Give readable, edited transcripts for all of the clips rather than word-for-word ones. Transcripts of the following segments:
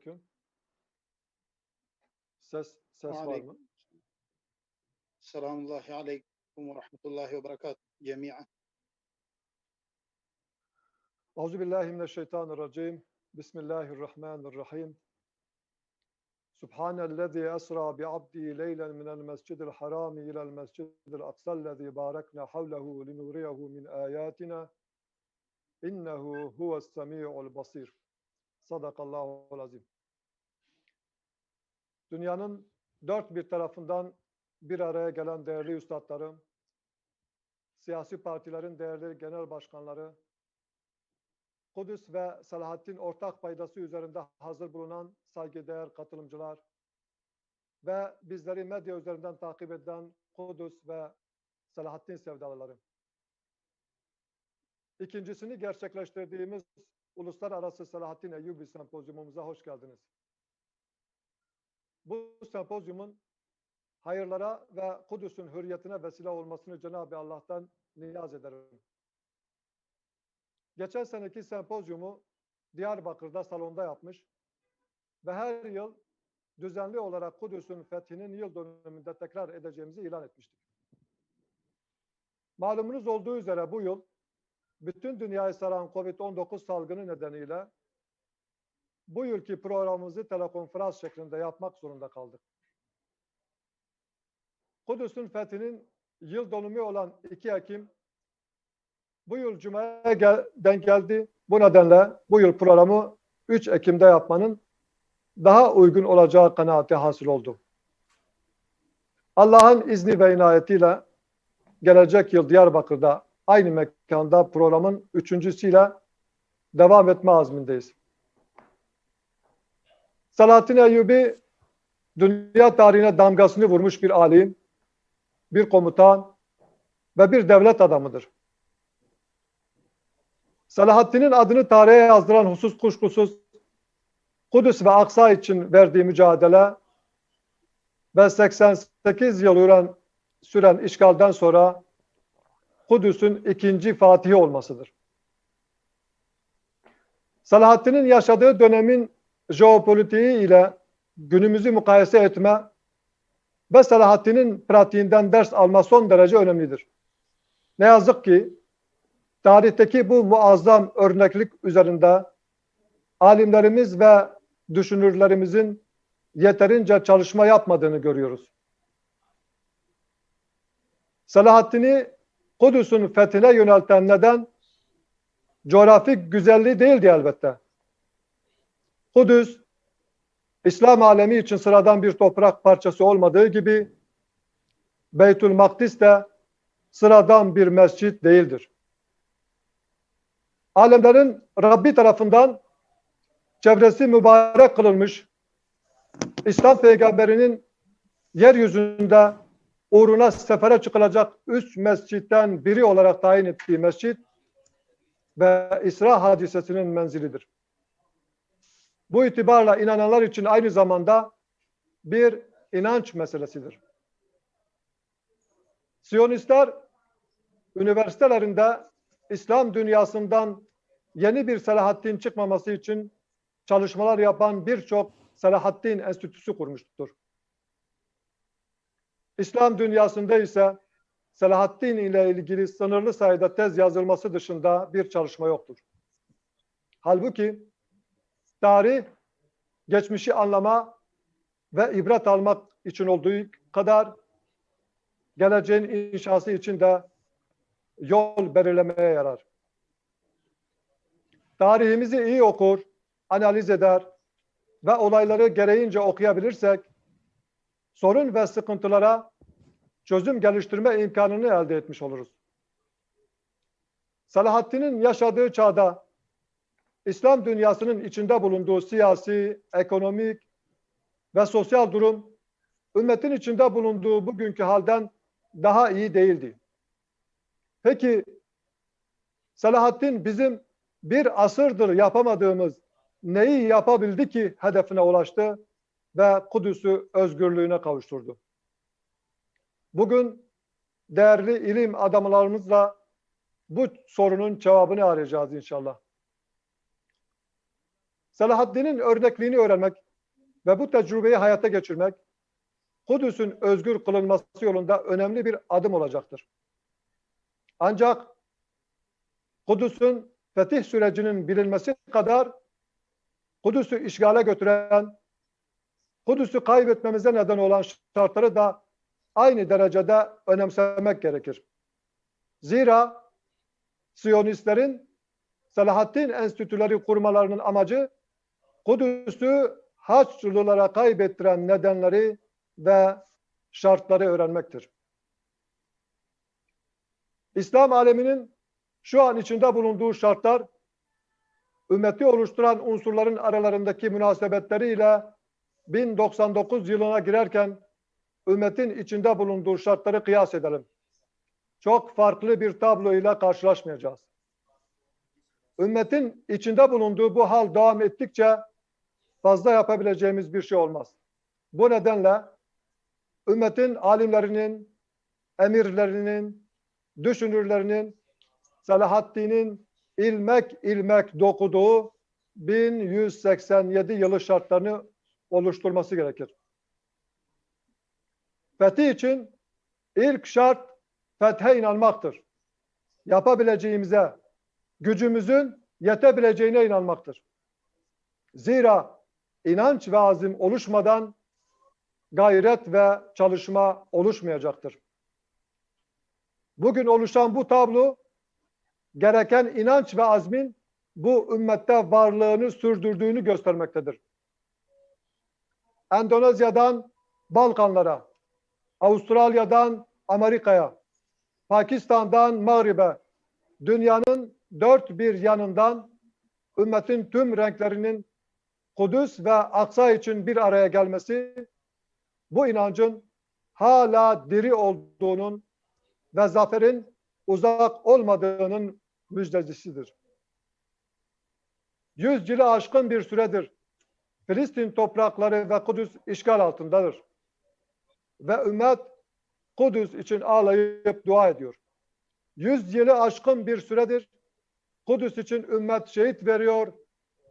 Selamünaleyküm. Ses var mı? Selamullahi aleyküm ve rahmetullahi ve berekat cemiyen. Euzubillahimineşşeytanirracim. Bismillahirrahmanirrahim. Subhanellezî esra bi'abdihi leylen minel mescidil harami ilel mescidil aksallezî bârekna havlehu linuriyehu min âyâtina. İnnehu huves-semî'ul basîr. Sadakallahul azim. Dünyanın dört bir tarafından bir araya gelen değerli üstadlarım, siyasi partilerin değerli genel başkanları, Kudüs ve Selahaddin ortak paydası üzerinde hazır bulunan saygıdeğer katılımcılar ve bizleri medya üzerinden takip eden Kudüs ve Selahaddin sevdalıları. İkincisini gerçekleştirdiğimiz Uluslararası Selahaddin Eyyubi Sempozyumumuza hoş geldiniz. Bu sempozyumun hayırlara ve Kudüs'ün hürriyetine vesile olmasını Cenab-ı Allah'tan niyaz ederim. Geçen seneki sempozyumu Diyarbakır'da salonda yapmış ve her yıl düzenli olarak Kudüs'ün fethinin yıl dönümünde tekrar edeceğimizi ilan etmiştik. Malumunuz olduğu üzere bu yıl bütün dünyayı saran Covid-19 salgını nedeniyle bu yılki programımızı telekonferans şeklinde yapmak zorunda kaldık. Kudüs'ün fethinin yıl dönümü olan 2 Ekim bu yıl Cuma'ya denk geldi. Bu nedenle bu yıl programı 3 Ekim'de yapmanın daha uygun olacağı kanaati hasıl oldu. Allah'ın izni ve inayetiyle gelecek yıl Diyarbakır'da aynı mekanda programın üçüncüsüyle devam etme azmindeyiz. Selahaddin Eyyubi dünya tarihine damgasını vurmuş bir alim, bir komutan ve bir devlet adamıdır. Selahaddin'in adını tarihe yazdıran husus kuşkusuz Kudüs ve Aksa için verdiği mücadele ve 88 yıl süren işgalden sonra Kudüs'ün ikinci fatihi olmasıdır. Selahaddin'in yaşadığı dönemin jeopolitiği ile günümüzü mukayese etme ve Selahaddin'in pratiğinden ders alma son derece önemlidir. Ne yazık ki tarihteki bu muazzam örneklik üzerinde alimlerimiz ve düşünürlerimizin yeterince çalışma yapmadığını görüyoruz. Selahaddin'i Kudüs'ün fethine yönelten neden coğrafik güzelliği değildi elbette. Kudüs, İslam alemi için sıradan bir toprak parçası olmadığı gibi Beytül Makdis de sıradan bir mescit değildir. Alemlerin Rabbi tarafından çevresi mübarek kılınmış İslam peygamberinin yeryüzünde uğruna sefere çıkılacak 3 mescitten biri olarak tayin ettiği mescit ve İsra hadisesinin menzilidir. Bu itibarla inananlar için aynı zamanda bir inanç meselesidir. Siyonistler üniversitelerinde İslam dünyasından yeni bir Selahaddin çıkmaması için çalışmalar yapan birçok Selahaddin Enstitüsü kurmuştur. İslam dünyasında ise Selahaddin ile ilgili sınırlı sayıda tez yazılması dışında bir çalışma yoktur. Halbuki tarih, geçmişi anlama ve ibret almak için olduğu kadar geleceğin inşası için de yol belirlemeye yarar. Tarihimizi iyi okur, analiz eder ve olayları gereğince okuyabilirsek sorun ve sıkıntılara çözüm geliştirme imkanını elde etmiş oluruz. Selahaddin'in yaşadığı çağda İslam dünyasının içinde bulunduğu siyasi, ekonomik ve sosyal durum ümmetin içinde bulunduğu bugünkü halden daha iyi değildi. Peki Selahaddin bizim bir asırdır yapamadığımız neyi yapabildi ki hedefine ulaştı ve Kudüs'ü özgürlüğüne kavuşturdu? Bugün değerli ilim adamlarımızla bu sorunun cevabını arayacağız inşallah. Selahaddin'in örnekliğini öğrenmek ve bu tecrübeyi hayata geçirmek, Kudüs'ün özgür kılınması yolunda önemli bir adım olacaktır. Ancak Kudüs'ün fetih sürecinin bilinmesi kadar Kudüs'ü işgale götüren, Kudüs'ü kaybetmemize neden olan şartları da aynı derecede önemsemek gerekir. Zira Siyonistlerin Selahaddin enstitüleri kurmalarının amacı Kudüs'ü Haçlılara kaybettiren nedenleri ve şartları öğrenmektir. İslam aleminin şu an içinde bulunduğu şartlar, ümmeti oluşturan unsurların aralarındaki münasebetleriyle 1099 yılına girerken ümmetin içinde bulunduğu şartları kıyas edelim. Çok farklı bir tabloyla karşılaşmayacağız. Ümmetin içinde bulunduğu bu hal devam ettikçe fazla yapabileceğimiz bir şey olmaz. Bu nedenle ümmetin alimlerinin, emirlerinin, düşünürlerinin, Selahaddin'in ilmek ilmek dokuduğu 1187 yılı şartlarını oluşturması gerekir. Fethi için ilk şart fethe inanmaktır. Yapabileceğimize, gücümüzün yetebileceğine inanmaktır. Zira inanç ve azim oluşmadan gayret ve çalışma oluşmayacaktır. Bugün oluşan bu tablo gereken inanç ve azmin bu ümmette varlığını sürdürdüğünü göstermektedir. Endonezya'dan Balkanlara, Avustralya'dan Amerika'ya, Pakistan'dan Mağrib'e, dünyanın dört bir yanından ümmetin tüm renklerinin Kudüs ve Aksa için bir araya gelmesi, bu inancın hala diri olduğunun ve zaferin uzak olmadığının müjdecisidir. 100 yılı aşkın bir süredir Filistin toprakları ve Kudüs işgal altındadır. Ve ümmet Kudüs için ağlayıp dua ediyor. 100 yılı aşkın bir süredir Kudüs için ümmet şehit veriyor,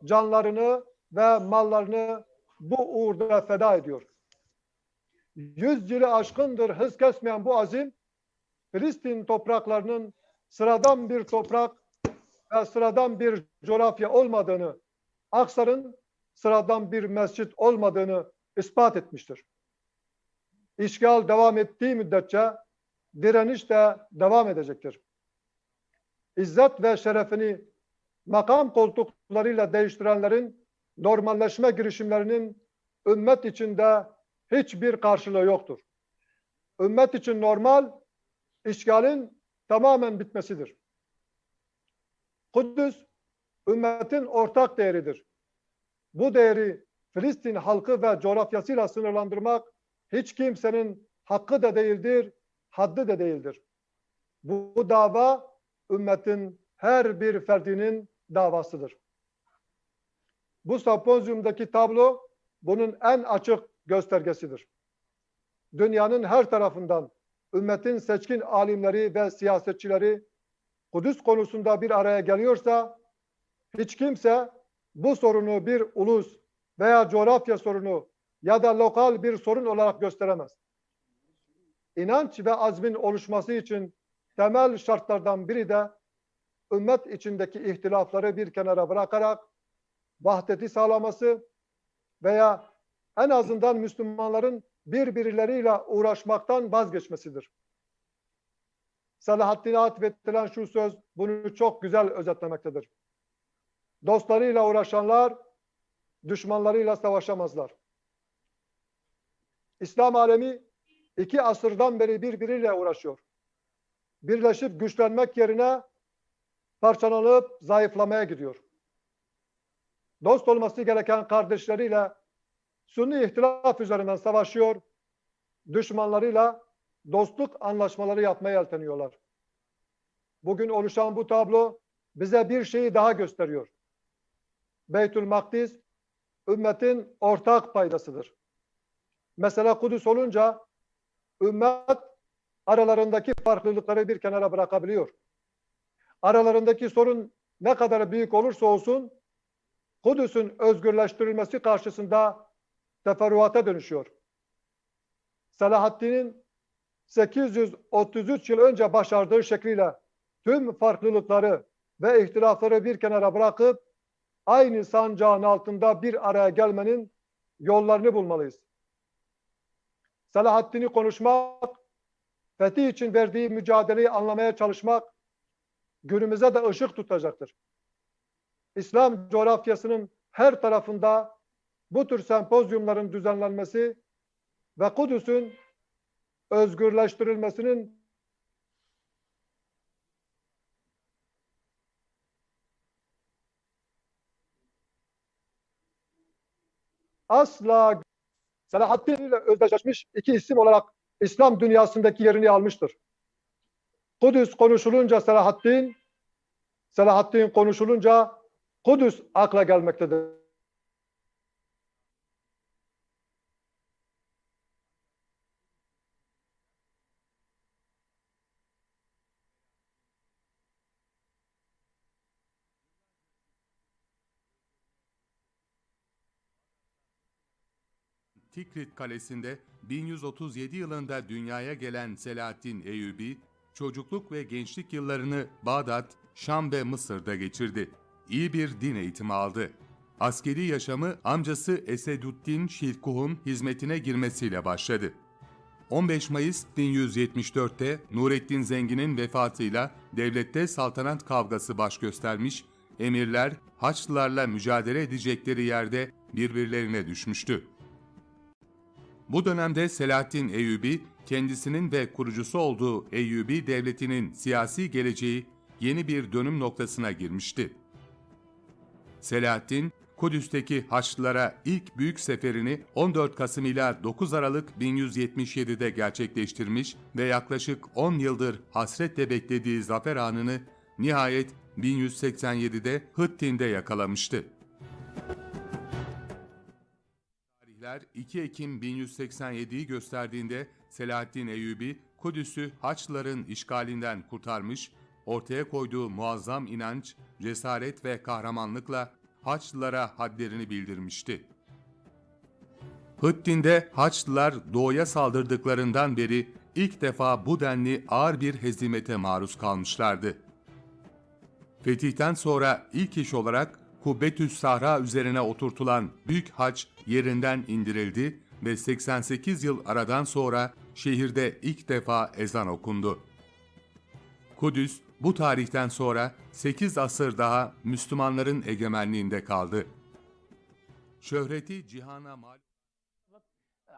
canlarını ve mallarını bu uğurda feda ediyor. 100 yılı aşkındır hız kesmeyen bu azim, Filistin topraklarının sıradan bir toprak ve sıradan bir coğrafya olmadığını, Aksa'nın sıradan bir mescit olmadığını ispat etmiştir. İşgal devam ettiği müddetçe direniş de devam edecektir. İzzet ve şerefini makam koltuklarıyla değiştirenlerin normalleşme girişimlerinin ümmet içinde hiçbir karşılığı yoktur. Ümmet için normal, işgalin tamamen bitmesidir. Kudüs, ümmetin ortak değeridir. Bu değeri Filistin halkı ve coğrafyasıyla sınırlandırmak hiç kimsenin hakkı da değildir, haddi de değildir. Bu dava ümmetin her bir ferdinin davasıdır. Bu sempozyumdaki tablo bunun en açık göstergesidir. Dünyanın her tarafından ümmetin seçkin alimleri ve siyasetçileri Kudüs konusunda bir araya geliyorsa, hiç kimse bu sorunu bir ulus veya coğrafya sorunu ya da lokal bir sorun olarak gösteremez. İnanç ve azmin oluşması için temel şartlardan biri de ümmet içindeki ihtilafları bir kenara bırakarak vahdeti sağlaması veya en azından Müslümanların birbirleriyle uğraşmaktan vazgeçmesidir. Selahaddin'e atfedilen şu söz bunu çok güzel özetlemektedir. Dostlarıyla uğraşanlar düşmanlarıyla savaşamazlar. İslam alemi 2 asırdan beri birbiriyle uğraşıyor. Birleşip güçlenmek yerine parçalanıp zayıflamaya gidiyor. Dost olması gereken kardeşleriyle Sünni ihtilaf üzerinden savaşıyor, düşmanlarıyla dostluk anlaşmaları yapmaya yelteniyorlar. Bugün oluşan bu tablo bize bir şeyi daha gösteriyor. Beytül Makdis ümmetin ortak paydasıdır. Mesela Kudüs olunca ümmet aralarındaki farklılıkları bir kenara bırakabiliyor. Aralarındaki sorun ne kadar büyük olursa olsun Kudüs'ün özgürleştirilmesi karşısında teferruata dönüşüyor. Selahaddin'in 833 yıl önce başardığı şekliyle tüm farklılıkları ve ihtilafları bir kenara bırakıp aynı sancağın altında bir araya gelmenin yollarını bulmalıyız. Selahaddin'i konuşmak, fethi için verdiği mücadeleyi anlamaya çalışmak günümüze de ışık tutacaktır. İslam coğrafyasının her tarafında bu tür sempozyumların düzenlenmesi ve Kudüs'ün özgürleştirilmesinin asla Selahaddin ile özdeşleşmiş iki isim olarak İslam dünyasındaki yerini almıştır. Kudüs konuşulunca Selahaddin, Selahaddin konuşulunca Kudüs akla gelmektedir. Tikrit Kalesi'nde 1137 yılında dünyaya gelen Selahaddin Eyyubi, çocukluk ve gençlik yıllarını Bağdat, Şam ve Mısır'da geçirdi. İyi bir din eğitimi aldı. Askeri yaşamı amcası Eseduddin Şilkuh'un hizmetine girmesiyle başladı. 15 Mayıs 1174'te Nureddin Zengin'in vefatıyla devlette saltanat kavgası baş göstermiş, emirler Haçlılarla mücadele edecekleri yerde birbirlerine düşmüştü. Bu dönemde Selahaddin Eyyubi, kendisinin ve kurucusu olduğu Eyyubi Devleti'nin siyasi geleceği yeni bir dönüm noktasına girmişti. Selahaddin, Kudüs'teki Haçlılara ilk büyük seferini 14 Kasım ila 9 Aralık 1177'de gerçekleştirmiş ve yaklaşık 10 yıldır hasretle beklediği zafer anını nihayet 1187'de Hıttin'de yakalamıştı. 2 Ekim 1187'yi gösterdiğinde Selahaddin Eyyubi, Kudüs'ü Haçlıların işgalinden kurtarmış, ortaya koyduğu muazzam inanç, cesaret ve kahramanlıkla Haçlılara hadlerini bildirmişti. Hıttin'de Haçlılar doğuya saldırdıklarından beri ilk defa bu denli ağır bir hezimete maruz kalmışlardı. Fetihten sonra ilk iş olarak Kubbetü's Sahra üzerine oturtulan Büyük Haç yerinden indirildi ve 88 yıl aradan sonra şehirde ilk defa ezan okundu. Kudüs bu tarihten sonra 8 asır daha Müslümanların egemenliğinde kaldı. Şöhreti cihana mal.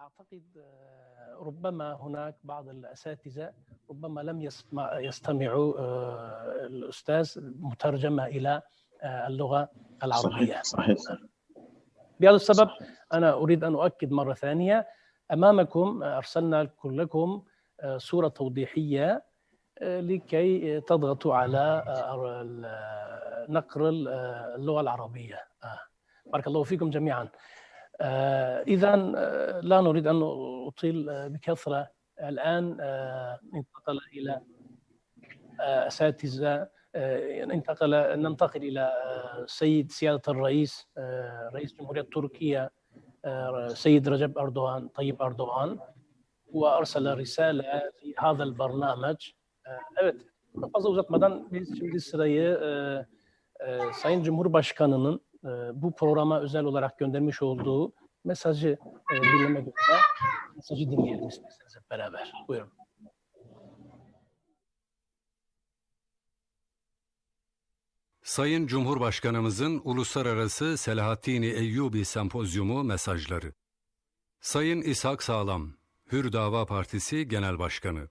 أعتقد ربما هناك بعض الأساتذة ربما لم يستمعوا الأستاذ مترجمة إلى اللغة العربية. صحيح. بهذا السبب أنا أريد أن أؤكد مرة ثانية أمامكم أرسلنا لكم صورة توضيحية لكي تضغطوا على نقر اللغة العربية. بارك الله فيكم جميعا. إذا لا نريد أن أطيل بكثرة. الآن انتقل إلى أساتذة ننتقل إلى سيادة الرئيس رئيس جمهورية تركيا سيد رجب أردوغان طيب أردوغان وأرسل رسالة في هذا البرنامج. Evet, fazla uzatmadan biz şimdi sırayı Sayın Cumhurbaşkanı'nın bu programa özel olarak göndermiş olduğu mesajı dinlemek üzere mesajı dinleyelim isterseniz hep beraber. Buyurun. Sayın Cumhurbaşkanımızın Uluslararası Selahaddin Eyyubi Sempozyumu mesajları. Sayın İshak Sağlam, Hür Dava Partisi Genel Başkanı.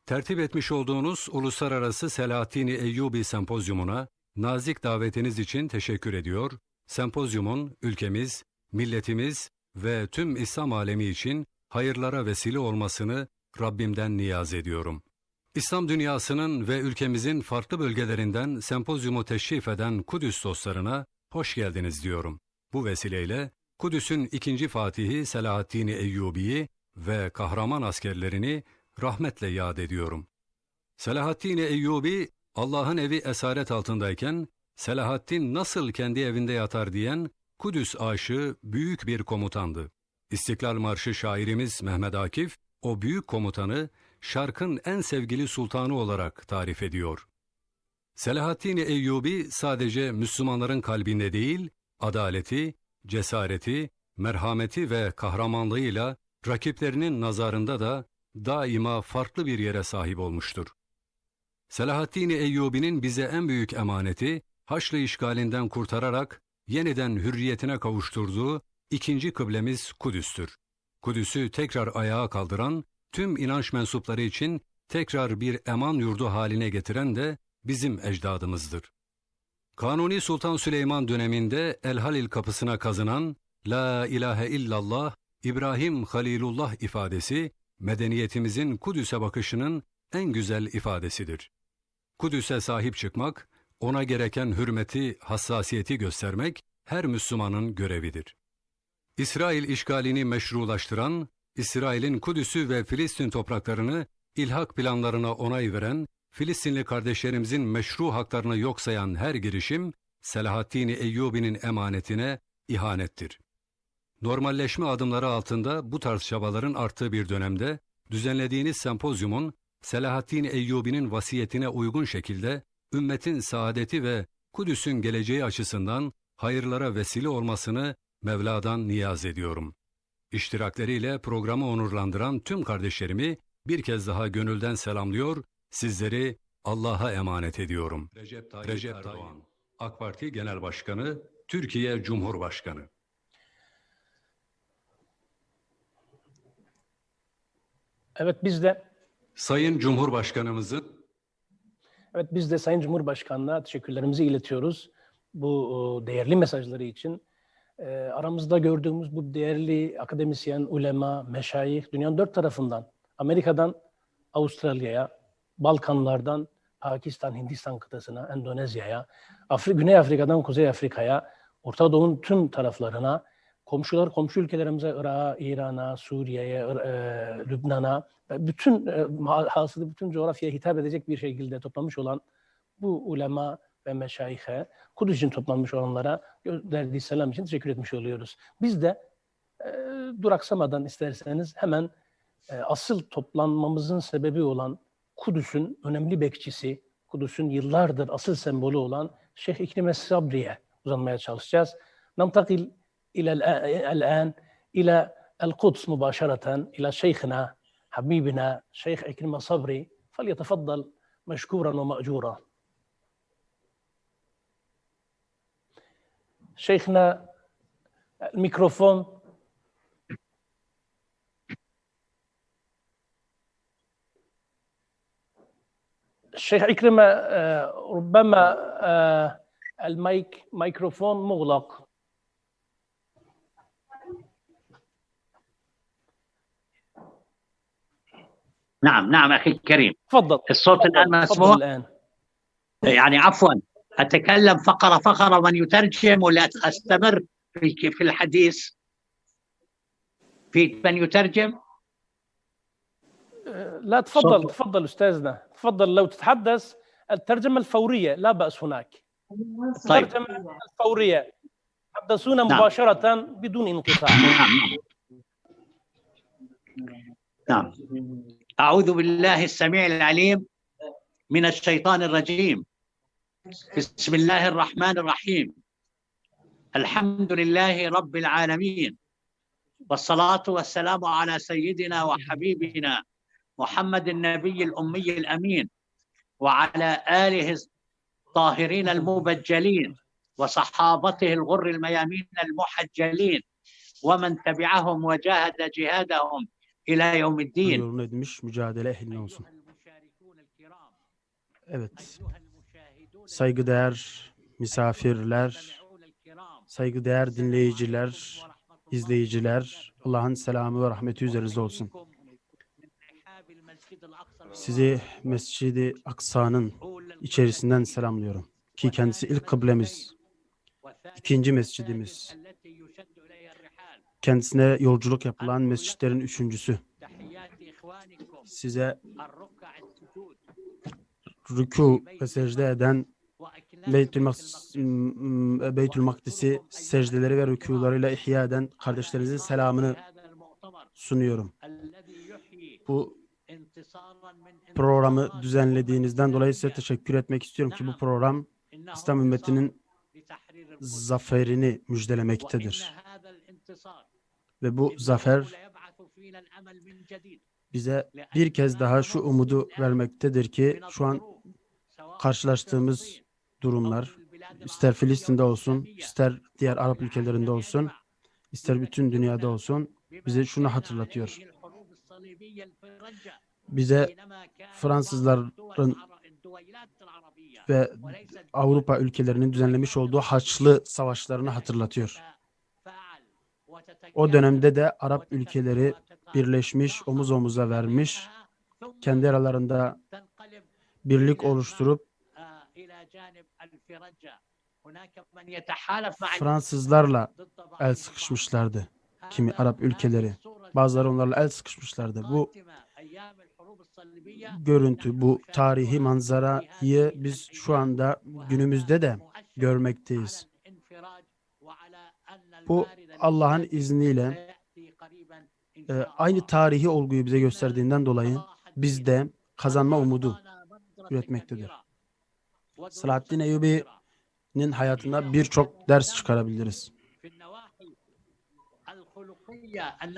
Tertip etmiş olduğunuz Uluslararası Selahaddin Eyyubi Sempozyumuna nazik davetiniz için teşekkür ediyor. Sempozyumun ülkemiz, milletimiz ve tüm İslam alemi için hayırlara vesile olmasını Rabbimden niyaz ediyorum. İslam dünyasının ve ülkemizin farklı bölgelerinden sempozyumu teşrif eden Kudüs dostlarına hoş geldiniz diyorum. Bu vesileyle Kudüs'ün ikinci Fatihi Selahaddin Eyyubi'yi ve kahraman askerlerini rahmetle yad ediyorum. Selahaddin Eyyubi, Allah'ın evi esaret altındayken Selahaddin nasıl kendi evinde yatar diyen Kudüs aşığı büyük bir komutandı. İstiklal Marşı şairimiz Mehmet Akif, o büyük komutanı Şark'ın en sevgili sultanı olarak tarif ediyor. Selahaddin Eyyubi sadece Müslümanların kalbinde değil, adaleti, cesareti, merhameti ve kahramanlığıyla rakiplerinin nazarında da daima farklı bir yere sahip olmuştur. Selahaddin Eyyubi'nin bize en büyük emaneti, Haçlı işgalinden kurtararak yeniden hürriyetine kavuşturduğu ikinci kıblemiz Kudüs'tür. Kudüs'ü tekrar ayağa kaldıran, tüm inanç mensupları için tekrar bir eman yurdu haline getiren de bizim ecdadımızdır. Kanuni Sultan Süleyman döneminde El Halil kapısına kazınan La ilahe illallah İbrahim Halilullah ifadesi, medeniyetimizin Kudüs'e bakışının en güzel ifadesidir. Kudüs'e sahip çıkmak, ona gereken hürmeti, hassasiyeti göstermek her Müslümanın görevidir. İsrail işgalini meşrulaştıran, İsrail'in Kudüs'ü ve Filistin topraklarını ilhak planlarına onay veren, Filistinli kardeşlerimizin meşru haklarını yok sayan her girişim, Selahaddin Eyyubi'nin emanetine ihanettir. Normalleşme adımları altında bu tarz çabaların arttığı bir dönemde, düzenlediğiniz sempozyumun, Selahaddin Eyyubi'nin vasiyetine uygun şekilde, ümmetin saadeti ve Kudüs'ün geleceği açısından hayırlara vesile olmasını Mevla'dan niyaz ediyorum. İştirakleriyle programı onurlandıran tüm kardeşlerimi bir kez daha gönülden selamlıyor, sizleri Allah'a emanet ediyorum. Recep Tayyip Erdoğan, AK Parti Genel Başkanı, Türkiye Cumhurbaşkanı. Evet biz de Sayın Cumhurbaşkanımızın Sayın Cumhurbaşkanı'na teşekkürlerimizi iletiyoruz. Bu değerli mesajları için. Aramızda gördüğümüz bu değerli akademisyen, ulema, meşayih dünyanın dört tarafından, Amerika'dan Avustralya'ya, Balkanlardan Pakistan, Hindistan kıtasına, Endonezya'ya, Güney Afrika'dan Kuzey Afrika'ya, Orta Doğu'nun tüm taraflarına, komşu ülkelerimize, Irak'a, İran'a, Suriye'ye, Lübnan'a, bütün coğrafyaya hitap edecek bir şekilde toplanmış olan bu ulema ve meşayihe, Kudüs için toplanmış olanlara gönderdiği selam için teşekkür etmiş oluyoruz. Biz de duraksamadan isterseniz hemen asıl toplanmamızın sebebi olan Kudüs'ün önemli bekçisi, Kudüs'ün yıllardır asıl sembolü olan Şeyh İkrime Sabri'ye uzanmaya çalışacağız. Namtakil الآن إلى القدس مباشرة إلى شيخنا حبيبنا شيخ إكرمة صبري فليتفضل مشكورا ومأجورا. شيخنا الميكروفون. الشيخ إكرمة ربما الميكروفون مغلق. نعم أخي الكريم. تفضل. الصوت الآن مسموع؟ الآن. يعني عفوا أتكلم فقرة من يترجم ولا أستمر في الحديث؟ في من يترجم؟ لا تفضل أستاذنا، تفضل لو تتحدث الترجمة الفورية لا بأس هناك. طيب. الترجمة الفورية حدثونا مباشرة بدون انقطاع. نعم. أعوذ بالله السميع العليم من الشيطان الرجيم. بسم الله الرحمن الرحيم. الحمد لله رب العالمين، والصلاة والسلام على سيدنا وحبيبنا محمد النبي الأمي الأمين وعلى آله الطاهرين المبجلين وصحابته الغر الميامين المحجلين ومن تبعهم وجاهد جهادهم İlâ yevmiddin. Yolunu edmiş mücadele ehline olsun. Evet. Saygıdeğer misafirler, saygıdeğer dinleyiciler, izleyiciler, Allah'ın selamı ve rahmeti üzerinize olsun. Sizi Mescid-i Aksa'nın içerisinden selamlıyorum. Ki kendisi ilk kıblemiz, ikinci mescidimiz. Kendisine yolculuk yapılan mescitlerin üçüncüsü. Size rükû ve secde eden Beytül Makdis'i secdeleri ve rükûlarıyla ihya eden kardeşlerinizin selamını sunuyorum. Bu programı düzenlediğinizden dolayı size teşekkür etmek istiyorum ki bu program İslam ümmetinin zaferini müjdelemektedir. Ve bu zafer bize bir kez daha şu umudu vermektedir ki şu an karşılaştığımız durumlar, ister Filistin'de olsun, ister diğer Arap ülkelerinde olsun, ister bütün dünyada olsun, bize şunu hatırlatıyor. Bize Fransızların ve Avrupa ülkelerinin düzenlemiş olduğu Haçlı savaşlarını hatırlatıyor. O dönemde de Arap ülkeleri birleşmiş, omuz omuza vermiş, kendi aralarında birlik oluşturup Fransızlarla el sıkışmışlardı. Kimi Arap ülkeleri, bazıları onlarla el sıkışmışlardı. Bu görüntü, bu tarihi manzarayı biz şu anda günümüzde de görmekteyiz. Bu Allah'ın izniyle aynı tarihi olguyu bize gösterdiğinden dolayı bizde kazanma umudu üretmektedir. Selahaddin Eyyubi'nin hayatında birçok ders çıkarabiliriz.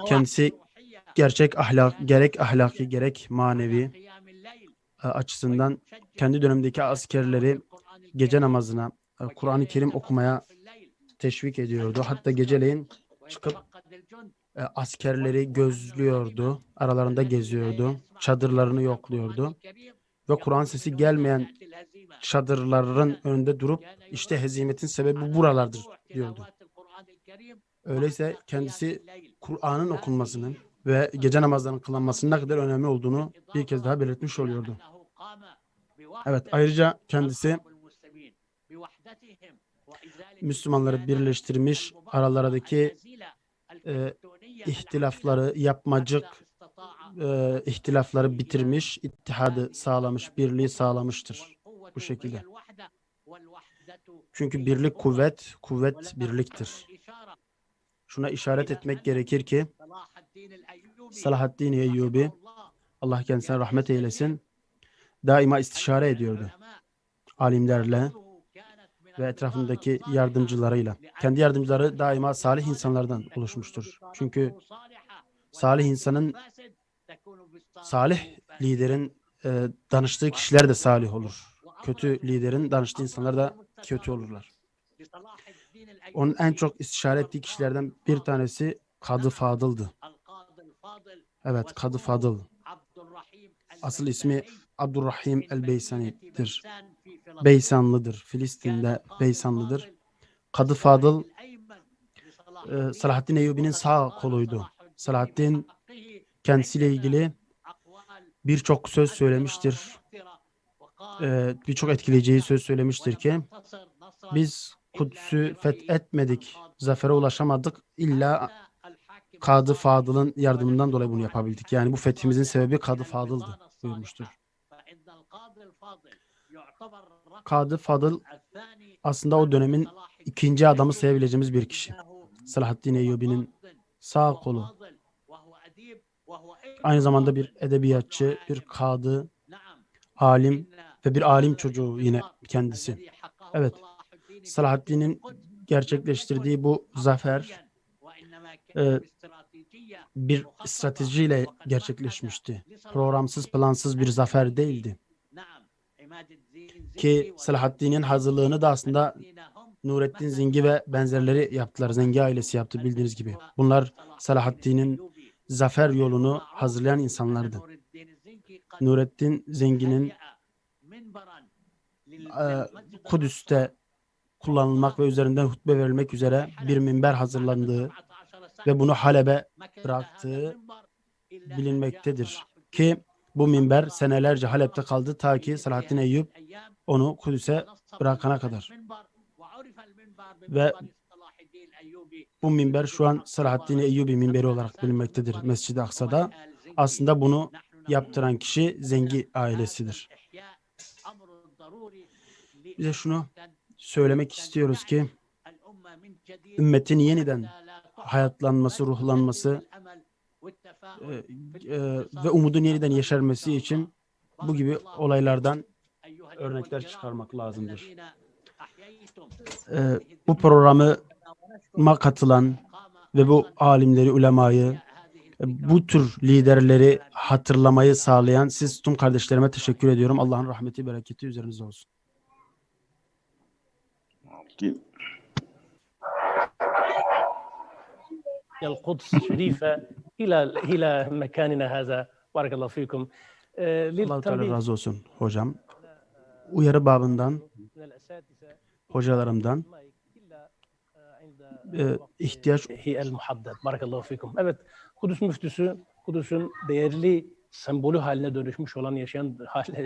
Kendisi gerek ahlaki gerek manevi açısından kendi dönemindeki askerleri gece namazına, Kur'an-ı Kerim okumaya teşvik ediyordu. Hatta geceleyin çıkıp askerleri gözlüyordu, aralarında geziyordu, çadırlarını yokluyordu ve Kur'an sesi gelmeyen çadırların önünde durup işte hezimetin sebebi buralardır diyordu. Öyleyse kendisi Kur'an'ın okunmasının ve gece namazlarının kılınmasının ne kadar önemli olduğunu bir kez daha belirtmiş oluyordu. Evet, ayrıca kendisi Müslümanları birleştirmiş, aralarındaki ihtilafları, yapmacık ihtilafları bitirmiş, ittihadı sağlamış, birliği sağlamıştır bu şekilde. Çünkü birlik kuvvet, kuvvet birliktir. Şuna işaret etmek gerekir ki Selahaddin Eyyubi, Allah kendisine rahmet eylesin, daima istişare ediyordu. Alimlerle ve etrafındaki yardımcılarıyla. Kendi yardımcıları daima salih insanlardan oluşmuştur. Çünkü salih liderin danıştığı kişiler de salih olur. Kötü liderin danıştığı insanlar da kötü olurlar. Onun en çok istişare ettiği kişilerden bir tanesi Kadı Fadıl'dı. Evet, Kadı Fadıl. Asıl ismi Abdurrahim el-Beysani'dir. Beysanlıdır. Filistin'de Beysanlıdır. Kadı Fadıl Selahaddin Eyyubi'nin sağ koluydu. Selahaddin kendisiyle ilgili birçok söz söylemiştir. Birçok etkileyici söz söylemiştir ki biz Kudüs'ü fethetmedik, zafere ulaşamadık. İlla Kadı Fadıl'ın yardımından dolayı bunu yapabildik. Yani bu fethimizin sebebi Kadı Fadıl'dı buyurmuştur. Kadı Fadıl aslında o dönemin ikinci adamı sayabileceğimiz bir kişi. Selahaddin Eyyubi'nin sağ kolu. Aynı zamanda bir edebiyatçı, bir kadı, alim ve bir alim çocuğu yine kendisi. Evet, Selahaddin'in gerçekleştirdiği bu zafer bir stratejiyle gerçekleşmişti. Programsız, plansız bir zafer değildi. Ki Selahaddin'in hazırlığını da aslında Nurettin Zengi ve benzerleri yaptılar. Zengi ailesi yaptı bildiğiniz gibi. Bunlar Selahaddin'in zafer yolunu hazırlayan insanlardı. Nurettin Zengi'nin Kudüs'te kullanılmak ve üzerinden hutbe verilmek üzere bir minber hazırlandığı ve bunu Halep'e bıraktığı bilinmektedir. Ki bu minber senelerce Halep'te kaldı ta ki Selahaddin Eyyub onu Kudüs'e bırakana kadar. Ve bu minber şu an Selahaddin Eyyubi minberi olarak bilinmektedir Mescid-i Aksa'da. Aslında bunu yaptıran kişi Zengi ailesidir. Bize şunu söylemek istiyoruz ki ümmetin yeniden hayatlanması, ruhlanması ve umudun yeniden yeşermesi için bu gibi olaylardan örnekler çıkarmak lazımdır. Bu programa katılan ve bu alimleri, ulemayı, bu tür liderleri hatırlamayı sağlayan siz tüm kardeşlerime teşekkür ediyorum. Allah'ın rahmeti, bereketi üzerinize olsun. القدس الشريفة إلى مكاننا هذا بارك الله فيكم Allah-u Teala razı olsun hocam. Uyarı babından, hocalarımdan ihtiyaç هي المحدد بارك الله فيكم. Evet, Kudüs müftüsü, Kudüs'ün değerli sembolü haline dönüşmüş olan, yaşayan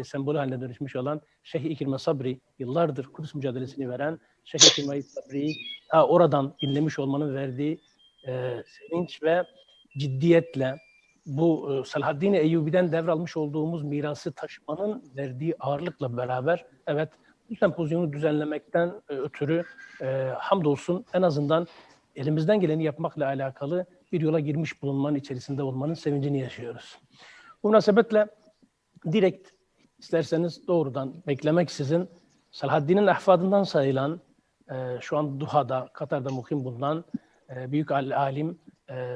sembolü haline dönüşmüş olan Şeyh İkrime Sabri, yıllardır Kudüs mücadelesini veren Şeyh İkrime Sabri'yi oradan dinlemiş olmanın verdiği sevinç ve ciddiyetle bu Selahaddin Eyyubi'den devralmış olduğumuz mirası taşımanın verdiği ağırlıkla beraber evet bu sempozyumu düzenlemekten ötürü hamdolsun en azından elimizden geleni yapmakla alakalı bir yola girmiş bulunmanın içerisinde olmanın sevincini yaşıyoruz. Bu münasebetle direkt isterseniz doğrudan beklemeksizin Selahaddin'in ahfadından sayılan şu an Duha'da, Katar'da mukim bulunan büyük alim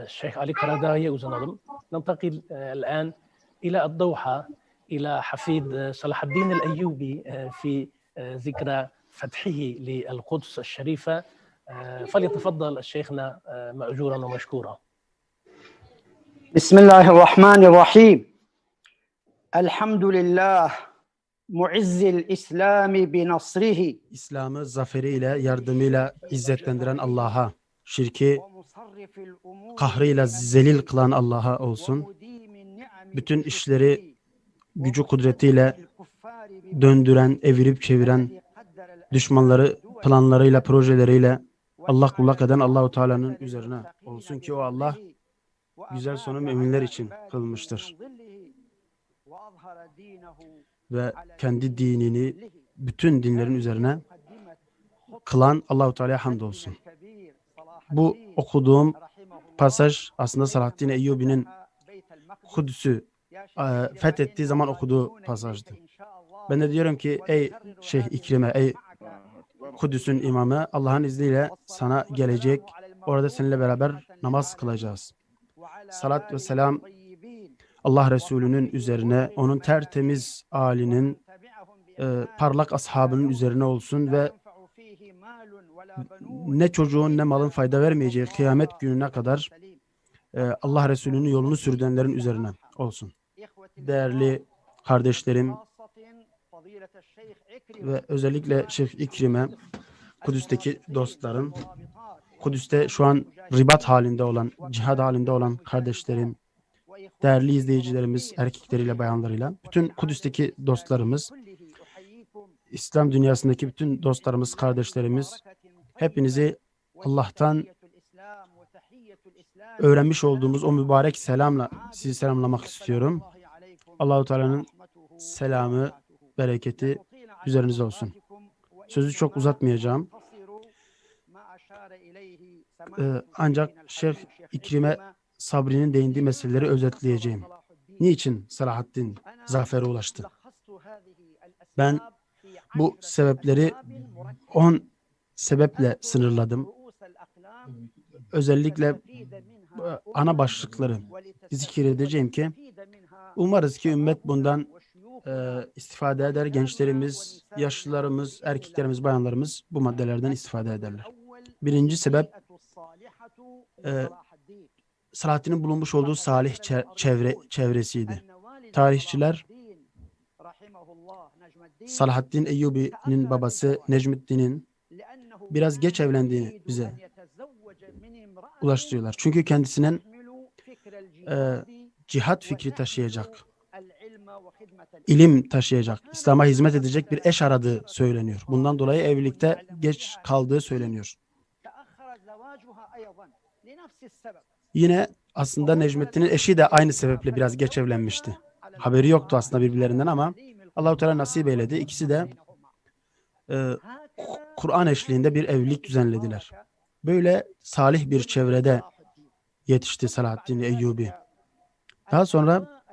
Şeyh Ali Karadağ'ya uzanalım. ننتقل الآن إلى الدوحة إلى حفيد صلاح الدين الأيوبي في ذكرى فتحه للقدس الشريفة فليتفضل الشيخنا مأجورا ومشكورا. بسم الله الرحمن الرحيم. الحمد لله معز الإسلام بنصره İslam'ı zaferiyle, yardımıyla izzetlendiren Allah'a, şirki kahrıyla zelil kılan Allah'a olsun. Bütün işleri gücü kudretiyle döndüren, evirip çeviren, düşmanları planlarıyla, projeleriyle Allah kullak eden Allah-u Teala'nın üzerine olsun ki o Allah güzel sonu müminler için kılmıştır. Ve kendi dinini bütün dinlerin üzerine kılan Allah-u Teala'ya hamdolsun. Bu okuduğum pasaj aslında Selahaddin Eyyubi'nin Kudüs'ü fethettiği zaman okuduğu pasajdı. Ben de diyorum ki ey Şeyh İkrime, ey Kudüs'ün imamı, Allah'ın izniyle sana gelecek, orada seninle beraber namaz kılacağız. Salat ve selam Allah Resulü'nün üzerine, onun tertemiz âlinin, parlak ashabının üzerine olsun ve ne çocuğun ne malın fayda vermeyeceği kıyamet gününe kadar Allah Resulü'nün yolunu sürdürenlerin üzerine olsun. Değerli kardeşlerim ve özellikle Şeyh İkrime, Kudüs'teki dostlarım, Kudüs'te şu an ribat halinde olan, cihad halinde olan kardeşlerim, değerli izleyicilerimiz, erkekleriyle, bayanlarıyla, bütün Kudüs'teki dostlarımız, İslam dünyasındaki bütün dostlarımız, kardeşlerimiz, hepinizi Allah'tan öğrenmiş olduğumuz o mübarek selamla sizi selamlamak istiyorum. Allah-u Teala'nın selamı, bereketi üzerinize olsun. Sözü çok uzatmayacağım. Ancak Şeyh İkrime Sabri'nin değindiği meseleleri özetleyeceğim. Niçin Selahaddin zafere ulaştı? Ben bu sebepleri 10 sebeple sınırladım. Özellikle ana başlıkları zikredeceğim ki umarız ki ümmet bundan istifade eder. Gençlerimiz, yaşlılarımız, erkeklerimiz, bayanlarımız bu maddelerden istifade ederler. Birinci sebep Selahaddin'in bulunmuş olduğu salih çevresiydi. Tarihçiler Selahaddin Eyyubi'nin babası Necmettin'in biraz geç evlendiğini bize ulaştırıyorlar. Çünkü kendisinin cihat fikri taşıyacak, ilim taşıyacak, İslam'a hizmet edecek bir eş aradığı söyleniyor. Bundan dolayı evlilikte geç kaldığı söyleniyor. Yine aslında Necmettin'in eşi de aynı sebeple biraz geç evlenmişti. Haberi yoktu aslında birbirlerinden ama Allah-u Teala nasip eyledi. İkisi de Kur'an eşliğinde bir evlilik düzenlediler. Böyle salih bir çevrede yetişti Selahaddin Eyyubi. Daha sonra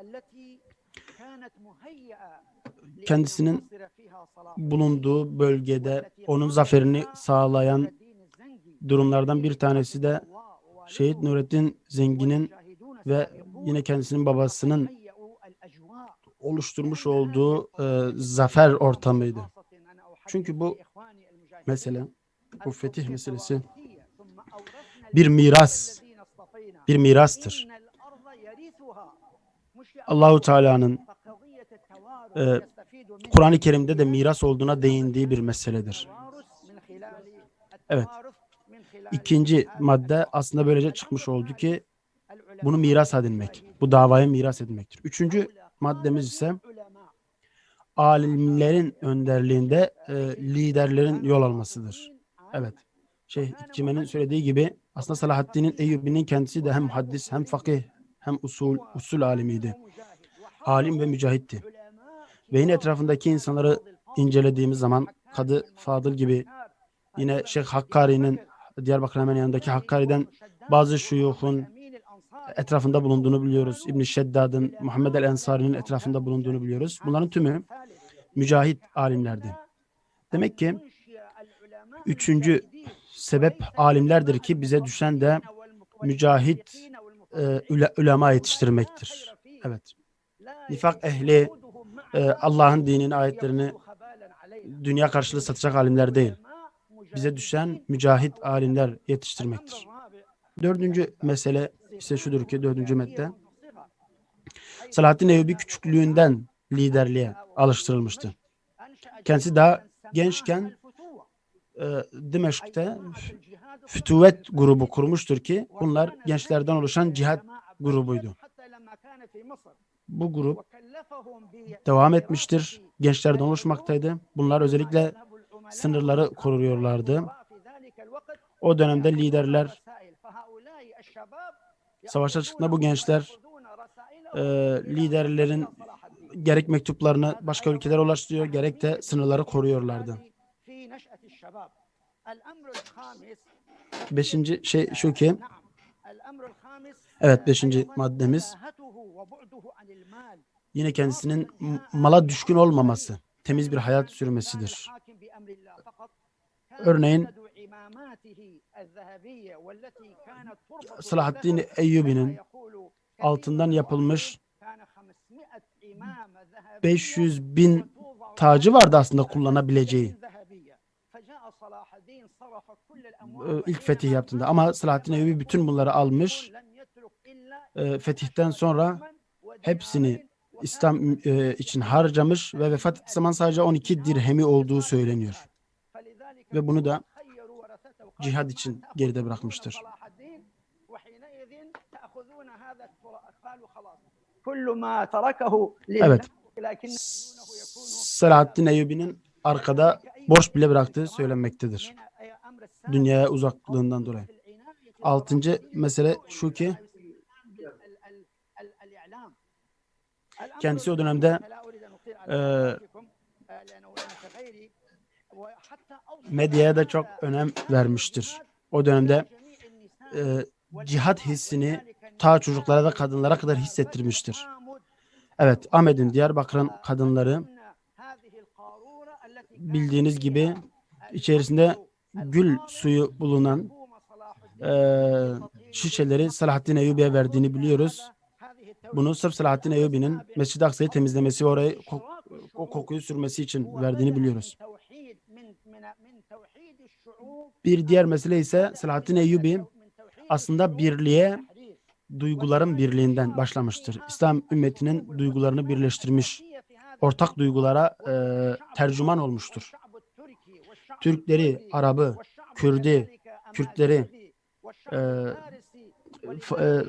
kendisinin bulunduğu bölgede onun zaferini sağlayan durumlardan bir tanesi de Şehit Nurettin Zengin'in ve yine kendisinin babasının oluşturmuş olduğu zafer ortamıydı. Çünkü bu mesele, bu fetih meselesi bir mirastır. Allahu Teala'nın Kur'an-ı Kerim'de de miras olduğuna değindiği bir meseledir. Evet. İkinci madde aslında böylece çıkmış oldu ki bunu miras edinmek, bu davaya miras edinmektir. Üçüncü maddemiz ise alimlerin önderliğinde liderlerin yol almasıdır. Evet. Cime'nin söylediği gibi aslında Selahaddin Eyyubi'nin kendisi de hem hadis hem fakih hem usul alimiydi. Alim ve mücahitti. Ve yine etrafındaki insanları incelediğimiz zaman Kadı Fadıl gibi, yine Şeyh Hakkari'nin, Diyarbakır hemen yanındaki Hakkari'den bazı şuyuhun etrafında bulunduğunu biliyoruz. İbn-i Şeddad'ın, Muhammed el-Ensari'nin etrafında bulunduğunu biliyoruz. Bunların tümü mücahit alimlerdi. Demek ki üçüncü sebep alimlerdir ki bize düşen de mücahit ulema yetiştirmektir. Evet. Nifak ehli Allah'ın dinini, ayetlerini dünya karşılığı satacak alimler değil. Bize düşen mücahit alimler yetiştirmektir. Dördüncü mesele ise şudur ki, dördüncü madde, Selahaddin Eyyubi küçüklüğünden liderliğe alıştırılmıştı. Kendisi daha gençken Dimeşk'te Fütüvet grubu kurmuştur ki bunlar gençlerden oluşan cihat grubuydu. Bu grup devam etmiştir. Gençlerden oluşmaktaydı. Bunlar özellikle sınırları koruyorlardı. O dönemde liderler savaşa çıktığında bu gençler liderlerin gerek mektuplarını başka ülkelere ulaştırıyor, gerek de sınırları koruyorlardı. Beşinci şey şu ki, evet, beşinci maddemiz yine kendisinin mala düşkün olmaması, temiz bir hayat sürmesidir. Örneğin Selahaddin Eyyubi'nin altından yapılmış 500.000 tacı vardı aslında kullanabileceği ilk fetih yaptığında. Ama Selahaddin Eyyubi bütün bunları almış, fetihten sonra hepsini İslam için harcamış ve vefat ettiği zaman sadece 12 dirhemi olduğu söyleniyor. Ve bunu da cihad için geride bırakmıştır. Evet. Selahaddin Eyyubi'nin arkada borç bile bıraktığı söylenmektedir. Dünyaya uzaklığından dolayı. Altıncı mesele şu ki, kendisi o dönemde medyaya da çok önem vermiştir. O dönemde cihat hissini ta çocuklara ve kadınlara kadar hissettirmiştir. Evet, Ahmet'in, Diyarbakır'ın kadınları bildiğiniz gibi içerisinde gül suyu bulunan şişeleri Selahaddin Eyyubi'ye verdiğini biliyoruz. Bunu sırf Selahaddin Eyyubi'nin Mescid-i Aksa'yı temizlemesi ve orayı o kokuyu sürmesi için verdiğini biliyoruz. Bir diğer mesele ise Selahaddin Eyyubi aslında birliğe, duyguların birliğinden başlamıştır. İslam ümmetinin duygularını birleştirmiş, ortak duygulara tercüman olmuştur. Türkleri, Arabı, Kürtleri,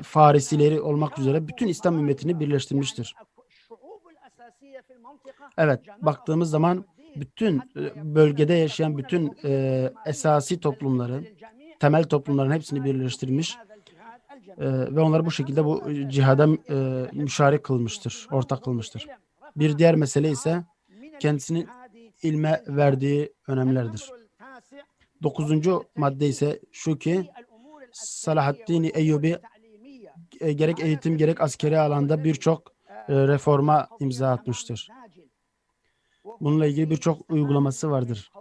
Farisileri olmak üzere bütün İslam ümmetini birleştirmiştir. Evet, baktığımız zaman bütün bölgede yaşayan bütün esasi toplumları, temel toplumların hepsini birleştirmiş ve onları bu şekilde bu cihada müşarik kılmıştır, ortak kılmıştır. Bir diğer mesele ise kendisinin ilme verdiği önemlerdir. Dokuzuncu madde ise şu ki Selahaddin Eyyubi gerek eğitim gerek askeri alanda birçok reforma imza atmıştır. Bununla ilgili birçok uygulaması vardır.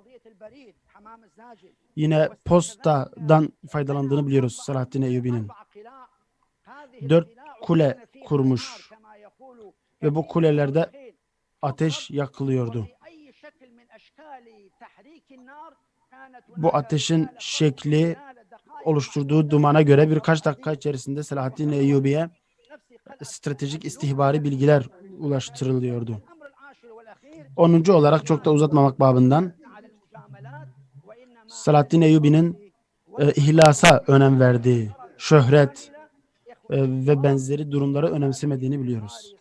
Yine postadan faydalandığını biliyoruz Selahaddin Eyyubi'nin. 4 kule kurmuş ve bu kulelerde ateş yakılıyordu. Bu ateşin şekli oluşturduğu dumana göre birkaç dakika içerisinde Selahaddin Eyyubi'ye stratejik istihbari bilgiler ulaştırılıyordu. 10. olarak çok da uzatmamak babından Selahaddin Eyyubi'nin ihlasa önem verdiği, şöhret ve benzeri durumları önemsemediğini biliyoruz.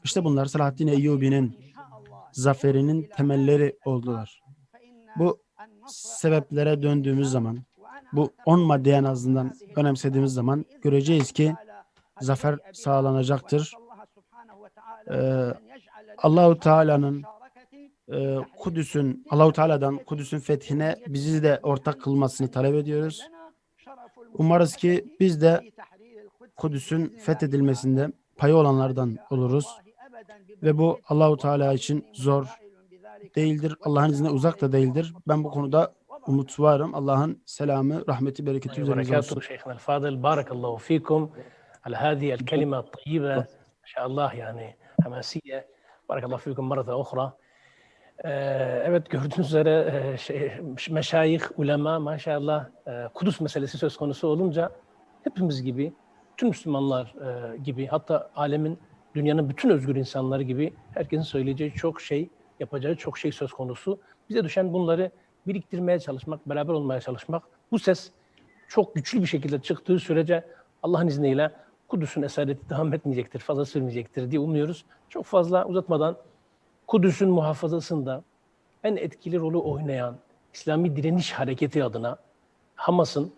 İşte bunlar Selahaddin Eyyubi'nin zaferinin temelleri oldular. Bu sebeplere döndüğümüz zaman, bu 10 maddeyi en azından önemsediğimiz zaman göreceğiz ki zafer sağlanacaktır. Allahu Teala'nın Allahu Teala'dan Kudüs'ün fethine bizi de ortak kılmasını talep ediyoruz. Umarız ki biz de Kudüs'ün fethedilmesinde payı olanlardan oluruz. Ve bu Allahu Teala için zor değildir. Allah'ın izniyle uzak da değildir. Ben bu konuda umut varım. Allah'ın selamı, rahmeti, bereketi üzerinize olsun. شيخنا الفاضل بارك الله فيكم على هذه الكلمة الطيبة ما شاء الله يعني حماسية بارك الله فيكم مرة أخرى. Evet, gördüğünüz üzere meşayih, ulema maşallah Kudüs meselesi söz konusu olunca hepimiz gibi, tüm Müslümanlar gibi, hatta alemin, dünyanın bütün özgür insanları gibi herkesin söyleyeceği çok şey, yapacağı çok şey söz konusu. Bize düşen bunları biriktirmeye çalışmak, beraber olmaya çalışmak. Bu ses çok güçlü bir şekilde çıktığı sürece Allah'ın izniyle Kudüs'ün esareti devam etmeyecektir, fazla sürmeyecektir diye umuyoruz. Çok fazla uzatmadan Kudüs'ün muhafazasında en etkili rolü oynayan İslami direniş hareketi adına Hamas'ın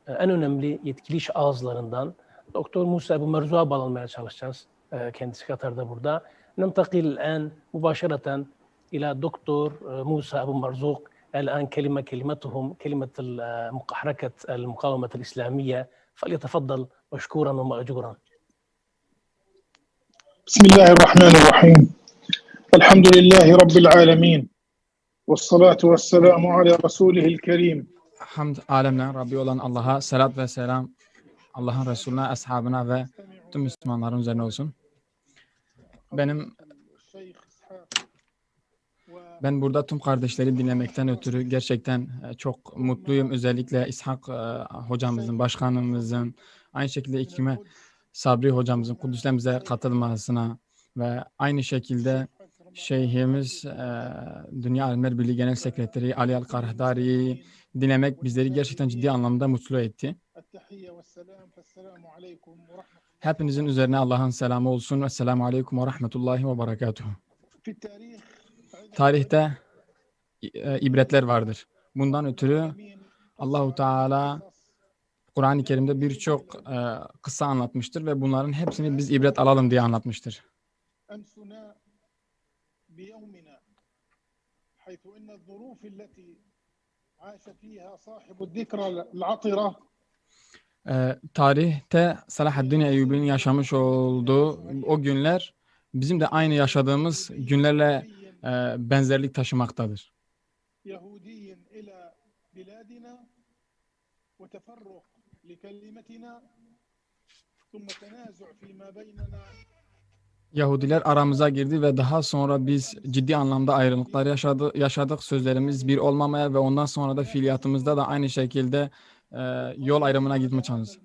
en önemli yetkili iş ağızlarından Doktor Musa Ebu Merzu'a bağlanmaya çalışacağız. Kendisi Katar'da burada. Nentakil en mübaşereten ila Doktor Musa Ebu Merzuk. الآن كلمتهم كلمة حركة المقاومة الإسلامية فليتفضل مشكورا ومأجورا. بسم الله الرحمن الرحيم. الحمد لله رب العالمين. والصلاة والسلام على رسوله الكريم. Hamd alemden Rabbi olan Allah'a, salat ve selam Allah'ın Resulüne, ashabına ve tüm Müslümanların üzerine olsun. Ben burada tüm kardeşleri dinlemekten ötürü gerçekten çok mutluyum. Özellikle İshak hocamızın, başkanımızın, aynı şekilde İkrime Sabri hocamızın Kudüs'ten bize katılmasına ve aynı şekilde Şeyhimiz Dünya Alimler Birliği Genel Sekreteri Ali Al-Karahdari'yi dinlemek bizleri gerçekten ciddi anlamda mutlu etti. Hepinizin üzerine Allah'ın selamı olsun. Esselamu Aleyküm ve Rahmetullahi ve Berekatuhu. Tarihte ibretler vardır. Bundan ötürü Allahu Teala Kur'an-ı Kerim'de birçok kıssa anlatmıştır ve bunların hepsini biz ibret alalım diye anlatmıştır. Tarihte Selahaddin Eyyubi'nin yaşamış olduğu o günler bizim de aynı yaşadığımız günlerle benzerlik taşımaktadır. Yahudiler aramıza girdi ve daha sonra biz ciddi anlamda ayrılıklar yaşadık. Sözlerimiz bir olmamaya ve ondan sonra da fiiliyatımızda da aynı şekilde yol ayrımına gitmeye çalıştık.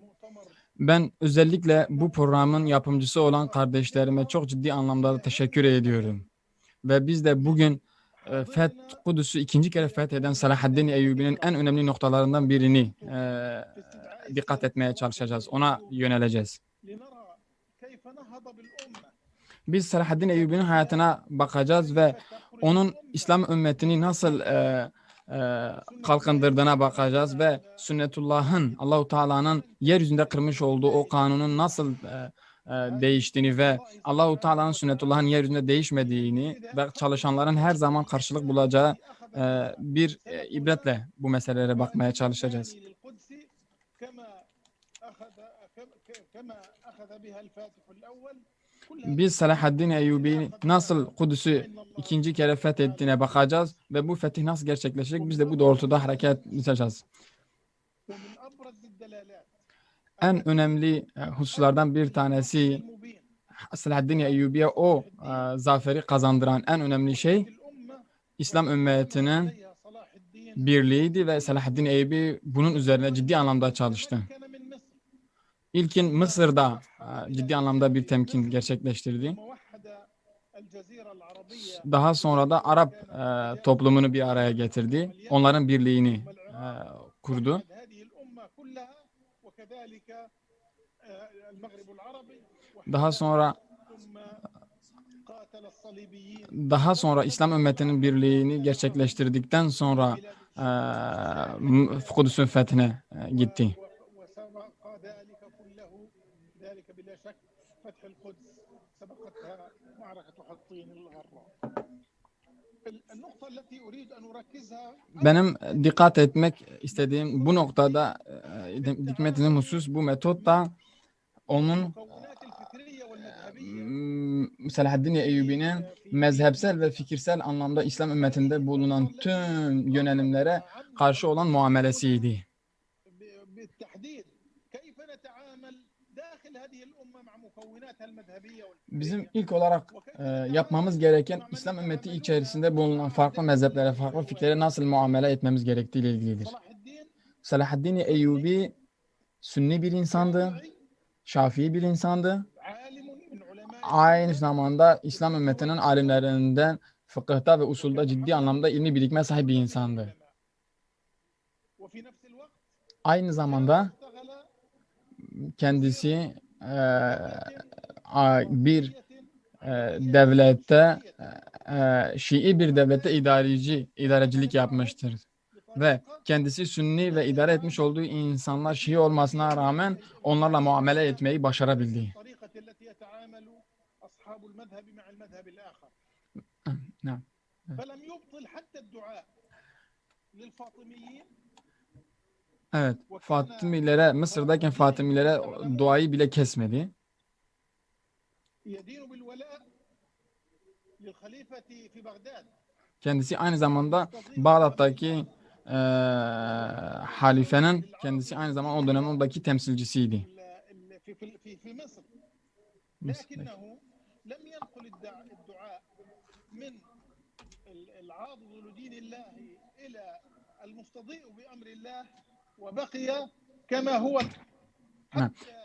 Ben özellikle bu programın yapımcısı olan kardeşlerime çok ciddi anlamda teşekkür ediyorum. Ve biz de bugün Kudüs'ü ikinci kere fetheden Selahaddin Eyyubi'nin en önemli noktalarından birini dikkat etmeye çalışacağız. Ona yöneleceğiz. Biz Selahaddin Eyyubi'nin hayatına bakacağız ve onun İslam ümmetini nasıl kalkındırdığına bakacağız ve sünnetullah'ın, Allahu Teala'nın yeryüzünde kırmış olduğu o kanunun nasıl değiştiğini ve Allahu Teala'nın sünnetullah'ın yeryüzünde değişmediğini ve çalışanların her zaman karşılık bulacağı bir ibretle bu meselelere bakmaya çalışacağız. Biz Selahaddin Eyyubi nasıl Kudüs'ü ikinci kere fethettiğine bakacağız ve bu fetih nasıl gerçekleşecek biz de bu doğrultuda hareket edeceğiz. En önemli hususlardan bir tanesi Selahaddin Eyyubi'ye o zaferi kazandıran en önemli şey İslam ümmetinin birliğiydi ve Selahaddin Eyyubi bunun üzerine ciddi anlamda çalıştı. İlkin Mısır'da ciddi anlamda bir temkin gerçekleştirdi. Daha sonra da Arap toplumunu bir araya getirdi. Onların birliğini kurdu. Daha sonra İslam ümmetinin birliğini gerçekleştirdikten sonra Kudüs'ün fethine gitti. Benim dikkat etmek istediğim bu noktada dikkat ettiğim husus bu metotta onun Selahaddin Eyyubi'nin mezhepsel ve fikirsel anlamda İslam ümmetinde bulunan tüm yönelimlere karşı olan muamelesiydi. Bizim ilk olarak yapmamız gereken İslam ümmeti içerisinde bulunan farklı mezheplere, farklı fikirlere nasıl muamele etmemiz gerektiği ile ilgilidir. Selahaddin Eyyubi Sünni bir insandı, Şafii bir insandı. Aynı zamanda İslam ümmetinin alimlerinden fıkıhta ve usulda ciddi anlamda ilmi birikme sahibi bir insandı. Aynı zamanda kendisi bir devlette Şii bir devlette idarecilik yapmıştır. Ve kendisi Sünni ve idare etmiş olduğu insanlar Şii olmasına rağmen onlarla muamele etmeyi başarabildi. Evet, Fatımilere, Mısır'dayken Fatımilere duayı bile kesmedi. Kendisi aynı zamanda Bağdat'taki halifenin kendisi aynı zamanda o dönemin oradaki temsilcisiydi.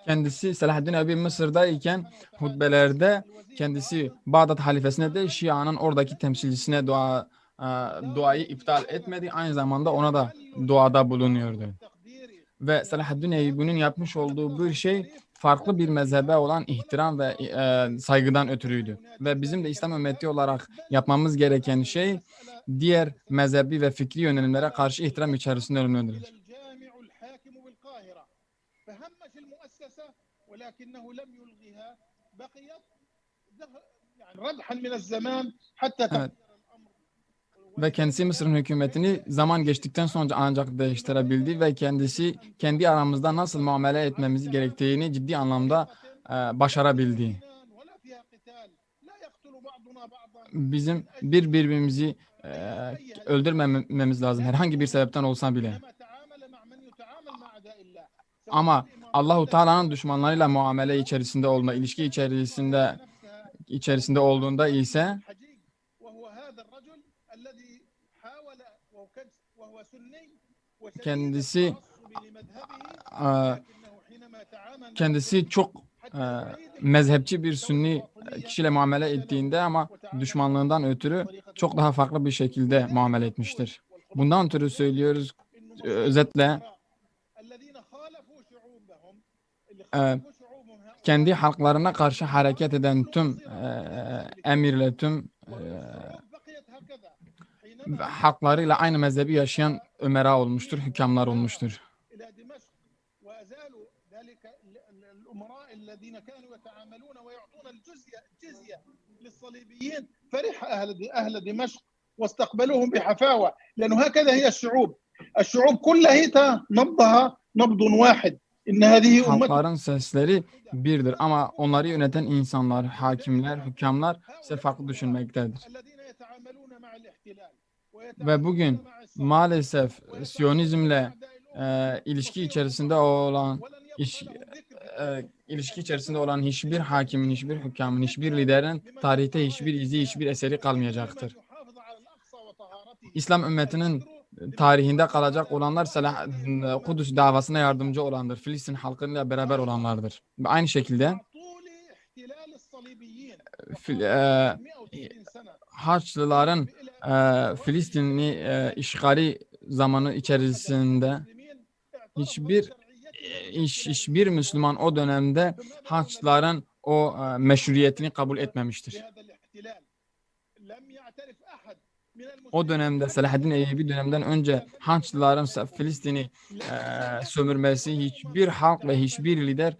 Kendisi Selahaddin Eyyubi Mısır'dayken hutbelerde kendisi Bağdat halifesine de Şia'nın oradaki temsilcisine duayı iptal etmedi. Aynı zamanda ona da duada bulunuyordu. Ve Selahaddin Eyyubi'nin yapmış olduğu bir şey farklı bir mezhebe olan ihtiram ve saygıdan ötürüydü. Ve bizim de İslam ümmeti olarak yapmamız gereken şey diğer mezhebi ve fikri yönelimlere karşı ihtiram içerisinde olmalıdır. Evet. Ve kendisi Mısır'ın hükümetini zaman geçtikten sonra ancak değiştirebildi ve kendisi kendi aramızda nasıl muamele etmemiz gerektiğini ciddi anlamda başarabildi. Bizim birbirimizi öldürmememiz lazım herhangi bir sebepten olsa bile. Ama Allahu Teala'nın düşmanlarıyla muamele içerisinde olma, ilişki içerisinde olduğunda ise kendisi çok mezhepçi bir Sünni kişiyle muamele ettiğinde ama düşmanlığından ötürü çok daha farklı bir şekilde muamele etmiştir. Bundan ötürü söylüyoruz özetle kendi halklarına karşı hareket eden tüm emirler, tüm haklarıyla aynı mezhebi yaşayan ömera olmuştur, hükümler olmuştur. إلى دمشق وأزالوا ذلك الأمراء الذين كانوا يتعاملون ويعطون الجزية للصليبيين فرح أهل دمشق واستقبلوهم بحفاوة لأنه هكذا هي الشعوب كلها هي نبضها نبض واحد إن هذه أمة Halkların sesleri birdir ama onları yöneten insanlar, hakimler, hükümler ise farklı düşünmektedir. الذين يتعاملون مع الاحتلال Ve bugün maalesef Siyonizmle ilişki içerisinde olan ilişki içerisinde olan hiçbir hakimin, hiçbir hükümün, hiçbir liderin tarihte hiçbir izi, hiçbir eseri kalmayacaktır. İslam ümmetinin tarihinde kalacak olanlar Kudüs davasına yardımcı olandır. Filistin halkıyla beraber olanlardır. Ve aynı şekilde Haçlıların Filistin'i işgali zamanı içerisinde hiçbir Müslüman o dönemde Haçlıların o meşruiyetini kabul etmemiştir. O dönemde Selahaddin Eyyubi dönemden önce Haçlıların Filistin'i sömürmesi hiçbir halk ve hiçbir lider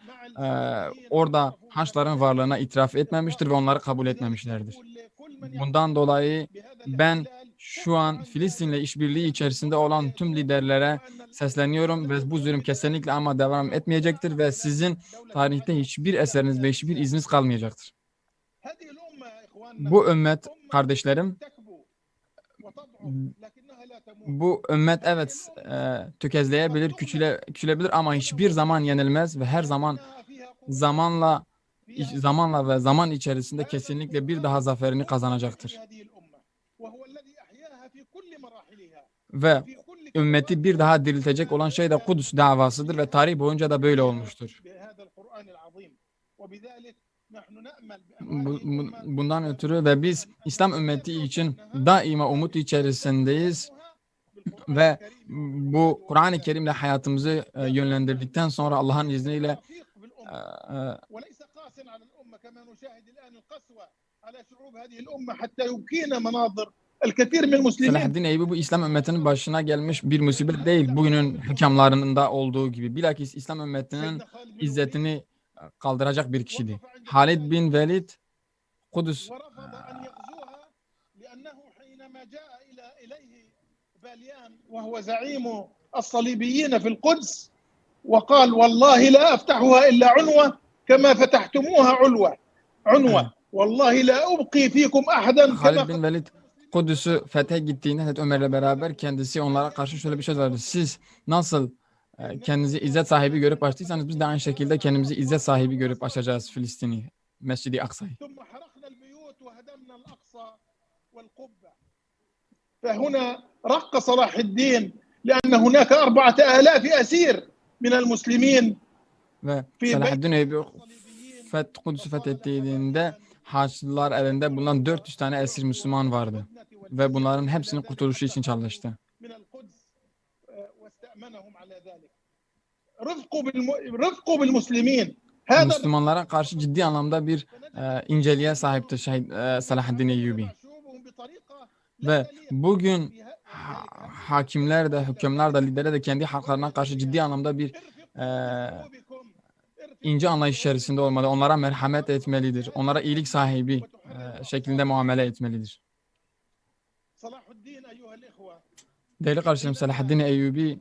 orada Haçlıların varlığına itiraf etmemiştir ve onları kabul etmemişlerdir. Bundan dolayı ben şu an Filistin'le işbirliği içerisinde olan tüm liderlere sesleniyorum ve bu zulüm kesinlikle ama devam etmeyecektir ve sizin tarihte hiçbir eseriniz ve hiçbir iziniz kalmayacaktır. Bu ümmet kardeşlerim, bu ümmet evet tökezleyebilir, küçülebilir ama hiçbir zaman yenilmez ve her zaman zamanla ve zaman içerisinde kesinlikle bir daha zaferini kazanacaktır. Ve ümmeti bir daha diriltecek olan şey de Kudüs davasıdır ve tarih boyunca da böyle olmuştur. Bundan ötürü ve biz İslam ümmeti için daima umut içerisindeyiz ve bu Kur'an-ı Kerim'le hayatımızı yönlendirdikten sonra Allah'ın izniyle Selahaddin Eyyubi bu İslam ümmetinin başına gelmiş bir musibet değil, bugünün hükümlerinde olduğu gibi. Bilakis İslam ümmetinin izzetini kaldıracak bir kişiydi. Halid bin Velid Kudüs وهو زعيم الصليبيين في القدس وقال والله لا أفتحها إلا عنوة كما فتحتموها عنوة والله لا أبقي فيكم أحدا Halid bin Velid Kudüs'ü fethe gittiğinde Hazreti Ömer'le beraber kendisi onlara karşı şöyle bir şey verdi. Siz nasıl kendinizi izzet sahibi görüp açtıysanız biz de aynı şekilde kendimizi izzet sahibi görüp açacağız Filistin'i, Mescid-i Aksa'yı. فهنا رق صلاح الدين لأن هناك 4,000 أسير من المسلمين. Ve Selahaddin Eyyubi Kudüs'ü fethettiğinde Haçlılar elinde bulunan 400 tane esir Müslüman vardı. Ve bunların hepsinin kurtuluşu için çalıştı. Müslümanlara karşı ciddi anlamda bir inceliğe sahipti Selahaddin Eyyubi. Ve bugün hakimler de, hükümler de, liderler de kendi halklarına karşı ciddi anlamda bir ince anlayış içerisinde olmalı. Onlara merhamet etmelidir. Onlara iyilik sahibi şeklinde muamele etmelidir. Değerli kardeşlerim, Selahaddin Eyyubi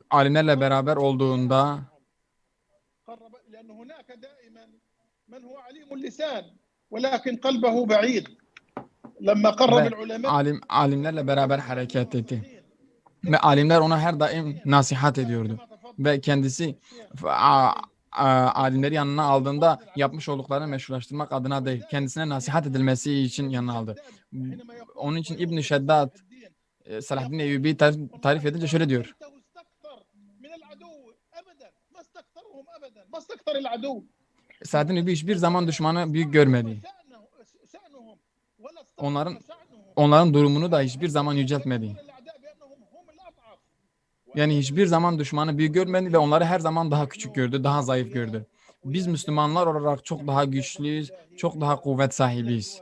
alimlerle beraber olduğunda alimlerle beraber hareket etti. Ve alimler ona her daim nasihat ediyordu. Ve kendisi alimleri yanına aldığında yapmış olduklarını meşrulaştırmak adına değil, kendisine nasihat edilmesi için yanına aldı. Onun için İbn-i Şeddat Selahaddin Eyyubi tarif edince şöyle diyor. Selahaddin Eyyubi hiçbir zaman düşmanı büyük görmedi. Onların durumunu da hiçbir zaman yüceltmedi. Yani hiçbir zaman düşmanı büyük görmedi ve onları her zaman daha küçük gördü, daha zayıf gördü. Biz Müslümanlar olarak çok daha güçlüyüz, çok daha kuvvet sahibiyiz.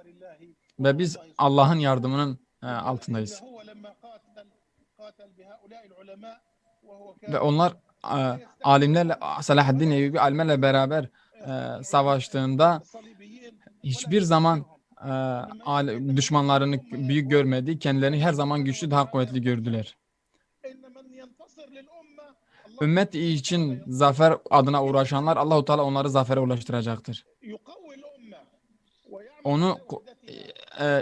Ve biz Allah'ın yardımının altındayız. Ve onlar alimlerle, Selahaddin Eyyubi alimlerle beraber savaştığında hiçbir zaman düşmanlarını büyük görmedi. Kendilerini her zaman güçlü, daha kuvvetli gördüler. Ümmet için zafer adına uğraşanlar Allah-u Teala onları zafere ulaştıracaktır. Onu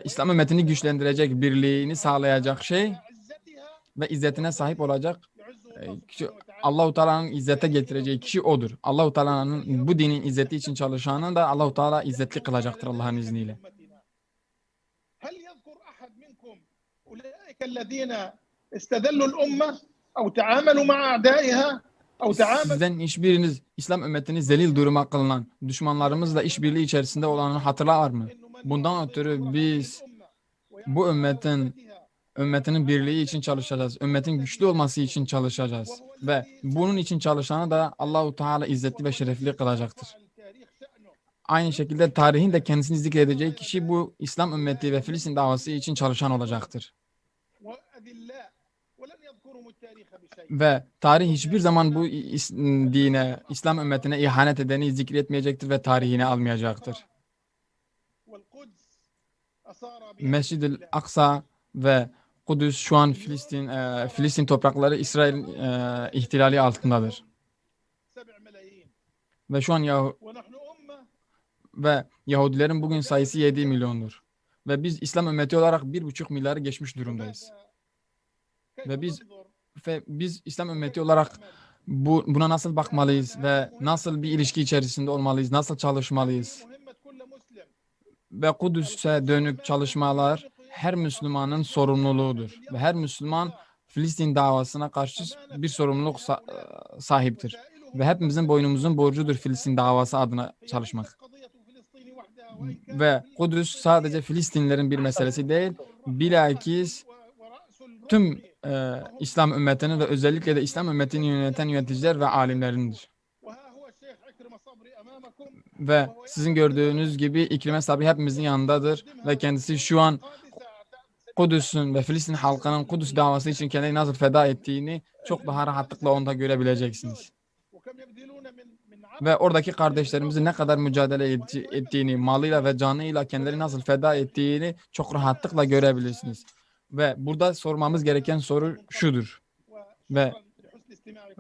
İslam ümmetini güçlendirecek, birliğini sağlayacak şey ve izzetine sahip olacak Allah-u Teala'nın izzete getireceği kişi odur. Allah-u Teala'nın bu dinin izzeti için çalışanı da Allah-u Teala izzetli kılacaktır Allah'ın izniyle. Sizden hiçbiriniz İslam ümmetini zelil duruma kılınan, düşmanlarımızla işbirliği içerisinde olanı hatırlar mı? Bundan ötürü biz bu ümmetinin birliği için çalışacağız. Ümmetin güçlü olması için çalışacağız. Ve bunun için çalışanı da Allah-u Teala izzetli ve şerefli kılacaktır. Aynı şekilde tarihin de kendisini zikredeceği kişi bu İslam ümmeti ve Filistin davası için çalışan olacaktır. Ve tarih hiçbir zaman bu dine, İslam ümmetine ihanet edeni zikretmeyecektir ve tarihine almayacaktır. Mescid-i Aksa ve Kudüs şu an Filistin toprakları İsrail ihtilali altındadır. Ve şu an Yahudilerin bugün sayısı 7 milyondur. Ve biz İslam ümmeti olarak 1,5 milyarı geçmiş durumdayız. Ve biz İslam ümmeti olarak buna nasıl bakmalıyız ve nasıl bir ilişki içerisinde olmalıyız, nasıl çalışmalıyız? Ve Kudüs'e dönük çalışmalar her Müslümanın sorumluluğudur. Ve her Müslüman Filistin davasına karşı bir sorumluluk sahiptir. Ve hepimizin boynumuzun borcudur Filistin davası adına çalışmak. Ve Kudüs sadece Filistinlilerin bir meselesi değil, bilakis tüm İslam ümmetinin ve özellikle de İslam ümmetini yöneten yöneticiler ve alimlerindir. Ve sizin gördüğünüz gibi İkrime Sabri hepimizin yanındadır ve kendisi şu an Kudüs'ün ve Filistin halkının Kudüs davası için kendini nasıl feda ettiğini çok daha rahatlıkla onda görebileceksiniz. Ve oradaki kardeşlerimizin ne kadar mücadele ettiğini, malıyla ve canıyla kendileri nasıl feda ettiğini çok rahatlıkla görebilirsiniz. Ve burada sormamız gereken soru şudur.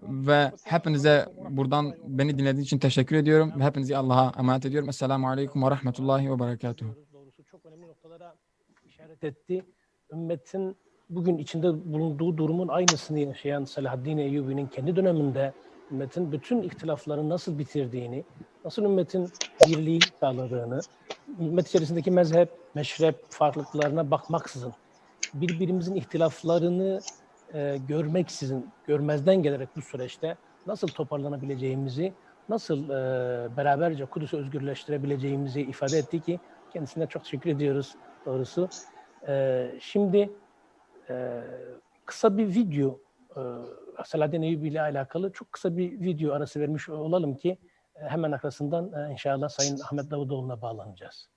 Ve hepinize buradan beni dinlediğiniz için teşekkür ediyorum. Ve hepinizi Allah'a emanet ediyorum. Esselamu Aleyküm ve Rahmetullahi ve Berekatuhu. Doğrusu çok önemli noktalara işaret etti. Ümmetin bugün içinde bulunduğu durumun aynısını yaşayan Selahaddin Eyyubi'nin kendi döneminde ümmetin bütün ihtilaflarını nasıl bitirdiğini, nasıl ümmetin birliği sağladığını, ümmet içerisindeki mezhep, meşrep farklılıklarına bakmaksızın, birbirimizin ihtilaflarını görmezden gelerek bu süreçte nasıl toparlanabileceğimizi, nasıl beraberce Kudüs'ü özgürleştirebileceğimizi ifade etti ki kendisine çok teşekkür ediyoruz doğrusu. Şimdi kısa bir video, Selahaddin Eyyubi ile alakalı çok kısa bir video arası vermiş olalım ki hemen arkasından inşallah Sayın Ahmet Davutoğlu'na bağlanacağız.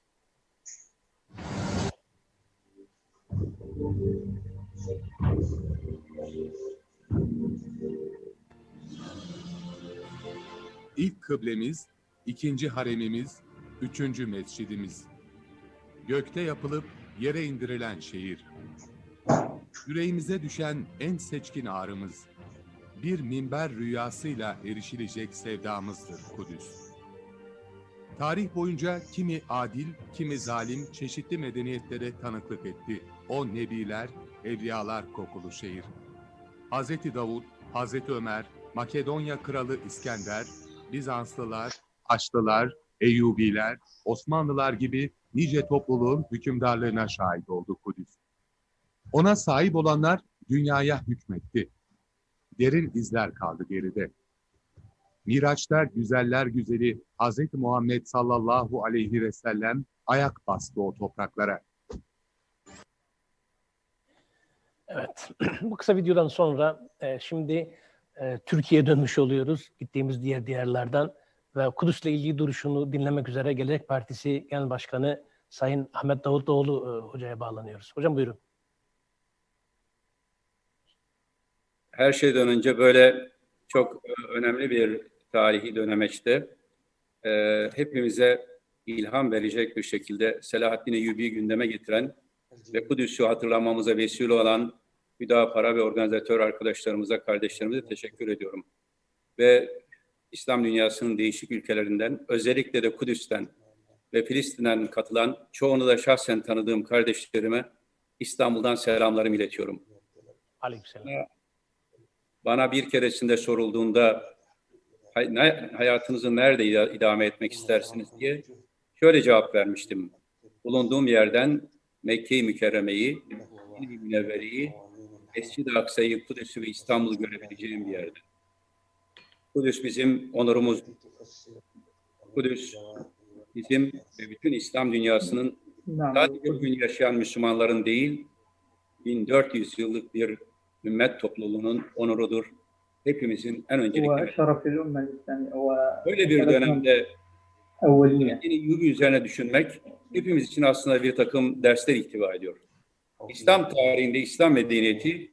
İlk kıblemiz, ikinci haremimiz, üçüncü mescidimiz. Gökte yapılıp yere indirilen şehir. Yüreğimize düşen en seçkin ağrımız. Bir minber rüyasıyla erişilecek sevdamızdır Kudüs. Tarih boyunca kimi adil, kimi zalim çeşitli medeniyetlere tanıklık etti. O nebiler, evliyalar kokulu şehir. Hazreti Davud, Hazreti Ömer, Makedonya Kralı İskender, Bizanslılar, Haçlılar, Eyyubiler, Osmanlılar gibi nice topluluğun hükümdarlığına şahit oldu Kudüs. Ona sahip olanlar dünyaya hükmetti. Derin izler kaldı geride. Miraç'ta güzeller güzeli Hz. Muhammed sallallahu aleyhi ve sellem ayak bastı o topraklara. Evet, bu kısa videodan sonra şimdi Türkiye'ye dönmüş oluyoruz. Gittiğimiz diğer diyarlardan ve Kudüs'le ilgili duruşunu dinlemek üzere Gelecek Partisi Genel Başkanı Sayın Ahmet Davutoğlu hocaya bağlanıyoruz. Hocam buyurun. Her şeyden önce böyle çok önemli bir tarihi dönemeçte hepimize ilham verecek bir şekilde Selahaddin Eyyubi'yi gündeme getiren ve Kudüs'ü hatırlamamıza vesile olan müdafaa ve organizatör arkadaşlarımıza, kardeşlerimize teşekkür ediyorum. Ve İslam dünyasının değişik ülkelerinden, özellikle de Kudüs'ten ve Filistin'den katılan, çoğunu da şahsen tanıdığım kardeşlerime İstanbul'dan selamlarımı iletiyorum. Aleykümselam. Bana bir keresinde sorulduğunda hayatınızı nerede idame etmek istersiniz diye şöyle cevap vermiştim. Bulunduğum yerden Mekke-i Mükerreme'yi, Medine-i Münevvere'yi, Mescid-i Aksa'yı, Kudüs'ü ve İstanbul'u görebileceğim bir yerde. Kudüs bizim onurumuz. Kudüs bizim ve bütün İslam dünyasının sadece bugün yaşayan Müslümanların değil, 1400 yıllık bir ümmet topluluğunun onurudur. Hepimizin en öncelikli. Böyle bir dönemde Eyyubi üzerine düşünmek hepimiz için aslında bir takım dersler ihtiva ediyor. İslam tarihinde İslam medeniyeti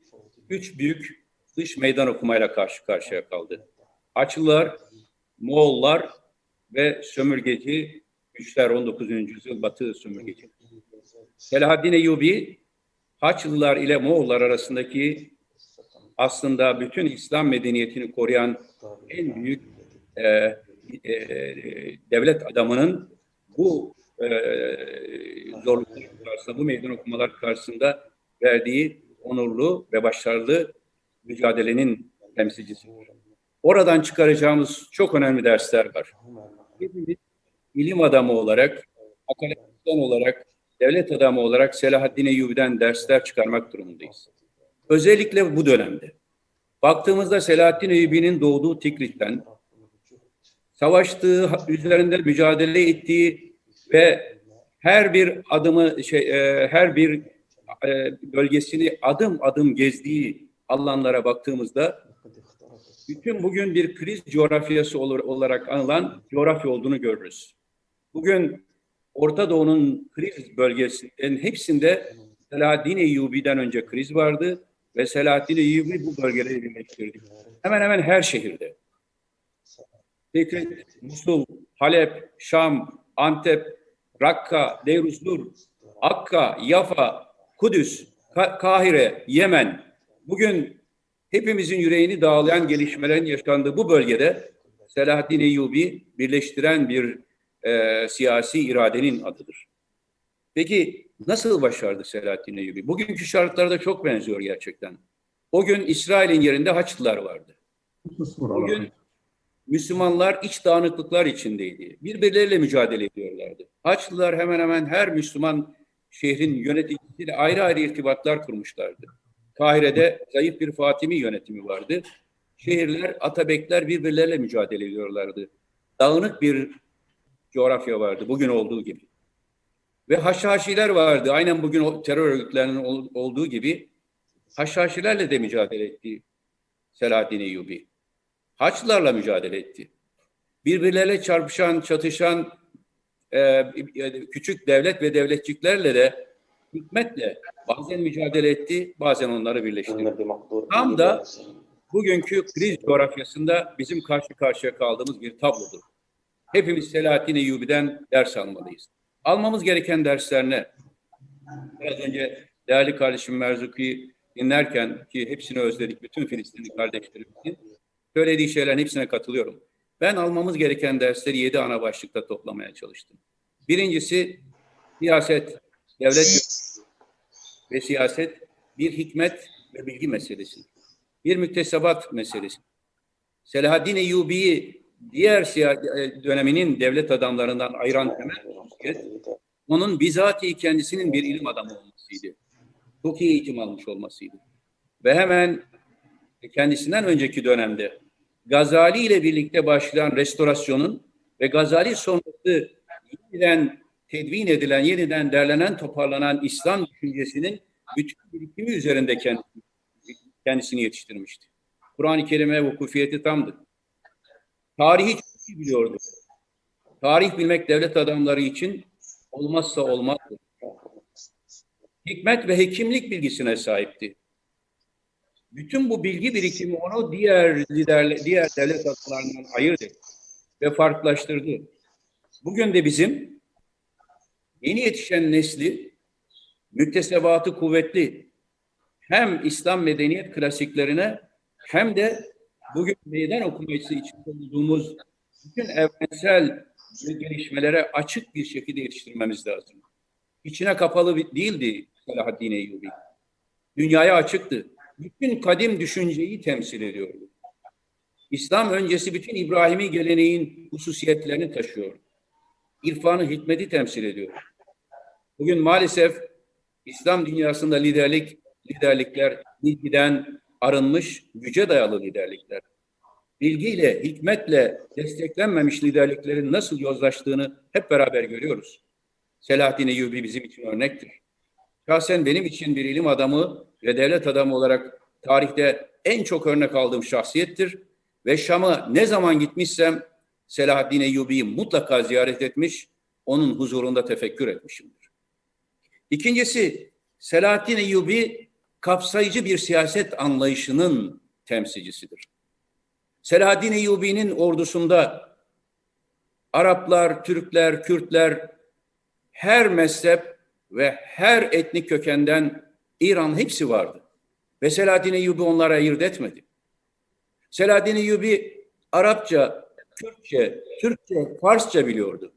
3 büyük dış meydan okumayla karşı karşıya kaldı. Haçlılar, Moğollar ve sömürgeci güçler 19. yüzyıl Batı sömürgeci. Selahaddin Eyyubi Haçlılar ile Moğollar arasındaki aslında bütün İslam medeniyetini koruyan en büyük devlet adamının bu zorluklar karşısında, bu meydan okumalar karşısında verdiği onurlu ve başarılı mücadelenin temsilcisidir. Oradan çıkaracağımız çok önemli dersler var. Hepimiz ilim adamı olarak, akademisyen olarak, devlet adamı olarak Selahaddin Eyyubi'den dersler çıkarmak durumundayız. Özellikle bu dönemde. Baktığımızda Selahaddin Eyyubi'nin doğduğu Tikrit'ten, savaştığı, üzerinde mücadele ettiği ve her bir adımı, her bir bölgesini adım adım gezdiği alanlara baktığımızda bütün bugün bir kriz coğrafyası olarak anılan coğrafya olduğunu görürüz. Bugün Orta Doğu'nun kriz bölgesinin hepsinde Selahaddin Eyyubi'den önce kriz vardı ve Selahaddin Eyyubi bu bölgeleri birleştirdi. Hemen hemen her şehirde. Tikrit, Musul, Halep, Şam, Antep, Rakka, Deiruz-Zur, Akka, Yafa, Kudüs, Kahire, Yemen. Bugün hepimizin yüreğini dağlayan gelişmelerin yaşandığı bu bölgede Selahaddin Eyyubi birleştiren bir siyasi iradenin adıdır. Peki nasıl başardı Selahaddin Eyyubi? Bugünkü şartlarda çok benziyor gerçekten. O gün İsrail'in yerinde Haçlılar vardı. Bugün Müslümanlar iç dağınıklıklar içindeydi. Birbirleriyle mücadele ediyorlardı. Haçlılar hemen hemen her Müslüman şehrin yöneticisiyle ayrı ayrı irtibatlar kurmuşlardı. Kahire'de zayıf bir Fatimi yönetimi vardı. Şehirler, Atabekler birbirleriyle mücadele ediyorlardı. Dağınık bir coğrafya vardı bugün olduğu gibi. Ve Haşhaşiler vardı. Aynen bugün o terör örgütlerinin olduğu gibi Haşhaşilerle de mücadele etti Selahaddin Eyyubi. Haçlılarla mücadele etti. Birbirleriyle çarpışan, çatışan küçük devlet ve devletçiklerle de hikmetle bazen mücadele etti, bazen onları birleştirdi. Tam da bugünkü kriz coğrafyasında bizim karşı karşıya kaldığımız bir tablodur. Hepimiz Selahaddin Eyyubi'den ders almalıyız. Almamız gereken dersler ne? Biraz önce değerli kardeşim Merzuki'yi dinlerken ki hepsini özledik, bütün Filistinli kardeşlerimizin söylediği şeylerin hepsine katılıyorum. Ben almamız gereken dersleri 7 ana başlıkta toplamaya çalıştım. Birincisi siyaset, devlet ve siyaset bir hikmet ve bilgi meselesi. Bir müktesebat meselesi. Selahaddin Eyyubi'yi diğer döneminin devlet adamlarından ayıran temel onun bizatihi kendisinin bir ilim adamı olmasıydı. Çok iyi eğitim almış olmasıydı. Ve hemen kendisinden önceki dönemde Gazali ile birlikte başlayan restorasyonun ve Gazali sonrası yeniden tedvin edilen, yeniden derlenen, toparlanan İslam düşüncesinin bütün birikimi üzerinde kendisini yetiştirmişti. Kur'an-ı Kerim'e vukufiyeti tamdı. Tarihi çok iyi biliyordu. Tarih bilmek devlet adamları için olmazsa olmazdı. Hikmet ve hekimlik bilgisine sahipti. Bütün bu bilgi birikimi onu diğer devlet adamlarından ayırdı ve farklılaştırdı. Bugün de bizim yeni yetişen nesli müktesebatı kuvvetli, hem İslam medeniyet klasiklerine hem de bugün meydan okuması içinde olduğumuz bütün evrensel gelişmelere açık bir şekilde yetiştirmemiz lazım. İçine kapalı değildi Selahaddin Eyyubi. Dünyaya açıktı. Bütün kadim düşünceyi temsil ediyordu. İslam öncesi bütün İbrahimi geleneğin hususiyetlerini taşıyor. İrfanı, hikmeti temsil ediyor. Bugün maalesef İslam dünyasında liderlikler bilgiden arınmış, güce dayalı liderlikler. Bilgiyle, hikmetle desteklenmemiş liderliklerin nasıl yozlaştığını hep beraber görüyoruz. Selahaddin Eyyubi bizim için örnektir. Şahsen benim için bir ilim adamı ve devlet adamı olarak tarihte en çok örnek aldığım şahsiyettir. Ve Şam'a ne zaman gitmişsem Selahaddin Eyyubi'yi mutlaka ziyaret etmiş, onun huzurunda tefekkür etmişimdir. İkincisi, Selahaddin Eyyubi kapsayıcı bir siyaset anlayışının temsilcisidir. Selahaddin Eyyubi'nin ordusunda Araplar, Türkler, Kürtler, her mezhep ve her etnik kökenden İran hepsi vardı. Ve Selahaddin Eyyubi onlara ayırt etmedi. Selahaddin Eyyubi Arapça, Kürtçe, Türkçe, Farsça biliyordu.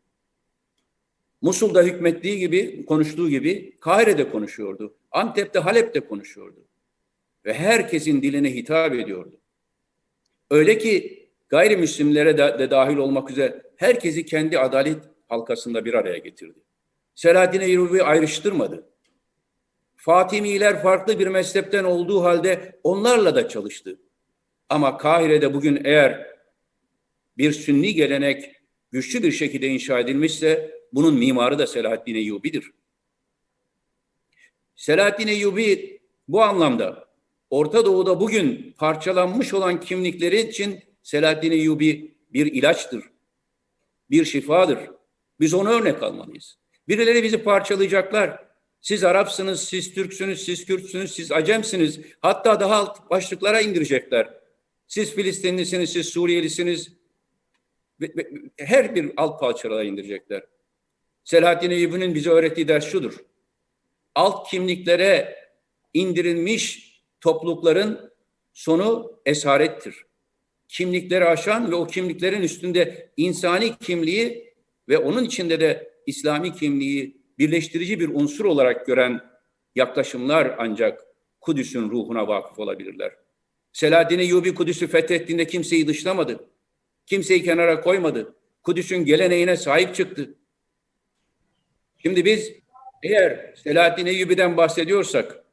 Musul'da hükmettiği gibi, konuştuğu gibi Kahire'de konuşuyordu. Antep'te, Halep'te konuşuyordu. Ve herkesin diline hitap ediyordu. Öyle ki gayrimüslimlere de dahil olmak üzere herkesi kendi adalet halkasında bir araya getirdi. Selahaddin Eyyubi ayrıştırmadı. Fatimiler farklı bir mezhepten olduğu halde onlarla da çalıştı. Ama Kahire'de bugün eğer bir Sünni gelenek güçlü bir şekilde inşa edilmişse bunun mimarı da Selahaddin Eyyubi'dir. Selahaddin Eyyubi bu anlamda Orta Doğu'da bugün parçalanmış olan kimlikleri için Selahaddin Eyyubi bir ilaçtır, bir şifadır. Biz onu örnek almalıyız. Birileri bizi parçalayacaklar. Siz Arapsınız, siz Türksünüz, siz Kürtsünüz, siz Acemsiniz. Hatta daha alt başlıklara indirecekler. Siz Filistinlisiniz, siz Suriyelisiniz. Her bir alt parçalara indirecekler. Selahaddin Eyyubi'nin bize öğrettiği ders şudur. Alt kimliklere indirilmiş toplulukların sonu esarettir. Kimlikleri aşan ve o kimliklerin üstünde insani kimliği ve onun içinde de İslami kimliği birleştirici bir unsur olarak gören yaklaşımlar ancak Kudüs'ün ruhuna vakıf olabilirler. Selahaddin Eyyubi Kudüs'ü fethettiğinde kimseyi dışlamadı. Kimseyi kenara koymadı. Kudüs'ün geleneğine sahip çıktı. Şimdi biz eğer Selahaddin Eyyubi'den bahsediyorsak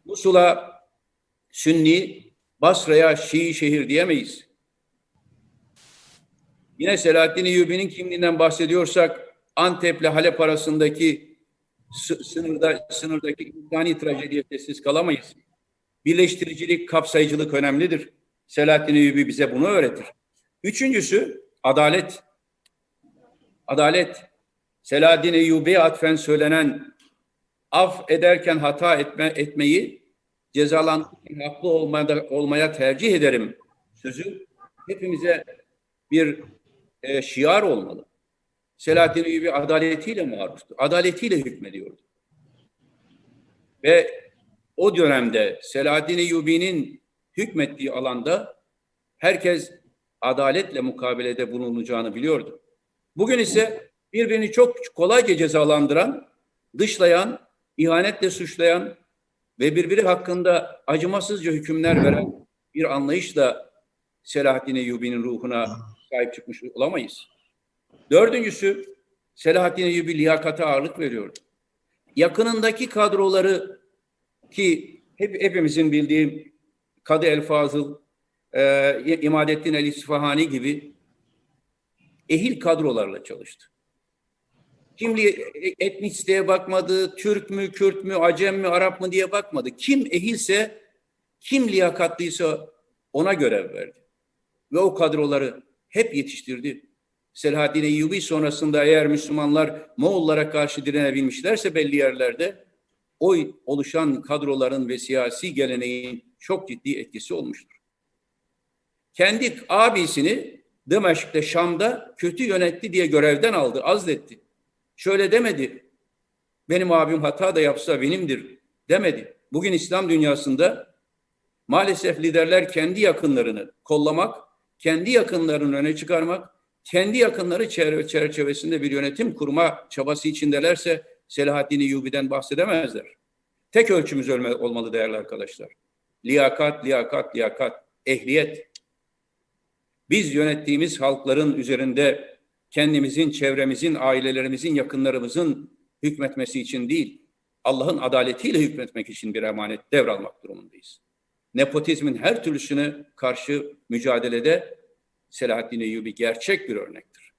Musul'a Sünni, Basra'ya Şii şehir diyemeyiz. Yine Selahaddin kimliğinden bahsediyorsak Antep'le Halep arasındaki sınırdaki insani trajediye sessiz kalamayız. Birleştiricilik, kapsayıcılık önemlidir. Selahaddin Eyyubi bize bunu öğretir. Üçüncüsü adalet. Adalet. Selahaddin Eyyubi'ye atfen söylenen af ederken hata etmeyi cezalandırırken haklı olmaya tercih ederim sözü hepimize bir şiar olmalı. Selahaddin Eyyubi adaletiyle maruftu. Adaletiyle hükmediyordu. Ve o dönemde Selahaddin Eyyubi'nin hükmettiği alanda herkes adaletle mukabelede bulunacağını biliyordu. Bugün ise birbirini çok kolayca cezalandıran, dışlayan, ihanetle suçlayan ve birbiri hakkında acımasızca hükümler veren bir anlayışla Selahaddin Eyyubi'nin ruhuna sahip çıkmış olamayız. Dördüncüsü, Selahaddin Eyyubi liyakata ağırlık veriyordu. Yakınındaki kadroları ki hepimizin bildiği Kadı El-Fazıl, İmadettin El-İsfahani gibi ehil kadrolarla çalıştı. Kimliği etnisiteye bakmadı, Türk mü, Kürt mü, Acem mi, Arap mı diye bakmadı. Kim ehilse, kim liyakatlıysa ona görev verdi. Ve o kadroları hep yetiştirdi. Selahaddin Eyyubi sonrasında eğer Müslümanlar Moğollara karşı direnebilmişlerse belli yerlerde o oluşan kadroların ve siyasi geleneğin çok ciddi etkisi olmuştur. Kendi abisini Dımeşk'te, Şam'da kötü yönetti diye görevden aldı, azletti. Şöyle demedi, benim abim hata da yapsa benimdir demedi. Bugün İslam dünyasında maalesef liderler kendi yakınlarını kollamak, kendi yakınlarını öne çıkarmak, kendi yakınları çerçevesinde bir yönetim kurma çabası içindelerse Selahaddin Eyyubi'den bahsedemezler. Tek ölçümüz olmalı değerli arkadaşlar. Liyakat, liyakat, liyakat, ehliyet. Biz yönettiğimiz halkların üzerinde kendimizin, çevremizin, ailelerimizin, yakınlarımızın hükmetmesi için değil, Allah'ın adaletiyle hükmetmek için bir emanet devralmak durumundayız. Nepotizmin her türlüsüne karşı mücadelede Selahaddin Eyyubi gerçek bir örnektir.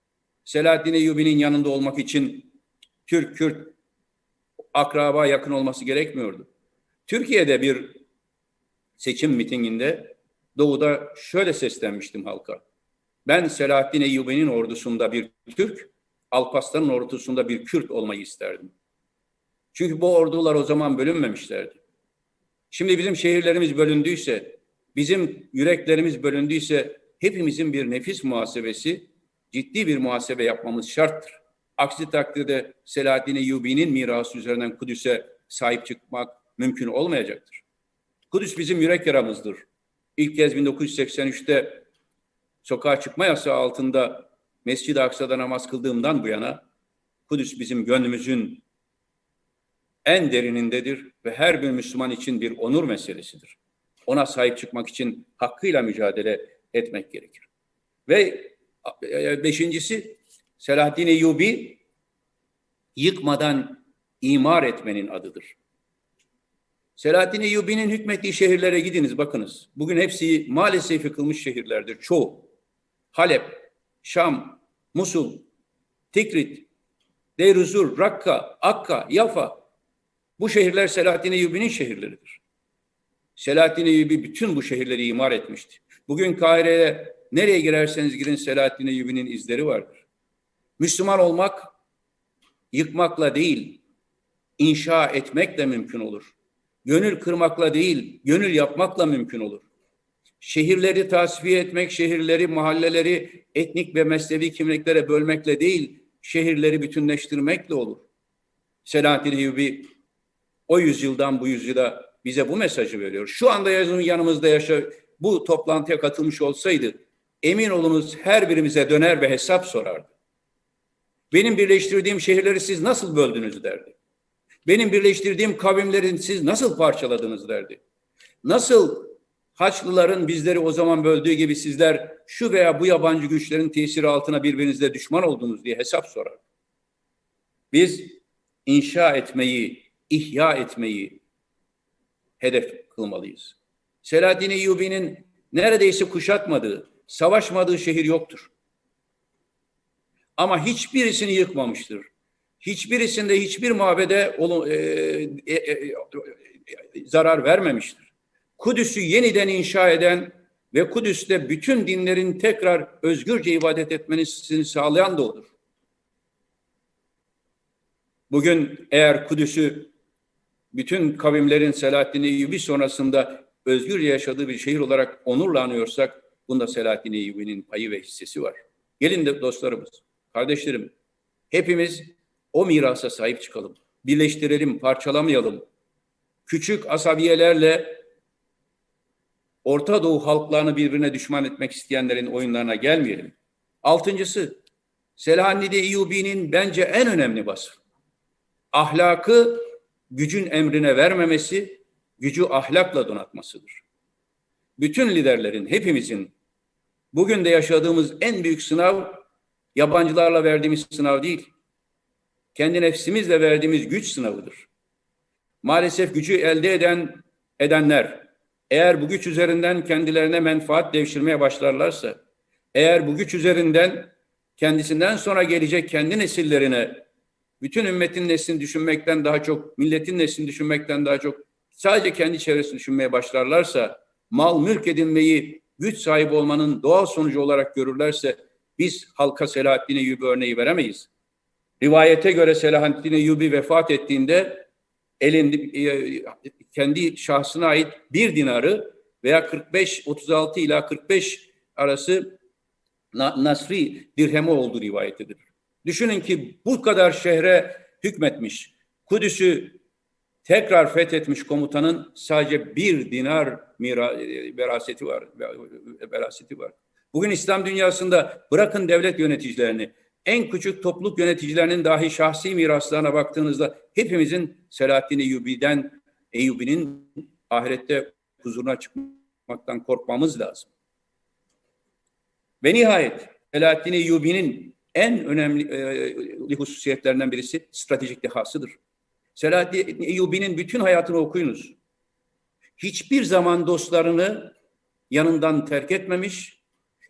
Selahaddin Eyyubi'nin yanında olmak için Türk, Kürt, akraba yakın olması gerekmiyordu. Türkiye'de bir seçim mitinginde Doğu'da şöyle seslenmiştim halka. Ben Selahaddin Eyyubi'nin ordusunda bir Türk, Alparslan'ın ordusunda bir Kürt olmayı isterdim. Çünkü bu ordular o zaman bölünmemişlerdi. Şimdi bizim şehirlerimiz bölündüyse, bizim yüreklerimiz bölündüyse hepimizin bir nefis muhasebesi, ciddi bir muhasebe yapmamız şarttır. Aksi takdirde Selahaddin Eyyubi'nin mirası üzerinden Kudüs'e sahip çıkmak mümkün olmayacaktır. Kudüs bizim yürek yaramızdır. İlk kez 1983'te sokağa çıkma yasağı altında Mescid-i Aksa'da namaz kıldığımdan bu yana Kudüs bizim gönlümüzün en derinindedir ve her bir Müslüman için bir onur meselesidir. Ona sahip çıkmak için hakkıyla mücadele etmek gerekir. Ve beşincisi, Selahaddin Eyyubi yıkmadan imar etmenin adıdır. Selahaddin Eyyubi'nin hükmettiği şehirlere gidiniz, bakınız. Bugün hepsi maalesef yıkılmış şehirlerdir, çoğu. Halep, Şam, Musul, Tikrit, Deir-i-Zur, Rakka, Akka, Yafa. Bu şehirler Selahaddin Eyyubi'nin şehirleridir. Selahaddin Eyyubi bütün bu şehirleri imar etmişti. Bugün Kahire'ye nereye girerseniz girin Selahaddin Eyyubi'nin izleri vardır. Müslüman olmak yıkmakla değil, inşa etmekle mümkün olur. Gönül kırmakla değil, gönül yapmakla mümkün olur. Şehirleri tasfiye etmek, şehirleri, mahalleleri etnik ve mezhebi kimliklere bölmekle değil, şehirleri bütünleştirmekle olur. Selahaddin Eyyubi o yüzyıldan bu yüzyıla bize bu mesajı veriyor. Şu anda yanımızda bu toplantıya katılmış olsaydı, emin olunuz her birimize döner ve hesap sorardı. Benim birleştirdiğim şehirleri siz nasıl böldünüz derdi. Benim birleştirdiğim kavimlerin siz nasıl parçaladınız derdi. Nasıl Haçlıların bizleri o zaman böldüğü gibi sizler şu veya bu yabancı güçlerin tesiri altına birbirinizle düşman oldunuz diye hesap sorar. Biz inşa etmeyi, ihya etmeyi hedef kılmalıyız. Selahaddin Eyyubi'nin neredeyse kuşatmadığı, savaşmadığı şehir yoktur. Ama hiçbirisini yıkmamıştır. Hiçbirisinde hiçbir mabede zarar vermemiştir. Kudüs'ü yeniden inşa eden ve Kudüs'te bütün dinlerin tekrar özgürce ibadet etmesini sağlayan da odur. Bugün eğer Kudüs'ü bütün kavimlerin Selahaddin Eyyubi sonrasında özgürce yaşadığı bir şehir olarak onurla anıyorsak, bunda Selahaddin Eyyubi'nin payı ve hissesi var. Gelin de dostlarımız, kardeşlerim, hepimiz o mirasa sahip çıkalım. Birleştirelim, parçalamayalım. Küçük asabiyelerle Orta Doğu halklarını birbirine düşman etmek isteyenlerin oyunlarına gelmeyelim. Altıncısı, Selahaddin Eyyubi'nin bence en önemli vasfı. Ahlakı gücün emrine vermemesi, gücü ahlakla donatmasıdır. Bütün liderlerin, hepimizin bugün de yaşadığımız en büyük sınav, yabancılarla verdiğimiz sınav değil, kendi nefsimizle verdiğimiz güç sınavıdır. Maalesef gücü elde edenler, eğer bu güç üzerinden kendilerine menfaat devşirmeye başlarlarsa, eğer bu güç üzerinden kendisinden sonra gelecek kendi nesillerine, bütün ümmetin neslini düşünmekten daha çok, milletin neslini düşünmekten daha çok, sadece kendi çevresini düşünmeye başlarlarsa, mal mülk edinmeyi güç sahibi olmanın doğal sonucu olarak görürlerse, Biz halka Selahaddin Eyyubi örneği veremeyiz. Rivayete göre Selahaddin Eyyubi vefat ettiğinde elinde kendi şahsına ait 1 dinarı veya 36 ila 45 arası Nasri dirhemi olduğu rivayet edilir. Düşünün ki bu kadar şehre hükmetmiş, Kudüs'ü tekrar fethetmiş komutanın sadece 1 dinar veraseti var. Bugün İslam dünyasında bırakın devlet yöneticilerini, en küçük topluluk yöneticilerinin dahi şahsi miraslarına baktığınızda hepimizin Selahaddin Eyyubi'nin ahirette huzuruna çıkmaktan korkmamız lazım. Ve nihayet Selahaddin Eyyubi'nin en önemli hususiyetlerinden birisi stratejik dehasıdır. Selahaddin Eyyubi'nin bütün hayatını okuyunuz. Hiçbir zaman dostlarını yanından terk etmemiş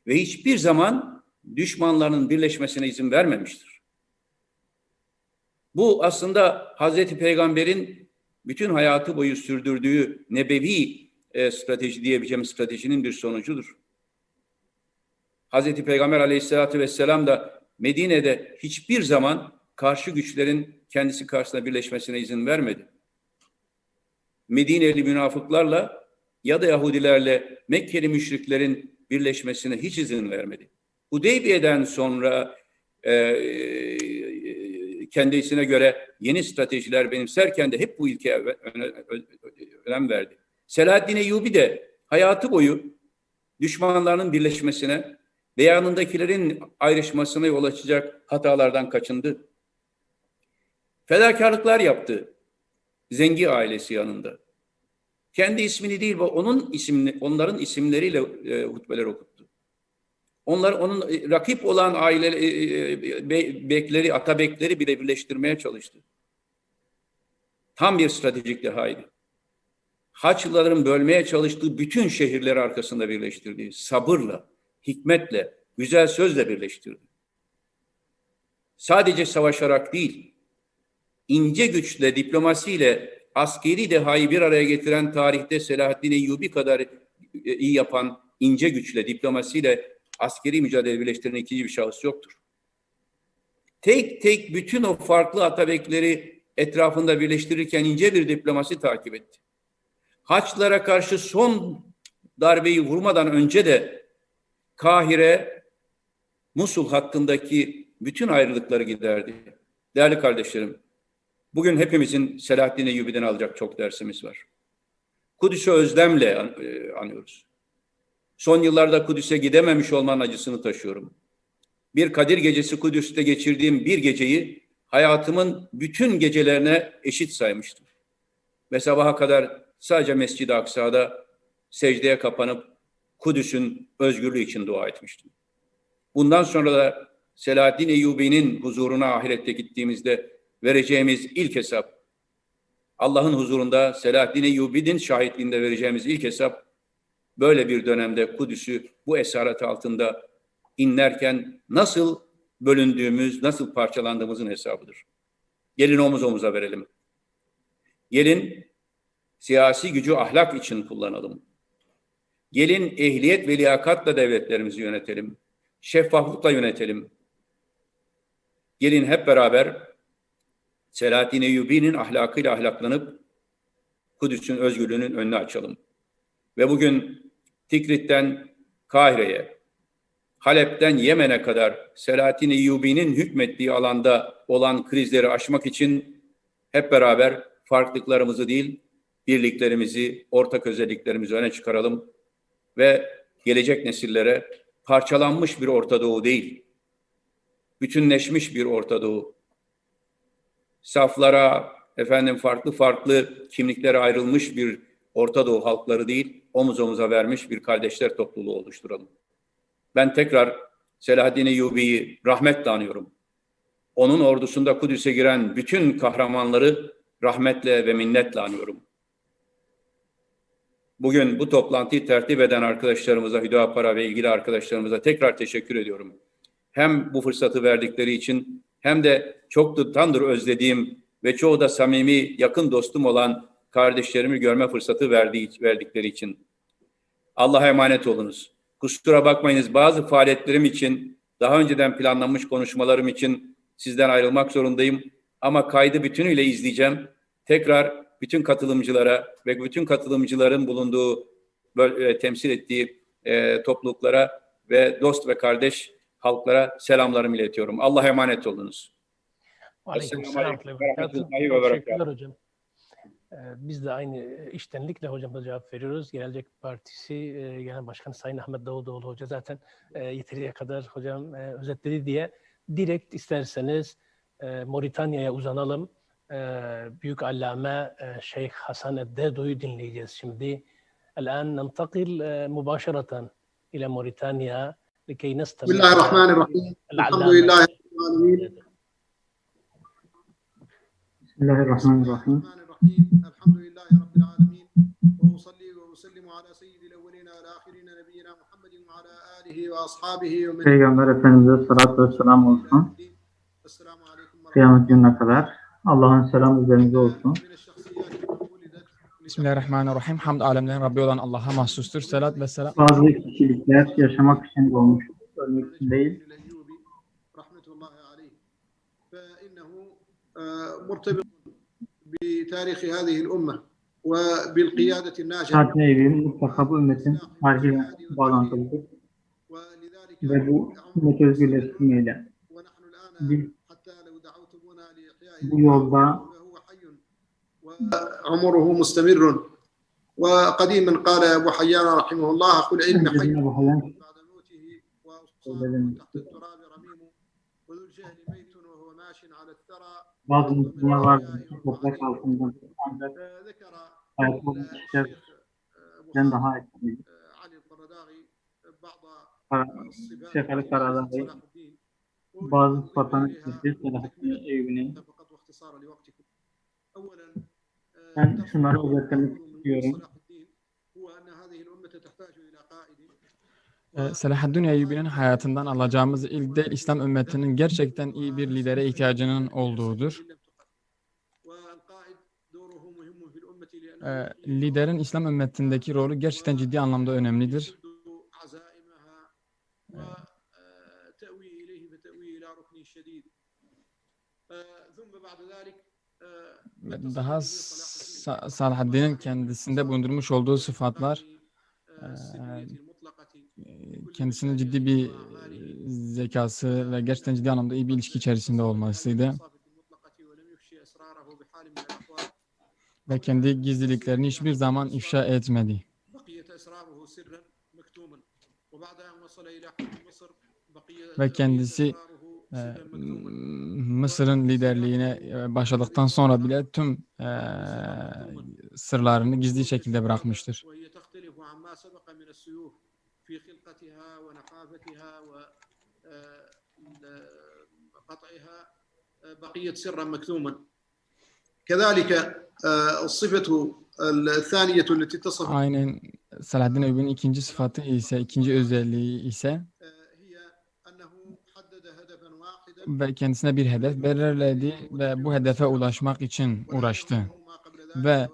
ve hiçbir zaman düşmanlarının birleşmesine izin vermemiştir. Bu aslında Hazreti Peygamber'in bütün hayatı boyu sürdürdüğü nebevi strateji diyebileceğimiz stratejinin bir sonucudur. Hazreti Peygamber Aleyhisselatü Vesselam da Medine'de hiçbir zaman karşı güçlerin kendisi karşısında birleşmesine izin vermedi. Medineli münafıklarla ya da Yahudilerle Mekkeli müşriklerin birleşmesine hiç izin vermedi. Hudeybiye'den sonra kendisine göre yeni stratejiler benimserken de hep bu ilkeye önem verdi. Selahaddin Eyyubi de hayatı boyu düşmanlarının birleşmesine ve yanındakilerin ayrışmasına yol açacak hatalardan kaçındı. Fedakarlıklar yaptı Zengi ailesi yanında. Kendi ismini değil, onların isimleriyle hutbeler okuttu. Onun rakip olan aile bekleri, atabekleri bile birleştirmeye çalıştı. Tam bir stratejik dehaydı. Haçlıların bölmeye çalıştığı bütün şehirleri arkasında birleştirdi. Sabırla, hikmetle, güzel sözle birleştirdi. Sadece savaşarak değil, ince güçle, diplomasiyle askeri dehayı bir araya getiren tarihte Selahaddin Eyyubi kadar iyi yapan ince güçle, diplomasiyle askeri mücadele birleştiren ikinci bir şahıs yoktur. Tek tek bütün o farklı atabekleri etrafında birleştirirken ince bir diplomasi takip etti. Haçlılara karşı son darbeyi vurmadan önce de Kahire, Musul hattındaki bütün ayrılıkları giderdi. Değerli kardeşlerim, bugün hepimizin Selahaddin Eyyubi'den alacak çok dersimiz var. Kudüs'ü özlemle anıyoruz. Son yıllarda Kudüs'e gidememiş olmanın acısını taşıyorum. Bir Kadir Gecesi Kudüs'te geçirdiğim bir geceyi hayatımın bütün gecelerine eşit saymıştım. Ve sabaha kadar sadece Mescid-i Aksa'da secdeye kapanıp Kudüs'ün özgürlüğü için dua etmiştim. Bundan sonra da Selahaddin Eyyubi'nin huzuruna ahirette gittiğimizde vereceğimiz ilk hesap, Allah'ın huzurunda Selahaddin Eyyubi'nin şahitliğinde vereceğimiz ilk hesap, böyle bir dönemde Kudüs'ü bu esaret altında inlerken nasıl bölündüğümüz, nasıl parçalandığımızın hesabıdır. Gelin omuz omuza verelim. Gelin siyasi gücü ahlak için kullanalım. Gelin ehliyet ve liyakatla devletlerimizi yönetelim. Şeffaflıkla yönetelim. Gelin hep beraber Selahaddin Eyyubi'nin ahlakıyla ahlaklanıp Kudüs'ün özgürlüğünün önünü açalım. Ve bugün Tikrit'ten Kahire'ye, Halep'ten Yemen'e kadar Selahaddin Eyyubi'nin hükmettiği alanda olan krizleri aşmak için hep beraber farklılıklarımızı değil, birliklerimizi, ortak özelliklerimizi öne çıkaralım ve gelecek nesillere parçalanmış bir Orta Doğu değil, bütünleşmiş bir Orta Doğu, saflara, farklı kimliklere ayrılmış bir Orta Doğu halkları değil, omuz omuza vermiş bir kardeşler topluluğu oluşturalım. Ben tekrar Selahaddin Eyyubi'yi rahmetle anıyorum. Onun ordusunda Kudüs'e giren bütün kahramanları rahmetle ve minnetle anıyorum. Bugün bu toplantıyı tertip eden arkadaşlarımıza, Hüdapara ve ilgili arkadaşlarımıza tekrar teşekkür ediyorum. Hem bu fırsatı verdikleri için hem de çoktandır özlediğim ve çoğu da samimi, yakın dostum olan kardeşlerimi görme fırsatı verdikleri için. Allah'a emanet olunuz. Kusura bakmayınız, bazı faaliyetlerim için Daha önceden planlanmış konuşmalarım için sizden ayrılmak zorundayım. Ama kaydı bütünüyle izleyeceğim. Tekrar bütün katılımcılara ve bütün katılımcıların bulunduğu, temsil ettiği topluluklara ve dost ve kardeş halklara selamlarımı iletiyorum. Allah'a emanet olunuz. Aleykümselam. Rahmetullahi ve Teşekkürler hocam. Biz de aynı içtenlikle hocamıza cevap veriyoruz. Gelecek Partisi Genel Başkanı Sayın Ahmet Davutoğlu Hoca zaten yeteriye kadar hocam özetledi diye direkt isterseniz Moritanya'ya uzanalım. Büyük Allame Şeyh Hasan Eddedo'yu dinleyeceğiz şimdi. الآن ننتقل مباشرة إلى موريتانيا لكي نستمع. بسم الله الرحمن الرحيم. الحمد لله رب العالمين. بسم الله الرحمن الرحيم. الحمد لله رب العالمين. وأصلي وأسلم على سيد الأولين والآخرين نبينا محمد وعلى آله وأصحابه ومن Peygamber Efendimiz'e salat ve selam olsun. Kıyamet gününe kadar Allah'ın selamı üzerinize olsun. Bismillahirrahmanirrahim. Hamd alemlerin Rabbi olan Allah'a mahsustur. Selat ve selam. Bazı kişilikler yaşamak için doğmuş, ölmek için değil. Şart nevi mutlaka bu ümmetin tarihiyle bağlantılıdır. Ve bu ümmet özgürleştirmeyle biz bu yolda عمره مستمر وقديما قال أبو حيان رحمه الله قل علم حي بعد موته وأصابه تحت التراب رميم وذو الجهل ميت وهو ماش على الثرى bazı insanlar var toprak altında ancak hayatı olan kişilerden daha etkili. Şeyh Ali Karadağ'ı bazı sıfatlarını işletir. Selahattin Eyyubi'nin ben şunları özetlemek istiyorum. Selahaddin Eyyubi'nin hayatından alacağımız ilk değil, İslam ümmetinin gerçekten iyi bir lidere ihtiyacının olduğudur. Liderin İslam ümmetindeki rolü gerçekten ciddi anlamda önemlidir. Daha Salahaddin'in kendisinde bulundurmuş olduğu sıfatlar kendisinin ciddi bir zekası ve gerçekten ciddi anlamda iyi bir ilişki içerisinde olmasıydı. Ve kendi gizliliklerini hiçbir zaman ifşa etmedi. Ve kendisi Mısır'ın liderliğine başladıktan sonra bile tüm sırlarını gizli şekilde bırakmıştır. Aynen Selahaddin Eyyubi'nin ikinci sıfatı ise, ikinci özelliği ise ve kendisine bir hedef belirledi ve bu hedefe ulaşmak için uğraştı. Ve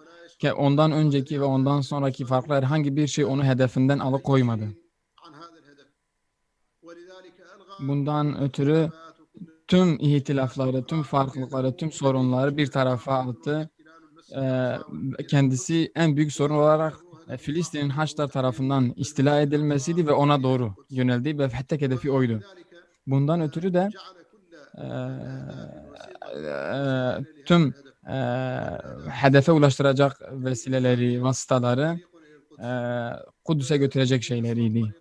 ondan önceki ve ondan sonraki farklı herhangi bir şey onu hedefinden alıkoymadı. Bundan ötürü tüm ihtilafları, tüm farklılıkları, tüm sorunları bir tarafa attı. Kendisi en büyük sorun olarak Filistin'in Haçlılar tarafından istila edilmesiydi ve ona doğru yöneldi ve tek hedefi oydu. Bundan ötürü de tüm hedefe ulaştıracak vesileleri, vasıtaları Kudüs'e götürecek şeyleriydi.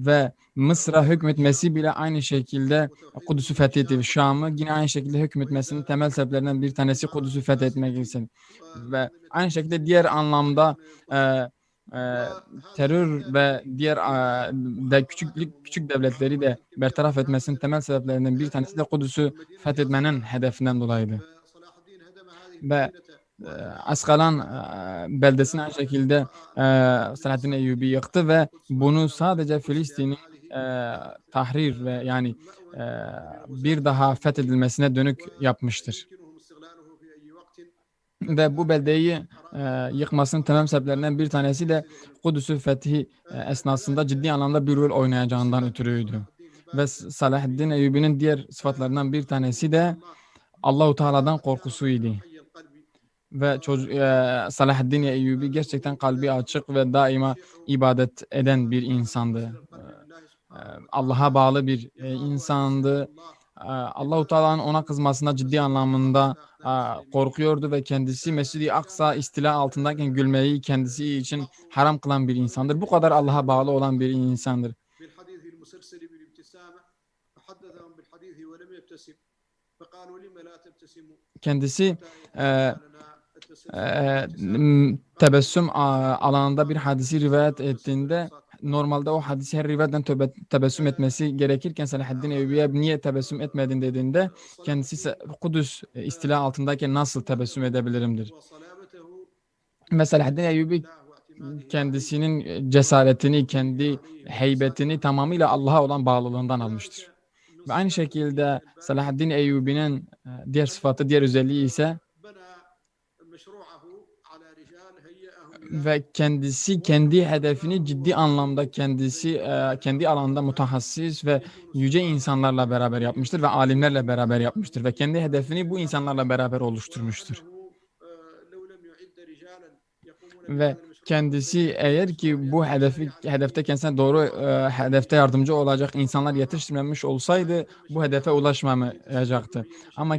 Ve Mısır'a hükmetmesi bile aynı şekilde Kudüs'ü fethetti. Şam'ı yine aynı şekilde hükmetmesinin temel sebeplerinden bir tanesi Kudüs'ü fethetmek için. Ve aynı şekilde diğer anlamda terör ve diğer küçük devletleri de bertaraf etmesinin temel sebeplerinden bir tanesi de Kudüs'ü fethetmenin hedefinden dolayıydı. Ve Askalan beldesini aynı şekilde Selahaddin Eyyubi yıktı ve bunu sadece Filistin'in tahrir ve yani bir daha fethedilmesine dönük yapmıştır. Ve bu beldeyi yıkmasının temel sebeplerinden bir tanesi de Kudüs'ü fethi esnasında ciddi anlamda bir rol oynayacağından ötürüydü. Ve Salahaddin Eyyubi'nin diğer sıfatlarından bir tanesi de Allahu Teala'dan korkusuydu. Ve Salahaddin Eyyubi gerçekten kalbi açık ve daima ibadet eden bir insandı. Allah'a bağlı bir insandı. Allahu Teala'nın ona kızmasına ciddi anlamda korkuyordu ve kendisi Mescid-i Aksa istila altındayken gülmeyi kendisi için haram kılan bir insandır. Bu kadar Allah'a bağlı olan bir insandır. Kendisi tebessüm alanında bir hadisi rivayet ettiğinde normalde o hadisi her rivayetten tebessüm etmesi gerekirken Salahaddin Eyyubi'ye niye tebessüm etmedin dediğinde kendisi Kudüs istila altındayken nasıl tebessüm edebilirimdir. Ve Salahaddin Eyyubi kendisinin cesaretini, kendi heybetini tamamıyla Allah'a olan bağlılığından almıştır. Ve aynı şekilde Salahaddin Eyyubi'nin diğer sıfatı, diğer özelliği ise ve kendisi kendi hedefini ciddi anlamda kendisi kendi alanında mutahassis ve yüce insanlarla beraber yapmıştır ve alimlerle beraber yapmıştır ve kendi hedefini bu insanlarla beraber oluşturmuştur. Ve kendisi eğer ki bu hedefte kendisine doğru hedefte yardımcı olacak insanlar yetiştirmemiş olsaydı bu hedefe ulaşmayacaktı. Ama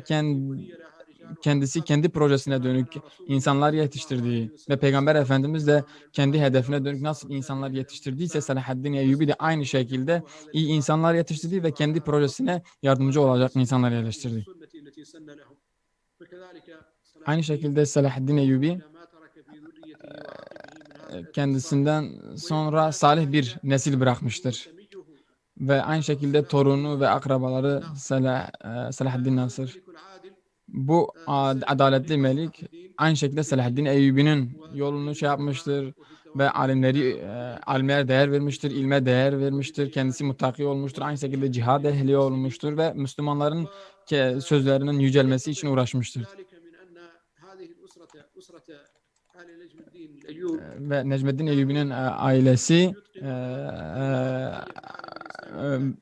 kendisi kendi projesine dönük insanlar yetiştirdiği ve Peygamber Efendimiz de kendi hedefine dönük nasıl insanlar yetiştirdiyse Salahaddin Eyyubi de aynı şekilde iyi insanlar yetiştirdi ve kendi projesine yardımcı olacak insanlar yetiştirdi. Aynı şekilde Salahaddin Eyyubi kendisinden sonra salih bir nesil bırakmıştır. Ve aynı şekilde torunu ve akrabaları Salahaddin Nasır. Bu adaletli melik aynı şekilde Salahaddin Eyyubi'nin yolunu yapmıştır ve alimlere değer vermiştir, ilme değer vermiştir, kendisi muttaki olmuştur, aynı şekilde cihad ehli olmuştur ve Müslümanların sözlerinin yücelmesi için uğraşmıştır. Ve Necmeddin Eyyubi'nin ailesi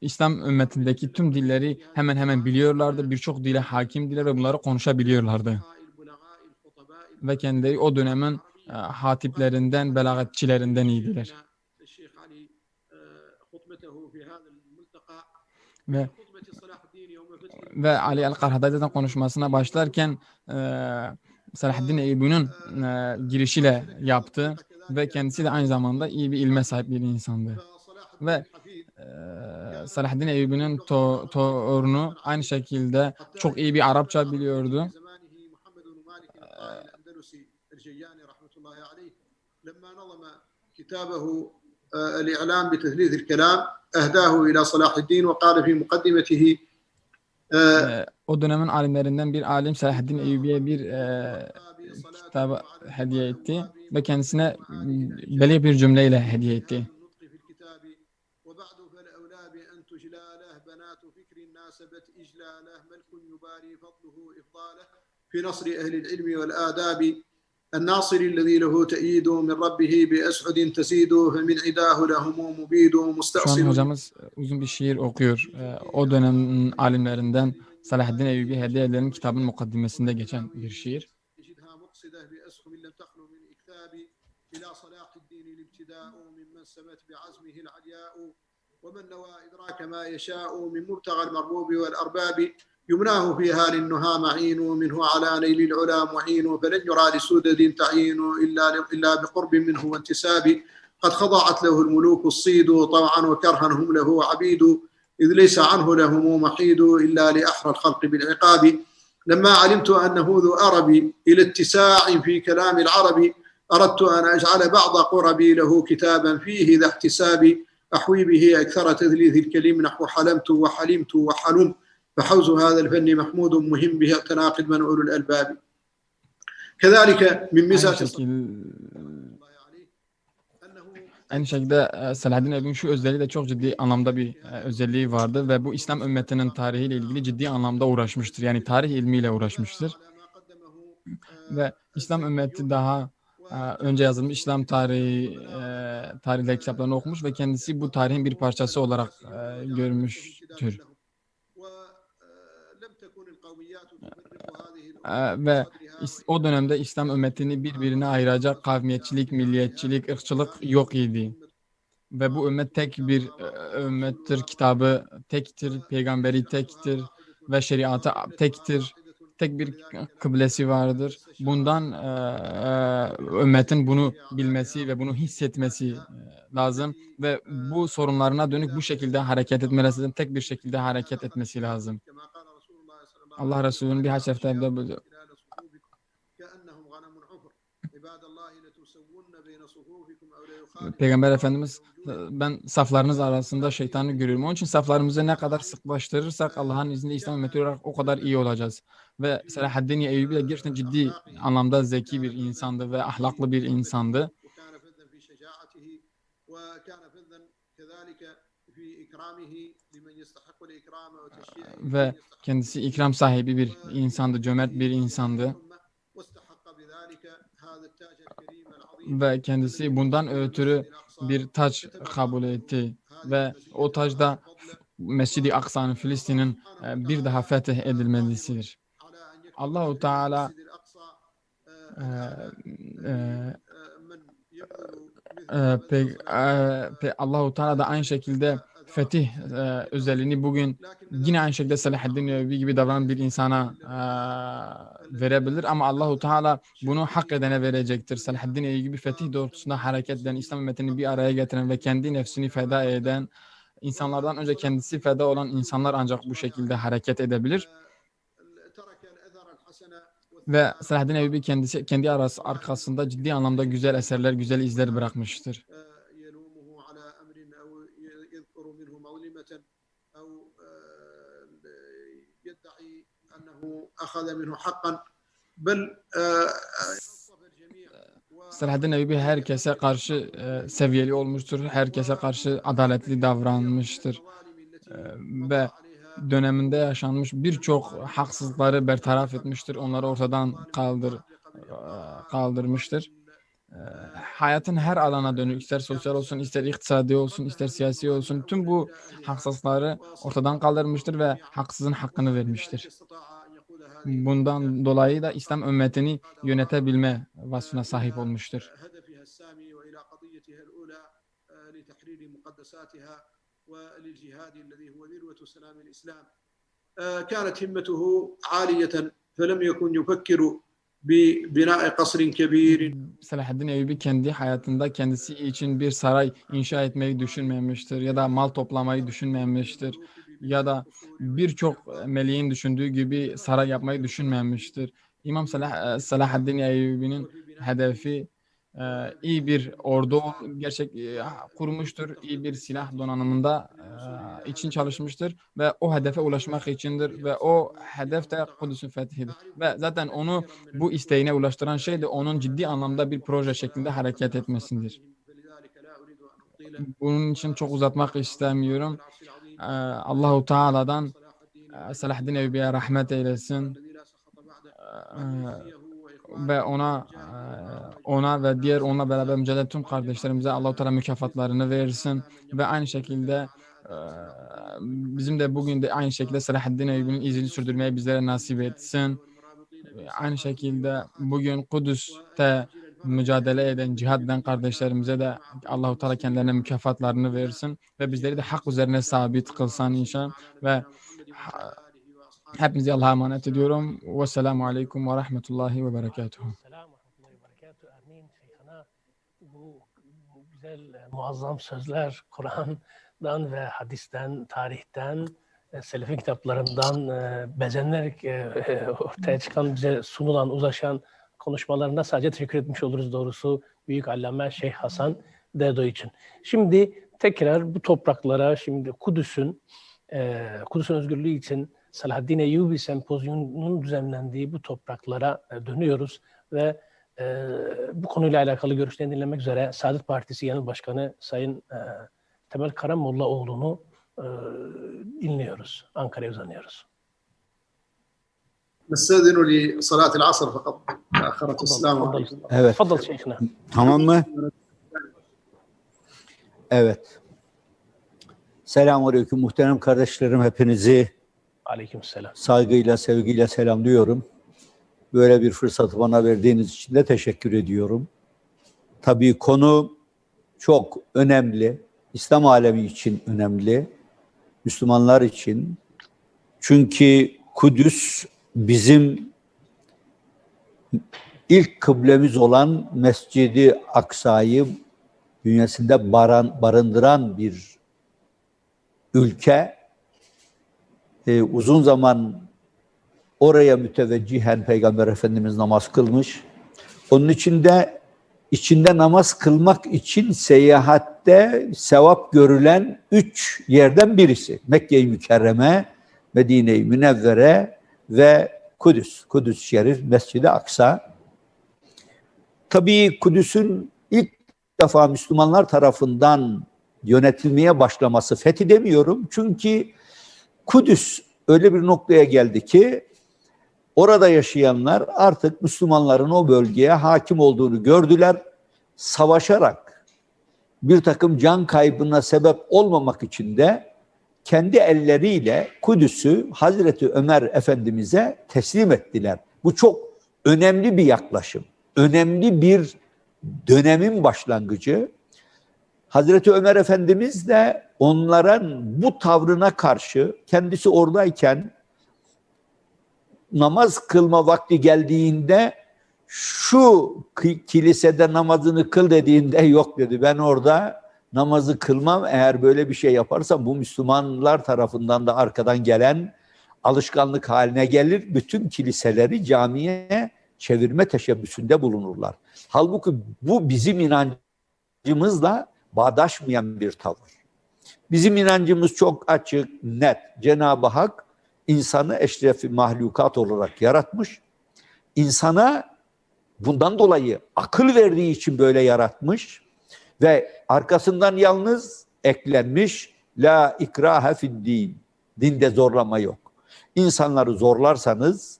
İslam ümmetindeki tüm dilleri hemen hemen biliyorlardı. Birçok dile hakimdiler ve bunları konuşabiliyorlardı. Ve kendileri o dönemin hatiplerinden, belagatçilerinden iyiydiler. Ve Ali El-Karhaday'dan konuşmasına başlarken Salahaddin Eyyubi'nin girişiyle yaptı ve kendisi de aynı zamanda iyi bir ilme sahip bir insandı. Ve Salahaddin Eyyubi'nin torunu aynı şekilde çok iyi bir Arapça biliyordu. الإعلام بتثليث الكلام أهداه إلى صلاح الدين وقال في مقدمته o dönemin alimlerinden bir alim Salahaddin Eyyubi'ye bir kitabı hediye etti ve kendisine belli bir cümleyle hediye etti. في نصر أهل العلم والآداب الناصر الذي له تأييد من ربه بأسعد تزيد فمن عداه لهم مبيد Şu an hocamız uzun bir şiir okuyor. O dönemin alimlerinden Salahaddin Eyyubi hediye edilen kitabın mukaddimesinde geçen bir şiir. ومن نوى إدراك ما يشاء من مبتغى المربوب والأرباب يمناه فيها للنهى معين منه على نيل العلا معين فلن يرى لسدد تعيين إلا بقرب منه وانتساب قد خضعت له الملوك الصيد طوعا وكرها هم له عبيد إذ ليس عنه لهم محيد إلا لأحرى الخلق بالعقاب لما علمت أنه ذو أرب إلى اتساع في كلام العرب أردت أن أجعل بعض قربي له كتابا فيه ذا احتساب أحوي به أكثر تثليث الكلم نحو حلمت وحلمت وحلم فحوز هذا الفن محمود مهم به تناقض من أولو الألباب كذلك من ميزات Aynı şekilde Salahaddin Eyyubi'nin şu özelliği de çok ciddi anlamda bir özelliği vardı ve bu İslam ümmetinin tarihiyle ilgili ciddi anlamda uğraşmıştır. Yani tarih ilmiyle uğraşmıştır. Ve İslam ümmeti daha önce yazılmış İslam tarihi tarihleri kitaplarını okumuş ve kendisi bu tarihin bir parçası olarak görmüştür. Ve o dönemde İslam ümmetini birbirine ayıracak kavmiyetçilik, milliyetçilik, ırkçılık yok idi. Ve bu ümmet tek bir ümmettir, kitabı tektir, peygamberi tektir ve şeriatı tektir. Tek bir kıblesi vardır. Bundan ümmetin bunu bilmesi ve bunu hissetmesi lazım ve bu sorunlarına dönük bu şekilde hareket etmesi lazım. Tek bir şekilde hareket etmesi lazım. Allah Resulü'nün birkaç defa buyurdu. Peygamber Efendimiz ben saflarınız arasında şeytanı görüyorum. Onun için saflarımızı ne kadar sıklaştırırsak Allah'ın izniyle İslam ümmeti olarak o kadar iyi olacağız. Ve Selahaddin Eyyubi de gerçekten ciddi anlamda zeki bir insandı ve ahlaklı bir insandı. Ve kendisi ikram sahibi bir insandı, cömert bir insandı. Ve kendisi bundan ötürü bir taç kabul etti ve o taç da Mescid-i Aksa'nın Filistin'in bir daha fetih edilmesidir. Allahu Teala Allahu Teala da aynı şekilde fetih özelliğini bugün yine aynı şekilde Selahaddin Eyyubi gibi davranan bir insana verebilir ama Allahu Teala bunu hak edene verecektir. Selahaddin Eyyubi gibi fetih doğrultusunda hareket eden, İslam ümmetini bir araya getiren ve kendi nefsini feda eden insanlardan önce kendisi feda olan insanlar ancak bu şekilde hareket edebilir. Ve Selahaddin Eyyubi kendisi kendi arkasında ciddi anlamda güzel eserler, güzel izler bırakmıştır. Selahaddin Eyyubi herkese karşı seviyeli olmuştur. Herkese karşı adaletli davranmıştır. Ve döneminde yaşanmış birçok haksızlıkları bertaraf etmiştir. Onları ortadan kaldırmıştır. Hayatın her alana dönük, ister sosyal olsun, ister iktisadi olsun, ister siyasi olsun, tüm bu haksızlıkları ortadan kaldırmıştır ve haksızın hakkını vermiştir. Bundan dolayı da İslam ümmetini yönetebilme vasfına sahip olmuştur. كانت همته عالية فلم يكن يفكر ببناء قصر كبير. Selahaddin Eyyubi kendi hayatında kendisi için bir saray inşa etmeyi düşünmemiştir ya da mal toplamayı düşünmemiştir ya da birçok meleğin düşündüğü gibi saray yapmayı düşünmemiştir. İmam Selahaddin Eyyubi'nin hedefi iyi bir ordu kurmuştur, iyi bir silah donanımında için çalışmıştır ve o hedefe ulaşmak içindir ve o hedef de Kudüs'ün fethidir. Ve zaten onu bu isteğine ulaştıran şey de onun ciddi anlamda bir proje şeklinde hareket etmesidir. Bunun için çok uzatmak istemiyorum. Allahu Teala'dan Selahaddin Eyyubi'ye rahmet eylesin ve ona ve diğer onunla beraber mücadele tüm kardeşlerimize Allah-u Teala mükafatlarını versin ve aynı şekilde bizim de bugün de aynı şekilde Selahaddin Eyyubi'nin izini sürdürmeyi bizlere nasip etsin. Aynı şekilde bugün Kudüs'te mücadele eden, cihad eden kardeşlerimize de Allah-u Teala kendilerine mükafatlarını versin ve bizleri de hak üzerine sabit kılsın inşallah ve hepinizi Allah'a emanet ediyorum. Vesselamu aleyküm ve rahmetullahi ve berekatuhu. Bu güzel, muazzam sözler Kur'an'dan ve hadisten, tarihten, Selefi kitaplarından bezenerek ortaya çıkan, bize sunulan, ulaşan konuşmalarına sadece teşekkür etmiş oluruz doğrusu Büyük Allame Şeyh Hasan Dedo için. Şimdi tekrar bu topraklara, şimdi Kudüs'ün özgürlüğü için Selahaddin Eyyubi Sempozyumu'nun düzenlendiği bu topraklara dönüyoruz ve bu konuyla alakalı görüşlerini dinlemek üzere Saadet Partisi Genel Başkanı Sayın Temel Karamollaoğlu'nu dinliyoruz. Ankara'ya uzanıyoruz. نستأذن لصلاة العصر فقط تأخرت. السلام عليكم. Evet. تفضل شيخنا. Tamam mı? Evet. Selamünaleyküm muhterem kardeşlerim, hepinizi Aleykümselam. saygıyla, sevgiyle selamlıyorum. Böyle bir fırsatı bana verdiğiniz için de teşekkür ediyorum. Tabii konu çok önemli. İslam alemi için önemli. Müslümanlar için. Çünkü Kudüs bizim ilk kıblemiz olan Mescid-i Aksa'yı bünyesinde barındıran bir ülke. Uzun zaman oraya müteveccihen Peygamber Efendimiz namaz kılmış. Onun için de içinde namaz kılmak için seyahatte sevap görülen 3 yerden birisi. Mekke-i Mükerreme, Medine-i Münevvere ve Kudüs. Kudüs Şerif, Mescid-i Aksa. Tabii Kudüs'ün ilk defa Müslümanlar tarafından yönetilmeye başlaması, fethi demiyorum. Çünkü Kudüs öyle bir noktaya geldi ki orada yaşayanlar artık Müslümanların o bölgeye hakim olduğunu gördüler. Savaşarak bir takım can kaybına sebep olmamak için de kendi elleriyle Kudüs'ü Hazreti Ömer Efendimiz'e teslim ettiler. Bu çok önemli bir yaklaşım. Önemli bir dönemin başlangıcı. Hazreti Ömer Efendimiz de onların bu tavrına karşı kendisi oradayken namaz kılma vakti geldiğinde şu kilisede namazını kıl dediğinde yok dedi. Ben orada namazı kılmam, eğer böyle bir şey yaparsam bu Müslümanlar tarafından da arkadan gelen alışkanlık haline gelir. Bütün kiliseleri camiye çevirme teşebbüsünde bulunurlar. Halbuki bu bizim inancımızla bağdaşmayan bir tavır. Bizim inancımız çok açık, net. Cenab-ı Hak insanı eşrefi mahlukat olarak yaratmış. İnsana bundan dolayı akıl verdiği için böyle yaratmış ve arkasından yalnız eklenmiş la ikrahe fi'd-din. Dinde zorlama yok. İnsanları zorlarsanız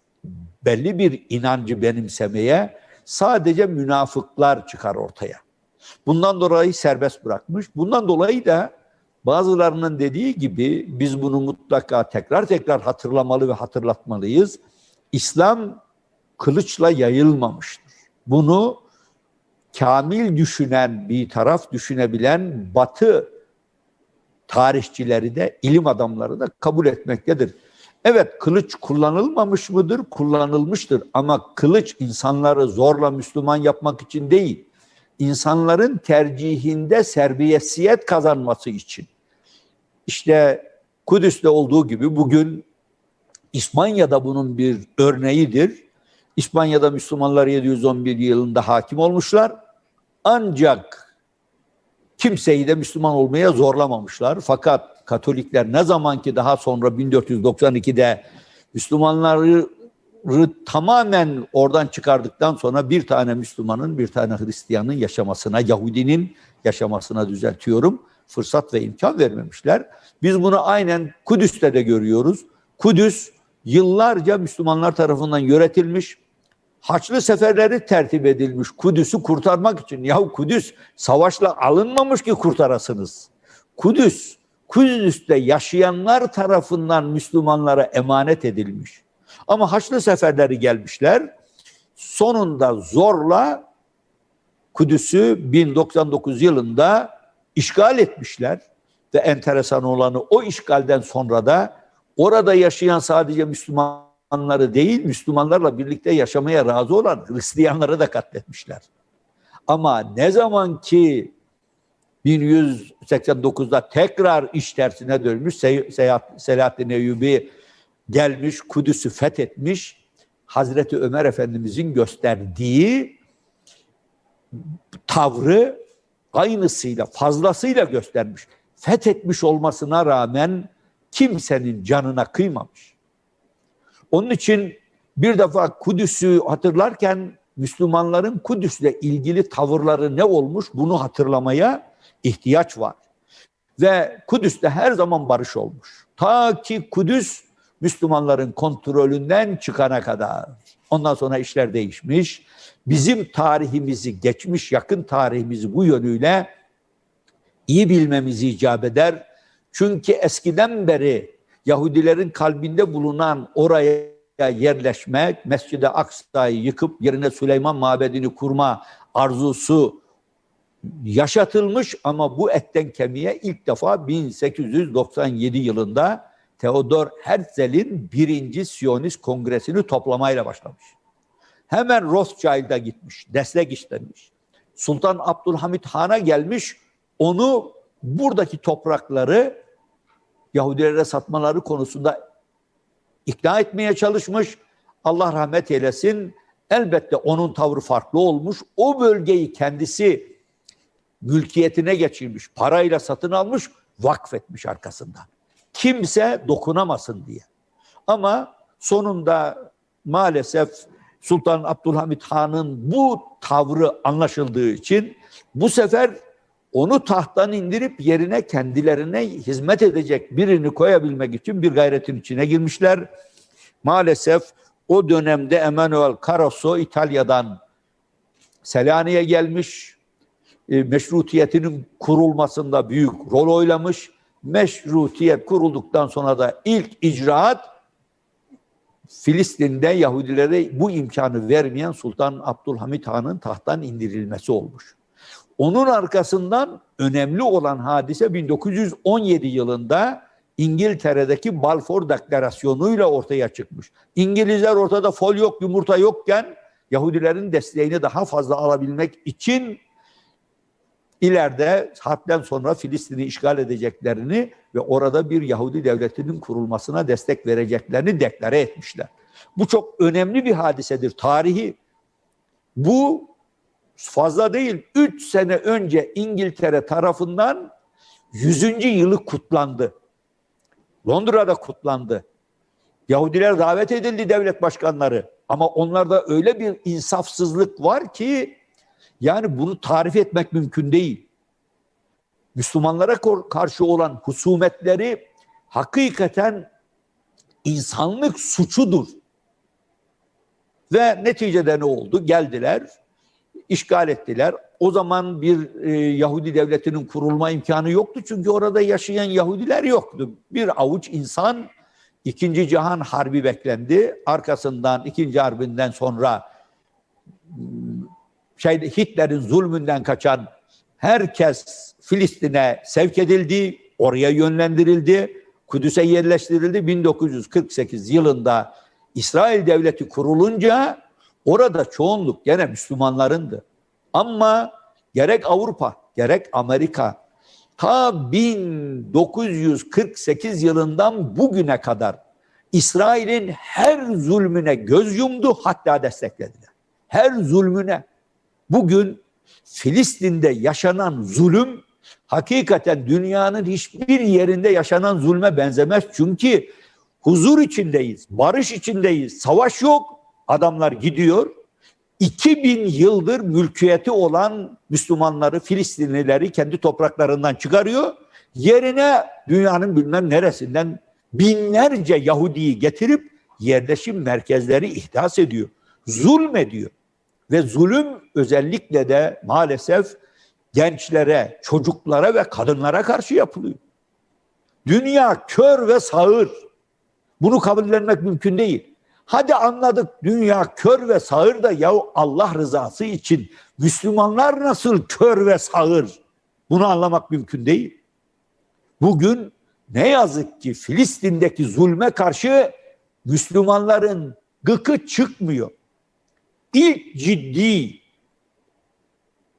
belli bir inancı benimsemeye sadece münafıklar çıkar ortaya. Bundan dolayı serbest bırakmış. Bundan dolayı da bazılarının dediği gibi biz bunu mutlaka tekrar hatırlamalı ve hatırlatmalıyız. İslam kılıçla yayılmamıştır. Bunu kamil düşünen, bir taraf düşünebilen Batı tarihçileri de, ilim adamları da kabul etmektedir. Evet, kılıç kullanılmamış mıdır? Kullanılmıştır. Ama kılıç insanları zorla Müslüman yapmak için değil, insanların tercihinde serbiyetsiyet kazanması için. İşte Kudüs'te olduğu gibi bugün İspanya'da bunun bir örneğidir. İspanya'da Müslümanlar 711 yılında hakim olmuşlar. Ancak kimseyi de Müslüman olmaya zorlamamışlar. Fakat Katolikler ne zaman ki daha sonra 1492'de Müslümanları tamamen oradan çıkardıktan sonra bir tane Müslümanın, bir tane Hristiyanın yaşamasına, Yahudinin yaşamasına düzeltiyorum, fırsat ve imkan vermemişler. Biz bunu aynen Kudüs'te de görüyoruz. Kudüs yıllarca Müslümanlar tarafından yönetilmiş, Haçlı seferleri tertip edilmiş Kudüs'ü kurtarmak için. Yahu Kudüs savaşla alınmamış ki kurtarasınız. Kudüs'te yaşayanlar tarafından Müslümanlara emanet edilmiş. Ama Haçlı seferleri gelmişler. Sonunda zorla Kudüs'ü 1099 yılında işgal etmişler. Ve enteresan olanı o işgalden sonra da orada yaşayan sadece Müslümanları değil, Müslümanlarla birlikte yaşamaya razı olan Hristiyanları da katletmişler. Ama ne zaman ki 1189'da tekrar iş tersine dönmüş, Selahaddin Eyyubi gelmiş, Kudüs'ü fethetmiş, Hazreti Ömer Efendimizin gösterdiği tavrı aynısıyla, fazlasıyla göstermiş. Fethetmiş olmasına rağmen kimsenin canına kıymamış. Onun için bir defa Kudüs'ü hatırlarken Müslümanların Kudüs'le ilgili tavırları ne olmuş bunu hatırlamaya ihtiyaç var. Ve Kudüs'te her zaman barış olmuş. Ta ki Kudüs Müslümanların kontrolünden çıkana kadar. Ondan sonra işler değişmiş. Bizim tarihimizi, geçmiş yakın tarihimizi bu yönüyle iyi bilmemizi icap eder. Çünkü eskiden beri Yahudilerin kalbinde bulunan oraya yerleşmek, Mescid-i Aksa'yı yıkıp yerine Süleyman Mabedi'ni kurma arzusu yaşatılmış ama bu etten kemiğe ilk defa 1897 yılında Theodor Herzl'in 1. Siyonist Kongresi'ni toplamayla başlamış. Hemen Rothschild'a gitmiş, destek istemiş. Sultan Abdülhamit Han'a gelmiş, onu buradaki toprakları Yahudilere satmaları konusunda ikna etmeye çalışmış. Allah rahmet eylesin. Elbette onun tavrı farklı olmuş. O bölgeyi kendisi mülkiyetine geçirmiş, parayla satın almış, vakfetmiş arkasından. Kimse dokunamasın diye. Ama sonunda maalesef Sultan Abdülhamit Han'ın bu tavrı anlaşıldığı için bu sefer onu tahttan indirip yerine kendilerine hizmet edecek birini koyabilmek için bir gayretin içine girmişler. Maalesef o dönemde Emanuel Carasso İtalya'dan Selanik'e gelmiş. Meşrutiyetinin kurulmasında büyük rol oynamış. Meşrutiyet kurulduktan sonra da ilk icraat Filistin'de Yahudilere bu imkanı vermeyen Sultan Abdülhamit Han'ın tahttan indirilmesi olmuş. Onun arkasından önemli olan hadise 1917 yılında İngiltere'deki Balfour Deklarasyonu'yla ortaya çıkmış. İngilizler ortada fol yok, yumurta yokken Yahudilerin desteğini daha fazla alabilmek için ileride harpten sonra Filistin'i işgal edeceklerini ve orada bir Yahudi devletinin kurulmasına destek vereceklerini deklare etmişler. Bu çok önemli bir hadisedir tarihi. Bu fazla değil, 3 sene önce İngiltere tarafından 100. yılı kutlandı. Londra'da kutlandı. Yahudiler davet edildi, devlet başkanları. Ama onlarda öyle bir insafsızlık var ki yani bunu tarif etmek mümkün değil. Müslümanlara karşı olan husumetleri hakikaten insanlık suçudur. Ve neticede ne oldu? Geldiler, işgal ettiler. O zaman bir Yahudi devletinin kurulma imkanı yoktu. Çünkü orada yaşayan Yahudiler yoktu. Bir avuç insan, 2. Cihan Harbi beklendi. Arkasından 2. Harbinden sonra Hitler'in zulmünden kaçan herkes Filistin'e sevk edildi, oraya yönlendirildi, Kudüs'e yerleştirildi. 1948 yılında İsrail devleti kurulunca orada çoğunluk gene Müslümanlarındı. Ama gerek Avrupa, gerek Amerika ta 1948 yılından bugüne kadar İsrail'in her zulmüne göz yumdu, hatta desteklediler. Her zulmüne. Bugün Filistin'de yaşanan zulüm hakikaten dünyanın hiçbir yerinde yaşanan zulme benzemez. Çünkü huzur içindeyiz, barış içindeyiz, savaş yok. Adamlar gidiyor. 2000 yıldır mülkiyeti olan Müslümanları, Filistinlileri kendi topraklarından çıkarıyor. Yerine dünyanın bilmem neresinden binlerce Yahudi'yi getirip yerleşim merkezleri ihdas ediyor. Zulmediyor. Ve zulüm özellikle de maalesef gençlere, çocuklara ve kadınlara karşı yapılıyor. Dünya kör ve sağır. Bunu kabullenmek mümkün değil. Hadi anladık, dünya kör ve sağır da yahu Allah rızası için Müslümanlar nasıl kör ve sağır? Bunu anlamak mümkün değil. Bugün ne yazık ki Filistin'deki zulme karşı Müslümanların gıkı çıkmıyor. İlk ciddi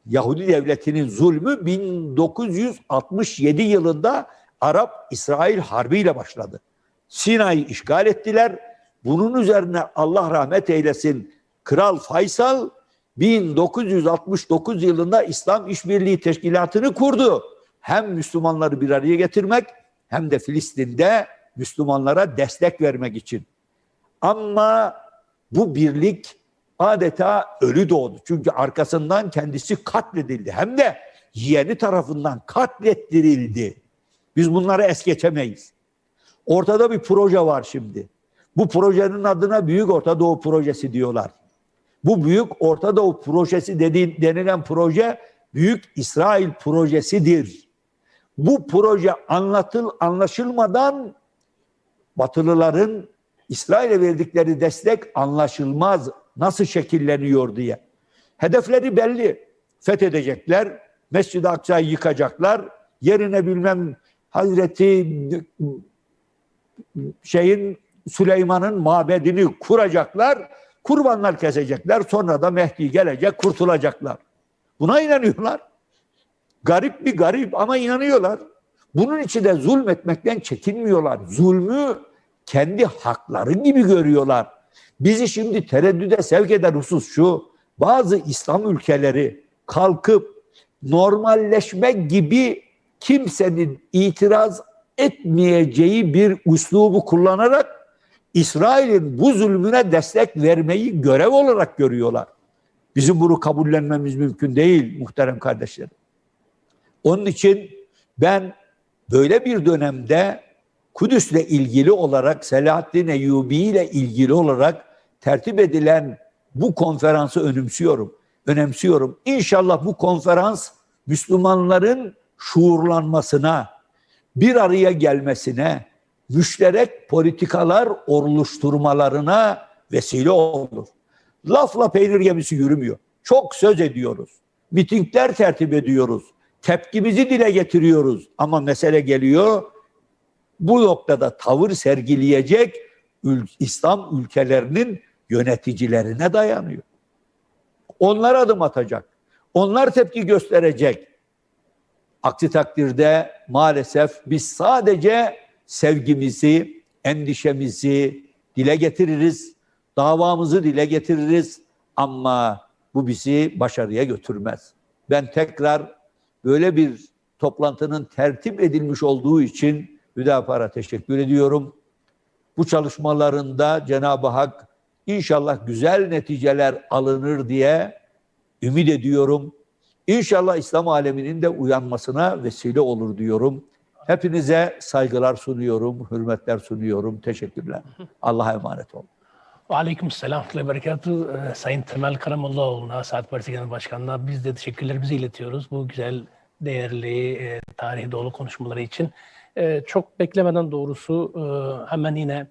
Yahudi devletinin zulmü 1967 yılında Arap-İsrail Harbi ile başladı. Sina'yı işgal ettiler. Bunun üzerine Allah rahmet eylesin Kral Faysal 1969 yılında İslam İşbirliği Teşkilatı'nı kurdu. Hem Müslümanları bir araya getirmek hem de Filistin'de Müslümanlara destek vermek için. Ama bu birlik adeta ölü doğdu. Çünkü arkasından kendisi katledildi. Hem de yeğeni tarafından katlettirildi. Biz bunları es geçemeyiz. Ortada bir proje var şimdi. Bu projenin adına Büyük Orta Doğu Projesi diyorlar. Bu Büyük Orta Doğu Projesi denilen proje Büyük İsrail Projesidir. Bu proje anlaşılmadan Batılıların İsrail'e verdikleri destek anlaşılmaz. Nasıl şekilleniyor diye. Hedefleri belli. Fethedecekler, Mescid-i Aksa'yı yıkacaklar, yerine bilmem Hazreti Süleyman'ın mabedini kuracaklar, kurbanlar kesecekler, sonra da Mehdi gelecek, kurtulacaklar. Buna inanıyorlar. Garip ama inanıyorlar. Bunun için de zulmetmekten çekinmiyorlar. Zulmü kendi hakları gibi görüyorlar. Bizi şimdi tereddüde sevk eden husus şu: bazı İslam ülkeleri kalkıp normalleşmek gibi kimsenin itiraz etmeyeceği bir üslubu kullanarak İsrail'in bu zulmüne destek vermeyi görev olarak görüyorlar. Bizim bunu kabullenmemiz mümkün değil muhterem kardeşlerim. Onun için ben böyle bir dönemde Kudüs'le ilgili olarak, Selahaddin Eyyubi ile ilgili olarak tertip edilen bu konferansı önemsiyorum. İnşallah bu konferans Müslümanların şuurlanmasına, bir araya gelmesine, müşterek politikalar oluşturmalarına vesile olur. Lafla peynir gemisi yürümüyor. Çok söz ediyoruz. Mitingler tertip ediyoruz. Tepkimizi dile getiriyoruz. Ama mesele geliyor, bu noktada tavır sergileyecek İslam ülkelerinin yöneticilerine dayanıyor. Onlar adım atacak. Onlar tepki gösterecek. Aksi takdirde maalesef biz sadece sevgimizi, endişemizi dile getiririz, davamızı dile getiririz ama bu bizi başarıya götürmez. Ben tekrar böyle bir toplantının tertip edilmiş olduğu için Hüdapar'a teşekkür ediyorum. Bu çalışmalarında Cenab-ı Hak inşallah güzel neticeler alınır diye ümit ediyorum. İnşallah İslam aleminin de uyanmasına vesile olur diyorum. Hepinize saygılar sunuyorum, hürmetler sunuyorum. Teşekkürler. Allah'a emanet olun. Aleykümselam ve berekatuhu. Sayın Temel Karamollaoğlu'na, Saat Partisi Genel Başkanı'na biz de teşekkürlerimizi iletiyoruz. Bu güzel, değerli, tarihi dolu konuşmaları için. Çok beklemeden doğrusu hemen yine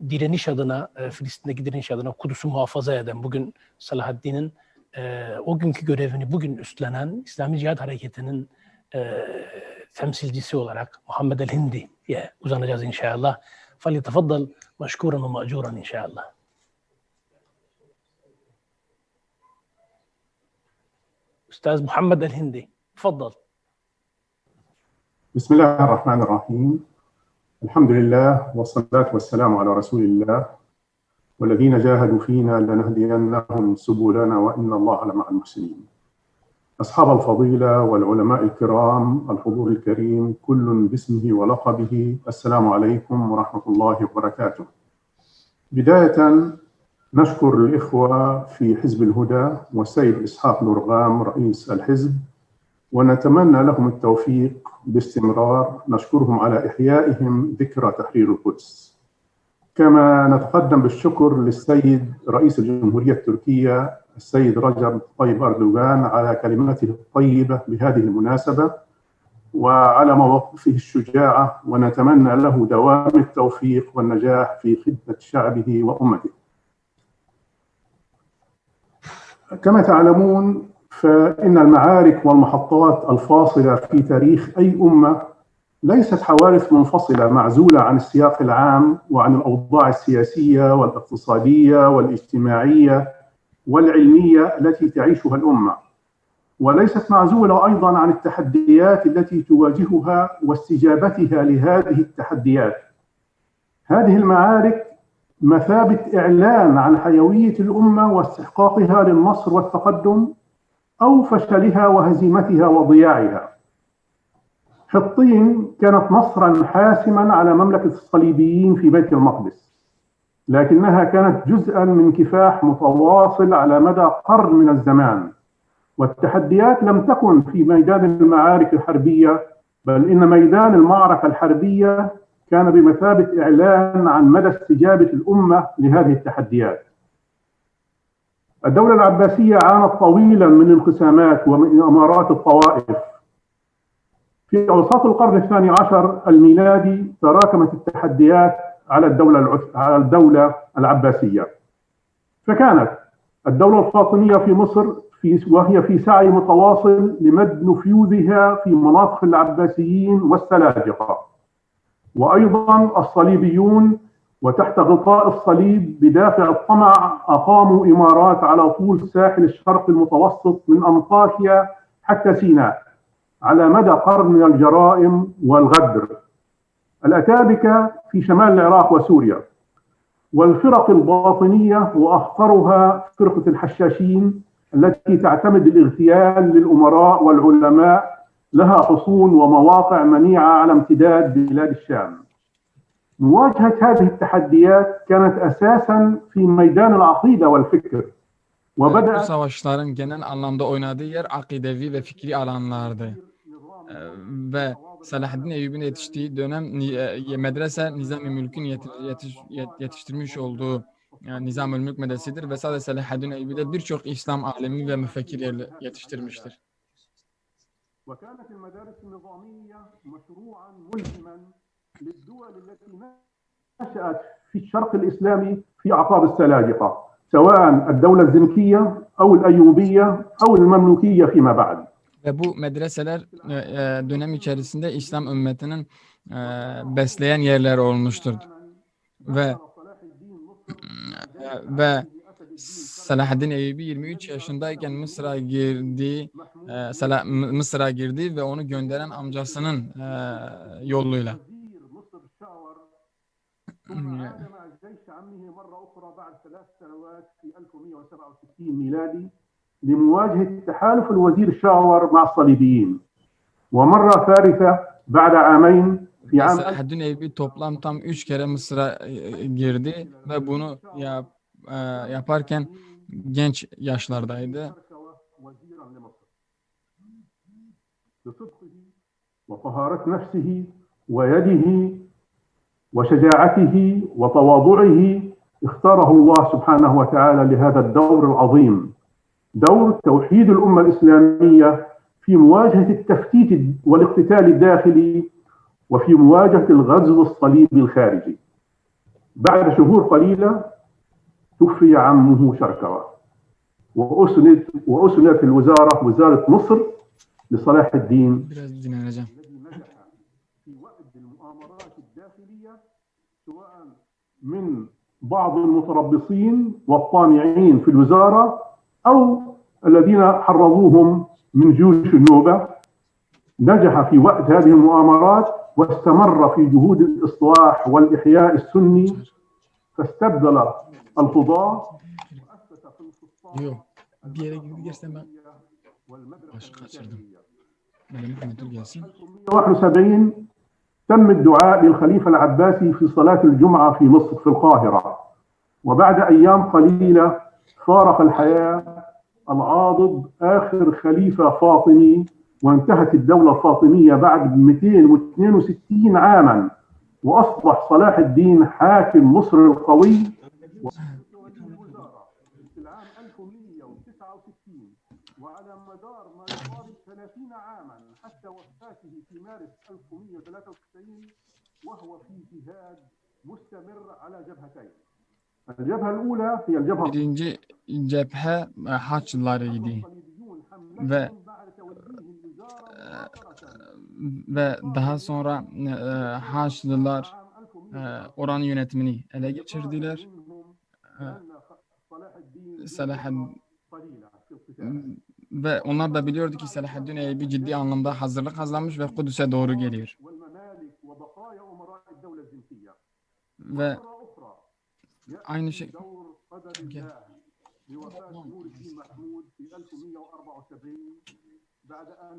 direniş adına, Filistin'deki direniş adına Kudüs'ü muhafaza eden, bugün Selahaddin'in o günkü görevini bugün üstlenen İslami Cihad Hareketi'nin temsilcisi olarak Muhammed el-Hindi'ye uzanacağız inşallah. فَلْيَتَفَضَّلْ مَشْكُورًا وَمَأْجُورًا inşallah. Üstaz Muhammed el-Hindi. Tfaddal. Bismillahirrahmanirrahim. Elhamdülillah ve salatu ve selamu ala Resulillah. وَالَّذ۪ينَ جَاهَدُوا ف۪ينَا لَنَهْدِيَنَّهُمْ سُبُولَنَا وَاِنَّ اللّٰهَ لَمَعَ الْمُحْسِنِينَ. أصحاب الفضيلة والعلماء الكرام الحضور الكريم كل باسمه ولقبه السلام عليكم ورحمة الله وبركاته. بداية نشكر الإخوة في حزب الهدى والسيد إسحاق نورغام رئيس الحزب ونتمنى لهم التوفيق باستمرار. نشكرهم على إحيائهم ذكرى تحرير القدس. كما نتقدم بالشكر للسيد رئيس الجمهورية التركية السيد رجب طيب أردوغان على كلماته الطيبة بهذه المناسبة وعلى مواقفه الشجاعة، ونتمنى له دوام التوفيق والنجاح في خدمة شعبه وأمته. كما تعلمون فإن المعارك والمحطات الفاصلة في تاريخ أي أمة ليست حوادث منفصلة معزولة عن السياق العام وعن الأوضاع السياسية والاقتصادية والاجتماعية والعلمية التي تعيشها الأمة، وليست معزولة أيضا عن التحديات التي تواجهها واستجابتها لهذه التحديات. هذه المعارك مثابة إعلان عن حيوية الأمة واستحقاقها للنصر والتقدم أو فشلها وهزيمتها وضياعها. حطين كانت نصرا حاسما على مملكة الصليبيين في بيت المقدس، لكنها كانت جزءا من كفاح متواصل على مدى قرن من الزمان. والتحديات لم تكن في ميدان المعارك الحربية، بل إن ميدان المعركة الحربية كان بمثابة إعلان عن مدى استجابة الأمة لهذه التحديات. الدولة العباسية عانت طويلا من انقسامات ومن إمارات الطوائف. في أوساط القرن الثاني عشر الميلادي تراكمت التحديات على الدولة العباسية، فكانت الدولة الفاطمية في مصر وهي في سعي متواصل لمد نفوذها في مناطق العباسيين والسلاجقة، وأيضا الصليبيون وتحت غطاء الصليب بدافع الطمع أقاموا إمارات على طول ساحل الشرق المتوسط من أنطاكيا حتى سيناء على مدى قرن من الجرائم والغدر. الأتابكة في شمال العراق وسوريا، والفرق الباطنية وأخطرها فرقة الحشاشين التي تعتمد الاغتيال للأمراء والعلماء، لها حصون ومواقع منيعة على امتداد بلاد الشام. مواجهة هذه التحديات كانت أساساً في ميدان العقيدة والفكر. Bu savaşların genel anlamda oynadığı yer akidevi ve fikri alanlardı. Ve Selahaddin Eyyubi'nin yetiştiği dönem medrese Nizam-ı Mülk'ün yetiştirmiş olduğu Nizam-ı Mülk medresesidir ve sadece Selahaddin Eyyubi de birçok İslam alemi ve müfekkir yetiştirmiştir. وكانت المدارس النظامية مشروعا ملهما للدول التي نشأت في الشرق الإسلامي في أعقاب السلاجقة، سواء الدولة الزنكية أو الأيوبية أو المملوكية فيما بعد. Ve bu medreseler dönem içerisinde İslam ümmetinin besleyen yerler olmuştur. Ve Selahaddin Eyyubi 23 yaşındayken Mısır'a girdi ve onu gönderen amcasının yoluyla. لمواجهة تحالف الوزير الشاور مع الصليبيين، ومرة ثالثة بعد عامين في عام Selahaddin Eyyubi toplam tam 3 kere Mısır'a girdi ve bunu yaparken genç yaşlardaydı. وطهارة نفسه ويده وشجاعته وتواضعه اختاره الله سبحانه وتعالى لهذا الدور العظيم، دور توحيد الأمة الإسلامية في مواجهة التفتيت والاقتتال الداخلي وفي مواجهة الغزو الصليبي الخارجي. بعد شهور قليلة توفي عمه شركوى، وأسندت الوزارة وزارة مصر لصلاح الدين الذي نجح في وقت المؤامرات الداخلية سواء من بعض المتربصين والطامعين في الوزارة أو الذين حرضوهم من جيوش النوبة. نجح في وقت هذه المؤامرات واستمر في جهود الإصلاح والإحياء السني، فاستبدل القضاة وأسس في القضاة و71 تم الدعاء للخليفة العباسي في صلاة الجمعة في مصر في القاهرة، وبعد أيام قليلة فارق الحياة العاضد آخر خليفة فاطمي، وانتهت الدولة الفاطمية بعد 262 عاما، وأصبح صلاح الدين حاكم مصر القوي. في العام 1169 وعلى مدار ما يقارب 30 عاما حتى وفاته في مارس 1193 وهو في جهاد مستمر على جبهتين. الجبهة الأولى هي الجبهة Birinci cephe Haçlılarıydı ve daha sonra Haçlılar oranın yönetimini ele geçirdiler. Ve onlar da biliyordu ki Selahaddin Eyyubi ciddi anlamda hazırlık hazırlanmış ve Kudüs'e doğru geliyor. Ve aynı şey بعد أن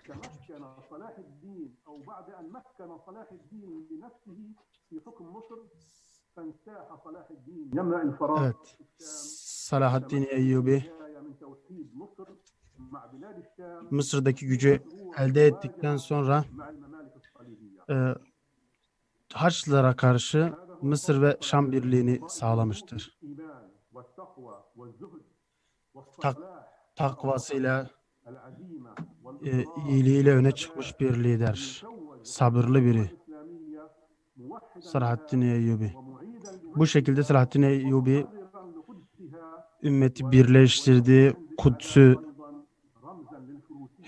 تمكن صلاح الدين أو بعد أن مكن صلاح الدين لنفسه في حكم مصر فانساح صلاح الدين يملأ الفراغ. Evet. Selahaddin Eyyubi Mısır'daki gücü elde ettikten sonra Haçlılara karşı Mısır ve Şam birliğini sağlamıştır. Takvasıyla, iyiliğiyle öne çıkmış bir lider, sabırlı biri, Selahaddin Eyyubi. Bu şekilde Selahaddin Eyyubi ümmeti birleştirdi, Kudüs'ü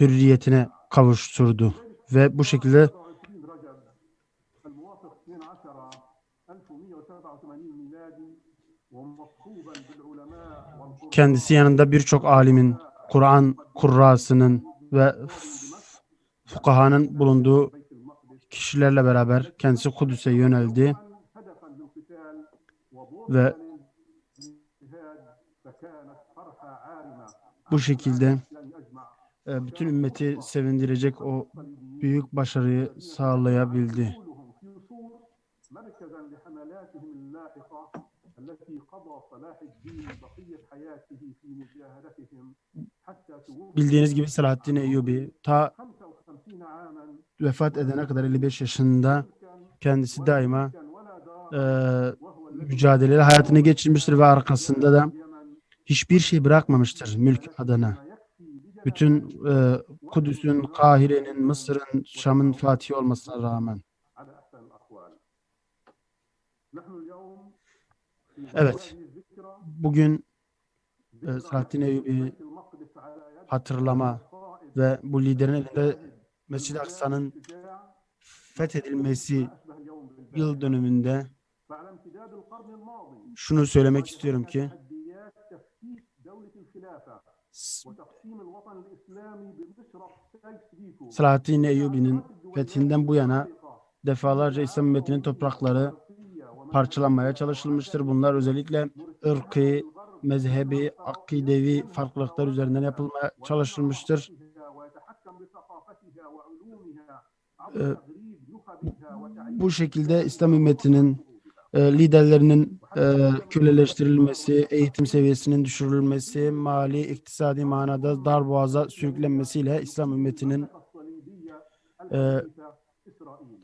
hürriyetine kavuşturdu ve bu şekilde kendisi yanında birçok alimin, Kur'an kurrasının ve fukahanın bulunduğu kişilerle beraber kendisi Kudüs'e yöneldi ve bu şekilde bütün ümmeti sevindirecek o büyük başarıyı sağlayabildi. Bildiğiniz gibi Selahaddin Eyyubi ta vefat edene kadar 55 yaşında kendisi daima mücadeleyle hayatını geçirmiştir ve arkasında da hiçbir şey bırakmamıştır mülk adına. Bütün Kudüs'ün, Kahire'nin, Mısır'ın, Şam'ın fatihi olmasına rağmen. Evet, bugün Selahaddin Eyyubi'yi hatırlama ve bu liderin elinde Mescid-i Aksa'nın fethedilmesi yıl dönümünde şunu söylemek istiyorum ki Selahaddin Eyyubi'nin fethinden bu yana defalarca İslam ümmetinin toprakları parçalanmaya çalışılmıştır. Bunlar özellikle ırkı, mezhebi, akidevi farklılıklar üzerinden yapılmaya çalışılmıştır. Bu şekilde İslam ümmetinin liderlerinin köleleştirilmesi, eğitim seviyesinin düşürülmesi, mali, iktisadi manada darboğaza sürüklenmesiyle İslam ümmetinin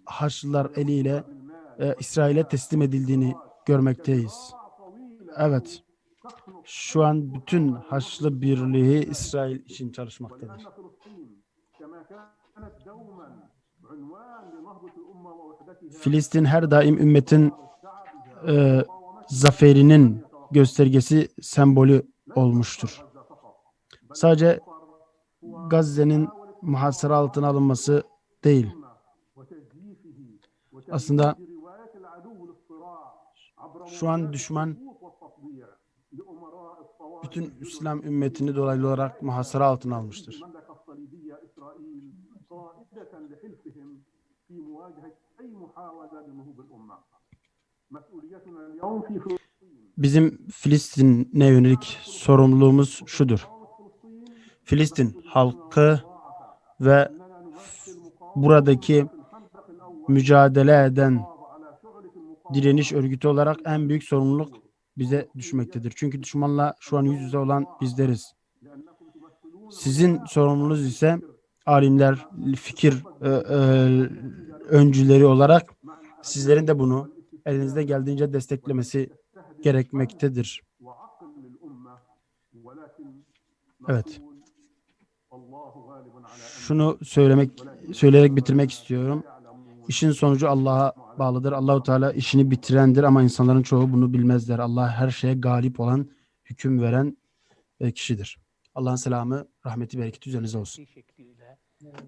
Haçlılar eliyle İsrail'e teslim edildiğini görmekteyiz. Evet, şu an bütün Haçlı Birliği İsrail için çalışmaktadır. Filistin her daim ümmetin zaferinin göstergesi, sembolü olmuştur. Sadece Gazze'nin muhasara altına alınması değil. Aslında şu an düşman bütün İslam ümmetini dolaylı olarak muhasara altına almıştır. Bizim Filistin'e yönelik sorumluluğumuz şudur. Filistin halkı ve buradaki mücadele eden direniş örgütü olarak en büyük sorumluluk bize düşmektedir. Çünkü düşmanla şu an yüz yüze olan bizleriz. Sizin sorumluluğunuz ise alimler, fikir öncüleri olarak sizlerin de bunu elinizde geldiğince desteklemesi gerekmektedir. Evet. Şunu söyleyerek bitirmek istiyorum. İşin sonucu Allah'a bağlıdır. Allahu Teala işini bitirendir ama insanların çoğu bunu bilmezler. Allah her şeye galip olan, hüküm veren kişidir. Allah'ın selamı, rahmeti, bereketi üzerinize olsun.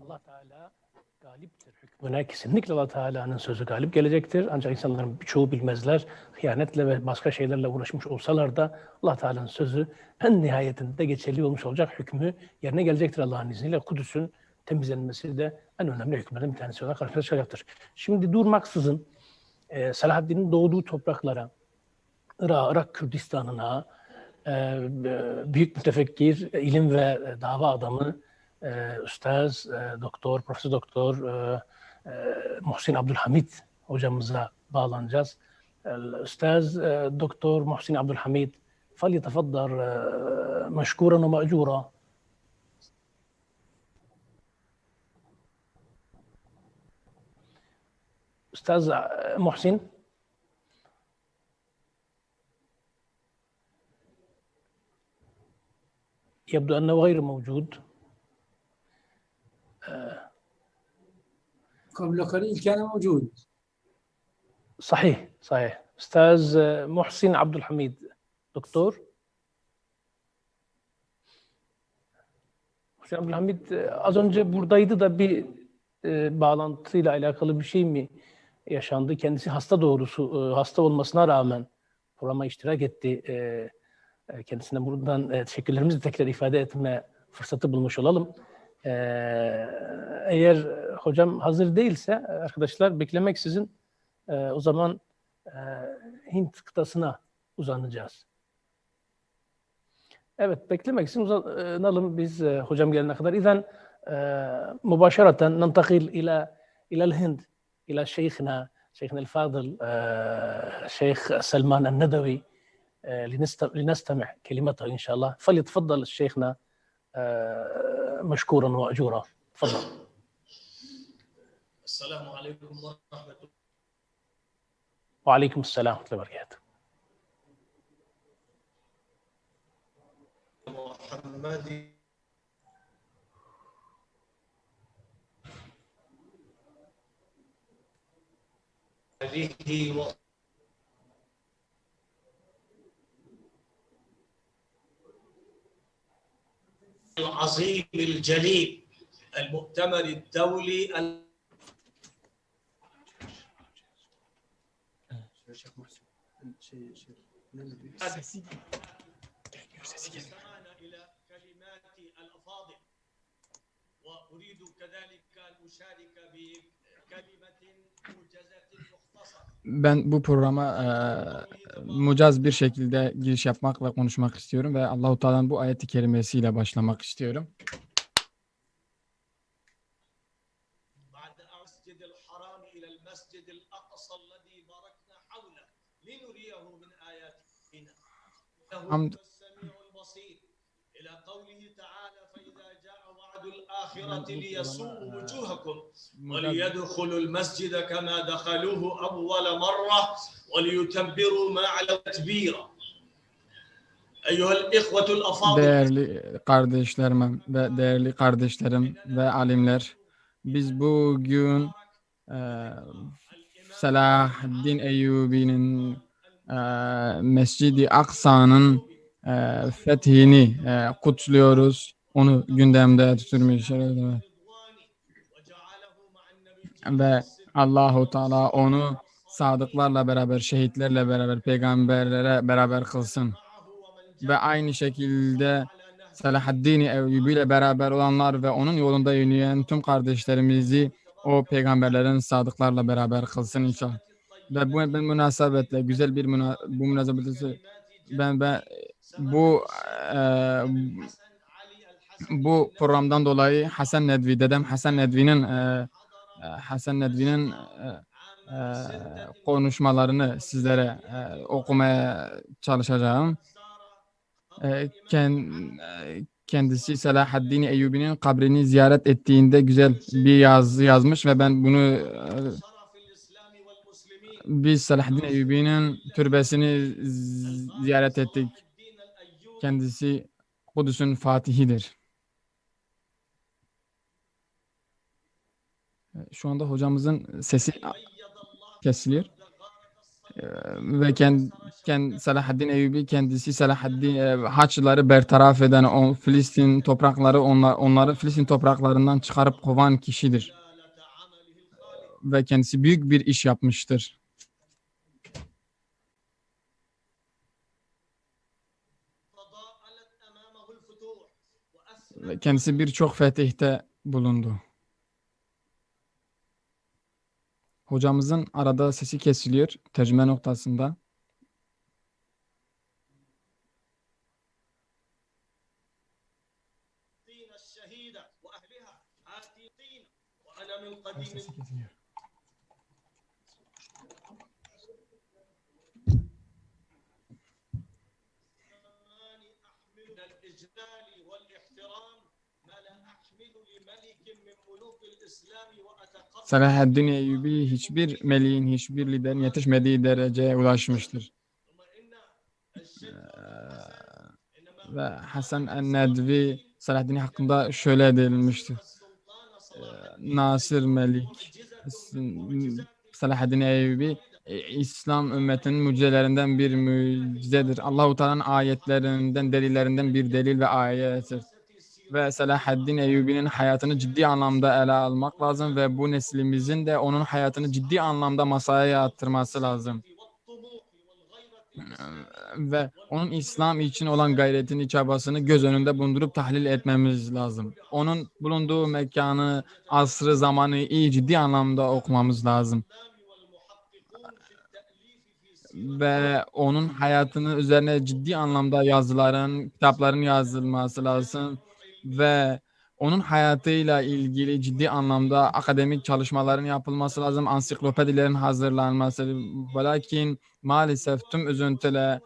Allah Teala galiptir. Hükmüne kesinlikle Allah Teala'nın sözü galip gelecektir. Ancak insanların birçoğu bilmezler. Hıyanetle ve başka şeylerle uğraşmış olsalar da Allah Teala'nın sözü en nihayetinde geçerli olmuş olacak, hükmü yerine gelecektir Allah'ın izniyle. Kudüs'ün temizlenmesi de en önemli hükümlerden bir tanesi olarak karşımıza çıkacaktır. Şimdi durmaksızın Selahaddin'in doğduğu topraklara, Irak Kürdistan'ına, büyük mütefekkir, ilim ve dava adamı, Üstaz, Doktor, Profesör Doktor Muhsin Abdülhamid hocamıza bağlanacağız. Üstaz Doktor Muhsin Abdülhamid, فليتفضل مشكورا ومأجورا. أستاذ محسن. يبدو أنه غير موجود. قبل قليل كان موجود. صحيح صحيح. أستاذ محسن عبد الحميد دكتور Hüseyin Abdülhamid az önce buradaydı da bir bağlantıyla alakalı bir şey mi yaşandı? Kendisi hasta doğrusu, hasta olmasına rağmen programa iştirak etti. Kendisine buradan teşekkürlerimizi tekrar ifade etme fırsatı bulmuş olalım. Eğer hocam hazır değilse arkadaşlar beklemeksizin o zaman Hint kıtasına uzanacağız. Evet, beklemeksizin uzanalım biz hocam gelene kadar. İzen mübaşereten nantakil ila'l Hind, ila şeyhina el-Fadıl, Şeyh Selman el-Nedavi لنستمع كلمته إن شاء الله. فليتفضل شيخنا مشكورا وأجورا. تفضل. السلام عليكم ورحمة الله. وعليكم السلام ورحمة الله وبركاته. محمد هذه العظيم الجليل المؤتمر الدولي إلى كلمات الأفاضل وأريد كذلك أن أشارك بكلمة موجزة مختصرة. Ben bu programa mucaz bir şekilde giriş yapmak ve konuşmak istiyorum ve Allah-u Teala'nın bu ayet-i kerimesiyle başlamak istiyorum. Hamd وليدخلوا المسجد كما دخلوه أول مرة وليتبروا ما على تتبيرا. أيها الإخوة الأفاضل. Değerli kardeşlerim ve alimler, biz bugün Selahaddin Eyyubi'nin Mescid-i Aksa'nın fethini kutluyoruz. Onu gündemde tutmuş ve Allahu Teala onu sadıklarla beraber, şehitlerle beraber, peygamberlere beraber kılsın. Ve aynı şekilde Selahaddin Eyyubi ile beraber olanlar ve onun yolunda yürüyen tüm kardeşlerimizi o peygamberlerin sadıklarla beraber kılsın inşallah. Ve bu münasebetle güzel bir bu münasebetle ben bu programdan dolayı Hasan Nedvi, dedem Hasan Nedvi'nin konuşmalarını sizlere okumaya çalışacağım. Kendisi Selahaddin Eyyubi'nin kabrini ziyaret ettiğinde güzel bir yazı yazmış ve ben bunu biz Selahaddin Eyyubi'nin türbesini ziyaret ettik. Kendisi Kudüs'ün fatihidir. Şu anda hocamızın sesi kesiliyor. Ve Selahaddin Eyyubi kendisi Haçlıları bertaraf eden o Filistin toprakları onları Filistin topraklarından çıkarıp kovan kişidir. Ve kendisi büyük bir iş yapmıştır. Ve kendisi birçok fetihte bulundu. Hocamızın arada sesi kesiliyor tercüme noktasında. Sesi kesiliyor. Selahaddin Eyyubi hiçbir meleğin, hiçbir liderin yetişmediği dereceye ulaşmıştır. Ve Hasan el-Nedvi Selahaddin hakkında şöyle denilmiştir. Nasır Melik Selahaddin Eyyubi İslam ümmetinin mucizelerinden bir mucizedir. Allah-u Teala'nın ayetlerinden, delillerinden bir delil ve ayettir. Ve Selahaddin Eyyubi'nin hayatını ciddi anlamda ele almak lazım ve bu neslimizin de onun hayatını ciddi anlamda masaya yatırması lazım. Ve onun İslam için olan gayretini, çabasını göz önünde bulundurup tahlil etmemiz lazım. Onun bulunduğu mekanı, asrı, zamanı iyi ciddi anlamda okumamız lazım. Ve onun hayatının üzerine ciddi anlamda yazıların, kitapların yazılması lazım. Ve onun hayatıyla ilgili ciddi anlamda akademik çalışmaların yapılması lazım. Ansiklopedilerin hazırlanması. Lakin maalesef tüm üzüntüle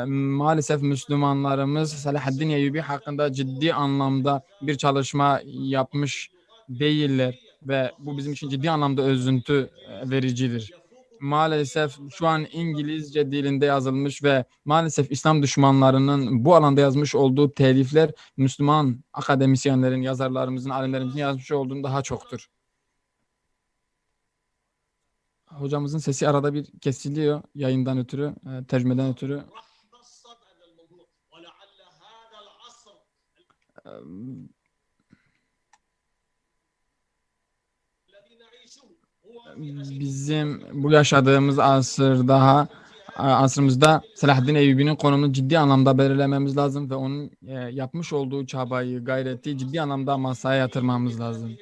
maalesef Müslümanlarımız Selahaddin Eyyubi hakkında ciddi anlamda bir çalışma yapmış değiller. Ve bu bizim için ciddi anlamda üzüntü vericidir. Maalesef şu an İngilizce dilinde yazılmış ve maalesef İslam düşmanlarının bu alanda yazmış olduğu telifler Müslüman akademisyenlerin, yazarlarımızın, alimlerimizin yazmış olduğunu daha çoktur. Hocamızın sesi arada bir kesiliyor yayından ötürü, tercümeden ötürü. Bizim bu yaşadığımız asrımızda Selahaddin Eyyubi'nin konumunu ciddi anlamda belirlememiz lazım ve onun yapmış olduğu çabayı, gayreti ciddi anlamda masaya yatırmamız lazım.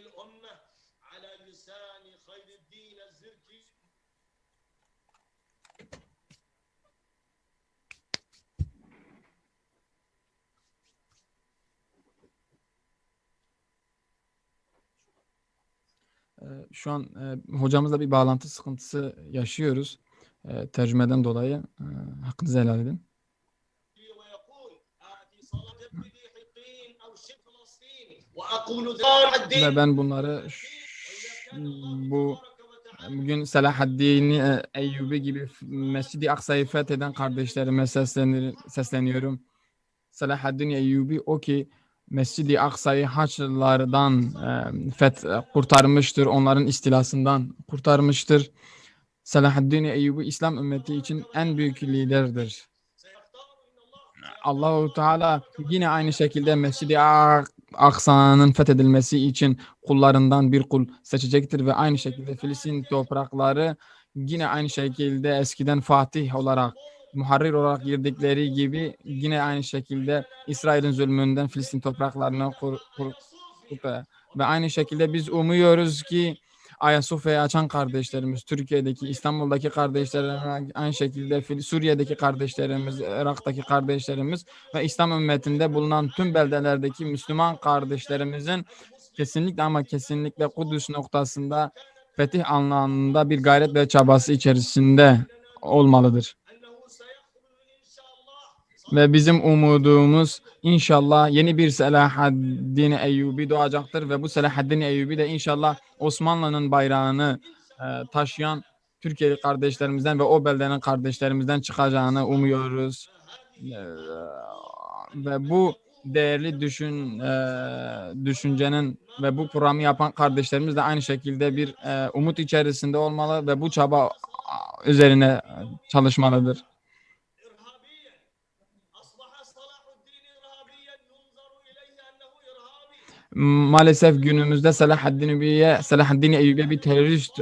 Şu an hocamızla bir bağlantı sıkıntısı yaşıyoruz. Tercümeden dolayı hakkınızı helal edin. Ve ben bunları bugün Selahaddin Eyyubi gibi Mescid-i Aksa'yı fetheden kardeşlerime sesleniyorum. Selahaddin Eyyubi o ki Mescid-i Aksa'yı Haçlılardan kurtarmıştır, onların istilasından kurtarmıştır. Selahaddin Eyyubi İslam ümmeti için en büyük liderdir. Allah-u Teala yine aynı şekilde Mescid-i Aksa'nın fethedilmesi için kullarından bir kul seçecektir ve aynı şekilde Filistin toprakları yine aynı şekilde eskiden Fatih olarak, muharrir olarak girdikleri gibi yine aynı şekilde İsrail'in zulmünden Filistin topraklarına ve aynı şekilde biz umuyoruz ki Ayasofya'yı açan kardeşlerimiz, Türkiye'deki, İstanbul'daki kardeşlerimiz, aynı şekilde Suriye'deki kardeşlerimiz, Irak'taki kardeşlerimiz ve İslam ümmetinde bulunan tüm beldelerdeki Müslüman kardeşlerimizin kesinlikle ama kesinlikle Kudüs noktasında fetih anlamında bir gayret ve çabası içerisinde olmalıdır. Ve bizim umudumuz inşallah yeni bir Selahaddin Eyyubi doğacaktır ve bu Selahaddin Eyyubi de inşallah Osmanlı'nın bayrağını taşıyan Türkiye'li kardeşlerimizden ve o beldenin kardeşlerimizden çıkacağını umuyoruz. Ve bu değerli düşüncenin ve bu programı yapan kardeşlerimiz de aynı şekilde bir umut içerisinde olmalı ve bu çaba üzerine çalışmalıdır. Maalesef günümüzde Selahaddin Eyyubi'ye bir terörist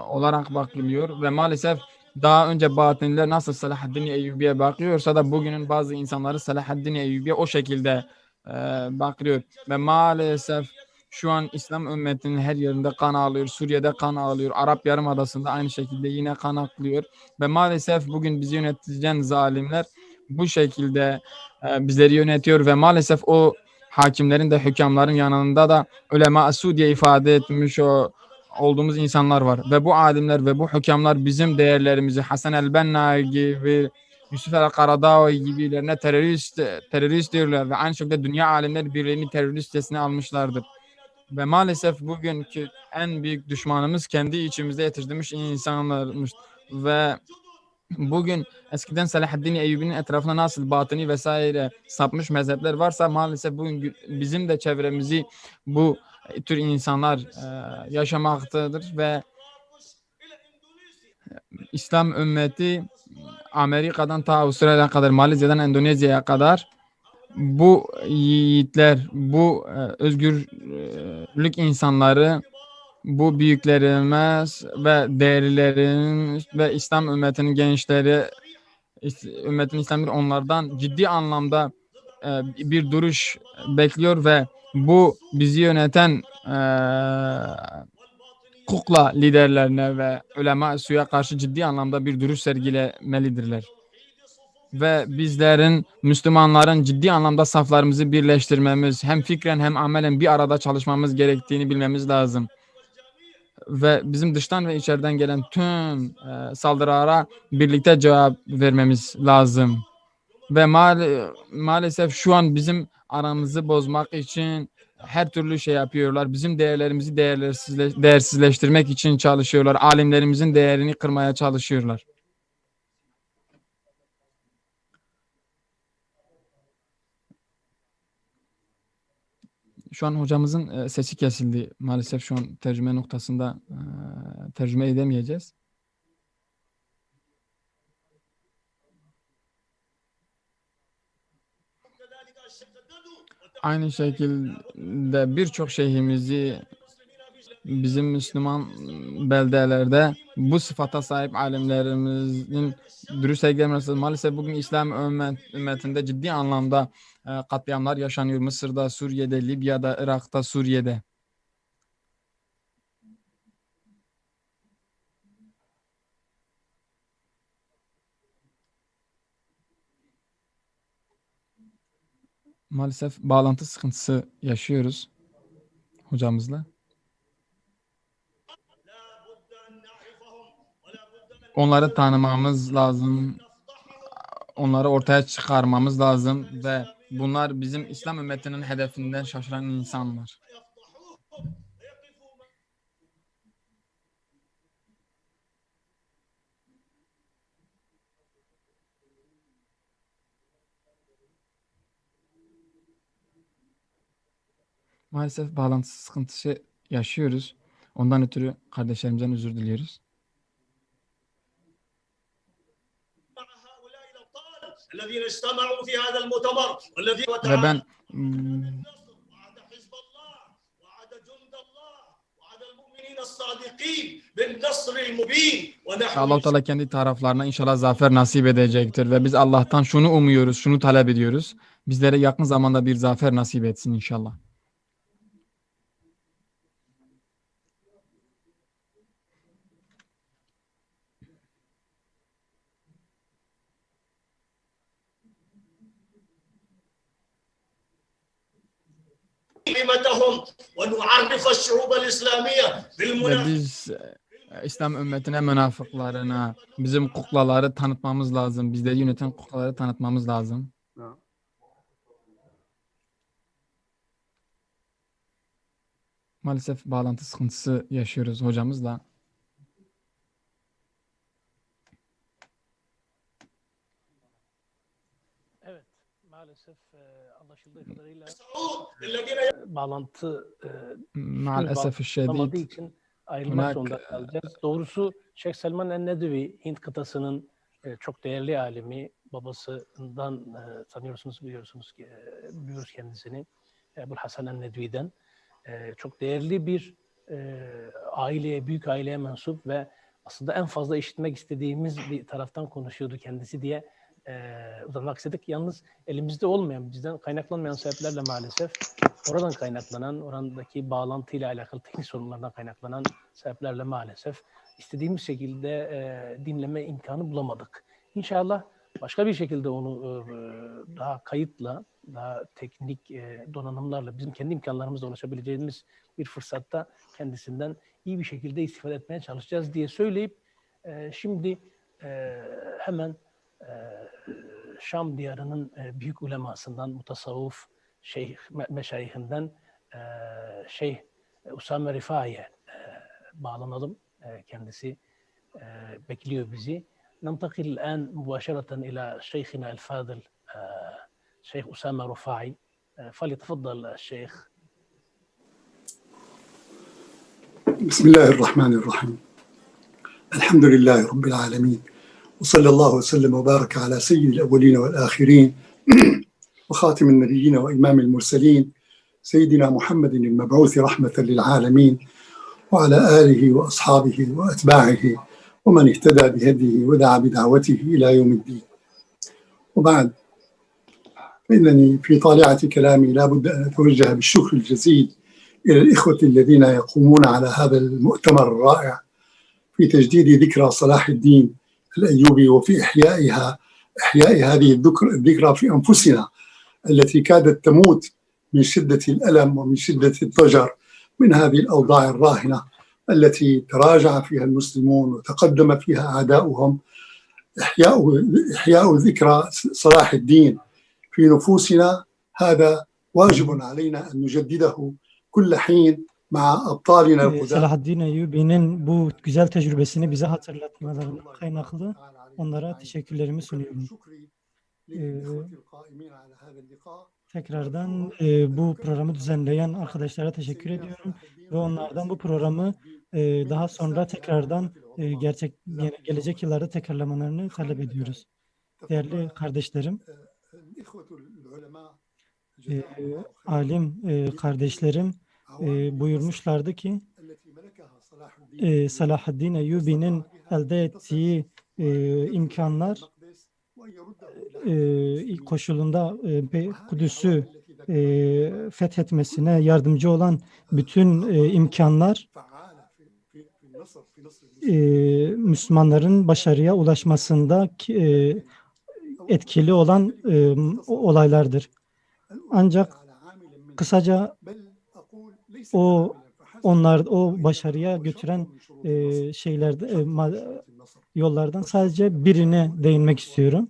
olarak bakılıyor ve maalesef daha önce batıniler nasıl Selahaddin Eyyubi'ye bakıyorsa da bugünün bazı insanları Selahaddin Eyyubi'ye o şekilde bakıyor ve maalesef şu an İslam ümmetinin her yerinde kan ağlıyor, Suriye'de kan ağlıyor, Arap Yarımadası'nda aynı şekilde yine kan aklıyor ve maalesef bugün bizi yöneten zalimler bu şekilde bizleri yönetiyor ve maalesef o hakimlerin de hükümlerin yanında da ulema-ı diye ifade etmiş olduğumuz insanlar var. Ve bu alimler ve bu hükümler bizim değerlerimizi Hasan el-Benna gibi Yusuf el-Karadağ gibilerine terörist diyorlar ve aynı şekilde Dünya Alimler Birliği'ni terörist listesine almışlardır. Ve maalesef bugünkü en büyük düşmanımız kendi içimizde yetiştirmiş insanlarmış. Ve bugün eskiden Selahaddin Eyyubi'nin etrafına nasıl batıni vesaire sapmış mezhepler varsa maalesef bugün bizim de çevremizi bu tür insanlar yaşamaktadır ve İslam ümmeti Amerika'dan ta Avustralya'ya kadar, Malezya'dan Endonezya'ya kadar bu yiğitler, bu özgürlük insanları, bu büyüklerimiz ve değerlilerimiz ve İslam ümmetinin gençleri, ümmetin İslam'ı onlardan ciddi anlamda bir duruş bekliyor ve bu bizi yöneten kukla liderlerine ve ulema suya karşı ciddi anlamda bir duruş sergilemelidirler. Ve bizlerin, Müslümanların ciddi anlamda saflarımızı birleştirmemiz, hem fikren hem amelen bir arada çalışmamız gerektiğini bilmemiz lazım. Ve bizim dıştan ve içeriden gelen tüm saldırılara birlikte cevap vermemiz lazım. Ve maalesef şu an bizim aramızı bozmak için her türlü şey yapıyorlar. Bizim değerlerimizi değersizleştirmek için çalışıyorlar. Alimlerimizin değerini kırmaya çalışıyorlar. Şu an hocamızın sesi kesildi. Maalesef şu an tercüme noktasında tercüme edemeyeceğiz. Aynı şekilde birçok şeyhimizi bizim Müslüman beldelerde bu sıfata sahip alimlerimizin dürüst sergilemesi maalesef bugün İslam ümmetinde ciddi anlamda katliamlar yaşanıyor. Mısır'da, Suriye'de, Libya'da, Irak'ta, Suriye'de. Maalesef bağlantı sıkıntısı yaşıyoruz hocamızla. Onları tanımamız lazım. Onları ortaya çıkarmamız lazım ve bunlar bizim İslam ümmetinin hedefinden şaşıran insanlar. Maalesef bağlantı sıkıntısı yaşıyoruz. Ondan ötürü kardeşlerimizden özür diliyoruz. Ve ben Allah-u Teala kendi taraflarına inşallah zafer nasip edecektir ve biz Allah'tan şunu umuyoruz, şunu talep ediyoruz. Bizlere yakın zamanda bir zafer nasip etsin inşallah. Ve biz İslam ümmetine, münafıklarına, bizim kuklaları tanıtmamız lazım. Bizleri yöneten kuklaları tanıtmamız lazım. Maalesef bağlantı sıkıntısı yaşıyoruz hocamızla. Evet, maalesef anlaşıldığı kadarıyla bağlantı maalesef olmadığı için ayrılmak zorunda kalacağız. Doğrusu Şeyh Selman el-Nedevi, Hint kıtasının çok değerli alimi, babasından tanıyorsunuz, biliyorsunuz ki biliyoruz kendisini, Ebu Hasan el-Nedvi'den. Çok değerli bir aileye, büyük aileye mensup ve aslında en fazla işitmek istediğimiz bir taraftan konuşuyordu kendisi diye uzanmak istedik. Yalnız elimizde olmayan, bizden kaynaklanmayan sebeplerle maalesef oradan kaynaklanan, oradaki bağlantıyla alakalı teknik sorunlardan kaynaklanan sebeplerle maalesef istediğimiz şekilde dinleme imkanı bulamadık. İnşallah başka bir şekilde onu daha kayıtla, daha teknik donanımlarla bizim kendi imkanlarımızla ulaşabileceğimiz bir fırsatta kendisinden iyi bir şekilde istifade etmeye çalışacağız diye söyleyip şimdi hemen Şam diyarının büyük ulemasından, mutasavvuf meşayihinden Şeyh Usame Rifai'ye bağlanalım. Kendisi bekliyor bizi. ننتقل الآن مباشرة إلى شيخنا الفاضل شيخ أسامة رفاعي فليتفضل الشيخ. بسم الله الرحمن الرحيم. الحمد لله رب العالمين وصلى الله وسلم وبارك على سيد الأولين والآخرين وخاتم النبيين وإمام المرسلين سيدنا محمد المبعوث رحمة للعالمين وعلى آله وأصحابه وأتباعه ومن اهتدى بهديه ودعا بدعوته إلى يوم الدين. وبعد فإنني في طالعة كلامي لا بد أن أتوجه بالشكر الجزيل إلى الإخوة الذين يقومون على هذا المؤتمر الرائع في تجديد ذكرى صلاح الدين الأيوبي وفي إحياء هذه الذكرى في أنفسنا التي كادت تموت من شدة الألم ومن شدة الضجر من هذه الأوضاع الراهنة التي تراجع فيها المسلمون وتقدم فيها أعداؤهم. إحياء ذكرى صلاح الدين في نفوسنا هذا واجب علينا أن نجدده كل حين مع أبطالنا القدامى. Selahaddin Eyyubi'nin bu güzel tecrübesini bize hatırlatmalarından kaynaklı onlara teşekkürlerimi sunuyorum. Tekrardan bu programı düzenleyen arkadaşlara teşekkür ediyorum ve onlardan bu programı daha sonra tekrardan gelecek yıllarda tekrarlamalarını talep ediyoruz. Değerli kardeşlerim, alim kardeşlerim buyurmuşlardı ki Selahaddin Eyyubi'nin elde ettiği imkanlar ilk koşulunda Kudüs'ü fethetmesine yardımcı olan bütün imkanlar Müslümanların başarıya ulaşmasında etkili olan olaylardır. Ancak kısaca o başarıya götüren yollardan sadece birine değinmek istiyorum.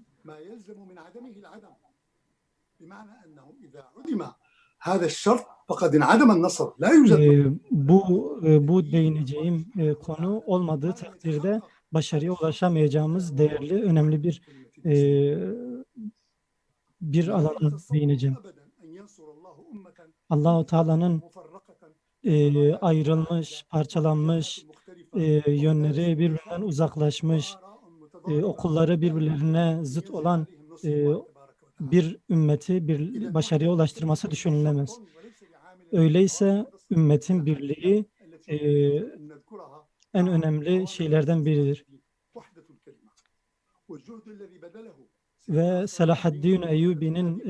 Bu değineceğim konu olmadığı takdirde başarıya ulaşamayacağımız değerli, önemli bir alana değineceğim. Allah-u Teala'nın ayrılmış, parçalanmış, yönleri birbirinden uzaklaşmış, okulları birbirlerine zıt olan bir ümmeti bir başarıya ulaştırması düşünülemez. Öyleyse ümmetin birliği en önemli şeylerden biridir. Ve Selahaddin Eyyubi'nin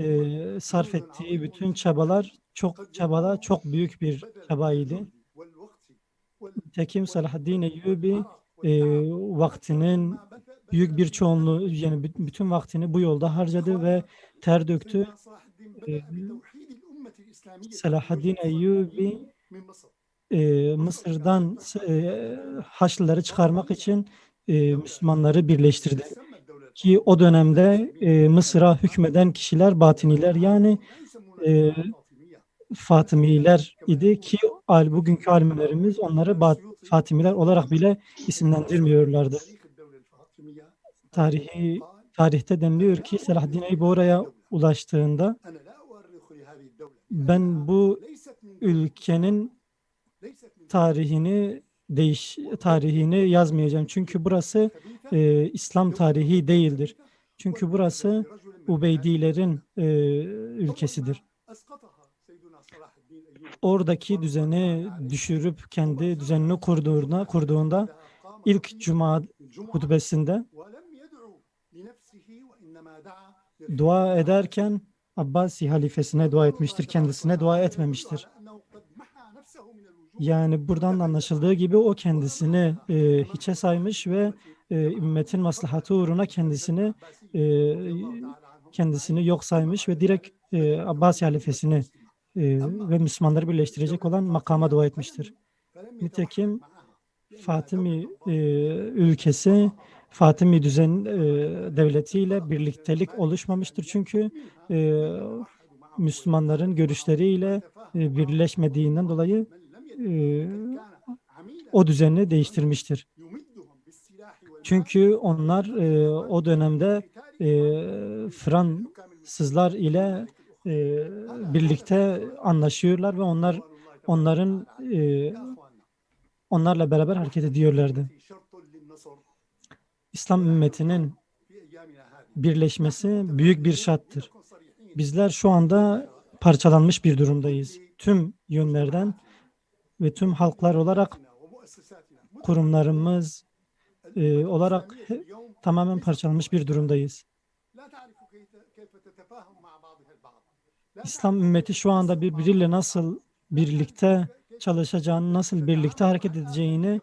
sarf ettiği bütün çabalar çok büyük bir çabaydı. Tekim Selahaddin Eyyubi vaktinin büyük bir çoğunluğu, yani bütün vaktini bu yolda harcadı ve ter döktü. Selahaddin Eyyubi Mısır'dan Haçlıları çıkarmak için Müslümanları birleştirdi. Ki o dönemde Mısır'a hükmeden kişiler Batiniler, yani Fatımiler idi ki bugünkü alimlerimiz onları Fatimiler olarak bile isimlendirmiyorlardı. Tarihte deniliyor ki Selahaddin Eyyubi oraya ulaştığında ben bu ülkenin tarihini yazmayacağım. Çünkü burası İslam tarihi değildir. Çünkü burası Ubeydilerin ülkesidir. Oradaki düzeni düşürüp kendi düzenini kurduğunda ilk Cuma hutbesinde dua ederken Abbasi halifesine dua etmiştir, kendisine dua etmemiştir. Yani buradan anlaşıldığı gibi o kendisini hiçe saymış ve ümmetin maslahatı uğruna kendisini yok saymış ve direkt Abbasi halifesini ve Müslümanları birleştirecek olan makama dua etmiştir. Nitekim Fatimi ülkesi Fatimi devletiyle birliktelik oluşmamıştır. Çünkü Müslümanların görüşleriyle birleşmediğinden dolayı o düzeni değiştirmiştir. Çünkü onlar o dönemde Fransızlar ile birlikte anlaşıyorlar ve onlarla beraber hareket ediyorlardı. İslam ümmetinin birleşmesi büyük bir şarttır. Bizler şu anda parçalanmış bir durumdayız. Tüm yönlerden ve tüm halklar olarak, kurumlarımız olarak tamamen parçalanmış bir durumdayız. İslam ümmeti şu anda birbiriyle nasıl birlikte çalışacağını, nasıl birlikte hareket edeceğini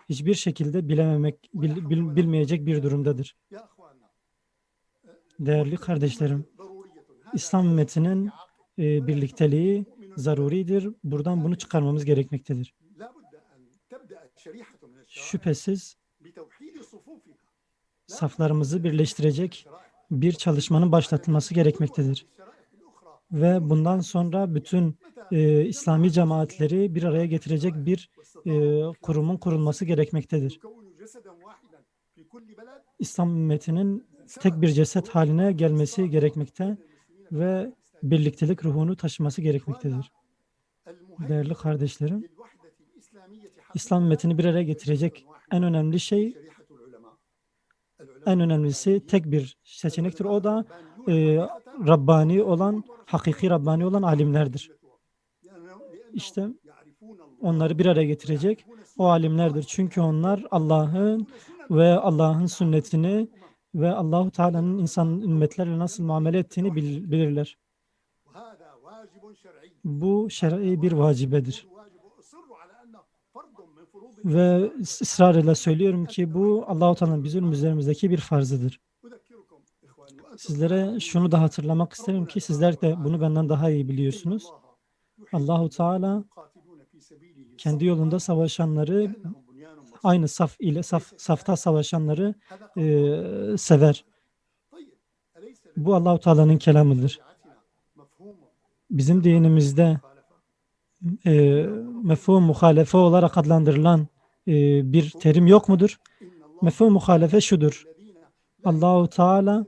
hiçbir şekilde bilmeyecek bir durumdadır. Değerli kardeşlerim, İslam ümmetinin birlikteliği zaruridir. Buradan bunu çıkarmamız gerekmektedir. Şüphesiz saflarımızı birleştirecek bir çalışmanın başlatılması gerekmektedir. Ve bundan sonra bütün İslami cemaatleri bir araya getirecek bir kurumun kurulması gerekmektedir. İslam ümmetinin tek bir ceset haline gelmesi gerekmekte ve birliktelik ruhunu taşıması gerekmektedir. Değerli kardeşlerim, İslam ümmetini bir araya getirecek en önemli şey, en önemlisi tek bir seçenektir. O da Rabbani olan, hakiki Rabbani olan alimlerdir. İşte onları bir araya getirecek o alimlerdir. Çünkü onlar Allah'ın ve Allah'ın sünnetini ve Allahu Teala'nın insan ümmetlerle nasıl muamele ettiğini bilirler. Bu şer'i bir vacibedir. Ve ısrar ile söylüyorum ki bu Allahu Teala'nın bizim üzerimizdeki bir farzıdır. Sizlere şunu da hatırlamak isterim ki sizler de bunu benden daha iyi biliyorsunuz. Allahu Teala kendi yolunda savaşanları, aynı saf ile safta savaşanları sever. Bu Allahu Teala'nın kelamıdır. Bizim dinimizde mefhum muhalefe olarak adlandırılan bir terim yok mudur? Mefhum muhalefe şudur: Allahu Teala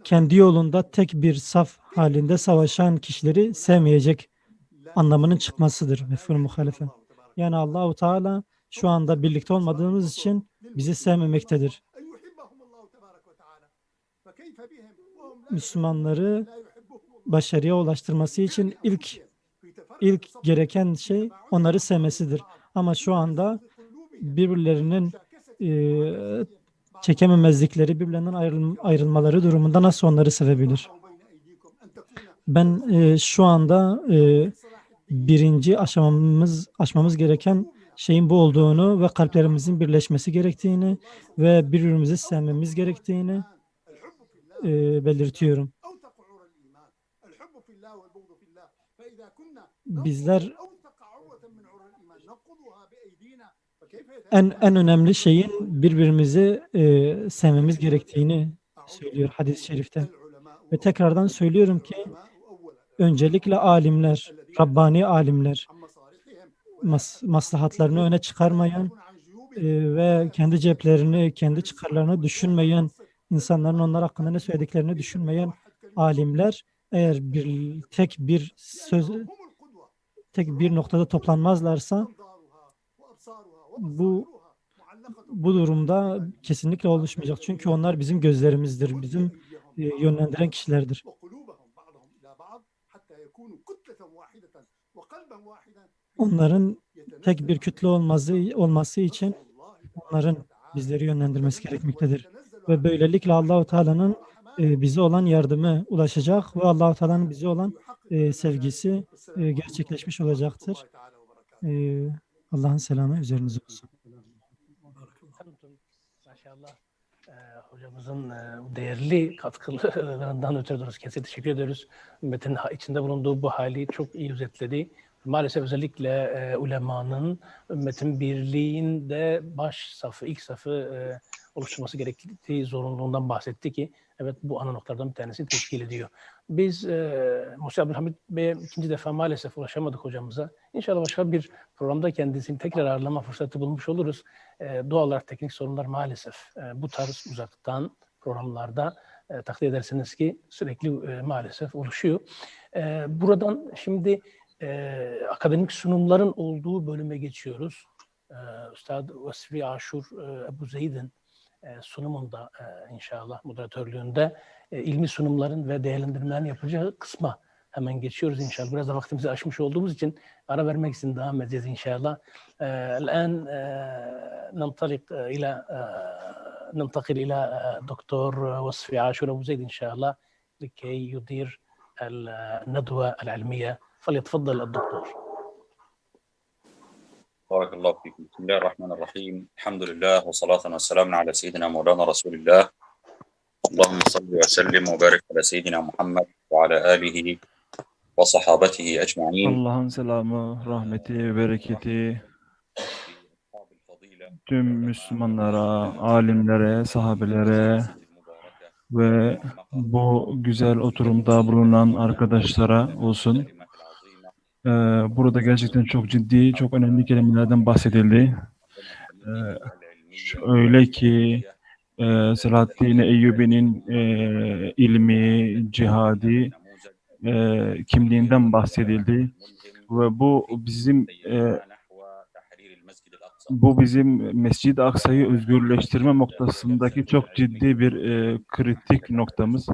kendi yolunda tek bir saf halinde savaşan kişileri sevmeyecek anlamının çıkmasıdır mefhum muhalefe. Yani Allahu Teala şu anda birlikte olmadığımız için bizi sevmemektedir. Müslümanları başarıya ulaştırması için ilk gereken şey onları sevmesidir. Ama şu anda birbirlerinin çekememezlikleri, birbirlerinden ayrılmaları durumunda nasıl onları sevebilir? Ben şu anda birinci aşmamız gereken şeyin bu olduğunu ve kalplerimizin birleşmesi gerektiğini ve birbirimizi sevmemiz gerektiğini belirtiyorum. Bizler en önemli şeyin birbirimizi sevmemiz gerektiğini söylüyor hadis-i şerifte. Ve tekrardan söylüyorum ki öncelikle alimler, Rabbani alimler, maslahatlarını öne çıkarmayan ve kendi ceplerini, kendi çıkarlarını düşünmeyen, insanların onlar hakkında ne söylediklerini düşünmeyen alimler eğer tek bir noktada toplanmazlarsa bu durumda kesinlikle oluşmayacak. Çünkü onlar bizim gözlerimizdir, bizim yönlendiren kişilerdir. Onların tek bir kütle olması için onların bizleri yönlendirmesi gerekmektedir. Ve böylelikle Allah-u Teala'nın bize olan yardımı ulaşacak ve Allah-u Teala'nın bize olan sevgisi gerçekleşmiş olacaktır. Allah'ın selamı üzerinize olsun. Maşallah. Hocamızın değerli katkılarından ötürü kendisine teşekkür ediyoruz. Ümmetin içinde bulunduğu bu hali çok iyi özetledi. Maalesef özellikle ulemanın ümmetin birliğinde baş safı, ilk safı oluşturması gerektiği zorunluluğundan bahsetti ki evet bu ana noktalardan bir tanesi teşkil ediyor. Biz Musa Abdülhamid Bey'e ikinci defa maalesef ulaşamadık hocamıza. İnşallah başka bir programda kendisini tekrar ağırlama fırsatı bulmuş oluruz. Doğal olarak teknik sorunlar maalesef bu tarz uzaktan programlarda takdir edersiniz ki sürekli maalesef oluşuyor. Buradan şimdi akademik sunumların olduğu bölüme geçiyoruz. Üstad Vasfi Aşur Ebu Zeyd'in sunumunda inşallah moderatörlüğünde ilmi sunumların ve değerlendirmelerin yapacağı kısma hemen geçiyoruz inşallah. Biraz da vaktimizi aşmış olduğumuz için ara vermek için devam edeceğiz inşallah. الآن ننتقل إلى دكتور وصفي عاشور أبو زيد إن شاء الله لكي يدير الندوة العلمية فليتفضل الدكتور. بارك الله فيكم. بسم الله الرحمن الرحيم. الحمد لله والصلاة والسلام على سيدنا مولانا رسول الله. اللهم صل وسلم وبارك على سيدنا محمد وعلى آله وصحابته أجمعين. Allah'ın selamı, rahmeti ve bereketi tüm Müslümanlara, alimlere, sahabelere ve bu güzel oturumda bulunan arkadaşlara olsun. Burada gerçekten çok ciddi, çok önemli kelimelerden bahsedildi. Öyle ki Selahaddin Eyyubi'nin ilmi, cihadi kimliğinden bahsedildi ve bu bizim Mescid-i Aksa'yı özgürleştirme noktasındaki çok ciddi bir kritik noktamız.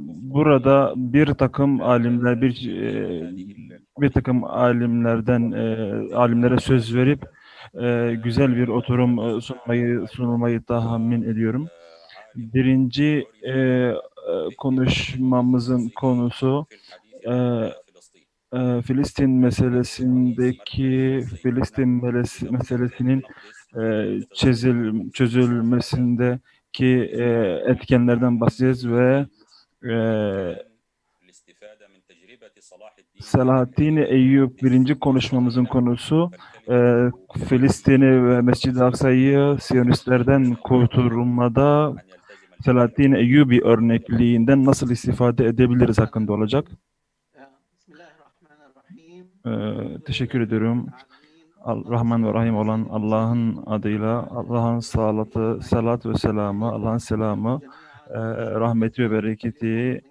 Burada bir takım alimler bir takım alimlere söz verip güzel bir oturum sunulmayı tahammün ediyorum. Birinci konuşmamızın konusu Filistin meselesinin çözülmesindeki etkenlerden bahsedeceğiz ve Selahaddin Eyyub birinci konuşmamızın konusu Filistin'i ve Mescid-i Aksa'yı Siyonistlerden kurtulmada Selahaddin Eyyubi örnekliğinden nasıl istifade edebiliriz hakkında olacak. Teşekkür ediyorum. Rahman ve Rahim olan Allah'ın adıyla, Allah'ın salat ve selamı, Allah'ın selamı, rahmeti ve bereketi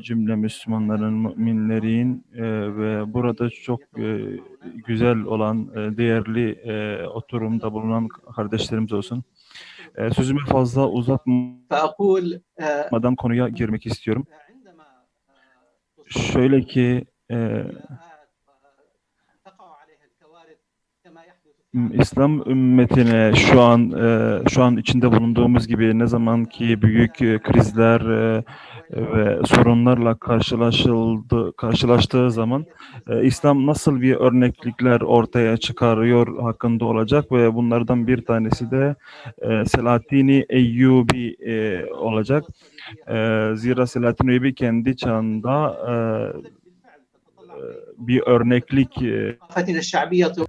cümle Müslümanların, müminlerin ve burada çok güzel olan, değerli oturumda bulunan kardeşlerimiz olsun. Sözümü fazla uzatmadan konuya girmek istiyorum. Şöyle ki İslam ümmetine şu an içinde bulunduğumuz gibi ne zaman ki büyük krizler ve sorunlarla karşılaştığı zaman İslam nasıl bir örneklikler ortaya çıkarıyor hakkında olacak ve bunlardan bir tanesi de Selahaddin Eyyubi olacak. Zira Selahaddin Eyyubi kendi çağında bir örneklik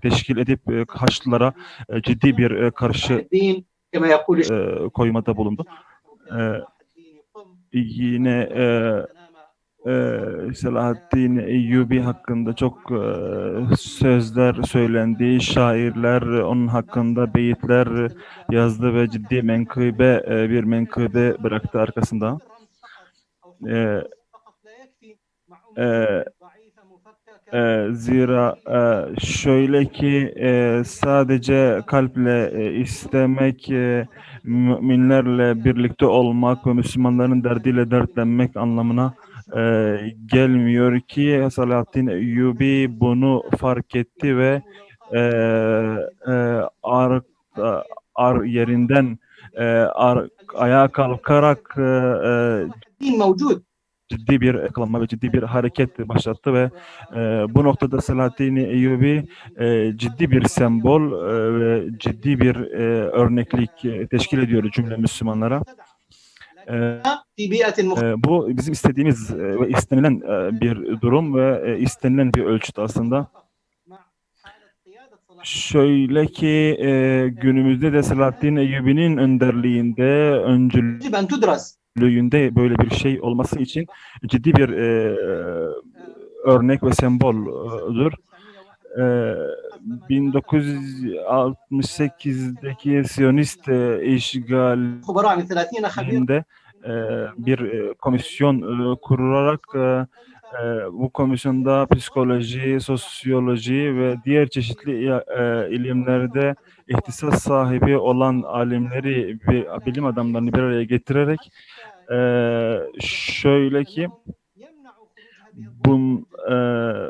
teşkil edip Haçlılara ciddi bir karşı koymada bulundu. Yine Selahaddin Eyyubi hakkında çok sözler söylendi, şairler onun hakkında beyitler yazdı ve ciddi bir menkıbe bıraktı arkasında. Zira şöyle ki sadece kalple istemek, müminlerle birlikte olmak ve Müslümanların derdiyle dertlenmek anlamına gelmiyor ki Selahaddin Eyyubi bunu fark etti ve yerinden ayağa kalkarak ciddi bir eklanma ve ciddi bir hareket başlattı ve bu noktada Selahaddin Eyyubi ciddi bir sembol ve ciddi bir örneklik teşkil ediyor cümle Müslümanlara. Bu bizim istediğimiz ve istenilen bir durum ve istenilen bir ölçüt aslında. Şöyle ki günümüzde de Selahattin Eyyubi'nin önderliğinde, öncülüğünde böyle bir şey olması için ciddi bir örnek ve semboldür. 1968'deki Siyonist işgalinde bir komisyon kurularak bu komisyonda psikoloji, sosyoloji ve diğer çeşitli ilimlerde ihtisas sahibi olan alimleri ve bilim adamlarını bir araya getirerek şöyle ki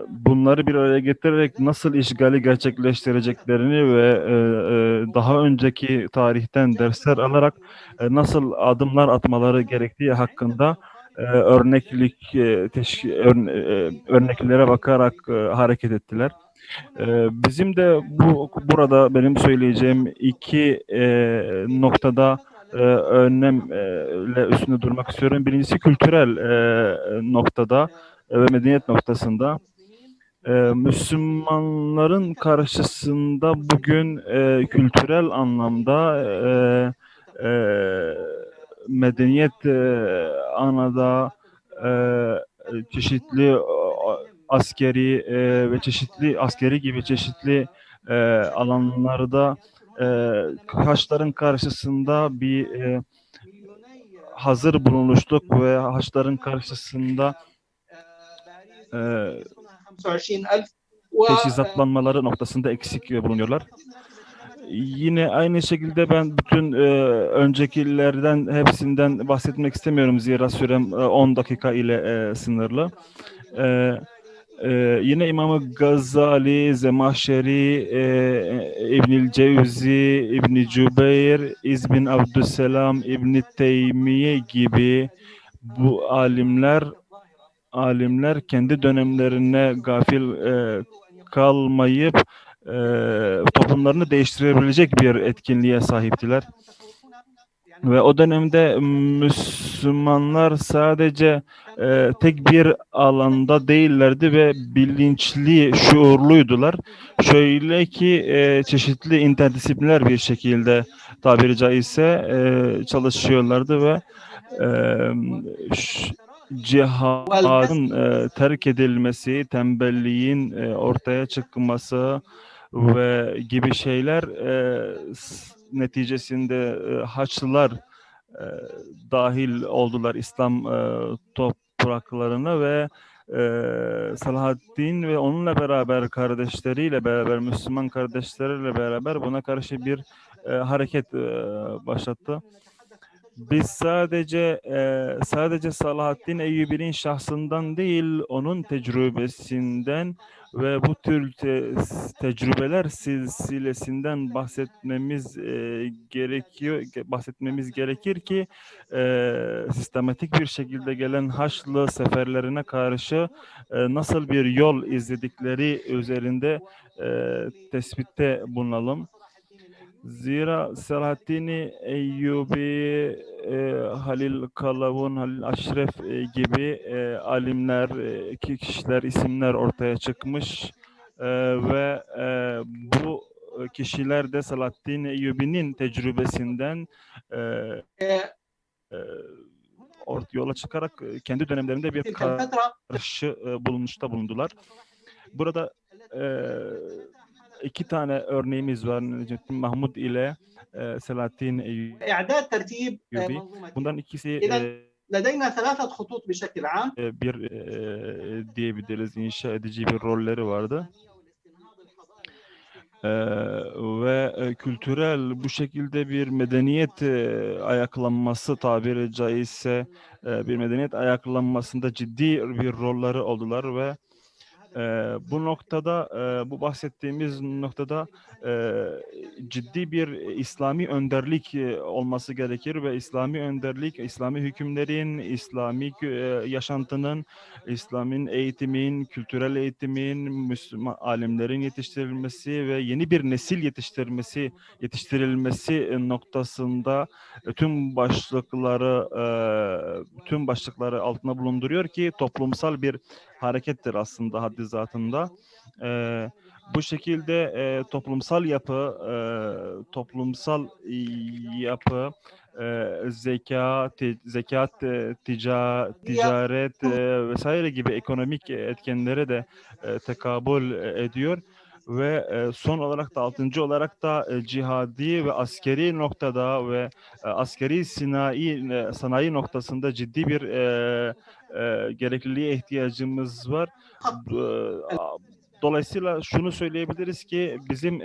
bunları bir araya getirerek nasıl işgali gerçekleştireceklerini ve daha önceki tarihten dersler alarak nasıl adımlar atmaları gerektiği hakkında örneklere bakarak hareket ettiler. Bizim de burada benim söyleyeceğim iki noktada önemli üstünde durmak istiyorum. Birincisi kültürel noktada ve medeniyet noktasında. Müslümanların karşısında bugün kültürel anlamda medeniyet anada çeşitli askeri ve çeşitli askeri gibi çeşitli alanlarda Haçların karşısında bir hazır bulunuşluk ve Haçların karşısında teçhizatlanmaları noktasında eksik bulunuyorlar. Yine aynı şekilde ben bütün öncekilerden hepsinden bahsetmek istemiyorum zira sürem 10 dakika ile sınırlı. Yine İmam-ı Gazali, Zemahşeri, İbnül Cevzi, İbn Cübeyr, İzbin Abdüsselam, İbn Teymiye gibi bu alimler kendi dönemlerine gafil kalmayıp toplumlarını değiştirebilecek bir etkinliğe sahiptiler. Ve o dönemde Müslümanlar sadece tek bir alanda değillerdi ve bilinçli, şuurluydular. Şöyle ki çeşitli interdisipliner bir şekilde tabiri caizse çalışıyorlardı ve cihadın terk edilmesi, tembelliğin ortaya çıkması ve gibi şeyler neticesinde Haçlılar dahil oldular İslam topraklarına ve Selahaddin ve onunla beraber kardeşleriyle beraber Müslüman kardeşleriyle beraber buna karşı bir hareket başlattı. Biz sadece Selahaddin Eyyubi'nin şahsından değil, onun tecrübesinden ve bu tür tecrübeler silsilesinden bahsetmemiz gerekir ki sistematik bir şekilde gelen Haçlı seferlerine karşı nasıl bir yol izledikleri üzerinde tespitte bulunalım. Zira Selahaddin Eyyubi, Halil Kalavun, Halil Aşref gibi alimler, kişiler, isimler ortaya çıkmış ve bu kişiler de Selahaddin Eyyubi'nin tecrübesinden yola çıkarak kendi dönemlerinde bir karşı bulundular. Burada iki tane örneğimiz var. Necmettin Mahmud ile Selahaddin Eyyubi. Bundan ikisi bir diyebiliriz inşa edici bir rolleri vardı. Ve kültürel bu şekilde bir medeniyet ayaklanması tabiri caizse bir medeniyet ayaklanmasında ciddi bir rolleri oldular ve bu noktada, bu bahsettiğimiz noktada ciddi bir İslami önderlik olması gerekir ve İslami önderlik, İslami hükümlerin, İslami yaşantının, İslam'ın eğitimin, kültürel eğitimin, Müslüman alimlerin yetiştirilmesi ve yeni bir nesil yetiştirilmesi noktasında tüm başlıkları altına bulunduruyor ki toplumsal bir harekettir aslında haddi zatında. Bu şekilde toplumsal yapı, zekat, ticaret vesaire gibi ekonomik etkenlere de tekabül ediyor. Ve son olarak da 6. olarak da cihadi ve askeri noktada ve askeri sanayi noktasında ciddi bir gerekliliğe ihtiyacımız var. Dolayısıyla şunu söyleyebiliriz ki bizim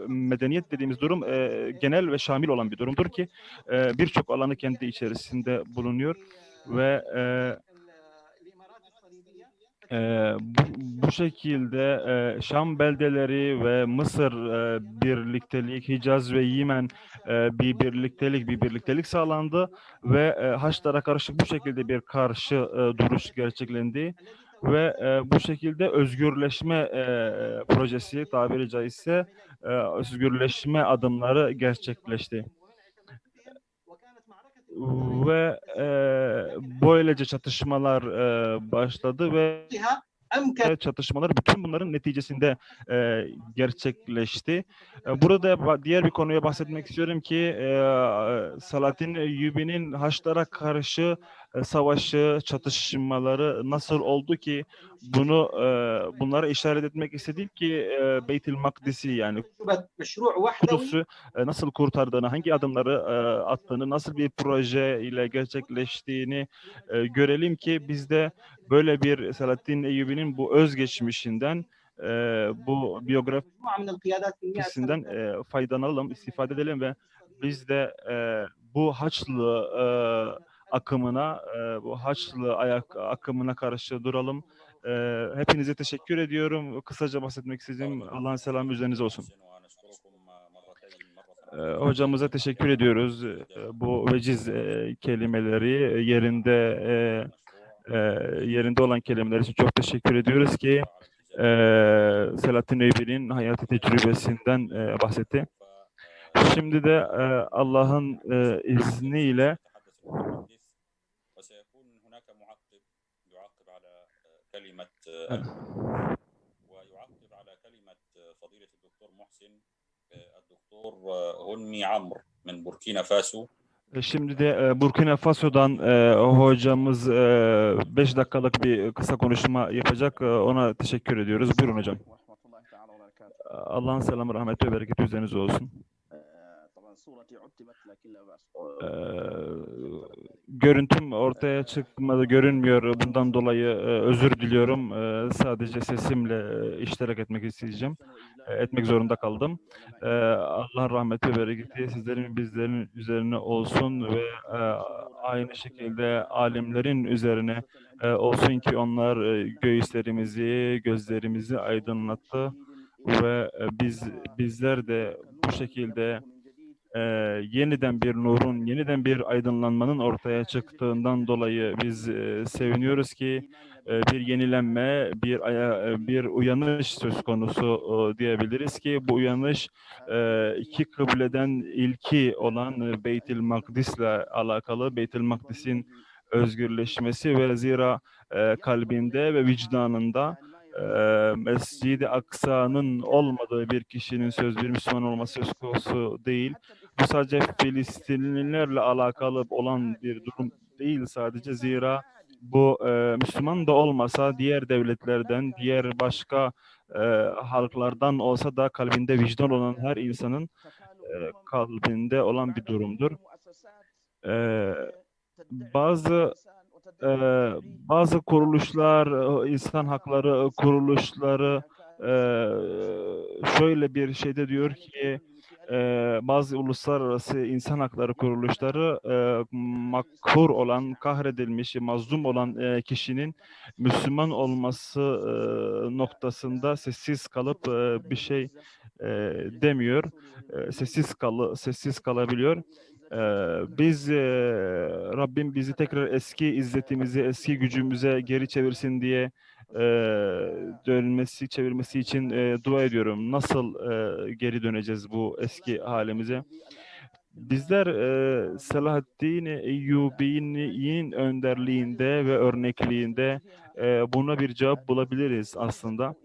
medeniyet dediğimiz durum genel ve şamil olan bir durumdur ki birçok alanı kendi içerisinde bulunuyor ve bu şekilde Şam beldeleri ve Mısır birliktelik, Hicaz ve Yemen bir birliktelik sağlandı ve Haçlılara karşı bu şekilde bir karşı duruş gerçeklendi ve bu şekilde özgürleşme projesi tabiri caizse özgürleşme adımları gerçekleşti. Ve böylece çatışmalar başladı ve çatışmalar bütün bunların neticesinde gerçekleşti. Burada diğer bir konuya bahsetmek istiyorum ki Selahaddin Eyyubi'nin Haçlılara karşı savaşı, çatışmaları nasıl oldu ki bunlara işaret etmek istedik ki Beyt-i Makdis'i yani Kudüs'ü nasıl kurtardığını, hangi adımları attığını, nasıl bir proje ile gerçekleştiğini görelim ki biz de böyle bir Selahaddin Eyyubi'nin bu özgeçmişinden, bu biyografisinden faydalanalım, istifade edelim ve biz de bu Haçlı akımına, bu Haçlı akımına karşı duralım. Hepinize teşekkür ediyorum. Kısaca bahsetmek istediğim Allah'ın selamı üzerinize olsun. Hocamıza teşekkür ediyoruz. Bu veciz kelimeleri yerinde olan kelimeler için çok teşekkür ediyoruz ki Selahaddin Eyyubi'nin hayatı tecrübesinden bahsetti. Şimdi de Allah'ın izniyle Şimdi de Burkina Faso'dan hocamız 5 dakikalık bir kısa konuşma yapacak. Ona teşekkür ediyoruz. Buyurun hocam. Allah'ın selamı, rahmeti ve bereketi üzerinize olsun. Görüntüm ortaya çıkmadı, görünmüyor. Bundan dolayı özür diliyorum. Sadece sesimle iştirak etmek zorunda kaldım. Allah'ın rahmeti ve bereketi sizlerin, bizlerin üzerine olsun ve aynı şekilde alimlerin üzerine olsun ki onlar göğüslerimizi, gözlerimizi aydınlattı ve bizler de bu şekilde yeniden bir nurun, yeniden bir aydınlanmanın ortaya çıktığından dolayı biz seviniyoruz ki bir yenilenme, bir uyanış söz konusu diyebiliriz ki bu uyanış iki kıbleden ilki olan Beyt-i Makdis'le alakalı. Beyt-i Makdis'in özgürleşmesi ve zira kalbinde ve vicdanında Mescid-i Aksa'nın olmadığı bir kişinin bir Müslüman olması söz konusu değil. Bu sadece Filistinlilerle alakalı olan bir durum değil sadece. Zira bu Müslüman da olmasa diğer devletlerden, diğer başka halklardan olsa da kalbinde vicdan olan her insanın kalbinde olan bir durumdur. Bazı kuruluşlar, insan hakları kuruluşları şöyle bir şeyde diyor ki bazı uluslararası insan hakları kuruluşları makhur olan, kahredilmiş, mazlum olan kişinin Müslüman olması noktasında sessiz kalıp bir şey demiyor. Sessiz kalabiliyor. Rabbim bizi tekrar eski izzetimize, eski gücümüze geri çevirsin diye çevirmesi için dua ediyorum. Nasıl geri döneceğiz bu eski halimize? Bizler Selahaddin Eyyubi'nin önderliğinde ve örnekliğinde buna bir cevap bulabiliriz aslında.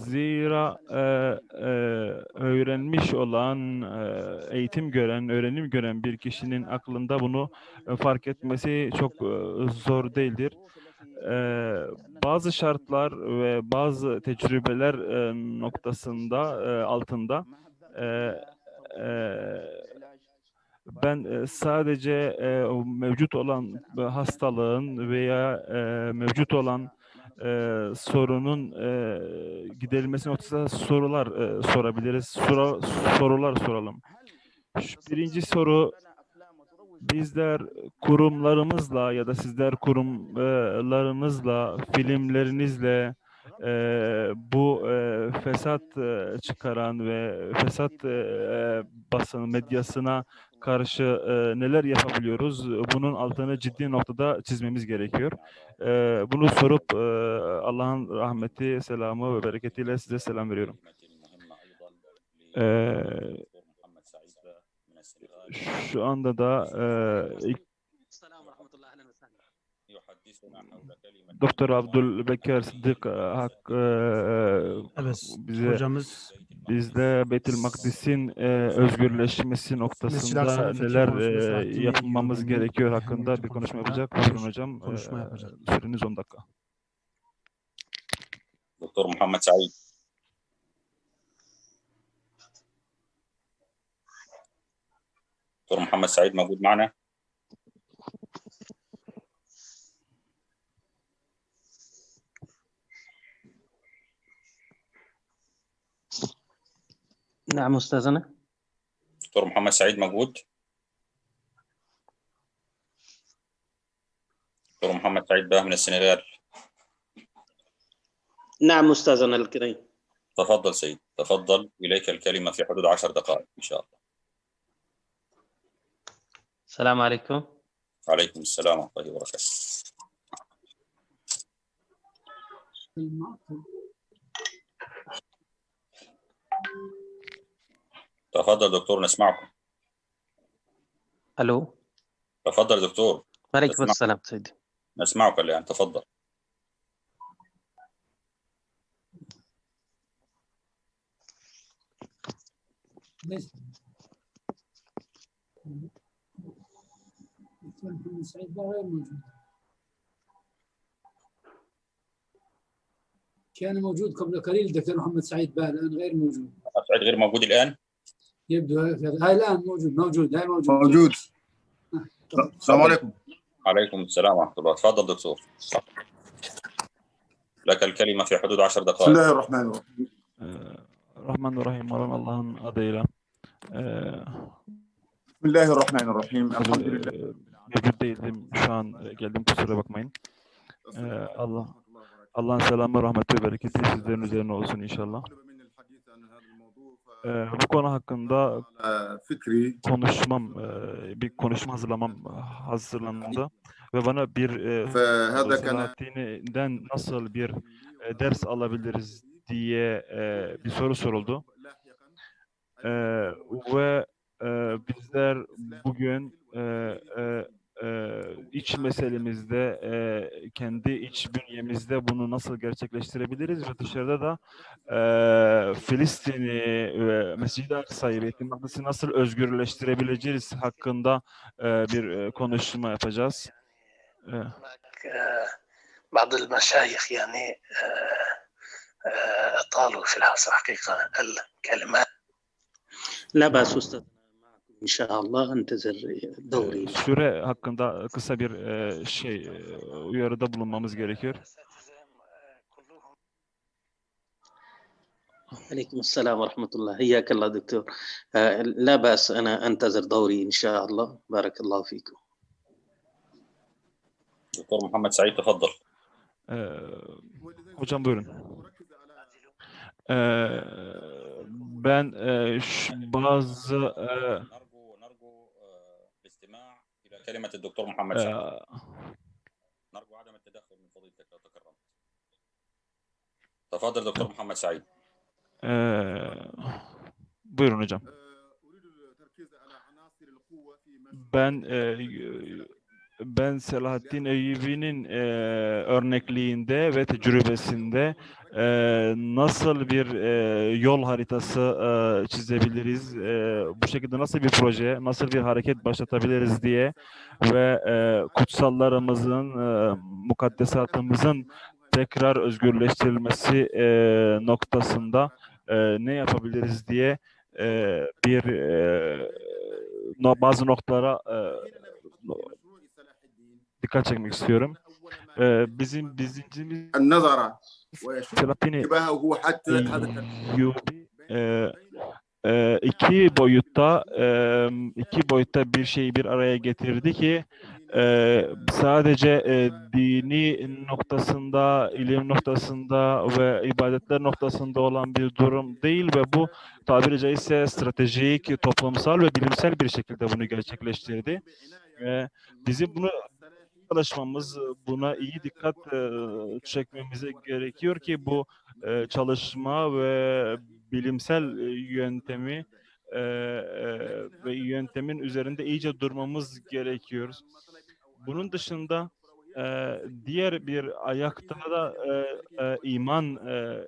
Zira öğrenmiş olan, eğitim gören, öğrenim gören bir kişinin aklında bunu fark etmesi çok zor değildir. Bazı şartlar ve bazı tecrübeler noktasında altında ben sadece mevcut olan hastalığın veya mevcut olan sorunun giderilmesi noktasında sorular sorabiliriz. Sorular soralım. Birinci soru, bizler kurumlarımızla ya da sizler kurumlarınızla, filmlerinizle bu fesat çıkaran ve fesat basın medyasına karşı neler yapabiliyoruz? Bunun altını ciddi noktada çizmemiz gerekiyor. Bunu sorup Allah'ın rahmeti, selamı ve bereketiyle size selam veriyorum. Şu anda da Doktor Abdülbekir Sıddık hocamız bizde Beytül Makdis'in özgürleşmesi noktasında neler yapmamız gerekiyor hakkında bir konuşma yapacak. Buyurun hocam. Konuşma yapacak. Süreniz 10 dakika. Doktor Muhammed Said. دكتور محمد سعيد موجود معنا؟ نعم أستاذنا. دكتور محمد سعيد موجود؟ دكتور محمد سعيد باه من السنغال. نعم أستاذنا الكريم. تفضل سيد، تفضل، إليك الكلمة في حدود 10 دقائق إن شاء الله. السلام عليكم. وعليكم السلام ورحمة الله وبركاته. تفضل دكتور نسمعكم. ألو. تفضل دكتور. عليكم السلام سيدي. نسمعك الآن، تفضل. محمد سعيد باه غير موجود. كان موجود قبل قليل دكتور محمد سعيد باه، الآن غير موجود. محمد سعيد غير موجود الآن؟ يبدو هاي الآن موجود هاي موجود. موجود. السلام عليكم. عليكم السلام ورحمة الله. تفضل دكتور. لك الكلمة في حدود 10 دقائق. بسم الله الرحمن الرحيم. Rahman Rahim olan Allah'ın adıyla. Bismillahirrahmanirrahim. Elhamdülillah. Mevcut değildim. Şu an geldim. Kusura bakmayın. Allah'ın selamı, rahmeti ve bereketi sizlerin üzerine olsun inşallah. Bu konu hakkında bir konuşma hazırlandı ve bana bir Selahattin'den nasıl bir ders alabiliriz diye bir soru soruldu. Ve bizler bugün iç meselemizde, kendi iç bünyemizde bunu nasıl gerçekleştirebiliriz ve dışarıda da Filistin'i ve Mescid-i Aksa'yı, Beyt-i Makdis'i nasıl özgürleştirebileceğiz hakkında bir konuşma yapacağız. بعض المشايخ يعني طالوا في العصر حقيقة الكلمات. لا بأس أستاذ. İnşallah انتظر دوري. Süre hakkında kısa bir uyarıda bulunmamız gerekiyor. عليكم السلام ورحمة الله. حياك الله دكتور. لا بأس أنا أنتظر دوري إن شاء الله. بارك الله فيكم. دكتور محمد سعيد تفضل. Hocam buyurun. Ben bazı كلمة الدكتور محمد سعيد. نرجو عدم التدخل من فضيلتك لو تكرمت. تفضل دكتور محمد سعيد. Buyurun hocam. Ben Selahattin Eyyubi'nin örnekliğinde ve tecrübesinde nasıl bir yol haritası çizebiliriz, bu şekilde nasıl bir proje, nasıl bir hareket başlatabiliriz diye ve kutsallarımızın, mukaddesatımızın tekrar özgürleştirilmesi noktasında ne yapabiliriz diye bazı noktalara dikkat çekmek istiyorum. Bizim النظرة Selahattin وانتباهه حتى هذا Eyyubi iki boyutta bir şeyi bir araya getirdi ki sadece dini noktasında, ilim noktasında ve ibadetler noktasında olan bir durum değil ve bu tabiri caizse stratejik, toplumsal ve bilimsel bir şekilde bunu gerçekleştirdi. Bizim bunu çalışmamız, buna iyi dikkat çekmemize gerekiyor ki bu çalışma ve bilimsel yöntemi ve yöntemin üzerinde iyice durmamız gerekiyor. Bunun dışında diğer bir ayakta da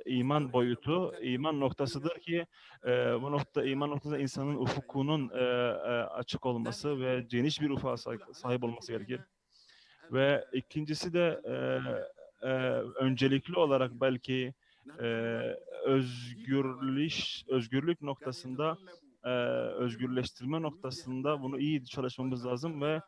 iman boyutu, iman noktasıdır ki bu nokta iman noktasında insanın ufukunun açık olması ve geniş bir ufuğa sahip olması gerekir. Ve ikincisi de öncelikli olarak belki özgürlük noktasında, özgürleştirme noktasında bunu iyi çalışmamız lazım ve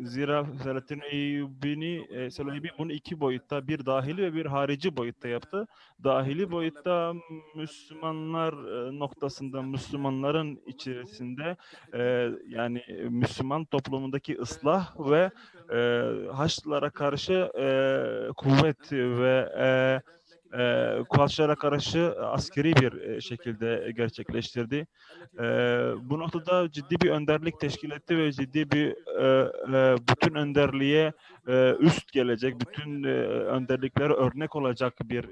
zira Selahattin Eyyubi bunu iki boyutta, bir dahili ve bir harici boyutta yaptı. Dahili boyutta Müslümanlar noktasında, Müslümanların içerisinde yani Müslüman toplumundaki ıslah ve Haçlılara karşı kuvvet ve Haçlılara karşı askeri bir şekilde gerçekleştirdi. Bu noktada ciddi bir önderlik teşkil etti ve ciddi bir bütün önderliğe üst gelecek, bütün önderliklere örnek olacak bir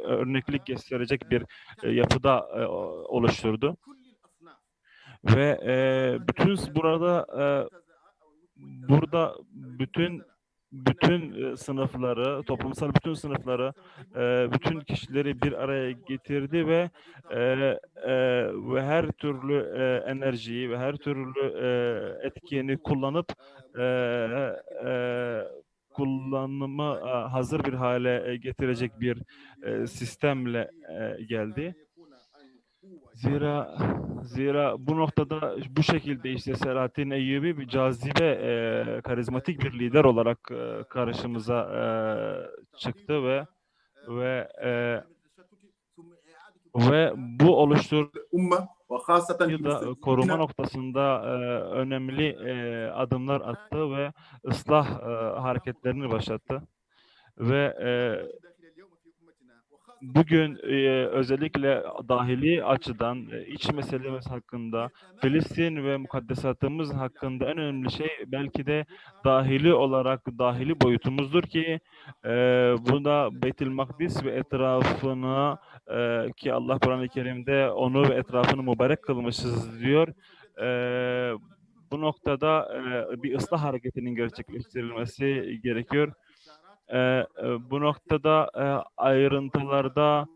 örneklik gösterecek bir yapıda oluşturdu. Ve bütün burada bütün sınıfları, toplumsal bütün sınıfları, bütün kişileri bir araya getirdi ve her türlü enerjiyi ve her türlü etkeni kullanıp kullanıma hazır bir hale getirecek bir sistemle geldi. Zira bu noktada bu şekilde işte Selahattin Eyyubi bir cazibe, karizmatik bir lider olarak karşımıza çıktı ve bu oluşturduğu da koruma noktasında önemli adımlar attı ve ıslah hareketlerini başlattı ve bugün özellikle dahili açıdan iç meselemiz hakkında, Filistin ve mukaddesatımız hakkında en önemli şey belki de dahili boyutumuzdur ki buna Beytül Makdis ve etrafına ki Allah Kur'an-ı Kerim'de onu ve etrafını mübarek kılmışız diyor. Bu noktada bir ıslah hareketinin gerçekleştirilmesi gerekiyor. Bu noktada ayrıntılarda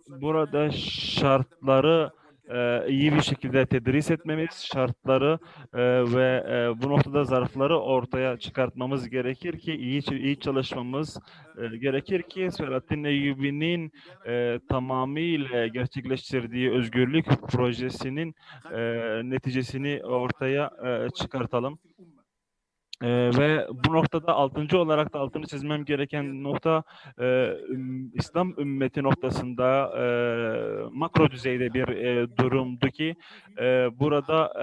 burada şartları iyi bir şekilde tedris etmemiz, şartları ve bu noktada zarfları ortaya çıkartmamız gerekir ki iyi çalışmamız gerekir ki Selahattin Eyyubi'nin tamamıyla gerçekleştirdiği özgürlük projesinin neticesini ortaya çıkartalım. Ve bu noktada altını çizmem gereken nokta İslam ümmeti noktasında makro düzeyde bir durumdu ki burada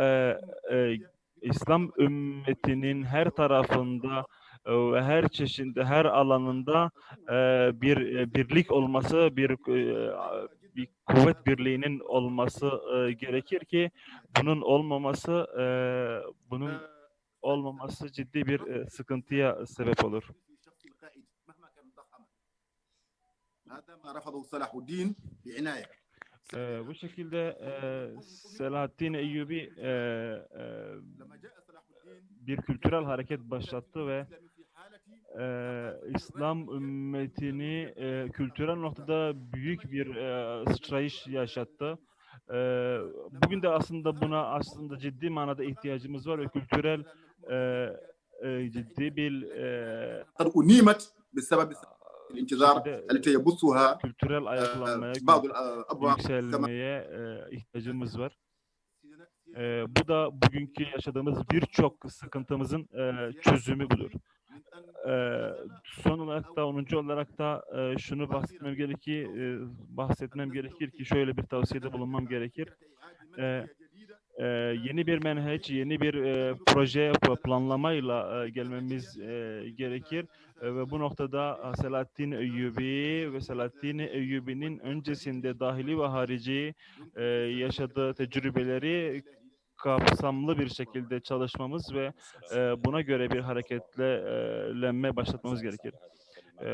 İslam ümmetinin her tarafında ve her çeşitli, her alanında bir birlik olması, bir kuvvet birliğinin olması gerekir ki bunun olmaması ciddi bir sıkıntıya sebep olur. Bu şekilde Selahattin Eyyubi bir kültürel hareket başlattı ve İslam ümmetini kültürel noktada büyük bir sıçrayış yaşattı. Bugün de aslında ciddi manada ihtiyacımız var ve kültürel ciddi bir قد أنيمت بسبب الانتظار التي يبثها kültürel ayaklanmaya, بعض الأبواق yükselmeye ihtiyacımız var. Bu da bugünkü yaşadığımız birçok sıkıntımızın çözümü budur. Son olarak da 10. olarak da şunu bahsetmem gerekir ki şöyle bir tavsiyede bulunmam gerekir. Yeni bir menheç, yeni bir proje planlamayla gelmemiz gerekir ve bu noktada Selahattin Eyyubi ve Selahattin Eyyubi'nin öncesinde dahili ve harici yaşadığı tecrübeleri kapsamlı bir şekilde çalışmamız ve buna göre bir hareketlenme başlatmamız gerekir.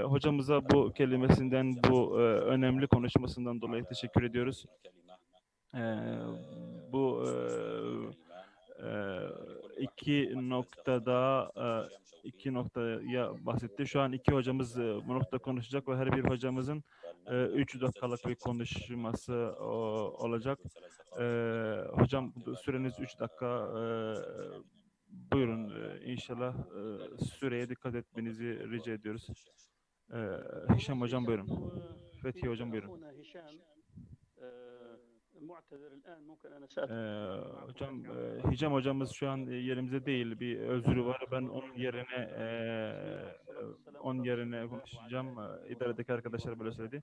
Hocamıza bu kelimesinden, bu önemli konuşmasından dolayı teşekkür ediyoruz. Bu iki noktaya bahsetti. Şu an iki hocamız bu noktada konuşacak ve her bir hocamızın 3 dakikalık bir konuşması olacak. Hocam süreniz 3 dakika. Buyurun inşallah süreye dikkat etmenizi rica ediyoruz. Hişam hocam buyurun. Fethi hocam buyurun. Hocam Hicam hocamız şu an yerimizde değil. Bir özrü var. Ben onun yerine konuşacağım. İdaredeki arkadaşlar böyle söyledi.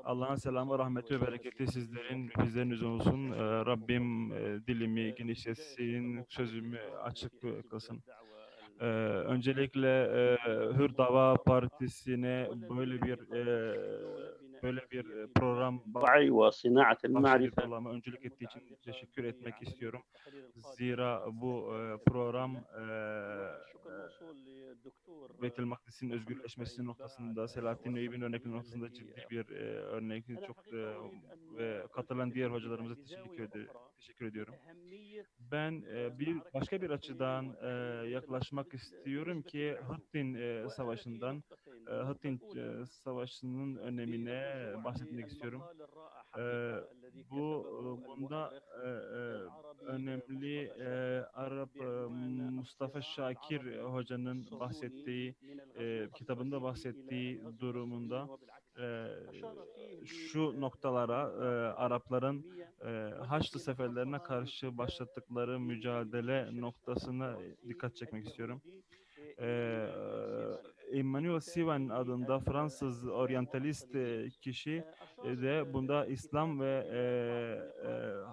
Allah'ın selamı, rahmeti ve bereketi sizlerin, bizlerin üzerine olsun. Rabbim dilimi genişletsin, sözümü açık kılsın. Öncelikle Hür Dava Partisi'ne böyle bir program öncülük ettiği için teşekkür etmek istiyorum. Zira bu program Beyt-el Makdis'in özgürleşmesi noktasında, Selahattin Eyyubi'nin örnekleri noktasında ciddi bir örnek. Çok ve katılan diğer hocalarımıza teşekkür ediyorum. Ben başka bir açıdan yaklaşmak istiyorum ki Hıttin Savaşı'nın önemine bahsetmek istiyorum. Bunda önemli Arap Mustafa Şakir hocanın kitabında bahsettiği durumunda şu noktalara Arapların Haçlı seferlerine karşı başlattıkları mücadele noktasına dikkat çekmek istiyorum. Emmanuel Sivan adında Fransız oryantalist kişi de bunda İslam ve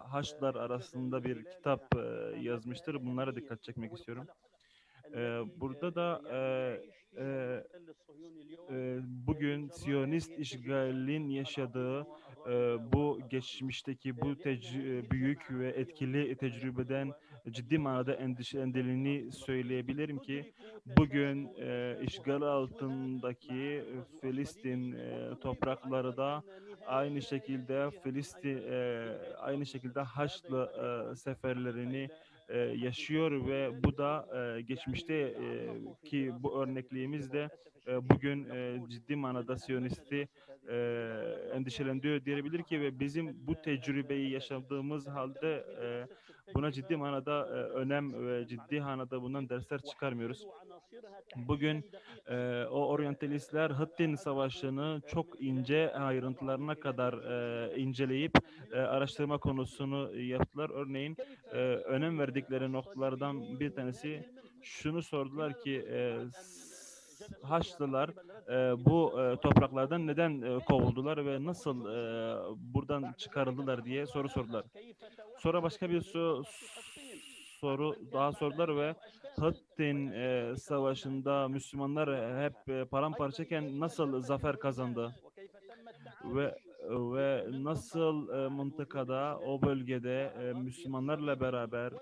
Haçlılar arasında bir kitap yazmıştır. Bunlara dikkat çekmek istiyorum. Burada da bugün Siyonist işgalin yaşadığı bu geçmişteki bu büyük ve etkili tecrübeden ciddi manada endişelendiğini söyleyebilirim ki bugün işgal altındaki Filistin toprakları da aynı şekilde Haçlı seferlerini yaşıyor ve bu da geçmişte ki bu örnekliğimiz de bugün ciddi manada Siyonisti endişelendiriyor diyebilir ki ve bizim bu tecrübeyi yaşadığımız halde buna ciddi manada önem ve ciddi manada bundan dersler çıkarmıyoruz. Bugün o oryantalistler Hıttin Savaşı'nı çok ince ayrıntılarına kadar inceleyip araştırma konusunu yaptılar. Örneğin önem verdikleri noktalardan bir tanesi şunu sordular ki Haçlılar bu topraklardan neden kovuldular ve nasıl buradan çıkarıldılar diye soru sordular. Sonra başka bir soru daha sordular ve Hıttin Savaşı'nda Müslümanlar hep paramparçayken nasıl zafer kazandı ve nasıl mıntıkada o bölgede Müslümanlarla beraber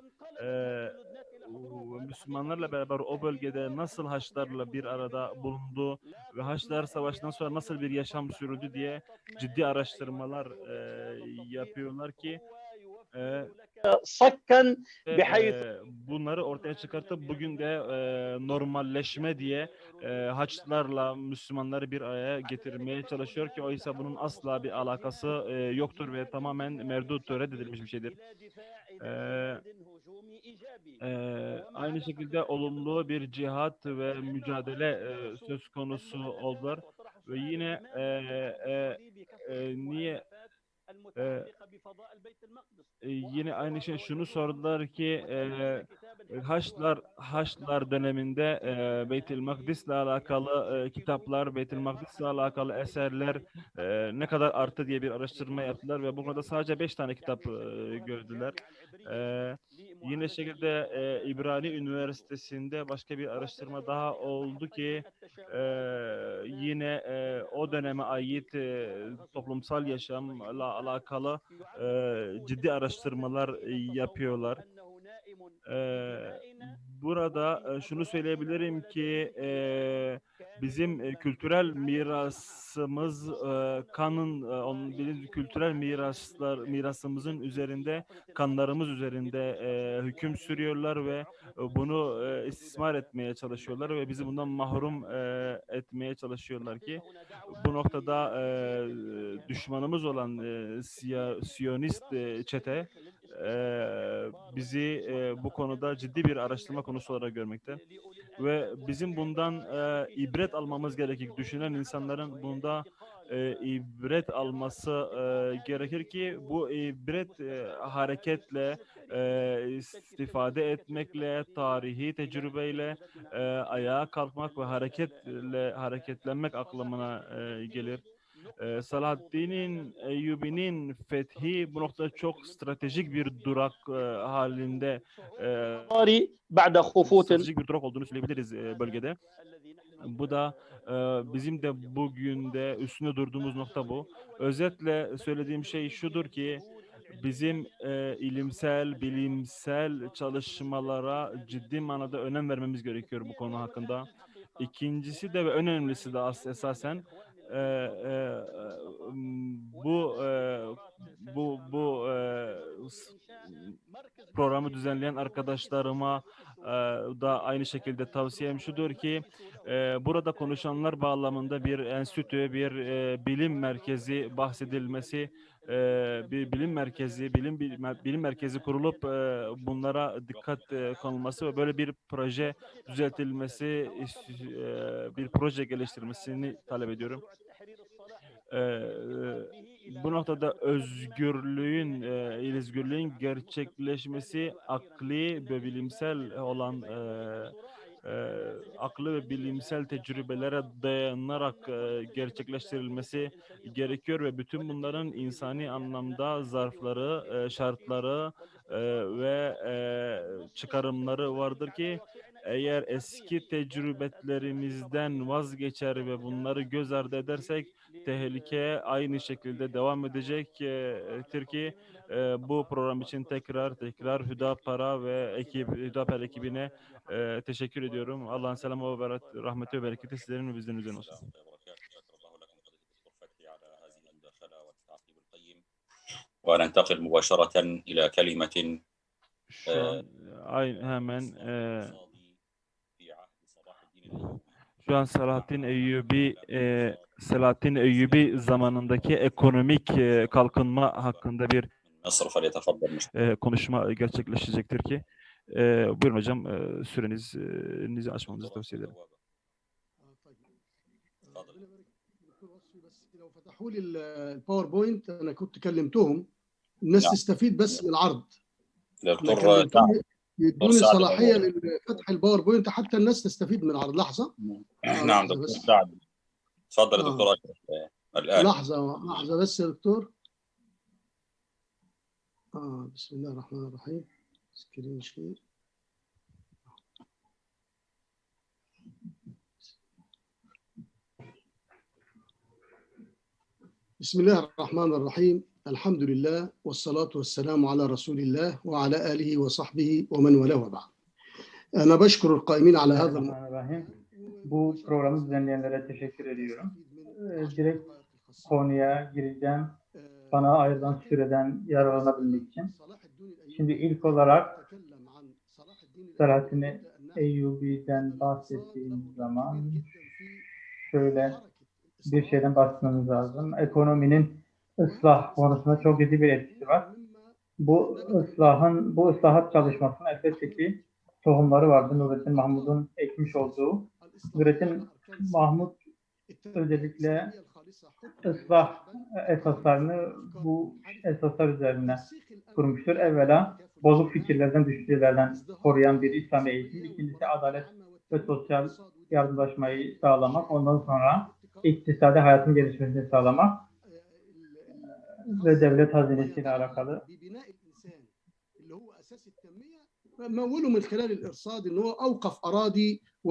o bölgede nasıl Haçlılarla bir arada bulundu ve Haçlılar Savaşı'ndan sonra nasıl bir yaşam sürüldü diye ciddi araştırmalar yapıyorlar ki صكا بحيث bunları ortaya çıkartıp bugün de normalleşme diye haçlarla Müslümanları bir araya getirmeye çalışıyor ki oysa bunun asla bir alakası yoktur ve tamamen merduttur, reddedilmiş bir şeydir. Aynı şekilde olumlu bir cihat ve mücadele söz konusu oldular ve yine yine aynı şey şunu sordular ki Haçlar döneminde Beytül Makdis'le alakalı kitaplar, Beytül Makdis'le alakalı eserler ne kadar arttı diye bir araştırma yaptılar ve bu konuda sadece 5 tane kitap gördüler. Yine şekilde İbrani Üniversitesi'nde başka bir araştırma daha oldu ki yine o döneme ait toplumsal yaşamla alakalı ciddi araştırmalar yapıyorlar. Burada şunu söyleyebilirim ki bizim kültürel mirasımız bizim kültürel mirasımızın üzerinde, kanlarımız üzerinde hüküm sürüyorlar ve bunu istismar etmeye çalışıyorlar ve bizi bundan mahrum etmeye çalışıyorlar ki bu noktada düşmanımız olan Siyonist çete bizi bu konuda ciddi bir araştırma konusu olarak görmekte ve bizim bundan ibret almamız gerekir. Düşünen insanların bunda ibret alması gerekir ki bu ibret hareketle, istifade etmekle, tarihi tecrübeyle ayağa kalkmak ve hareketlenmek aklımına gelir. Salahaddin Eyyubi'nin fethi bu noktada çok stratejik bir durak halinde stratejik bir durak olduğunu söyleyebiliriz bölgede. Bu da bizim de bugün de üstünde durduğumuz nokta bu. Özetle söylediğim şey şudur ki bizim ilimsel, bilimsel çalışmalara ciddi manada önem vermemiz gerekiyor bu konu hakkında. İkincisi de ve önemlisi de esasen bu programı düzenleyen arkadaşlarıma da aynı şekilde tavsiyem şudur ki burada konuşanlar bağlamında bir enstitü, bir bilim merkezi bahsedilmesi, bir bilim merkezi kurulup bunlara dikkat konulması ve böyle bir proje düzeltilmesi, bir proje geliştirilmesini talep ediyorum. Bu noktada özgürlüğün gerçekleşmesi akli ve bilimsel olan aklı ve bilimsel tecrübelere dayanarak gerçekleştirilmesi gerekiyor ve bütün bunların insani anlamda zarfları, şartları ve çıkarımları vardır ki eğer eski tecrübelerimizden vazgeçer ve bunları göz ardı edersek tehlike aynı şekilde devam edecektir ki bu program için tekrar Hüdapar'a ve Hüdapar ekibine teşekkür ediyorum. Allah'ın selamı ve rahmeti ve bereketi sizlerin ve bizlerin üzerine olsun. وننتقل مباشرة إلى كلمة Şu an Selahaddin Eyyubi zamanındaki ekonomik kalkınma hakkında bir konuşma gerçekleşecektir ki buyurun hocam sürenizi açmanızı tavsiye ederim. لو فتحوا لي الباوربوينت انا كنت كلمتهم الناس تستفيد بس من العرض يدوني صلاحيه لفتح الباوربوينت حتى الناس تستفيد من العرض. لحظه. نعم دكتور سعد تفضل يا دكتور اشرف الان. لحظه بس يا دكتور. بسم الله الرحمن الرحيم. سكرين شير. بسم الله الرحمن الرحيم. الحمد لله والصلاة والسلام على رسول الله وعلى آله وصحبه ومن والاه وبعد. أنا بشكر القائمين على هذا الموضوع. Bu programı düzenleyenlere teşekkür ediyorum. Direkt konuya gireceğim. Bana ayrılan süreden yararlanabilmek için. Şimdi ilk olarak Selahattin Eyyubi'den bahsettiğimiz zaman şöyle bir şeyden bahsetmemiz lazım. Ekonominin ıslah konusunda çok ciddi bir etkisi var. Bu ıslahat çalışmasının elbette ki tohumları vardı. Nurettin Mahmud'un ekmiş olduğu. Nurettin Mahmud özellikle ıslah esaslarını bu esaslar üzerine kurmuştur. Evvela bozuk fikirlerden, düşüncelerden koruyan bir İslam eğitim. İkincisi adalet ve sosyal yardımlaşmayı sağlamak. Ondan sonra iktisadi hayatın gelişmesini sağlamak ve devlet hazinesiyle alakalı.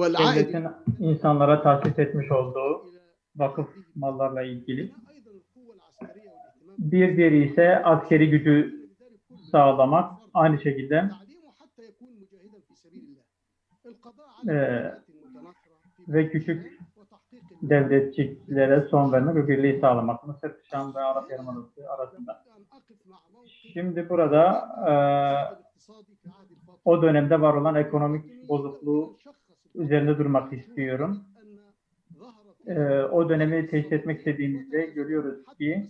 Devletin insanlara tahsis etmiş olduğu vakıf mallarla ilgili. Bir diğeri ise askeri gücü sağlamak. Aynı şekilde ve küçük devletçiklere son vermek ve birliği sağlamak. Mısır, Şam ve Arap Yarımadası arasında. Şimdi burada o dönemde var olan ekonomik bozukluğu üzerinde durmak istiyorum. O dönemi teşhis etmek istediğimizde görüyoruz ki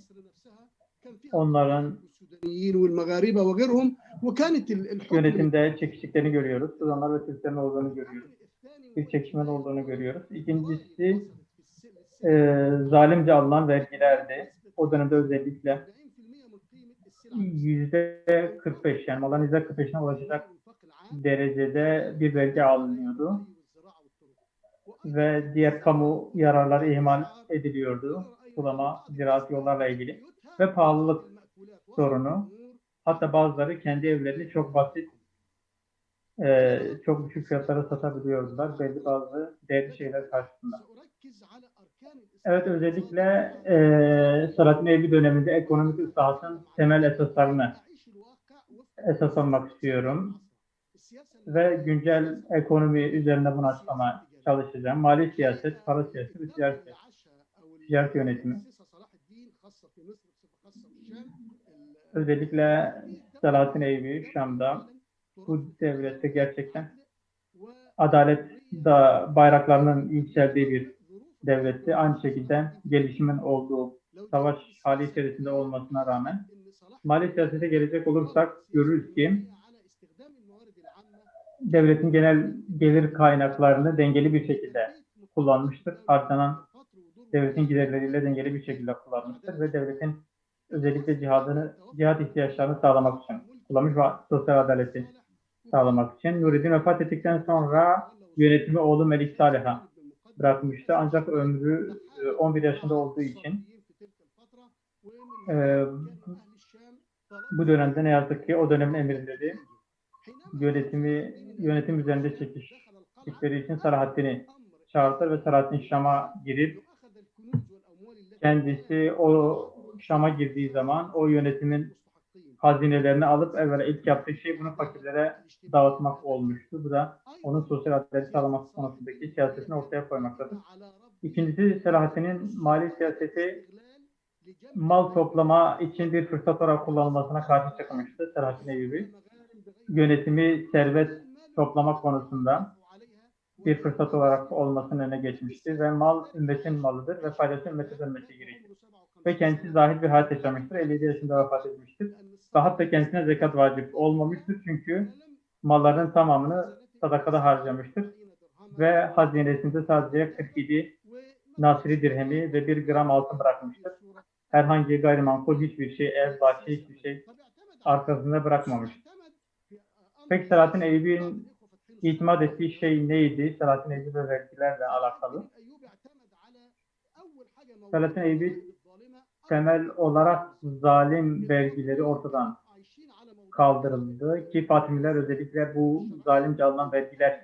onların yönetimde çekiştiklerini görüyoruz. Sudanlar ve Türklerin olduğunu görüyoruz. Bir çekişmenin olduğunu görüyoruz. İkincisi zalimce alınan vergilerdi. O dönemde özellikle %45 yani malların %45'ine ulaşacak derecede bir vergi alınıyordu. Ve diğer kamu yararları ihmal ediliyordu. Sulama, ziraat yollarla ilgili. Ve pahalılık sorunu. Hatta bazıları kendi evlerini çok basit, çok düşük fiyatlara satabiliyordular. Belli bazı değerli şeyler karşısında. Evet, özellikle Selahattin Eyyubi döneminde ekonomik ıslahatın temel esaslarını esas almak istiyorum. Ve güncel ekonomi üzerinde bunu açıklamaya çalışacağım. Mali siyaset, para siyaseti ve ticaret yönetimi. Özellikle Selahattin Eyyubi Şam'da bu devlette gerçekten adalet da bayraklarının yükseldiği bir devletti. Aynı şekilde gelişimin olduğu savaş hali içerisinde olmasına rağmen mali siyasete gelecek olursak görürüz ki devletin genel gelir kaynaklarını dengeli bir şekilde kullanmıştır. Harcanan devletin giderleriyle dengeli bir şekilde kullanmıştır ve devletin özellikle cihat ihtiyaçlarını sağlamak için kullanmış ve sosyal adaleti sağlamak için. Nureddin vefat ettikten sonra yönetimi oğlu Melik Salih'a bırakmıştı. Ancak ömrü 11 yaşında olduğu için bu dönemde ne yazık ki o dönemin emirleri yönetim üzerinde çekiştikleri için Selahattin'i çağırdı ve Selahattin Şam'a girip kendisi o Şam'a girdiği zaman o yönetimin hazinelerini alıp evvela ilk yaptığı şey bunu fakirlere dağıtmak olmuştu. Bu da onun sosyal adaleti sağlaması konusundaki siyasetini ortaya koymaktadır. İkincisi Selahattin'in mali siyaseti mal toplama için bir fırsat olarak kullanılmasına karşı çıkmıştı Selahattin Eyyubi. Yönetimi servet toplama konusunda bir fırsat olarak olmasının önüne geçmişti ve mal ümmetin malıdır ve faydası ümmete dönmesi gerekir. Ve kendisi zahid bir hayat yaşamıştır. 57 yaşında vefat etmiştir. Ve hatta kendisine zekat vacip olmamıştır çünkü malların tamamını sadakada harcamıştır. Ve hazinesinde sadece 47 Nasri dirhemi ve 1 gram altın bırakmıştır. Herhangi gayrimenkul hiçbir şey, ev, bahçe hiçbir şey arkasında bırakmamıştır. Peki Selahattin Eyyubi'nin itimat ettiği şey neydi? Selahattin Eyyubi ve vergilerle alakalı. Selahattin Eyyubi temel olarak zalim vergileri ortadan kaldırıldı ki Fatimiler özellikle bu zalimce alınan vergiler,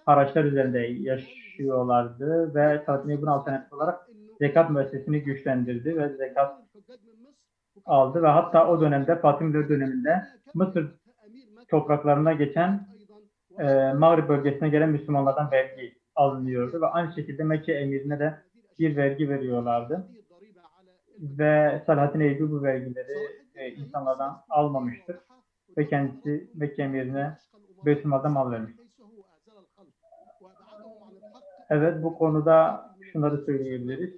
haraçlar üzerinde yaşıyorlardı ve Selahattin Eyyubi'nin alternatif olarak zekat müessesini güçlendirdi ve zekat aldı ve hatta o dönemde Fatimiler döneminde Mısır topraklarına geçen Mağrib bölgesine gelen Müslümanlardan vergi alınıyordu ve aynı şekilde Mekke emirine de bir vergi veriyorlardı. Ve Selahattin Eyyubi bu vergileri insanlardan almamıştır. ve kendisi Mekke emirine Beytülmal'da mal vermiş. Evet, bu konuda şunları söyleyebiliriz.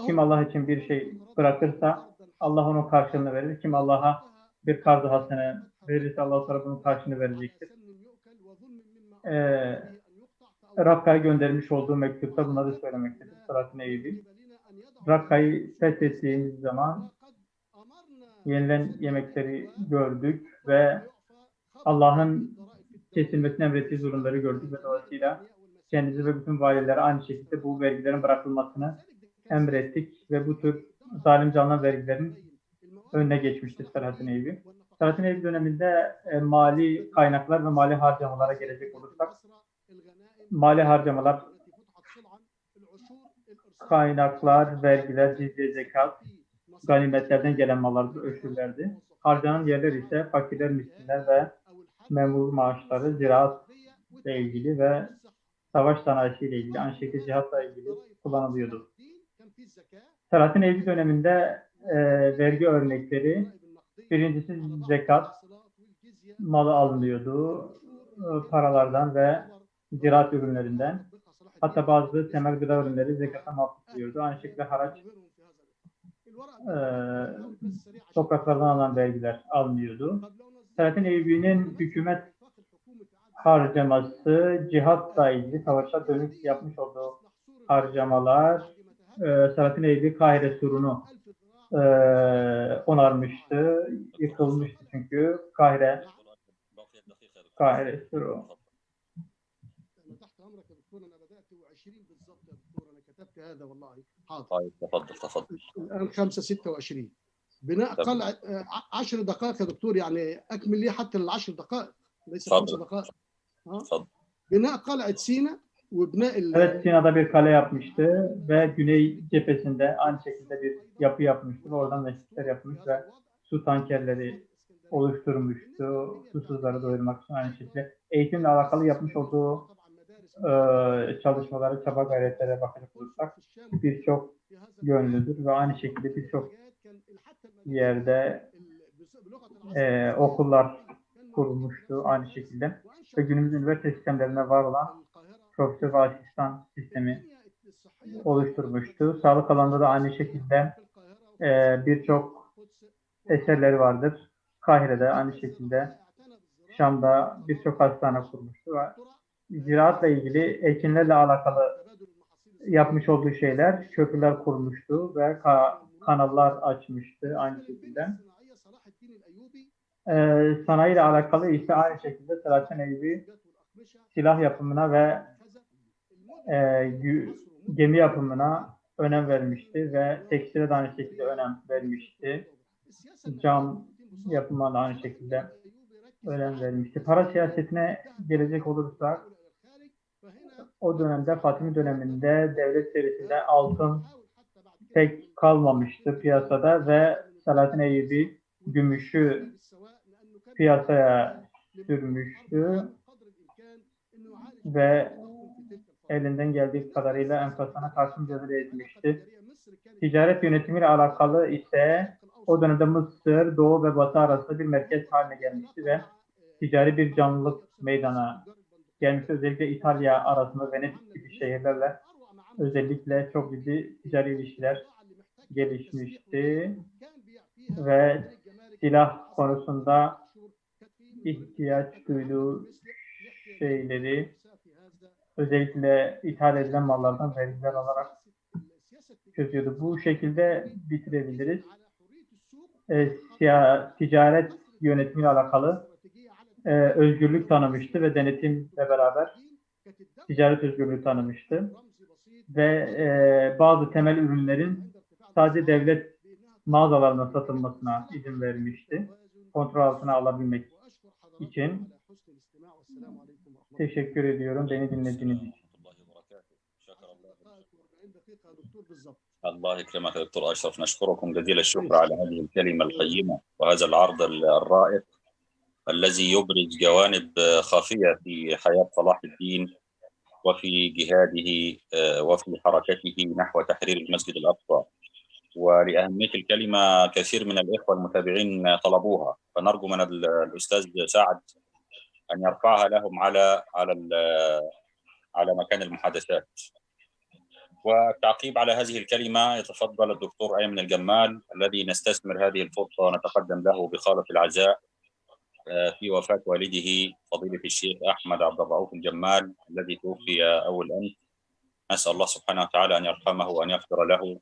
Kim Allah için bir şey bırakırsa Allah onun karşılığını verir. Kim Allah'a bir karz-ı hasene verirse Allah sonra bunun karşılığını verecektir. Rakka'ya göndermiş olduğu mektupta bunları söylemektedir. Sırat-ı Eyyubi. Rakka'yı fethettiğimiz zaman yenilen yemekleri gördük ve Allah'ın kesilmesini emrettiği zulümleri gördük ve dolayısıyla kendimizi ve bütün valilere aynı şekilde bu vergilerin bırakılmasını emrettik ve bu tür zalim canlı vergilerin önüne geçmiştir Sırat-ı Eyyubi. Sırat-ı Eyyubi döneminde mali kaynaklar ve mali harcamalara gelecek olursak, mali harcamalar, kaynaklar, vergiler, cizye, zekat, ganimetlerden gelen mallardır, öşürlerdi. Harcanan yerler ise fakirler, miskinler ve memur maaşları, ziraat ile ilgili ve savaş sanayisi ile ilgili, aynı şekilde cihatla ilgili kullanılıyordu. Sırat-ı Eyyubi döneminde vergi örnekleri, birincisi zekat, malı alınıyordu, paralardan ve ziraat ürünlerinden. Hatta bazı temel gıda ürünleri zekata mahsus ediliyordu. Aynı şekilde haraç, topraklardan alınan vergiler alınıyordu. Sırat-ı Eyyubi'nin hükümet harcaması, cihatla ilgili savaşa dönük yapmış olduğu harcamalar, Sırat-ı Eyyubi Kahire Suru'nu onarmıştı, yıkılmıştı çünkü Kahire Suru. طيب تفضل تفضل. الآن 5:26. بناء قلعة 10 دقائق يا دكتور، يعني أكمل لي حتى ال10 دقائق ليس 5 دقائق. تفضل. بناء قلعة سينا وبناء Evet, Sina'da bir kale yapmıştı ve güney cephesinde aynı şekilde bir yapı yapmıştı. Oradan mescitler yapmış ve su tankerleri oluşturmuştu. Susuzları doyurmak için aynı şekilde. Eğitimle alakalı yapmış olduğu çalışmaları, çaba gayretlere bakacak olursak birçok yönlüdür ve aynı şekilde birçok yerde okullar kurulmuştu aynı şekilde ve günümüz üniversite sistemlerinde var olan profesör ve asistan sistemi oluşturmuştu. Sağlık alanında da aynı şekilde birçok eserleri vardır. Kahire'de aynı şekilde, Şam'da birçok hastane kurmuştu ve ziraatla ilgili, ekinlerle alakalı yapmış olduğu şeyler, köprüler kurmuştu ve kanallar açmıştı aynı şekilde. Sanayiyle alakalı ise aynı şekilde Sırat-ı Eyyubi silah yapımına ve gemi yapımına önem vermişti ve tekstile de aynı şekilde önem vermişti. Cam yapımına da aynı şekilde önem vermişti. Para siyasetine gelecek olursak, o dönemde, Fatimi döneminde devlet serisinde altın pek kalmamıştı piyasada ve Sırat-ı Eyyubi gümüşü piyasaya sürmüştü ve elinden geldiği kadarıyla enflasyona karşı mücadele etmişti. Ticaret yönetimiyle alakalı ise o dönemde Mısır, Doğu ve Batı arasında bir merkez haline gelmişti ve ticari bir canlılık meydana gelmişti. Özellikle İtalya arasında Venedik gibi şehirlerle özellikle çok ciddi ticari ilişkiler gelişmişti ve silah konusunda ihtiyaç duyduğu şeyleri özellikle ithal edilen mallardan vergiler alarak çözüyordu. Bu şekilde bitirebiliriz. Ticaret yönetimiyle alakalı özgürlük tanımıştı ve denetimle beraber ticaret özgürlüğü tanımıştı. Ve bazı temel ürünlerin sadece devlet mağazalarına satılmasına izin vermişti. Kontrol altına alabilmek için. Teşekkür ediyorum beni dinlediğiniz için. الله يكرمك يا دكتور أشرف، نشكركم جزيل الشكر على هذه الكلمة القيمة وهذا العرض الرائع الذي يبرز جوانب خفية في حياة صلاح الدين وفي جهاده وفي حركته نحو تحرير المسجد الأقصى ولأهمية الكلمة كثير من الإخوة المتابعين طلبوها، فنرجو من الأستاذ سعد أن يرفعها لهم على مكان المحادثات. والتعقيب على هذه الكلمة يتفضل الدكتور أيمن الجمال الذي نستثمر هذه الفرصة ونتقدم له بخالص العزاء في وفاة والده فضيلة الشيخ أحمد عبد الرؤوف الجمال الذي توفي أول أمس. نسأل الله سبحانه وتعالى أن يرحمه وأن يغفر له.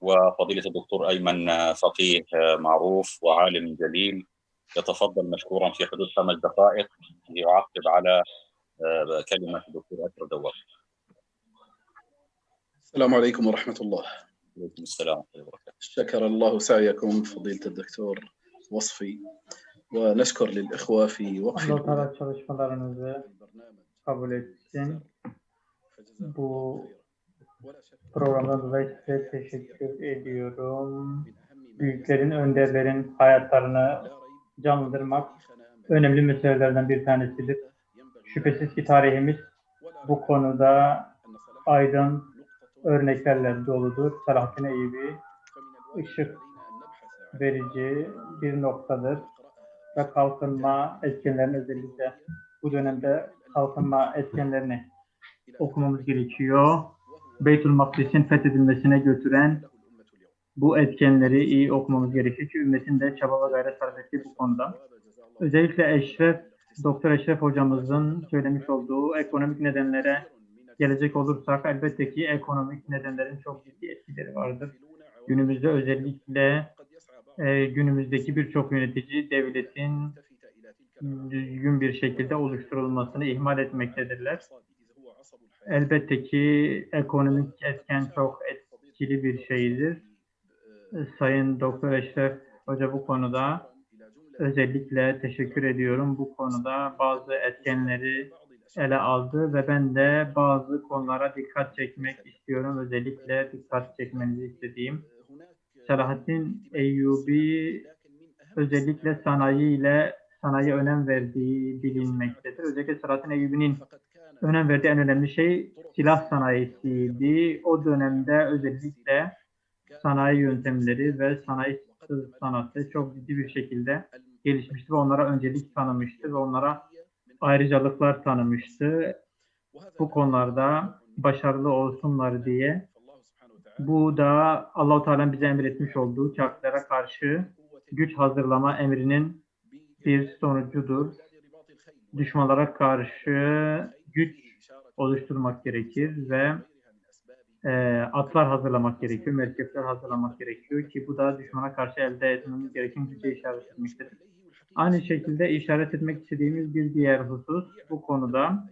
وفضيلة الدكتور أيمن فقيه معروف وعالم جليل يتفضل مشكورا في حدود 5 دقائق ليعقب على كلمة الدكتور أشرف دوار. السلام عليكم ورحمة الله. وعليكم السلام ورحمة الله وبركاته. شكر الله سعيكم فضيلة الدكتور وصفي، ونشكر للإخوة في وقف Allah Teala çalışmalarınızı kabul etsin. Bu programdan dolayı size teşekkür ediyorum. Büyüklerin, önderlerin hayatlarını canlandırmak önemli meselelerden bir tanesidir. Şüphesiz ki tarihimiz bu konuda aydın örneklerle doludur. Selahattin Eyyubi ışık verici bir noktadır ve kalkınma etkenlerini, özellikle bu dönemde kalkınma etkenlerini okumamız gerekiyor. Beytül Makdis'in fethedilmesine götüren bu etkenleri iyi okumamız gerekiyor ki ümmetin de çaba ve gayret sarf ettiği bu konuda. Özellikle Doktor Eşref hocamızın söylemiş olduğu ekonomik nedenlere gelecek olursak, elbette ki ekonomik nedenlerin çok ciddi etkileri vardır. Günümüzde özellikle günümüzdeki birçok yönetici devletin düzgün bir şekilde oluşturulmasını ihmal etmektedirler. Elbette ki ekonomik etken çok etkili bir şeydir. Sayın Doktor Eşref Hoca bu konuda özellikle teşekkür ediyorum. Bu konuda bazı etkenleri ele aldı ve ben de bazı konulara dikkat çekmek istiyorum. Özellikle dikkat çekmenizi istediğim. Selahattin Eyyubi özellikle sanayi önem verdiği bilinmektedir. Özellikle Selahattin Eyyubi'nin önem verdiği en önemli şey silah sanayisiydi. O dönemde özellikle sanayi yöntemleri ve sanayi sanatı çok ciddi bir şekilde gelişmişti ve onlara öncelik tanımıştı ve onlara ayrıcalıklar tanımıştı. Bu konularda başarılı olsunlar diye. Bu da Allah-u Teala'nın bize emretmiş olduğu kafirlere karşı güç hazırlama emrinin bir sonucudur. Düşmanlara karşı güç oluşturmak gerekir ve atlar hazırlamak gerekiyor, merkepler hazırlamak gerekiyor ki bu da düşmana karşı elde etmemiz gereken güce işaret etmektedir. Aynı şekilde işaret etmek istediğimiz bir diğer husus bu konuda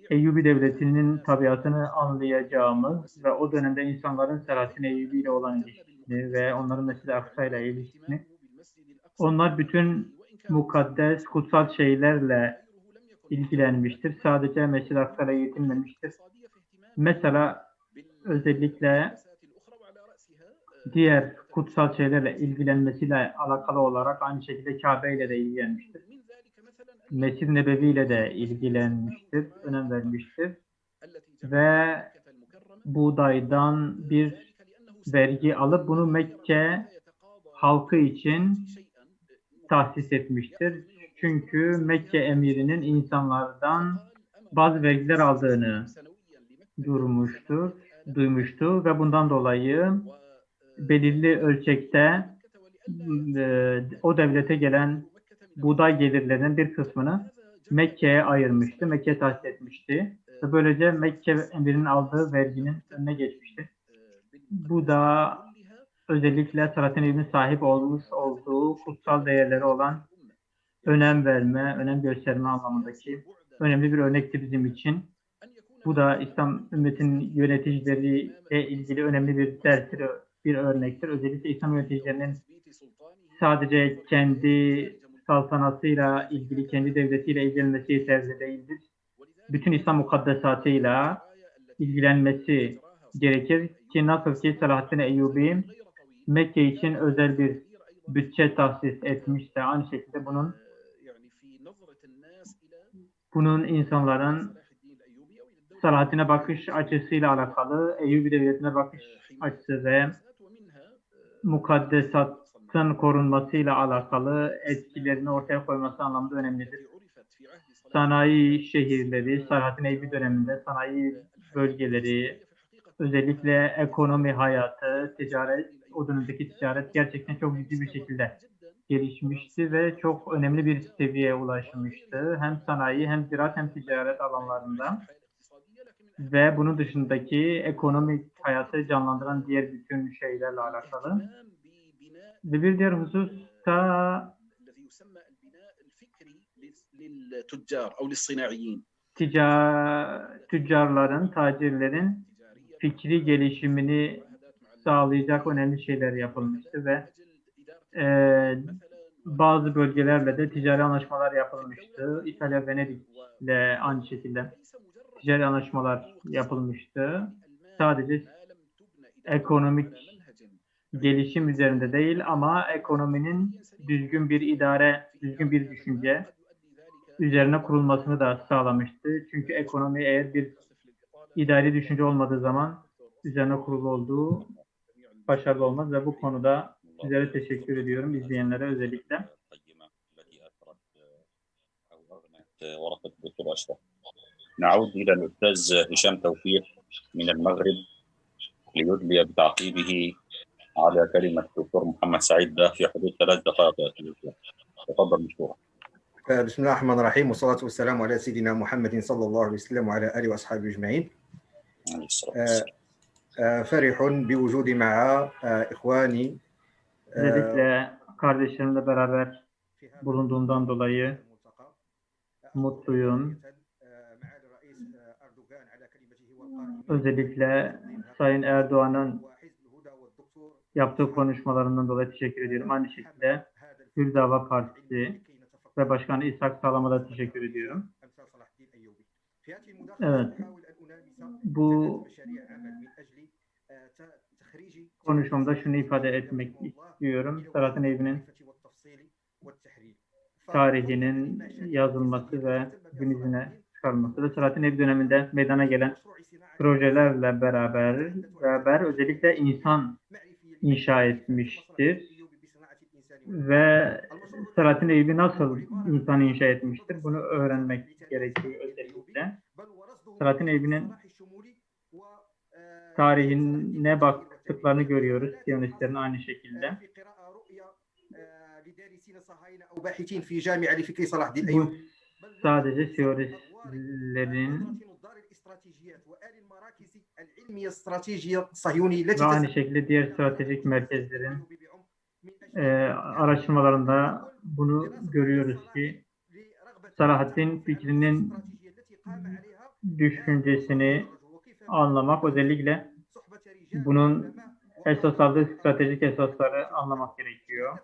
Eyyubi Devleti'nin tabiatını anlayacağımız ve o dönemde insanların Selahattin Eyyubi ile olan ilişkisini ve onların Mescid-i Aksa ile ilişkisini, onlar bütün mukaddes, kutsal şeylerle ilgilenmiştir. Sadece Mescid-i Aksa ile yetinmemiştir. Mesela özellikle diğer kutsal şeylerle ilgilenmesiyle alakalı olarak aynı şekilde Kabe ile de ilgilenmiştir. Mescid-i Nebevi ile de ilgilenmiştir, önem vermiştir. Ve buğdaydan bir vergi alıp bunu Mekke halkı için tahsis etmiştir. Çünkü Mekke emirinin insanlardan bazı vergiler aldığını duymuştu ve bundan dolayı belirli ölçekte o devlete gelen buğday gelirlerinin bir kısmını Mekke'ye ayırmıştı, Mekke'ye tahsis etmişti ve böylece Mekke emirinin aldığı verginin önüne geçmişti. Bu da özellikle Selahattin Eyyubi'nin sahip olmuş olduğu kutsal değerleri olan önem gösterme anlamındaki önemli bir örnekti bizim için. Bu da İslam ümmetinin yöneticileriyle ilgili önemli bir derstir, bir örnektir. Özellikle İslam yöneticilerinin sadece kendi saltanatıyla ilgili, kendi devletiyle ilgilenmesi yeterli değildir. Bütün İslam mukaddesatıyla ilgilenmesi gerekir ki nasıl ki Selahattin Eyyubi Mekke için özel bir bütçe tahsis etmişse aynı şekilde bunun insanların Selahattin'e bakış açısıyla alakalı, Eyyubi Devleti'ne bakış açısı ve mukaddesatın korunmasıyla alakalı etkilerini ortaya koyması anlamda önemlidir. Sanayi şehirleri, Selahattin Eyyubi döneminde sanayi bölgeleri, özellikle ekonomi hayatı, ticaret, o dönemdeki ticaret gerçekten çok ciddi bir şekilde gelişmişti ve çok önemli bir seviyeye ulaşmıştı. Hem sanayi, hem ziraat, hem ticaret alanlarında. Ve bunun dışındaki ekonomik hayatı canlandıran diğer bütün şeylerle alakalı. Ve bir diğer husus da tüccarların, tacirlerin fikri gelişimini sağlayacak önemli şeyler yapılmıştı ve bazı bölgelerle de ticari anlaşmalar yapılmıştı. İtalya, Venedik ile aynı şekilde ticari anlaşmalar yapılmıştı. Sadece ekonomik gelişim üzerinde değil ama ekonominin düzgün bir idare, düzgün bir düşünce üzerine kurulmasını da sağlamıştı. Çünkü ekonomi eğer bir idari düşünce olmadığı zaman üzerine kurulu olduğu başarılı olmaz ve bu konuda sizlere teşekkür ediyorum, izleyenlere özellikle. نعود إلى الأستاذ هشام توفيق من المغرب ليدلي بتعقيبه على كلمة الدكتور محمد سعيد ده في حدود 3 دقائق يا أخي. تفضل مشكورا. بسم الله الرحمن الرحيم والصلاة والسلام على سيدنا محمد صلى الله عليه وسلم وعلى آله وأصحابه أجمعين. فرح بوجود مع إخواني. Özellikle kardeşlerimle beraber bulunduğumdan dolayı mutluyum. Özellikle Sayın Erdoğan'ın yaptığı konuşmalarından dolayı teşekkür ediyorum. Aynı şekilde Hürdava Partisi ve Başkanı İshak Salam'a da teşekkür ediyorum. Evet. Bu konuşmamda şunu ifade etmek istiyorum. Selahattin Eyyubi'nin tarihinin yazılması ve gün yüzüne çıkarılması ve Selahattin Eyyubi döneminde meydana gelen projelerle beraber özellikle insan inşa etmiştir. Ve Selahattin Eyyubi nasıl insan inşa etmiştir? Bunu öğrenmek gerekiyor özellikle. Selahattin Eyyubi'nin tarihine baktıklarını görüyoruz. Siyonistlerin aynı şekilde. Bu sadece Siyonistlerin ve aynı şekilde diğer stratejik merkezlerin araştırmalarında bunu görüyoruz ki Selahattin fikrinin düşüncesini anlamak, özellikle bunun esas aldığı stratejik esasları anlamak gerekiyor.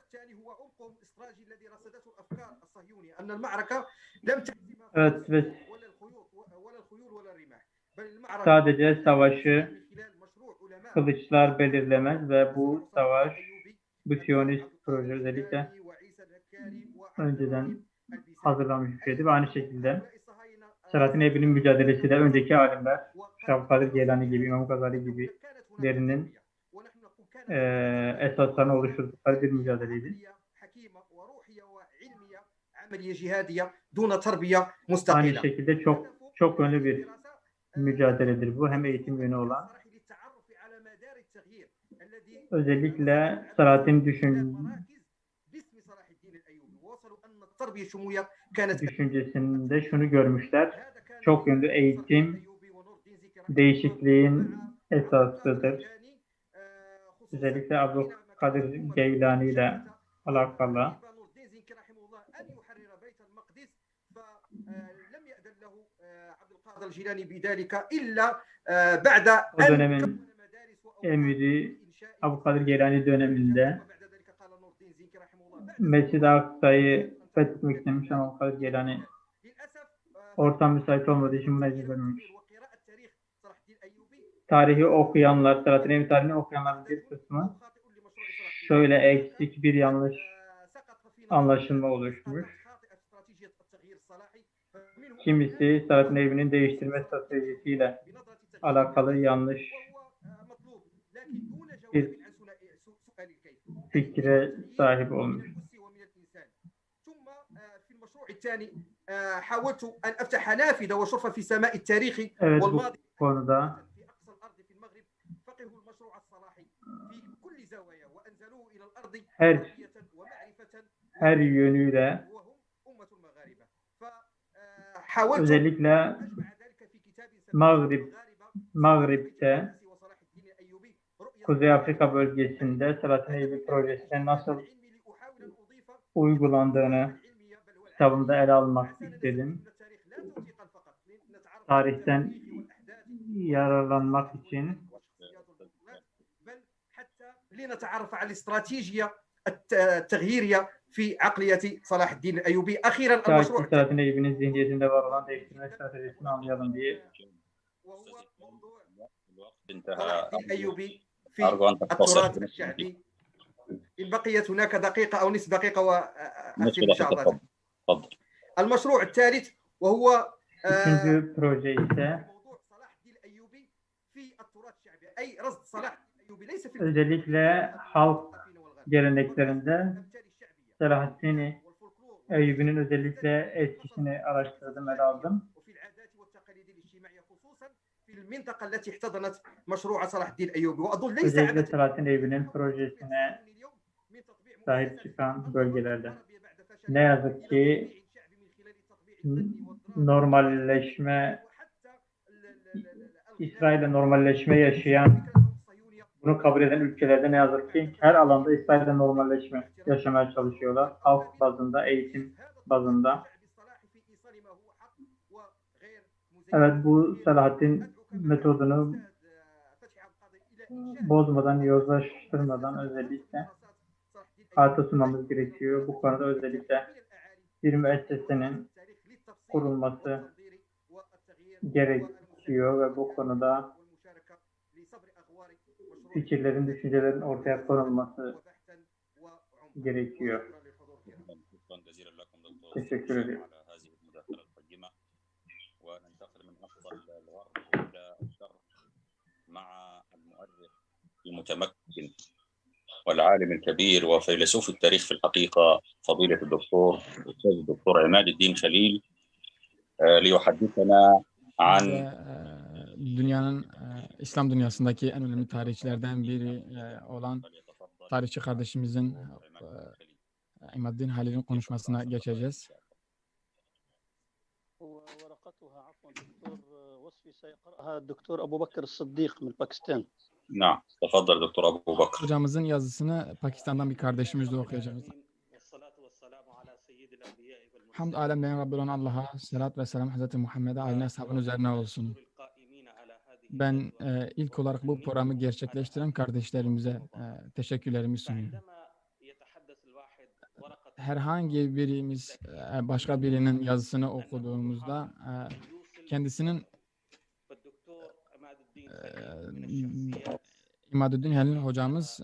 Evet ve sadece savaşı kılıçlar belirlemez ve bu savaş, bu Siyonist proje özellikle önceden hazırlanmış bir şeydi ve aynı şekilde Selahattin Eyyubi'nin mücadelesi de önceki alimler, Şavkadir Geylani gibi, İmam Gazali gibilerinin esaslarını oluşturdukları bir mücadeleydi. Aynı şekilde çok yönlü bir mücadeledir bu. Hem eğitim yönü olan. Özellikle Selahattin düşüncesinde şunu görmüşler. Çok yönlü eğitim değişikliğin esasıdır. Özellikle Abdülkadir Geylani ile alakalı. O dönemin emiri Abdülkadir Geylani döneminde Mescid-i Aksa'yı fethetmek istemiş ama Abdülkadir Geylani ortam müsait olmadığı için buna izin vermemiş. Tarihi okuyanlar, Selahattin Eyyubi tarihini okuyanların bir kısmı şöyle eksik bir yanlış anlaşılma oluşmuş. Kimisi Selahattin Eyyubi'nin değiştirme stratejisiyle alakalı yanlış bir fikre sahip olmuş. حاولت أن أفتح نافذة وشرفة في سماء التاريخ Evet, bu والماضي konuda فقهوا المشروع الصلاحي في كل زوايا وأنزلوه إلى الأرض her yönüyle özellikle Mağrib'te Kuzey Afrika bölgesinde Selahattin Eyyubi projesinin nasıl uygulandığını kitabımda ele almak istedim. Tarihten yararlanmak için لنتعرف على الاستراتيجية التغييرية في عقلية صلاح الدين الأيوبي. أخيرا المشروع Selahattin Eyyubi'nin zihniyetinde var olan değiştirme stratejisini anlayalım diye. الأيوبي في التراث الشعبي. إن بقيت هناك دقيقة أو نصف دقيقة وأختم إن شاء الله. المشروع الثالث وهو Üçüncü proje ise özellikle halk geleneklerinde Selahattin Eyyubi'nin özellikle etkisini araştırdım, ele aldım. Özellikle Selahattin Eyyubi'nin projesine sahip çıkan bölgelerde. Ne yazık ki İsrail'le normalleşme yaşayan, bunu kabul eden ülkelerde ne yazık ki her alanda İsrail'le normalleşme yaşamaya çalışıyorlar. Halk bazında, eğitim bazında. Evet, bu Selahattin metodunu bozmadan, yozlaştırmadan özellikle hayata sunmamız gerekiyor. Bu konuda özellikle bir müessesenin kurulması gerekiyor ve bu konuda fikirlerin, düşüncelerin ortaya konulması gerekiyor. Teşekkür ederim. المتمكن والعالم الكبير وفيلسوف التاريخ في الحقيقة فضيلة الدكتور الأستاذ الدكتور عماد الدين خليل ليحدثنا عن dünyanın İslam dünyasındaki en önemli tarihçilerden biri olan tarihçi kardeşimizin İmaddin Halil'in konuşmasına geçeceğiz. الدكتور أبو بكر الصديق من باكستان. نعم تفضل دكتور أبو بكر. Hocamızın yazısını Pakistan'dan bir kardeşimiz de okuyacağız. Hamd alemlerin Rabbi olan Allah'a, salat ve selam Hazreti Muhammed'e, aile ashabın üzerine olsun. Ben ilk olarak bu programı gerçekleştiren kardeşlerimize teşekkürlerimi sunuyorum. Herhangi birimiz başka birinin yazısını okuduğumuzda kendisinin İmaduddin Halil hocamız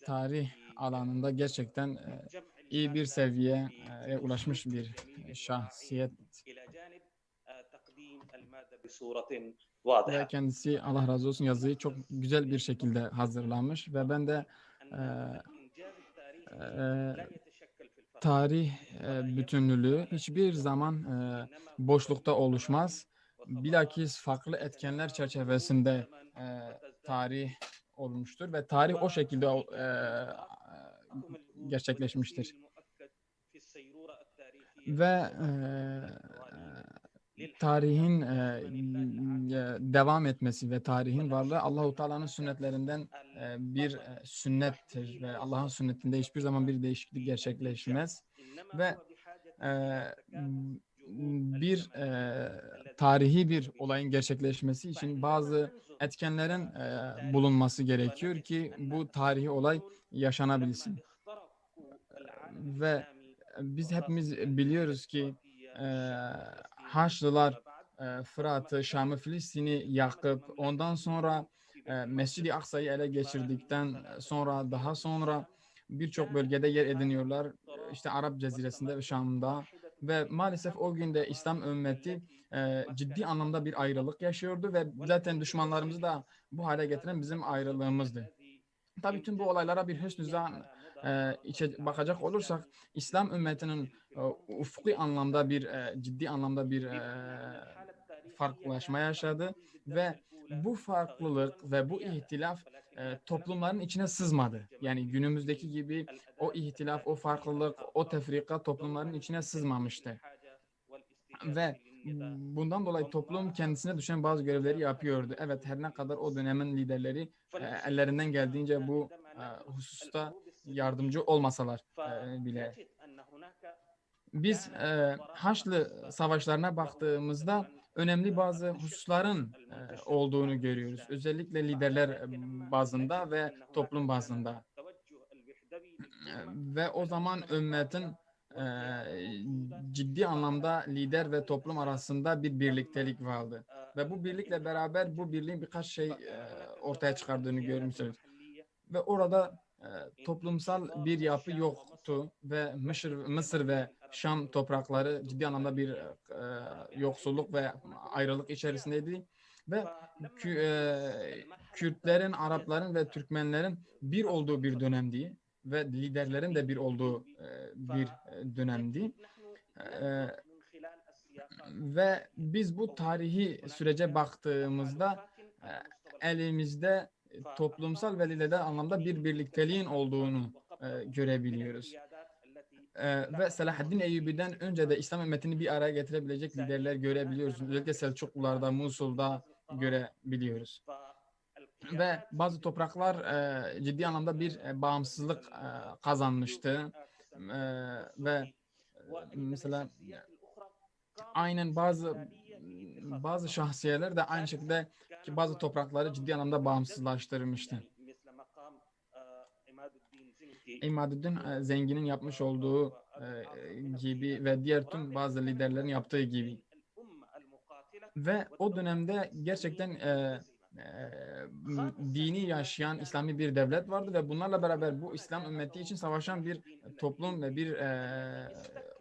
tarih alanında gerçekten iyi bir seviyeye ulaşmış bir şahsiyet. Ve kendisi Allah razı olsun yazıyı çok güzel bir şekilde hazırlanmış ve ben de tarih bütünlüğü hiçbir zaman boşlukta oluşmaz. Bilakis farklı etkenler çerçevesinde tarih olmuştur ve tarih o şekilde gerçekleşmiştir. Ve tarihin devam etmesi ve tarihin varlığı Allah-u Teala'nın sünnetlerinden bir sünnettir ve Allah'ın sünnetinde hiçbir zaman bir değişiklik gerçekleşmez ve bir tarihi bir olayın gerçekleşmesi için bazı etkenlerin bulunması gerekiyor ki bu tarihi olay yaşanabilsin. Ve biz hepimiz biliyoruz ki Haçlılar Fırat'ı, Şam'ı, Filistin'i yakıp ondan sonra Mescid-i Aksa'yı ele geçirdikten sonra daha sonra birçok bölgede yer ediniyorlar. İşte Arap Ceziresinde ve Şam'da ve maalesef o günde İslam ümmeti ciddi anlamda bir ayrılık yaşıyordu ve zaten düşmanlarımızı da bu hale getiren bizim ayrılığımızdı. Tabii tüm bu olaylara bir hüsnü zan bakacak olursak İslam ümmetinin ufki anlamda bir ciddi anlamda bir farklılaşma yaşadı ve bu farklılık ve bu ihtilaf toplumların içine sızmadı. Yani günümüzdeki gibi o ihtilaf, o farklılık, o tefrika toplumların içine sızmamıştı. Ve bundan dolayı toplum kendisine düşen bazı görevleri yapıyordu. Evet, her ne kadar o dönemin liderleri ellerinden geldiğince bu hususta yardımcı olmasalar bile. Biz Haçlı savaşlarına baktığımızda önemli bazı hususların olduğunu görüyoruz. Özellikle liderler bazında ve toplum bazında. Ve o zaman ümmetin ciddi anlamda lider ve toplum arasında bir birliktelik vardı. Ve bu birlikle beraber bu birliğin birkaç şey ortaya çıkardığını görmüşsünüz. Ve orada toplumsal bir yapı yoktu ve Mısır ve Şam toprakları ciddi anlamda bir yoksulluk ve ayrılık içerisindeydi. Ve Kürtlerin, Arapların ve Türkmenlerin bir olduğu bir dönemdi ve liderlerin de bir olduğu bir dönemdi. Ve biz bu tarihi sürece baktığımızda elimizde toplumsal ve liderler anlamda bir birlikteliğin olduğunu görebiliyoruz. Ve Selahaddin Eyyubi'den önce de İslam ümmetini bir araya getirebilecek liderler görebiliyoruz. Özellikle Selçuklularda, Musul'da görebiliyoruz. Ve bazı topraklar ciddi anlamda bir bağımsızlık kazanmıştı. Ve mesela aynen bazı şahsiyeler de aynı şekilde ki bazı toprakları ciddi anlamda bağımsızlaştırmıştı. İmaduddin Zengi'nin yapmış olduğu gibi ve diğer tüm bazı liderlerin yaptığı gibi. Ve o dönemde gerçekten dini yaşayan İslami bir devlet vardı ve bunlarla beraber bu İslam ümmeti için savaşan bir toplum ve bir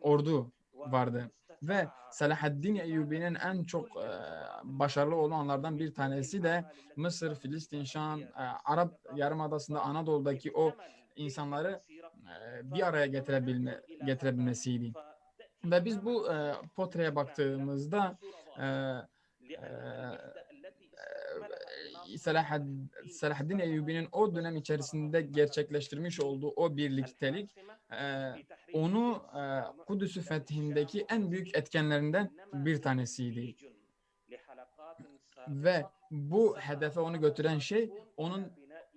ordu vardı. Ve Selahaddin Eyyubi'nin en çok başarılı olanlardan bir tanesi de Mısır, Filistin, Şam, Arap Yarımadası'nda Anadolu'daki o insanları bir araya getirebilmesiydi. Ve biz bu portreye baktığımızda Selahaddin Eyyubi'nin o dönem içerisinde gerçekleştirmiş olduğu o birliktelik onu Kudüs'ü fethindeki en büyük etkenlerinden bir tanesiydi. Ve bu hedefe onu götüren şey onun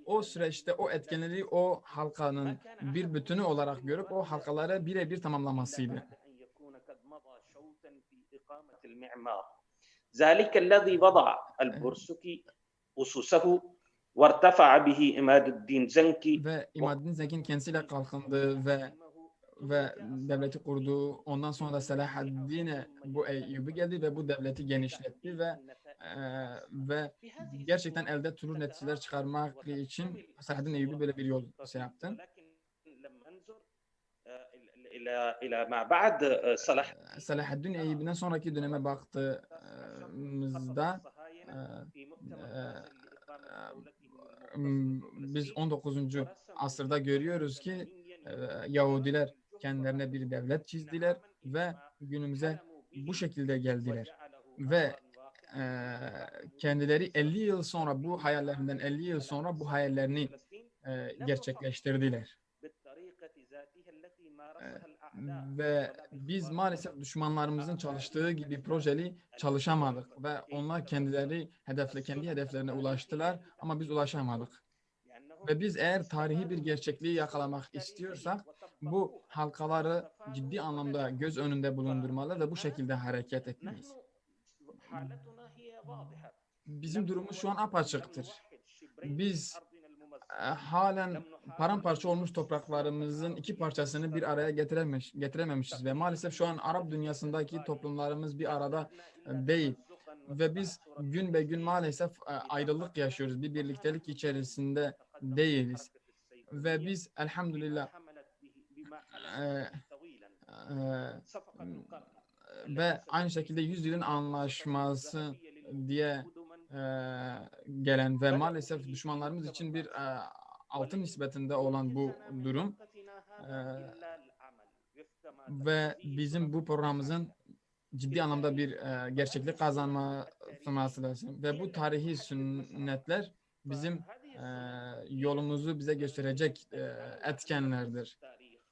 o süreçte o etkenleri o halkanın bir bütünü olarak görüp o halkaları birebir tamamlamasıydı. ذلك الذي وضع البرسكي أسسه وارتفع به إماد الدين زنكي ve İmaduddin Zengi'nin kendisiyle kalkındığı ve devleti kurduğu, ondan sonra da Selahaddin'e bu Eyyubi geldi ve bu devleti genişletti ve gerçekten elde turur neticeler çıkarmak için Selahaddin Eyyubi böyle bir yol yaptı. Selahaddin Eyyubi'den sonraki döneme baktığımızda biz 19. asırda görüyoruz ki Yahudiler kendilerine bir devlet çizdiler ve günümüze bu şekilde geldiler. Ve kendileri 50 yıl sonra bu hayallerinden 50 yıl sonra bu hayallerini gerçekleştirdiler. Ve biz maalesef düşmanlarımızın çalıştığı gibi projeli çalışamadık ve onlar kendi hedeflerine ulaştılar ama biz ulaşamadık. Ve biz eğer tarihi bir gerçekliği yakalamak istiyorsak bu halkaları ciddi anlamda göz önünde bulundurmalı ve bu şekilde hareket etmeliyiz. Bizim durumumuz şu an apaçıktır. Biz halen paramparça olmuş topraklarımızın iki parçasını bir araya getirememişiz ve maalesef şu an Arap dünyasındaki toplumlarımız bir arada değil ve biz gün be gün maalesef ayrılık yaşıyoruz. Bir birliktelik içerisinde değiliz ve biz elhamdülillah ve aynı şekilde 100 yılın anlaşması diye gelen ve maalesef düşmanlarımız için bir altı nispetinde olan bu durum ve bizim bu programımızın ciddi anlamda bir gerçeklik kazanması lazım. Ve bu tarihi sünnetler bizim yolumuzu bize gösterecek etkenlerdir.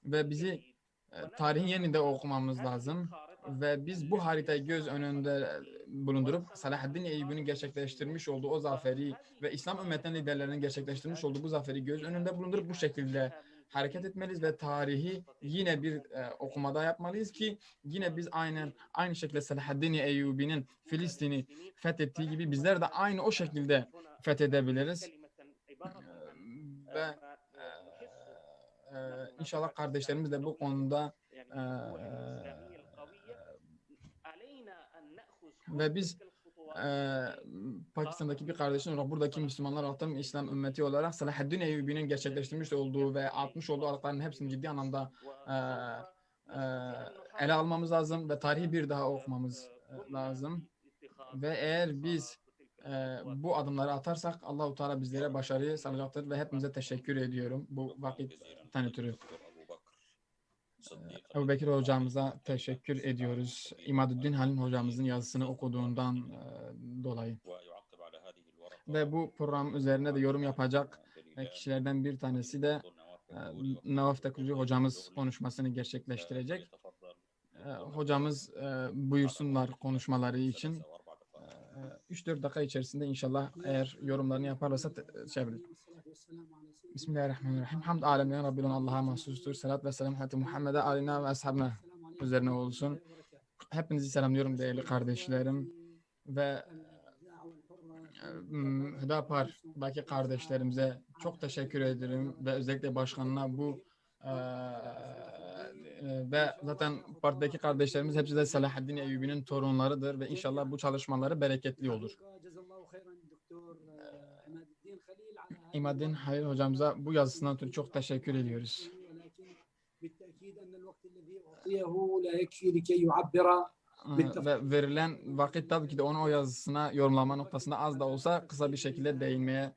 Ve bizi tarihin yeniden okumamız lazım. Ve biz bu haritayı göz önünde bulundurup Salahaddin Eyyubi'nin gerçekleştirmiş olduğu o zaferi ve İslam ümmetinin liderlerinin gerçekleştirmiş olduğu bu zaferi göz önünde bulundurup bu şekilde hareket etmeliyiz ve tarihi yine bir okumada yapmalıyız ki yine biz aynı şekilde Salahaddin Eyyubi'nin Filistin'i fethettiği gibi bizler de aynı o şekilde fethedebiliriz. Ve inşallah kardeşlerimiz de bu konuda ve biz Pakistan'daki bir kardeşim olarak buradaki Müslümanlar olarak İslam ümmeti olarak Salahaddin Eyyubi'nin gerçekleştirmiş olduğu ve atmış olduğu aralıkların hepsini ciddi anlamda ele almamız lazım ve tarihi bir daha okumamız lazım. Ve eğer biz bu adımları atarsak Allah-u Teala bizlere başarıyı sağlayacaktır ve hepinize teşekkür ediyorum bu vakitten ötürü. Ebu Bekir hocamıza teşekkür ediyoruz. İmaduddin Halim hocamızın yazısını okuduğundan dolayı. Ve bu program üzerine de yorum yapacak kişilerden bir tanesi de Navaf Tekülcü hocamız konuşmasını gerçekleştirecek. Hocamız buyursunlar konuşmaları için. 3-4 dakika içerisinde inşallah eğer yorumlarını yaparlarsa şey yapabilir. Bismillahirrahmanirrahim. Hamd alemine Rabbilen Allah'a mahsustur. Salat ve selam Hazreti Muhammed'e, alina ve ashabına üzerine olsun. Hepinizi selamlıyorum değerli kardeşlerim ve Hüdapar'daki kardeşlerimize çok teşekkür ederim ve özellikle başkanına bu ve zaten partideki kardeşlerimiz hepsi de Salahaddin Eyyubi'nin torunlarıdır ve inşallah bu çalışmaları bereketli olur. İmaduddin Halil hocamıza bu yazısından ötürü çok teşekkür ediyoruz. Ve verilen vakit tabii ki de onu o yazısına yorumlama noktasında az da olsa kısa bir şekilde değinmeye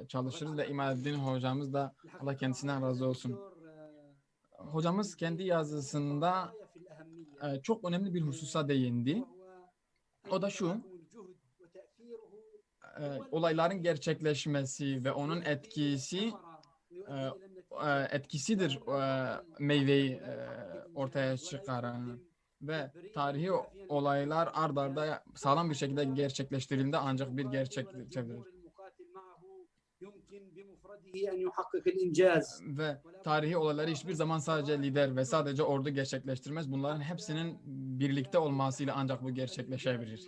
çalışırız ve İmaduddin hocamız da Allah kendisinden razı olsun. Hocamız kendi yazısında çok önemli bir hususa değindi. O da şu, olayların gerçekleşmesi ve onun etkisidir meyveyi ortaya çıkaran ve tarihi olaylar ard arda sağlam bir şekilde gerçekleştirildiğinde ancak bir gerçek çevrilir. Ve tarihi olayları hiçbir zaman sadece lider ve sadece ordu gerçekleştirmez. Bunların hepsinin birlikte olmasıyla ancak bu gerçekleşebilir.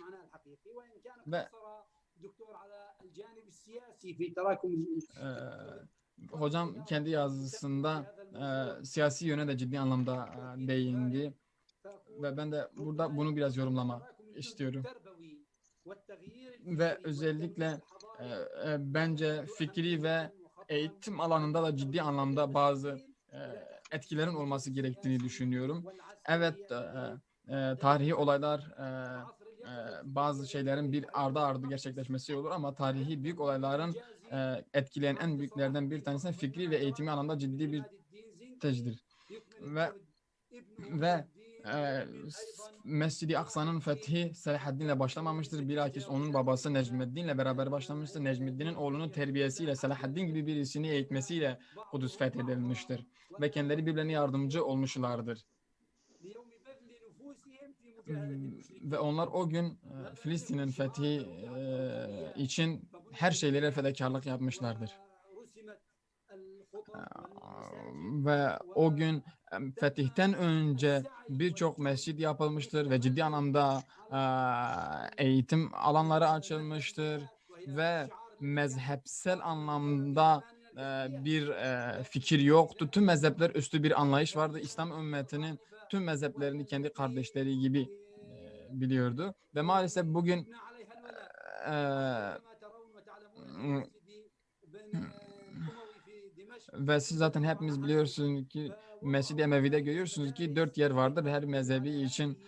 Ve hocam kendi yazısında siyasi yöne de ciddi anlamda değindi. Ve ben de burada bunu biraz yorumlamak istiyorum. Ve özellikle bence fikri ve eğitim alanında da ciddi anlamda bazı etkilerin olması gerektiğini düşünüyorum. Evet, tarihi olaylar bazı şeylerin bir ardı gerçekleşmesi olur ama tarihi büyük olayların etkileyen en büyüklerden bir tanesi fikri ve eğitimi alanda ciddi bir tecdir. Ve Mescid-i Aksa'nın fethi Salahaddin'le başlamamıştır. Bilakis onun babası Necmiddin'le beraber başlamıştır. Necmiddin'in oğlunun terbiyesiyle Salahaddin gibi birisini eğitmesiyle Kudüs fethedilmiştir. Ve kendileri birbirlerine yardımcı olmuşlardır. Ve onlar o gün Filistin'in fethi için her şeylere fedakarlık yapmışlardır. Ve o gün fetihten önce birçok mescid yapılmıştır ve ciddi anlamda eğitim alanları açılmıştır ve mezhepsel anlamda bir fikir yoktu. Tüm mezhepler üstü bir anlayış vardı. İslam ümmetinin tüm mezheplerini kendi kardeşleri gibi biliyordu. Ve maalesef bugün ve siz zaten hepimiz biliyorsunuz ki Mescid-i Emevi'de görüyorsunuz ki 4 yer vardır. Her mezhebi için,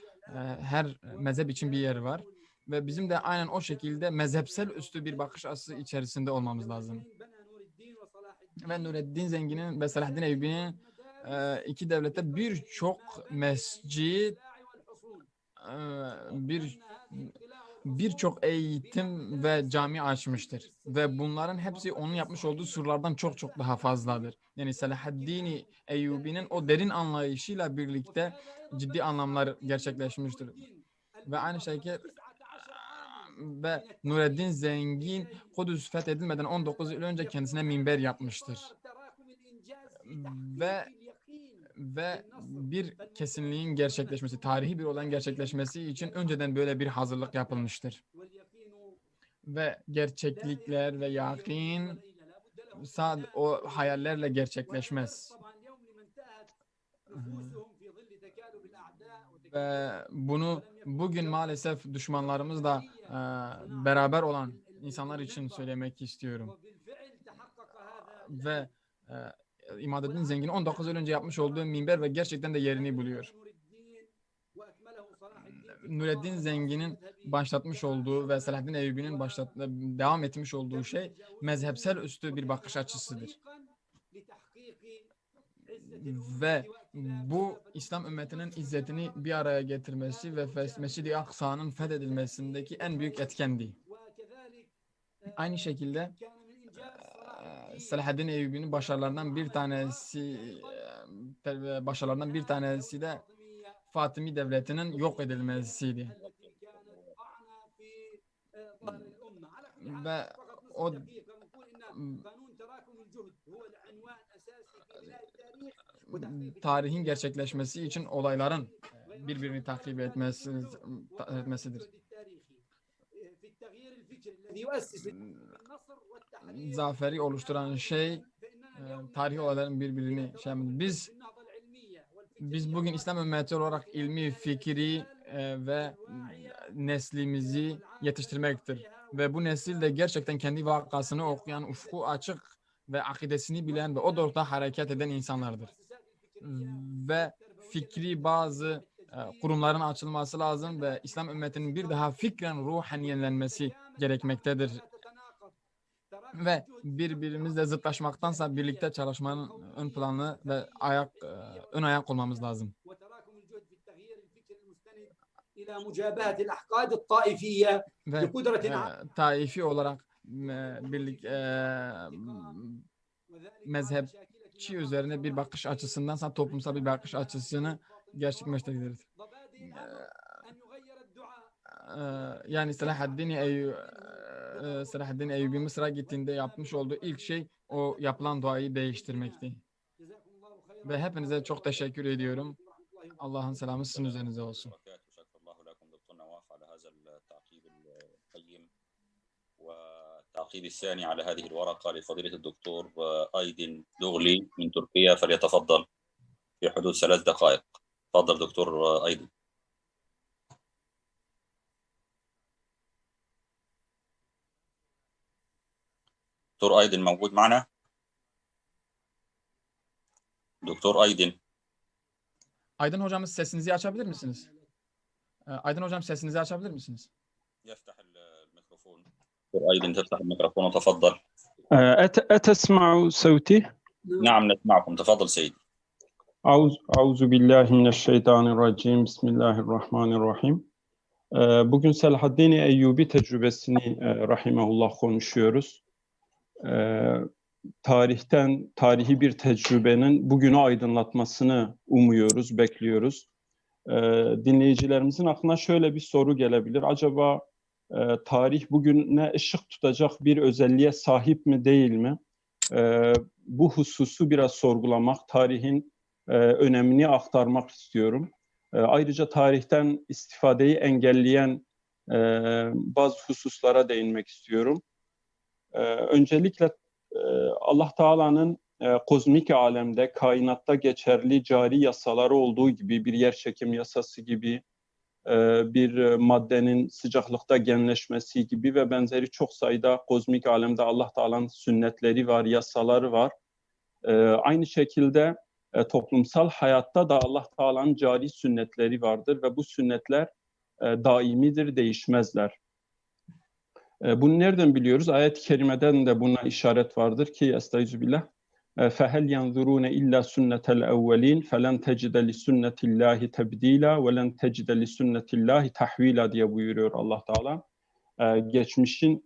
her mezhep için bir yer var. Ve bizim de aynen o şekilde mezhepsel üstü bir bakış açısı içerisinde olmamız lazım. ve Nureddin Zengin'in ve Selahaddin Eyyubi'nin iki devlette birçok mescid, birçok eğitim ve cami açmıştır. Ve bunların hepsi onun yapmış olduğu surlardan çok çok daha fazladır. Yani Selahaddin Eyyubi'nin o derin anlayışıyla birlikte ciddi anlamlar gerçekleşmiştir. Ve aynı şekilde ve Nureddin Zengin Kudüs fethedilmeden 19 yıl önce kendisine minber yapmıştır. Ve bir kesinliğin gerçekleşmesi, tarihi bir olayın gerçekleşmesi için önceden böyle bir hazırlık yapılmıştır. Ve gerçeklikler ve yakin o hayallerle gerçekleşmez. Ve bunu bugün maalesef düşmanlarımızla beraber olan insanlar için söylemek istiyorum. Ve İmadeddin Zengin'in 19 yıl önce yapmış olduğu minber ve gerçekten de yerini buluyor. Nureddin Zengin'in başlatmış olduğu ve Selahaddin Eyyubi'nin devam etmiş olduğu şey mezhepsel üstü bir bakış açısıdır. Ve bu İslam ümmetinin izzetini bir araya getirmesi ve Mescid-i Aksa'nın fethedilmesindeki en büyük etkendi. Aynı şekilde Selahaddin Eyyubi'nin başarılarından bir tanesi de Fatimi Devleti'nin yok edilmesiydi. Ve o tarihin gerçekleşmesi için olayların birbirini takip etmesidir. Zaferi oluşturan şey tarihi olayların birbirini biz bugün İslam ümmeti olarak ilmi, fikri ve neslimizi yetiştirmektir. Ve bu nesil de gerçekten kendi vakasını okuyan, ufku açık ve akidesini bilen ve o doğrultuda hareket eden insanlardır. Ve fikri bazı kurumların açılması lazım ve İslam ümmetinin bir daha fikren ruhen yenilenmesi gerekmektedir. Ve birbirimizle zıtlaşmaktansa birlikte çalışmanın ön planı ve ön ayak olmamız lazım. Ve taifi olarak mezhepçi üzerine bir bakış açısındansa toplumsal bir bakış açısını gerçekleştiririz. Yani Selahaddin Eyyubi Mısır'a gittiğinde yapmış olduğu ilk şey o yapılan duayı değiştirmekti. Ve hepinize çok teşekkür ediyorum. Allah'ın selamı sizin üzerinize olsun. التعقيب الثاني على هذه الورقة لفضيلة الدكتور أيدن لغلي من تركيا فليتفضل في حدود 3 دقائق. تفضل دكتور أيدن. دكتور أيدن موجود معنا؟ دكتور أيدن. Aydın hocam sesinizi açabilir misiniz? Aydın hocam sesinizi açabilir misiniz? يفتح الميكروفون. دكتور أيدن تفتح الميكروفون وتفضل. أتسمع صوتي؟ نعم نسمعكم. تفضل سيدي. أعوذ بالله من الشيطان الرجيم. بسم الله الرحمن الرحيم. Bugün Selahaddin Eyyubi tecrübesini rahimehullah konuşuyoruz. Tarihi bir tecrübenin bugünü aydınlatmasını umuyoruz, bekliyoruz. Dinleyicilerimizin aklına şöyle bir soru gelebilir. Acaba tarih bugüne ışık tutacak bir özelliğe sahip mi değil mi? Bu hususu biraz sorgulamak, tarihin önemini aktarmak istiyorum. Ayrıca tarihten istifadeyi engelleyen bazı hususlara değinmek istiyorum. Öncelikle Allah Teala'nın kozmik alemde, kainatta geçerli cari yasaları olduğu gibi bir yerçekim yasası gibi, bir maddenin sıcaklıkta genleşmesi gibi ve benzeri çok sayıda kozmik alemde Allah Teala'nın sünnetleri var, yasaları var. Aynı şekilde toplumsal hayatta da Allah Teala'nın cari sünnetleri vardır ve bu sünnetler daimidir, değişmezler. Bunu nereden biliyoruz? Ayet-i kerimeden de buna işaret vardır ki estağfirullah. فَهَلْ يَنْظُرُونَ إِلَّا سُنَّةَ الْاَوَّلِينَ فَلَنْ تَجِدَ لِسُنَّةِ اللّٰهِ تَبْد۪يلًا وَلَنْ تَجِدَ لِسُنَّةِ اللّٰهِ تَحْو۪يلًا diye buyuruyor Allah Teala.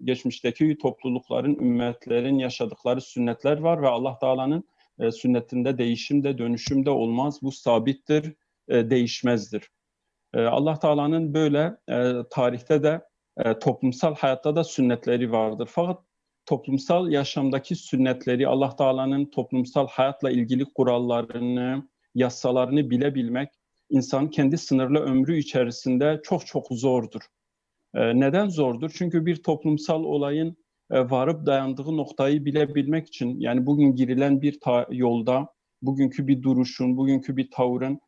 Geçmişteki toplulukların, ümmetlerin yaşadıkları sünnetler var ve Allah Teala'nın sünnetinde değişim de dönüşüm de olmaz. Bu sabittir, değişmezdir. Allah Teala'nın böyle tarihte de toplumsal hayatta da sünnetleri vardır. Fakat toplumsal yaşamdaki sünnetleri, Allah Teala'nın toplumsal hayatla ilgili kurallarını, yasalarını bilebilmek insanın kendi sınırlı ömrü içerisinde çok çok zordur. Neden zordur? Çünkü bir toplumsal olayın varıp dayandığı noktayı bilebilmek için, yani bugün girilen bir yolda, bugünkü bir duruşun, bugünkü bir tavrın,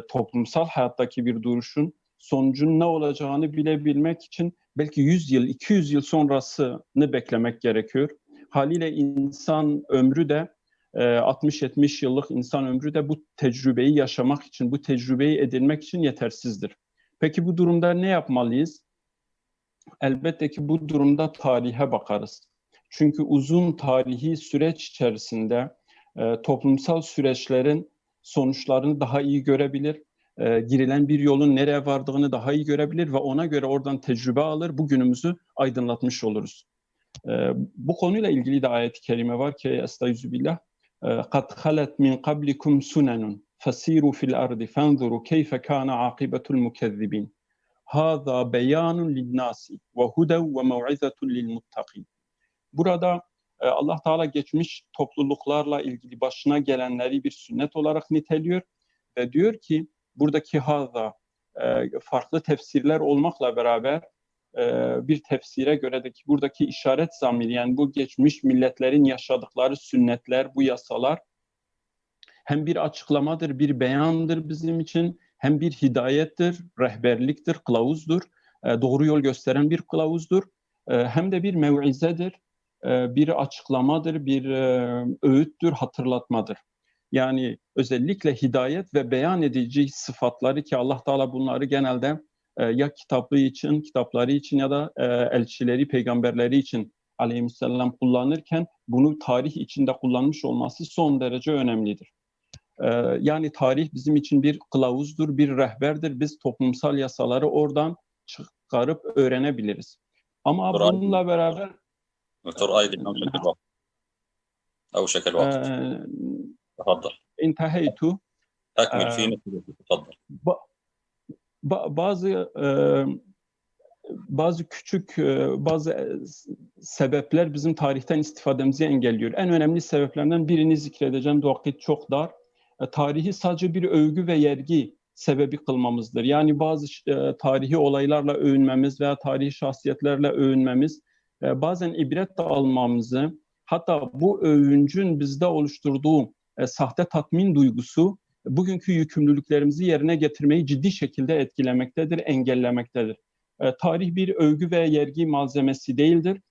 toplumsal hayattaki bir duruşun sonucunun ne olacağını bilebilmek için belki 100 yıl, 200 yıl sonrasını beklemek gerekiyor. Haliyle insan ömrü de 60-70 yıllık insan ömrü de bu tecrübeyi yaşamak için, bu tecrübeyi edinmek için yetersizdir. Peki bu durumda ne yapmalıyız? Elbette ki bu durumda tarihe bakarız. Çünkü uzun tarihi süreç içerisinde toplumsal süreçlerin sonuçlarını daha iyi görebilir, girilen bir yolun nereye vardığını daha iyi görebilir ve ona göre oradan tecrübe alır, bugünümüzü aydınlatmış oluruz. Bu konuyla ilgili de ayet-i kerime var ki Estağfirullah. قَدْ خَلَتْ مِنْ قَبْلِكُمْ سُنَنٌ فَسِيرُوا فِي الْأَرْضِ فَانْظُرُوا كَيْفَ كَانَ عَاقِبَةُ الْمُكَذِّبِينَ هَذَا بَيَانٌ لِلنَّاسِ وَهُدًى وَمَوْعِظَةٌ لِلْمُتَّقِينَ. Burada Allah Teala geçmiş topluluklarla ilgili başına gelenleri bir sünnet olarak niteliyor ve diyor ki buradaki haza farklı tefsirler olmakla beraber bir tefsire göre de ki buradaki işaret zamiri, yani bu geçmiş milletlerin yaşadıkları sünnetler, bu yasalar hem bir açıklamadır, bir beyandır bizim için, hem bir hidayettir, rehberliktir, kılavuzdur, doğru yol gösteren bir kılavuzdur, hem de bir mev'izedir, bir açıklamadır, bir öğüttür, hatırlatmadır. Yani özellikle hidayet ve beyan edici sıfatları ki Allah Teala bunları genelde ya kitapları için ya da elçileri, peygamberleri için aleyhisselam kullanırken bunu tarih içinde kullanmış olması son derece önemlidir. Yani tarih bizim için bir kılavuzdur, bir rehberdir. Biz toplumsal yasaları oradan çıkarıp öğrenebiliriz. Ama bununla beraber دكتور أيضا أوشك الوقت. تفضل. انتهيت. أكمل فيما تفضل. Bazı küçük sebepler bizim tarihten istifademizi engelliyor. En önemli sebeplerden birini zikredeceğim. Vakit çok dar. Tarihi sadece bir övgü ve yergi sebebi kılmamızdır. Yani bazı tarihi olaylarla övünmemiz veya tarihi şahsiyetlerle övünmemiz, bazen ibret de almamızı, hatta bu övüncün bizde oluşturduğu sahte tatmin duygusu bugünkü yükümlülüklerimizi yerine getirmeyi ciddi şekilde etkilemektedir, engellemektedir. Tarih bir övgü ve yergi malzemesi değildir.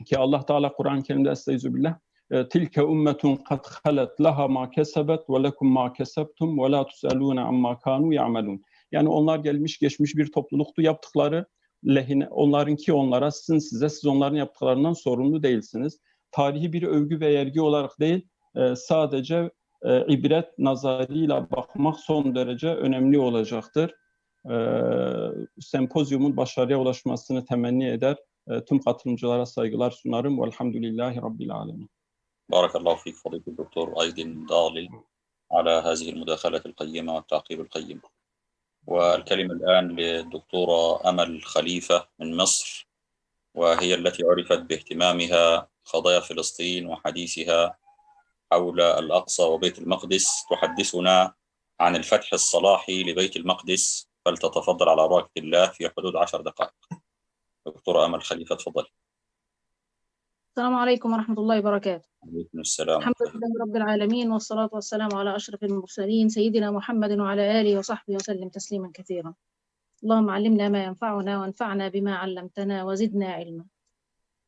Ki Allah Teala Kur'an-ı Kerim'de Estağfirullah tilke ummetun kad halet laha ma kesebet ve lekum ma kesebtum ve la tusalun amma kanu ya'malun. Yani onlar gelmiş geçmiş bir topluluktu, yaptıkları lehine onlarınki onlara, sizin size, siz onların yaptıklarından sorumlu değilsiniz. Tarihi bir övgü ve yergi olarak değil, sadece ibret nazarıyla bakmak son derece önemli olacaktır. Sempozyumun başarıya ulaşmasını temenni eder. Tüm katılımcılara saygılar sunarım. Velhamdülillahi Rabbil alemin. Barakallahu fik fadilü Doktor Aydin Dağlı على هذه المداخلة القيمة والتعقيب القيم. والكلمة الآن للدكتورة أمل خليفة من مصر، وهي التي عرفت باهتمامها قضايا فلسطين وحديثها حول الأقصى وبيت المقدس. تحدثنا عن الفتح الصلاحي لبيت المقدس، فلتتفضل على بركة الله في حدود 10 دقائق. دكتورة أمل خليفة تفضلي. السلام عليكم ورحمة الله وبركاته. عليكم السلام. الحمد لله رب العالمين والصلاة والسلام على أشرف المرسلين سيدنا محمد وعلى آله وصحبه وسلم تسليما كثيرا. اللهم علمنا ما ينفعنا وانفعنا بما علمتنا وزدنا علما.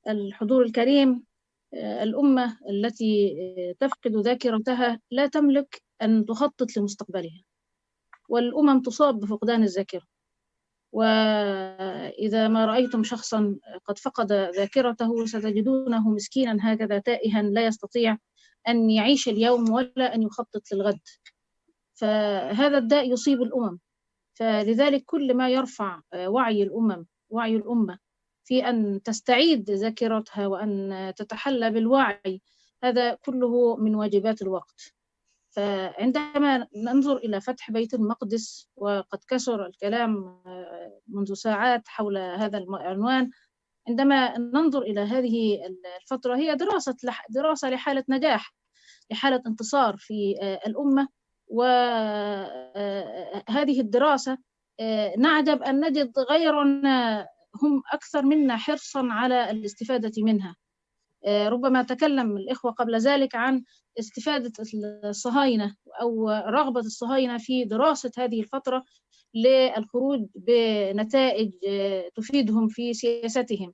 الحضور الكريم، الأمة التي تفقد ذاكرتها لا تملك أن تخطط لمستقبلها، والأمم تصاب بفقدان الذاكرة. وإذا ما رأيتم شخصا قد فقد ذاكرته ستجدونه مسكينا هكذا تائها لا يستطيع أن يعيش اليوم ولا أن يخطط للغد. فهذا الداء يصيب الأمم، فلذلك كل ما يرفع وعي الأمة في أن تستعيد ذاكرتها وأن تتحلى بالوعي، هذا كله من واجبات الوقت. فعندما ننظر إلى فتح بيت المقدس، وقد كثر الكلام منذ ساعات حول هذا العنوان، عندما ننظر إلى هذه الفترة هي دراسة لحالة نجاح، لحالة انتصار في الأمة. وهذه الدراسة نعجب أن نجد غيرنا هم أكثر منا حرصا على الاستفادة منها. ربما تكلم الإخوة قبل ذلك عن استفادة الصهاينة أو رغبة الصهاينة في دراسة هذه الفترة للخروج بنتائج تفيدهم في سياستهم.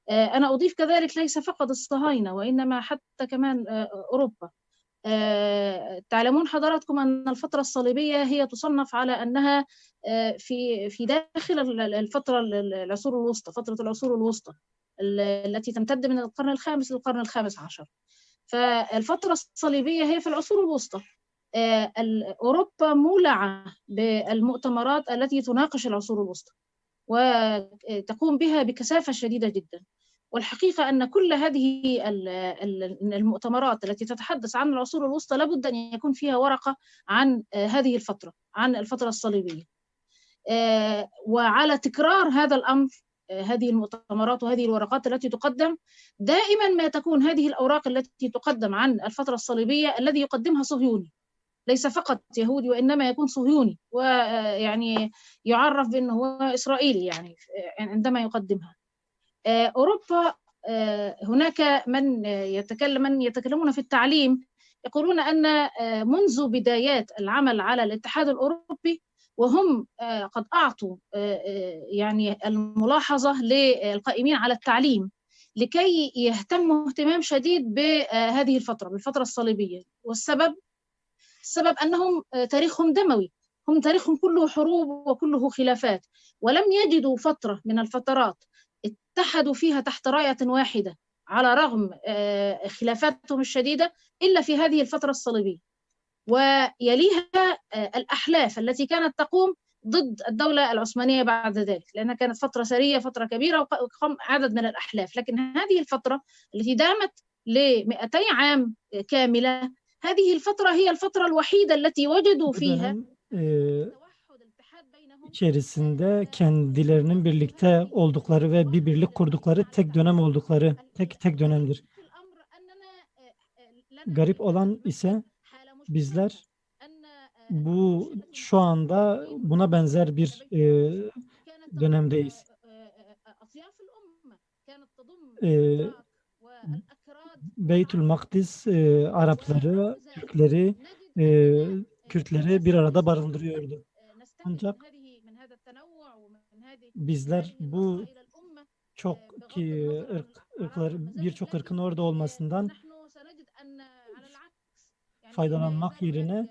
أنا أضيف كذلك ليس فقط الصهاينة وإنما حتى كمان أوروبا. تعلمون حضراتكم أن الفترة الصليبية هي تصنف على أنها في داخل الفترة العصور الوسطى، فترة العصور الوسطى التي تمتد من القرن الخامس للقرن الخامس عشر. فالفترة الصليبية هي في العصور الوسطى. أوروبا مولعة بالمؤتمرات التي تناقش العصور الوسطى وتقوم بها بكثافة شديدة جدا. والحقيقة أن كل هذه المؤتمرات التي تتحدث عن العصور الوسطى لابد أن يكون فيها ورقة عن هذه الفترة، عن الفترة الصليبية. وعلى تكرار هذا الأمر، هذه المؤتمرات وهذه الورقات التي تقدم دائما ما تكون هذه الأوراق التي تقدم عن الفترة الصليبية الذي يقدمها صهيوني، ليس فقط يهودي وإنما يكون صهيوني، ويعني يعرف بأنه هو إسرائيلي يعني عندما يقدمها. أوروبا هناك من يتكلمون في التعليم يقولون أن منذ بدايات العمل على الاتحاد الأوروبي وهم قد أعطوا يعني الملاحظة للقائمين على التعليم لكي يهتموا اهتمام شديد بهذه الفترة، بالفترة الصليبية. والسبب أنهم تاريخهم دموي، هم تاريخهم كله حروب وكله خلافات، ولم يجدوا فترة من الفترات اتحدوا فيها تحت راية واحدة على رغم خلافاتهم الشديدة إلا في هذه الفترة الصليبية. ويليها الأحلاف التي كانت تقوم ضد الدولة العثمانية بعد ذلك، لأنها كانت فترة ثرية، فترة كبيرة، وقام عدد من الأحلاف. لكن هذه الفترة التي دامت ل200 عام كاملة، هذه الفترة هي الفترة الوحيدة التي وجدوا فيها içerisinde kendilerinin birlikte oldukları ve bir birlik kurdukları tek dönem oldukları tek dönemdir. Garip olan ise bizler bu şu anda buna benzer bir dönemdeyiz. Beytül Makdis Arapları, Türkleri, Kürtleri bir arada barındırıyordu. Ancak bizler bu birçok ırkın orada olmasından faydalanmak yerine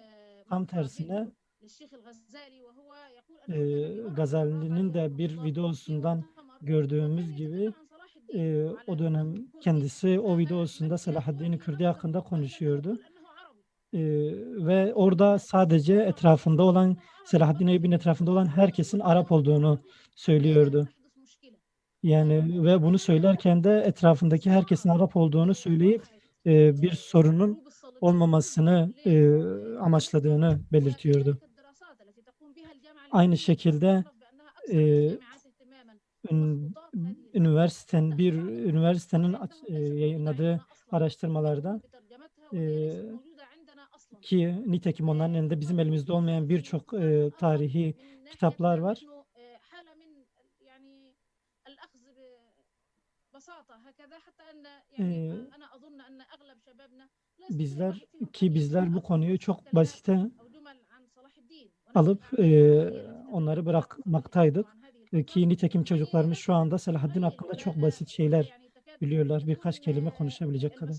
tam tersine Gazali'nin de bir videosundan gördüğümüz gibi o dönem kendisi o videosunda Selahaddin Kürdi hakkında konuşuyordu. Ve orada sadece etrafında olan Selahaddin Eyyubi'nin etrafında olan herkesin Arap olduğunu söylüyordu. Yani ve bunu söylerken de etrafındaki herkesin Arap olduğunu söyleyip bir sorunun olmamasını amaçladığını belirtiyordu. Aynı şekilde üniversitenin yayınladığı araştırmalarda ki nitekim onların elinde bizim elimizde olmayan birçok tarihi kitaplar var. Bizler bu konuyu çok basite alıp onları bırakmaktaydık ki nitekim çocuklarımız şu anda Selahaddin hakkında çok basit şeyler biliyorlar, birkaç kelime konuşabilecek kadar.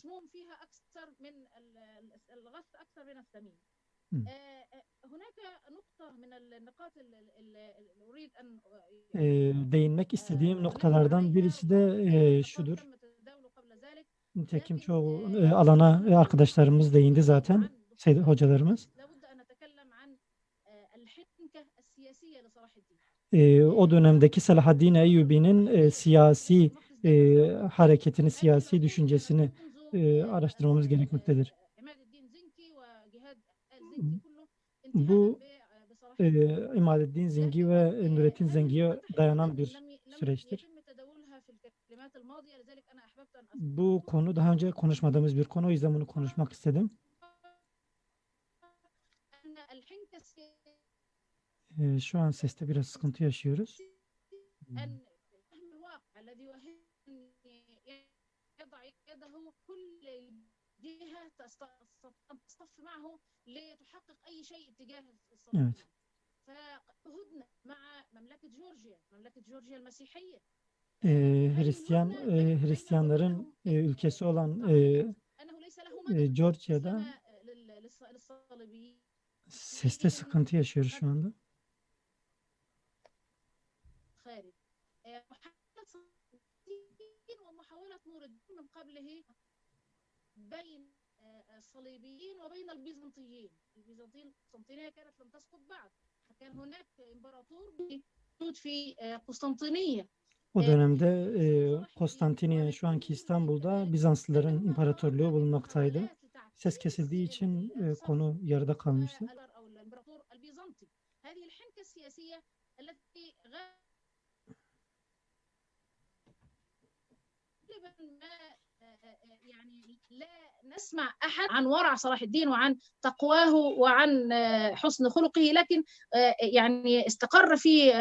Değinmek istediğim noktalardan birisi de şudur. Nitekim çoğu alana arkadaşlarımız değindi zaten, hocalarımız. O dönemdeki Selahaddin Eyyubi'nin siyasi hareketini, siyasi düşüncesini araştırmamız gerekmektedir. Bu İmadeddin Zingi ve Nurettin Zengi'ye dayanan bir süreçtir. Bu konu daha önce konuşmadığımız bir konu, o yüzden bunu konuşmak istedim. Şu an seste biraz sıkıntı yaşıyoruz. Evet. Hristiyanların ülkesi olan Georgia'da seste sıkıntı yaşıyoruz şu anda. الصليبيين وبين البيزنطيين البيزنطية كانت لم تسقط بعد كان هناك إمبراطور موجود في قسطنطينية. O dönemde Konstantiniye, şu anki İstanbul'da Bizanslıların imparatorluğu bulunmaktaydı. Ses kesildiği için konu yarıda kalmıştı. يعني لا نسمع أحد عن ورع صلاح الدين وعن تقواه وعن حسن خلقه لكن يعني استقر في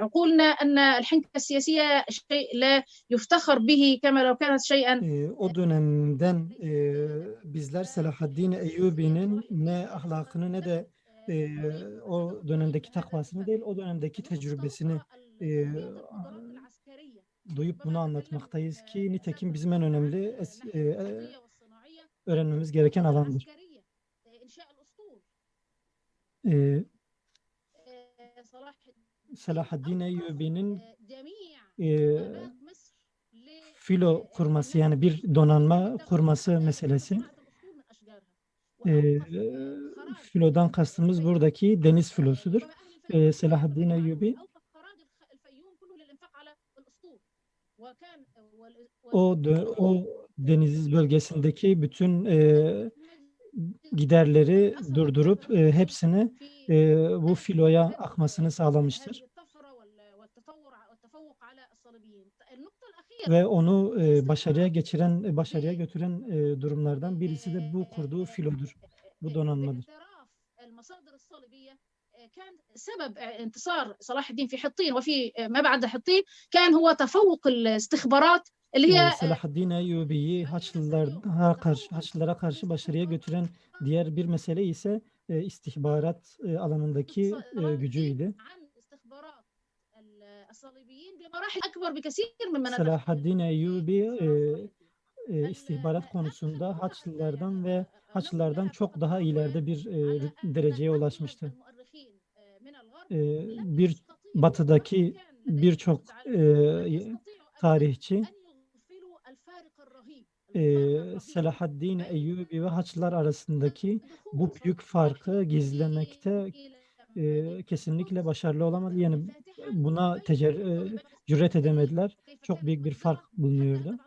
عقولنا أن الحنكة السياسية شيء لا يفتخر به كما لو كانت شيئا. O dönemden bizler Selahaddin Eyyubi'nin ne ahlakını ne de o dönemdeki takvasını değil, o dönemdeki tecrübesini duyup bunu anlatmaktayız ki nitekim bizim en önemli öğrenmemiz gereken alandır. Selahaddin Eyyubi'nin filo kurması, yani bir donanma kurması meselesi. Filodan kastımız buradaki deniz filosudur. Selahaddin Eyyubi o deniz bölgesindeki bütün giderleri durdurup hepsini bu filoya akmasını sağlamıştır. Ve onu başarıya götüren durumlardan birisi de bu kurduğu filodur. Bu donanmadır. كان سبب انتصار صلاح الدين في حطين وفي ما بعد حطين كان هو تفوق الاستخبارات اللي هي Selahaddin Eyyubi'yi Haçlılara karşı başarıya götüren diğer bir mesele ise istihbarat alanındaki gücüydü. Selahaddin Eyyubi istihbarat konusunda Haçlılardan çok daha ileride bir dereceye ulaşmıştı. Batıdaki birçok tarihçi Selahaddin Eyyubi ve Haçlılar arasındaki bu büyük farkı gizlemekte kesinlikle başarılı olamadı. Yani buna cüret edemediler. Çok büyük bir fark bulunuyordu.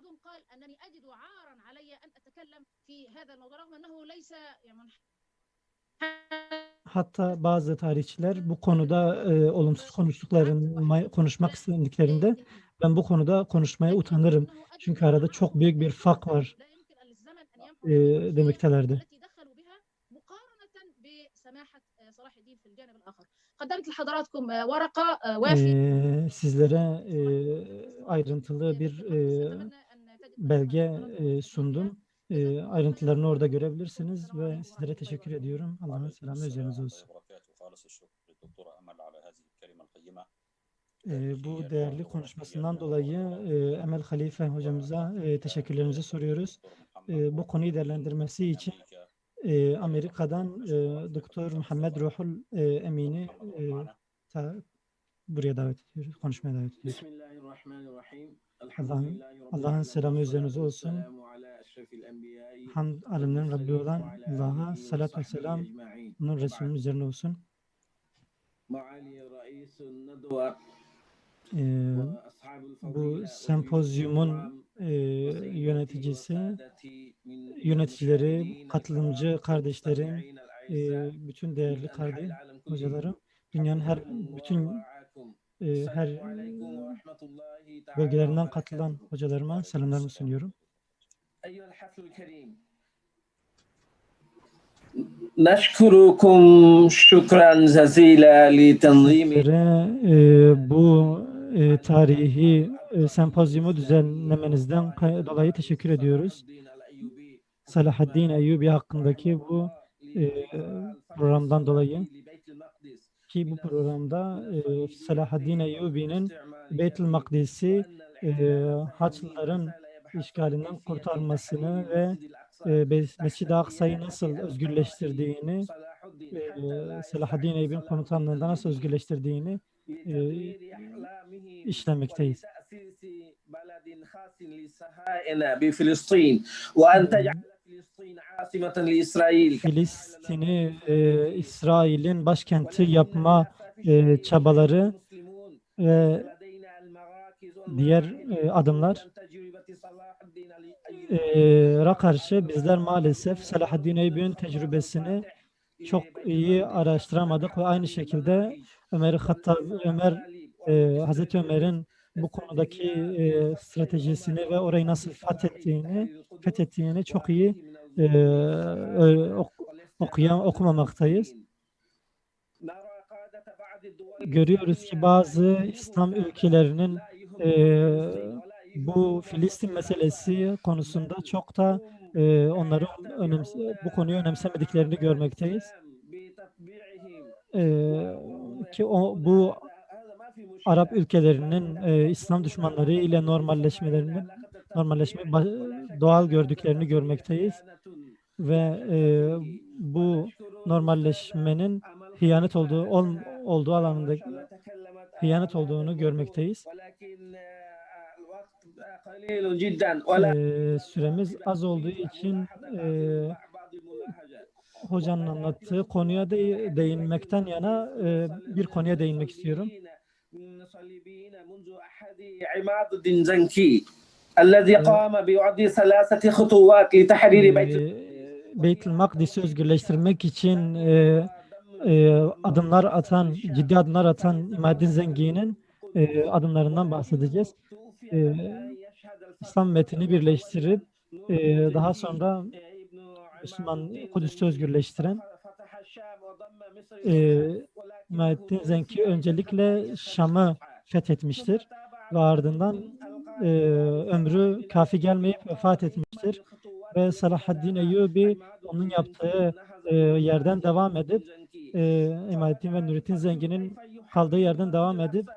Hatta bazı tarihçiler bu konuda olumsuz konuşmak istediklerinde ben bu konuda konuşmaya utanırım. Çünkü arada çok büyük bir fark var demektelerdi. Sizlere ayrıntılı bir belge sundum. Ayrıntılarını orada görebilirsiniz ve sizlere teşekkür ediyorum. Allah'ın selamı üzerinize olsun. Bu değerli konuşmasından dolayı Emel Halife hocamıza teşekkürlerimizi soruyoruz. Bu konuyu değerlendirmesi için Amerika'dan Doktor Muhammed Ruhul Emin'i buraya davet ediyoruz, konuşmaya davet ediyoruz. Allah'ın selamı üzerinize olsun. Hamd alemlerin Rabbi olan Allah'a salat ve selam onun Resulü'nün üzerine olsun. Bu sempozyumun yöneticileri, katılımcı kardeşlerim, bütün değerli hocalarım, dünyanın her bölgelerinden katılan hocalarıma selamlarımı sunuyorum. Neşkurukum şükran cezila li tanzimi. Bu tarihi sempozyumu düzenlemenizden dolayı teşekkür ediyoruz. Salahaddin Eyyubi hakkındaki bu programdan dolayı, ki bu programda Salahaddin Eyyubi'nin Beyt-ül Makdis'i Haçlıların işgalinden kurtarmasını ve Mescid-i Aksa'yı nasıl özgürleştirdiğini, Salahaddin Eyyubi'nin komutanlığında nasıl özgürleştirdiğini işlemekteyiz. Filistin'i İsrail'in başkenti yapma çabaları ve diğer adımlar karşı bizler maalesef Salahaddin Eyyubi'nin tecrübesini çok iyi araştıramadık ve aynı şekilde Hazreti Ömer'in bu konudaki stratejisini ve orayı nasıl fethettiğini çok iyi okumamaktayız. Görüyoruz ki bazı İslam ülkelerinin bu Filistin meselesi konusunda çok da onların bu konuyu önemsemediklerini görmekteyiz. Ki bu Arap ülkelerinin İslam düşmanları ile normalleşmeyi doğal gördüklerini görmekteyiz ve bu normalleşmenin hıyanet olduğu alanında hıyanet olduğunu görmekteyiz. Süremiz az olduğu için hocanın anlattığı konuya değinmekten yana bir konuya değinmek istiyorum. Beyt-ül Makdis'i özgürleştirmek için ciddi adımlar atan İmaddin Zengi'nin adımlarından bahsedeceğiz. İslam metnini birleştirip daha sonra Müslüman Kudüs'ü özgürleştiren İmaddin Zengi öncelikle Şam'ı fethetmiştir ve ardından ömrü kafi gelmeyip vefat etmiştir ve Salahaddin Eyyubi onun yaptığı yerden devam edip İmaddin ve Nurettin Zengi'nin kaldığı yerden devam edip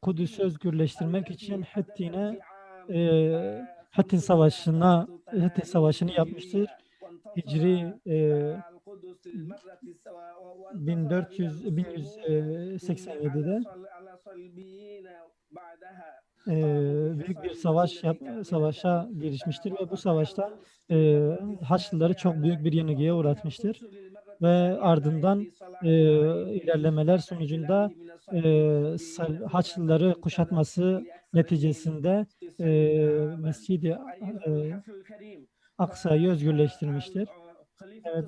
Kudüs'ü özgürleştirmek için Hittin Savaşı'nı yapmıştır. Hicri 1187'de büyük bir savaşa girişmiştir ve bu savaşta Haçlıları çok büyük bir yenilgiye uğratmıştır ve ardından ilerlemeler sonucunda Haçlıları kuşatması neticesinde Mescid-i Aksa'yı özgürleştirmiştir. Evet,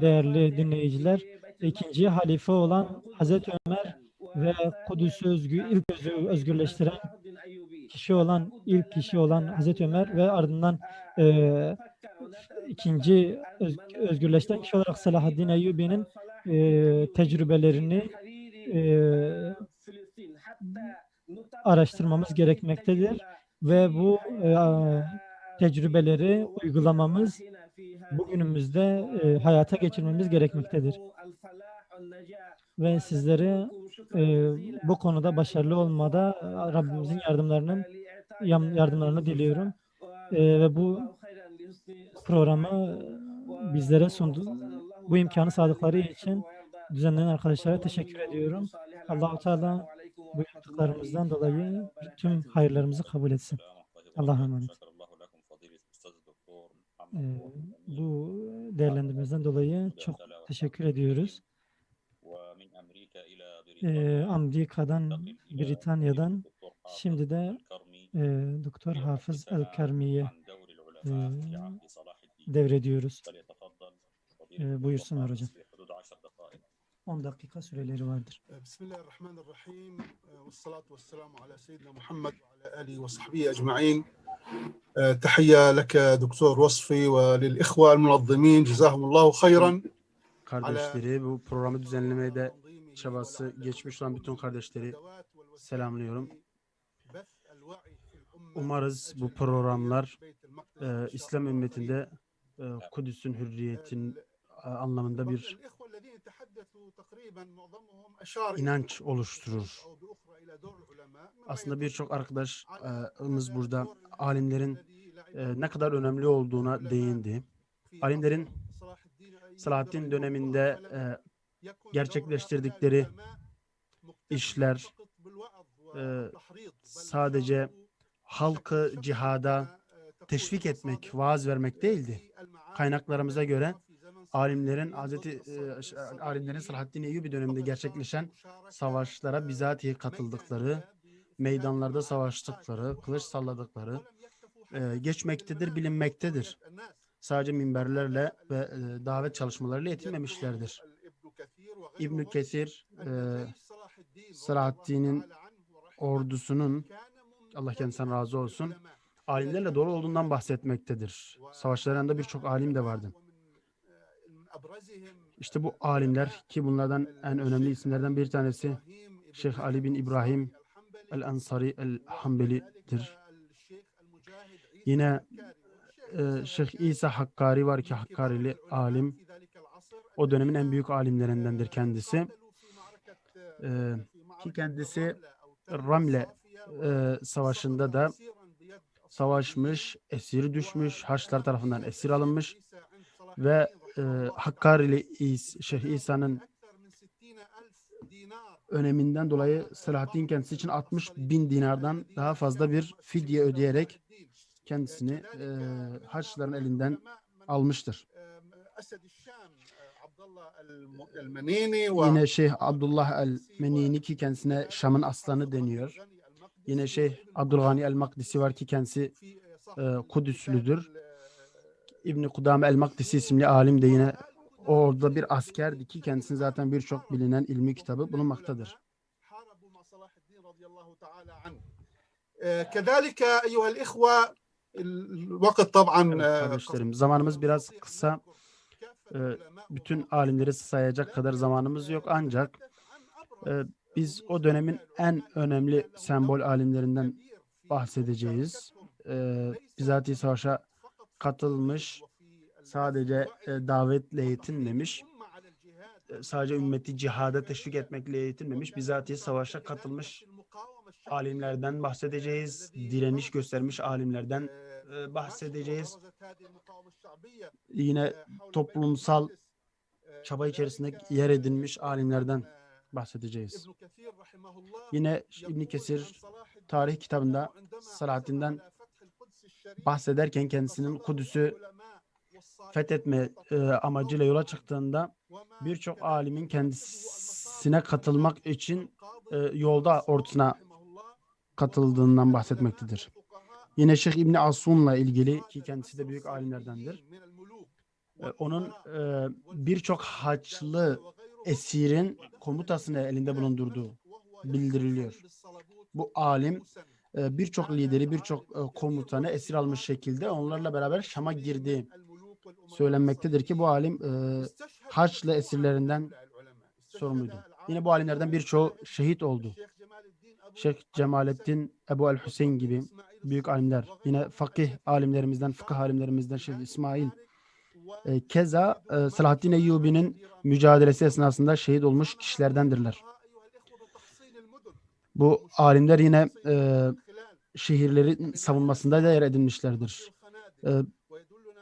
değerli dinleyiciler, ikinci halife olan Hazreti Ömer ve Kudüs'ü ilk özgürleştiren ilk kişi olan Hazreti Ömer ve ardından ikinci özgürleştiren kişi olarak Salahaddin Eyyubi'nin tecrübelerini araştırmamız gerekmektedir ve bu tecrübeleri uygulamamız, bugünümüzde hayata geçirmemiz gerekmektedir. ve sizlere bu konuda başarılı olmada Rabbimizin yardımlarını diliyorum. Ve bu programı bizlere sundu. Bu imkanı sağladıkları için düzenleyen arkadaşlara teşekkür ediyorum. Allah-u Teala bu yaptıklarımızdan dolayı tüm hayırlarımızı kabul etsin. Allah'a emanet. Bu değerlendirmemizden dolayı çok teşekkür ediyoruz. Amerika'dan, Britanya'dan şimdi de Doktor Hafız El-Kermi'ye devrediyoruz. Buyursunlar hocam. 10 dakika süreleri vardır. Bismillahirrahmanirrahim. Vessalatu vesselamu ala seyyidina Muhammed ve ala alihi ve sahbihi ecma'in. Tahiyya leke Doktor Vasfi ve lil ihva el munazzimin. Cezahumullahu hayran. Kardeşleri, bu programı düzenlemeye de çabası geçmiş olan bütün kardeşleri selamlıyorum. Umarız bu programlar İslam ümmetinde Kudüs'ün hürriyetin anlamında bir inanç oluşturur. Aslında birçok arkadaşımız burada alimlerin ne kadar önemli olduğuna değindi. Alimlerin Selahaddin döneminde gerçekleştirdikleri işler sadece halkı cihada teşvik etmek, vaaz vermek değildi. Kaynaklarımıza göre alimlerin alimlerin Selahaddin Eyyubi döneminde gerçekleşen savaşlara bizatihi katıldıkları, meydanlarda savaştıkları, kılıç salladıkları geçmektedir, bilinmektedir. Sadece minberlerle ve davet çalışmalarıyla yetinmemişlerdir. İbn-i Kesir, Selahaddin'in ordusunun, Allah kendisinden razı olsun, alimlerle dolu olduğundan bahsetmektedir. Savaşlarında birçok alim de vardı. İşte bu alimler, ki bunlardan en önemli isimlerden bir tanesi Şeyh Ali bin İbrahim el-Ansari el-Hanbeli'dir. Yine Şeyh İsa Hakkari var ki Hakkarili alim. O dönemin en büyük alimlerindendir kendisi. Ki kendisi Ramle savaşında da savaşmış, esir düşmüş, Haçlılar tarafından esir alınmış ve Hakkarili Şeyh İsa'nın öneminden dolayı Selahaddin kendisi için 60.000 dinardan daha fazla bir fidye ödeyerek kendisini Haçlıların elinden almıştır. Yine Şeyh Abdullah el-Menini ki kendisine Şam'ın aslanı deniyor. Yine Şeyh Abdülgani el-Makdisi var ki kendisi Kudüslüdür. İbn-i Kudame el-Makdisi isimli alim de yine orada bir askerdi ki kendisinin zaten birçok bilinen ilmi kitabı bulunmaktadır. Kardeşlerim, zamanımız biraz kısa. Bütün alimleri sayacak kadar zamanımız yok, ancak biz o dönemin en önemli sembol alimlerinden bahsedeceğiz. Bizatihi savaşa katılmış, sadece davetle yetinmemiş, sadece ümmeti cihada teşvik etmekle yetinmemiş, bizatihi savaşa katılmış alimlerden bahsedeceğiz. Direniş göstermiş alimlerden bahsedeceğiz. Yine toplumsal çaba içerisinde yer edinmiş alimlerden bahsedeceğiz. Yine İbn Kesir tarih kitabında Selahaddin'den bahsederken kendisinin Kudüs'ü fethetme amacıyla yola çıktığında birçok alimin kendisine katılmak için yolda ordusuna katıldığından bahsetmektedir. Yine Şeyh İbni Asun'la ilgili ki kendisi de büyük alimlerdendir. Onun birçok Haçlı esirin komutasını elinde bulundurduğu bildiriliyor. Bu alim birçok lideri, birçok komutanı esir almış şekilde onlarla beraber Şam'a girdiği söylenmektedir ki bu alim Haçlı esirlerinden sorumluydu. Yine bu alimlerden birçoğu şehit oldu. Şeyh Cemalettin Ebu el-Hüseyin gibi büyük alimler. Yine fıkıh alimlerimizden Şeyh İsmail Keza Selahaddin Eyyubi'nin mücadelesi esnasında şehit olmuş kişilerdendirler. Bu alimler yine şehirlerin savunmasında da yer edinmişlerdir.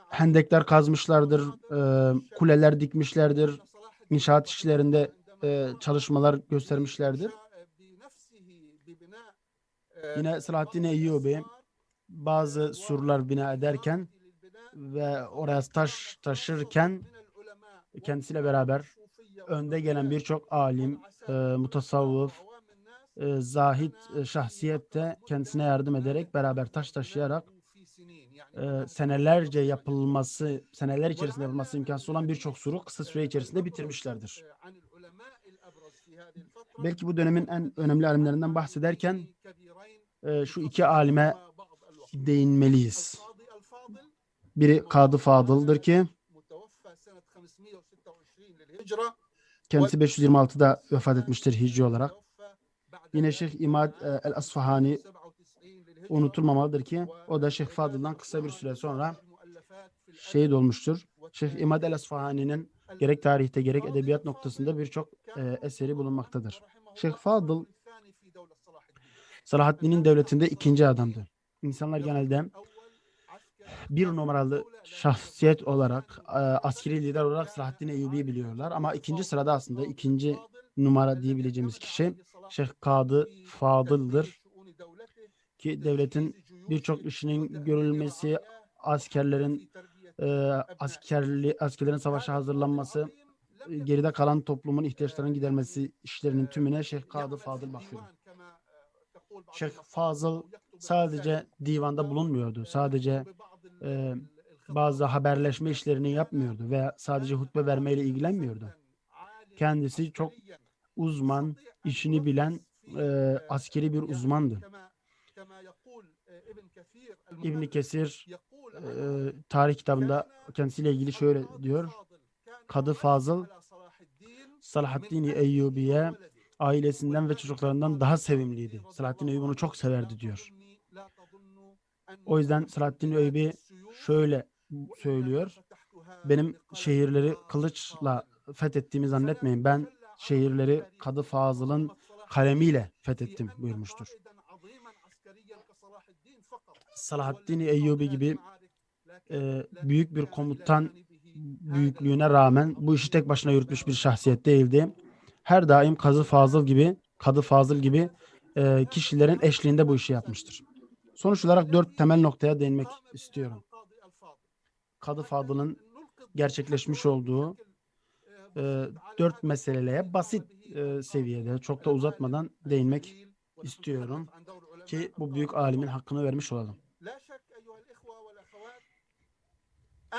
Hendekler kazmışlardır, kuleler dikmişlerdir, inşaat işlerinde çalışmalar göstermişlerdir. Yine Selahaddin Eyyubi bazı surlar bina ederken ve oraya taş taşırken kendisiyle beraber önde gelen birçok alim, mutasavvıf, zahid şahsiyet de kendisine yardım ederek beraber taş taşıyarak seneler içerisinde yapılması imkansız olan birçok suru kısa süre içerisinde bitirmişlerdir. Belki bu dönemin en önemli alimlerinden bahsederken şu iki alime değinmeliyiz. Biri Kadı Fadıl'dır ki kendisi 526'da vefat etmiştir hicri olarak. Yine Şeyh İmad el-Asfahani unutulmamalıdır ki o da Şeyh Fadıl'dan kısa bir süre sonra şehit olmuştur. Şeyh İmad el-Asfahani'nin gerek tarihte gerek edebiyat noktasında birçok eseri bulunmaktadır. Şeyh Fadıl Salahaddin'in devletinde ikinci adamdı. İnsanlar genelde bir numaralı şahsiyet olarak, askeri lider olarak Selahaddin Eyyubi'yi biliyorlar. Ama ikinci sırada aslında ikinci numara diyebileceğimiz kişi Şeyh Kadı Fadıl'dır. Ki devletin birçok işinin görülmesi, askerlerin savaşa hazırlanması, geride kalan toplumun ihtiyaçlarının gidermesi işlerinin tümüne Şeyh Kadı Fadıl bakıyor. Şeyh Fazıl sadece divanda bulunmuyordu. Sadece bazı haberleşme işlerini yapmıyordu veya sadece hutbe vermeyle ilgilenmiyordu. Kendisi çok uzman, işini bilen askeri bir uzmandı. İbn Kesir tarih kitabında kendisiyle ilgili şöyle diyor. Kadı Fazıl Selahaddin Eyyubi'ye ailesinden ve çocuklarından daha sevimliydi. Selahaddin Eyyubi onu çok severdi diyor. O yüzden Selahaddin Eyyubi şöyle söylüyor. Benim şehirleri kılıçla fethettiğimi zannetmeyin. Ben şehirleri Kadı Fazıl'ın kalemiyle fethettim buyurmuştur. Selahaddin Eyyubi gibi büyük bir komutan büyüklüğüne rağmen bu işi tek başına yürütmüş bir şahsiyet değildi. Her daim Kadı Fazıl gibi kişilerin eşliğinde bu işi yapmıştır. Sonuç olarak 4 temel noktaya değinmek istiyorum. Kadı Fadıl'ın gerçekleşmiş olduğu 4 meseleye basit seviyede, çok da uzatmadan değinmek istiyorum ki bu büyük alimin hakkını vermiş olalım.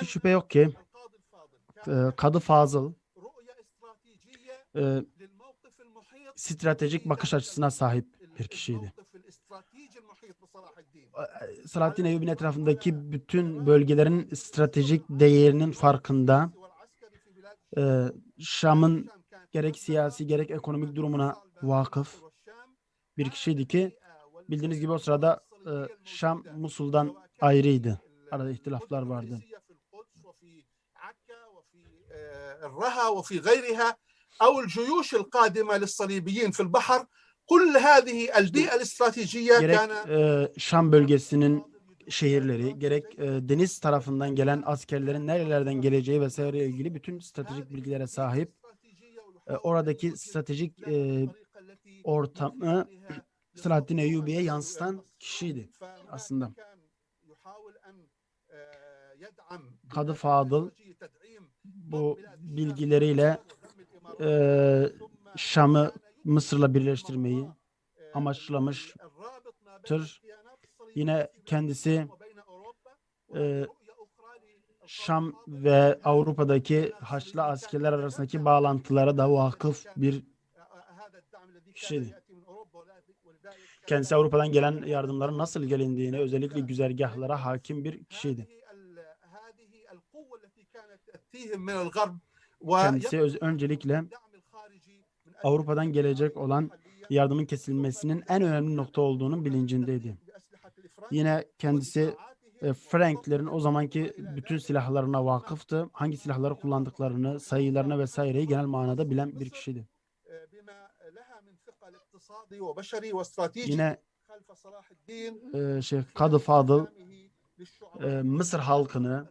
Hiç şüphe yok ki Kadı Fazıl stratejik bakış açısına sahip bir kişiydi. Selahaddin Eyyubi'nin etrafındaki bütün bölgelerin stratejik değerinin farkında, Şam'ın gerek siyasi gerek ekonomik durumuna vakıf bir kişiydi ki bildiğiniz gibi o sırada Şam Musul'dan ayrıydı. Arada ihtilaflar vardı. الرها وفي غيرها أو الجيوش القادمة للصليبيين في البحر كل هذه البيئة الاستراتيجية gerek Şam bölgesinin şehirleri, gerek deniz tarafından gelen askerlerin nerelerden geleceği vesaire ilgili bütün stratejik bilgilere sahip. Oradaki stratejik ortamı Selahaddin Eyyubi'ye yansıtan kişiydi aslında. Kadı Fadıl bu bilgileriyle Şam'ı Mısır'la birleştirmeyi amaçlamıştır. Yine kendisi Şam ve Avrupa'daki Haçlı askerler arasındaki bağlantılara da vakıf bir kişiydi. Kendisi Avrupa'dan gelen yardımların nasıl gelindiğine, özellikle güzergahlara hakim bir kişiydi. Kendisi öncelikle Avrupa'dan gelecek olan yardımın kesilmesinin en önemli nokta olduğunun bilincindeydi. Yine kendisi Franklerin o zamanki bütün silahlarına vakıftı. Hangi silahları kullandıklarını, sayılarını vesaireyi genel manada bilen bir kişiydi. Yine Kadı Fadıl Mısır halkını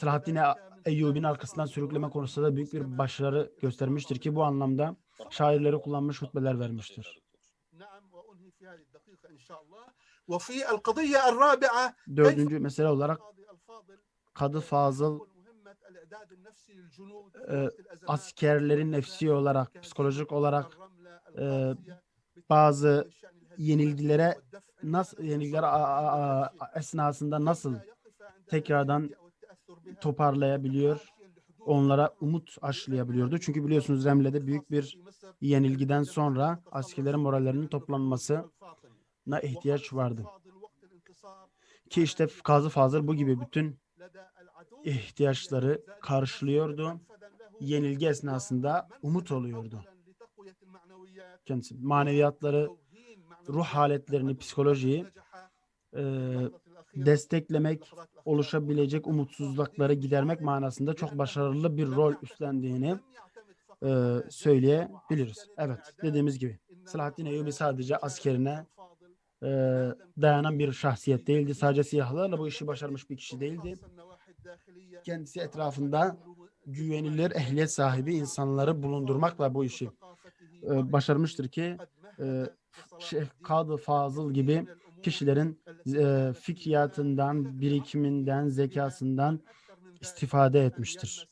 Selahaddin Eyyubi'nin arkasından sürükleme konusunda da büyük bir başarı göstermiştir ki bu anlamda şairleri kullanmış, hutbeler vermiştir. Dördüncü mesele olarak Kadı Fazıl askerlerin nefsi olarak, psikolojik olarak bazı yenilgiler esnasında nasıl tekrardan toparlayabiliyor, onlara umut aşılayabiliyordu. Çünkü biliyorsunuz Remle'de büyük bir yenilgiden sonra askerlerin morallerinin toplanmasına ihtiyaç vardı. Ki işte Kadı Fazıl bu gibi bütün ihtiyaçları karşılıyordu. Yenilgi esnasında umut oluyordu. Kendisi maneviyatları, ruh haletlerini, psikolojiyi desteklemek, oluşabilecek umutsuzlukları gidermek manasında çok başarılı bir rol üstlendiğini söyleyebiliriz. Evet, dediğimiz gibi Selahaddin Eyyubi sadece askerine dayanan bir şahsiyet değildi. Sadece silahlarla bu işi başarmış bir kişi değildi. Kendisi etrafında güvenilir, ehliyet sahibi insanları bulundurmakla bu işi başarmıştır ki Şeyh Kadı Fazıl gibi kişilerin fikriyatından, birikiminden, zekasından istifade etmiştir.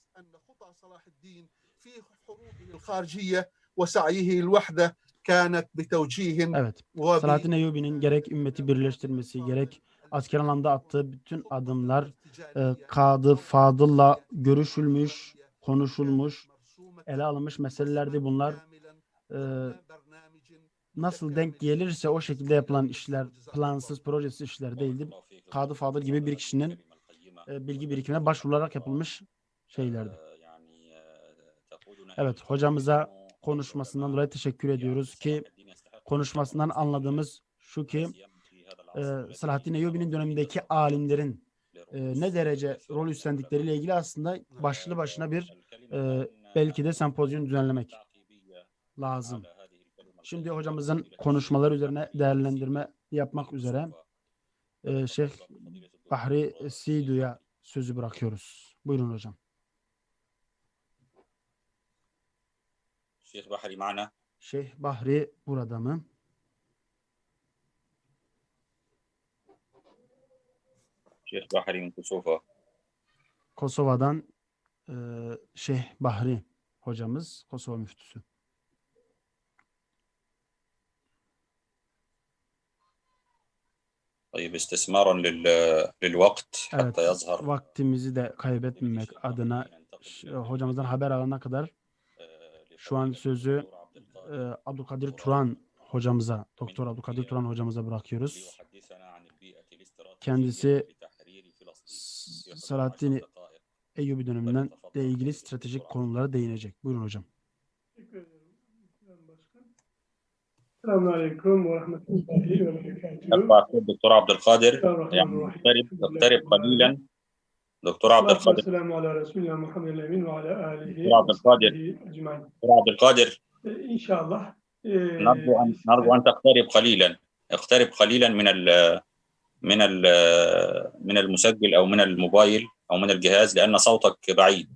Evet. Selahaddin Eyyubi'nin gerek ümmeti birleştirmesi, gerek asker anlamda attığı bütün adımlar Kadı Fadıl'la görüşülmüş, konuşulmuş, ele alınmış meselelerdi bunlar. Nasıl denk gelirse o şekilde yapılan işler, plansız, projesiz işler değildi. Kadı Fadıl gibi bir kişinin bilgi birikimine başvurularak yapılmış şeylerdi. Evet, hocamıza konuşmasından dolayı teşekkür ediyoruz ki konuşmasından anladığımız şu ki Selahaddin Eyyubi'nin dönemindeki alimlerin ne derece rol üstlendikleriyle ilgili aslında başlı başına bir belki de sempozyum düzenlemek lazım. Şimdi hocamızın konuşmaları üzerine değerlendirme yapmak üzere Şeyh Bahri Sidu'ya sözü bırakıyoruz. Buyurun hocam. Şeyh Bahri ma'na. Şeyh Bahri burada mı? Şeyh Bahri Kosova. Kosova'dan Şeyh Bahri hocamız, Kosova müftüsü. طيب استثمارا للوقت Evet, حتى يظهر. vaktimizi de kaybetmemek adına hocamızdan haber alana kadar şu an sözü Abdülkadir Turan hocamıza, Doktor Abdülkadir Turan hocamıza bırakıyoruz. Kendisi Selahaddin Eyyubi döneminden de ilgili stratejik konulara değinecek. Buyurun hocam. Selamünaleyküm ve rahmetullahi ve berekatuhu. Doktor Abdülkadir اقترب قليلا. Doktor Abdülkadir. Selamun ala Resulullah Muhammedin emin ve ala alihi. Doktor Abdülkadir. İnşallah. نرجو أن تقترب قليلا. اقترب قليلا من المسجل أو من الموبايل أو من الجهاز لأن صوتك بعيد.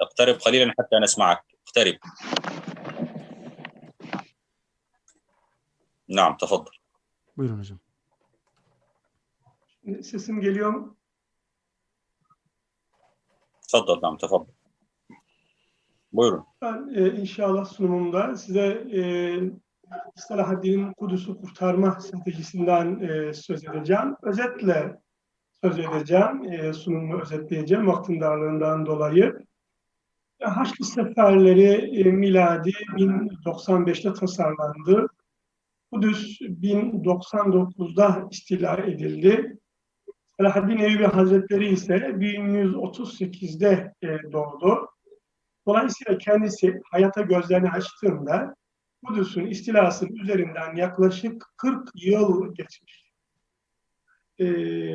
اقترب قليلا حتى نسمعك. اقترب. نعم تفضل. Buyurun hocam. Sesim geliyor mu? تفضل نعم تفضل. Buyurun. Ben inşallah sunumumda size Selahaddin'in Kudüs'ü kurtarma stratejisinden söz edeceğim. Özetle söz edeceğim. Sunumumu özetleyeceğim vaktin darlığından dolayı. Haçlı seferleri miladi 1095'te tasarlandı. Kudüs 1099'da istila edildi. Selahaddin Eyyubi Hazretleri ise 1138'de doğdu. Dolayısıyla kendisi hayata gözlerini açtığında Kudüs'ün istilasının üzerinden yaklaşık 40 yıl geçmiş.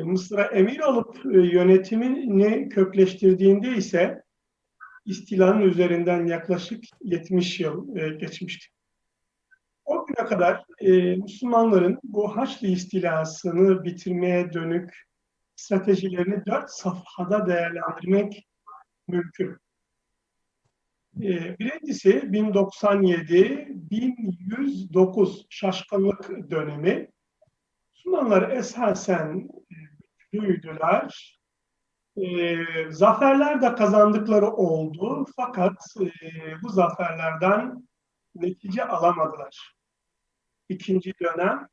Mısır'a emir olup yönetimini kökleştirdiğinde ise istilanın üzerinden yaklaşık 70 yıl geçmişti. O güne kadar Müslümanların bu Haçlı istilasını bitirmeye dönük stratejilerini 4 safhada değerlendirmek mümkün. Birincisi 1097-1109 şaşkınlık dönemi. Müslümanlar esasen güçlüydüler. Zaferler de kazandıkları oldu. Fakat bu zaferlerden netice alamadılar. İkinci dönem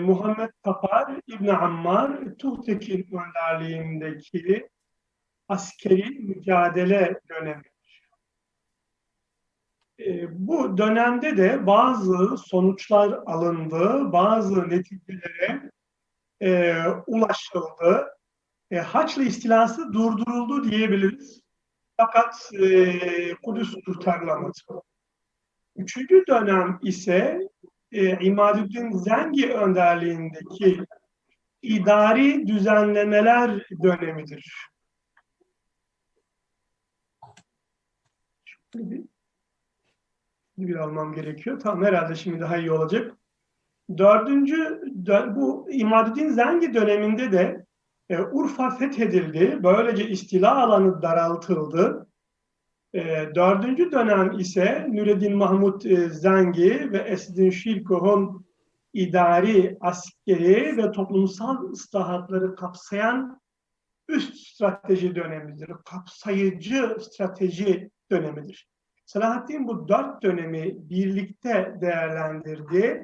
Muhammed Tapar İbn Ammar Tuğtekin önderliğindeki askeri mücadele dönemi. Bu dönemde de bazı sonuçlar alındı, bazı neticelere ulaşıldı. Haçlı istilası durduruldu diyebiliriz. Fakat Kudüs kurtarılamadı. Üçüncü dönem ise İmadüddin Zengi önderliğindeki idari düzenlemeler dönemidir. Bir almam gerekiyor. Tamam, herhalde şimdi daha iyi olacak. Bu İmadüddin Zengi döneminde de Urfa fethedildi. Böylece istila alanı daraltıldı. Dördüncü dönem ise Nureddin Mahmud Zengi ve Esseddin Şirkuh'un idari, askeri ve toplumsal ıslahatları kapsayan üst strateji dönemidir. Kapsayıcı strateji dönemidir. Selahaddin bu 4 dönemi birlikte değerlendirdi.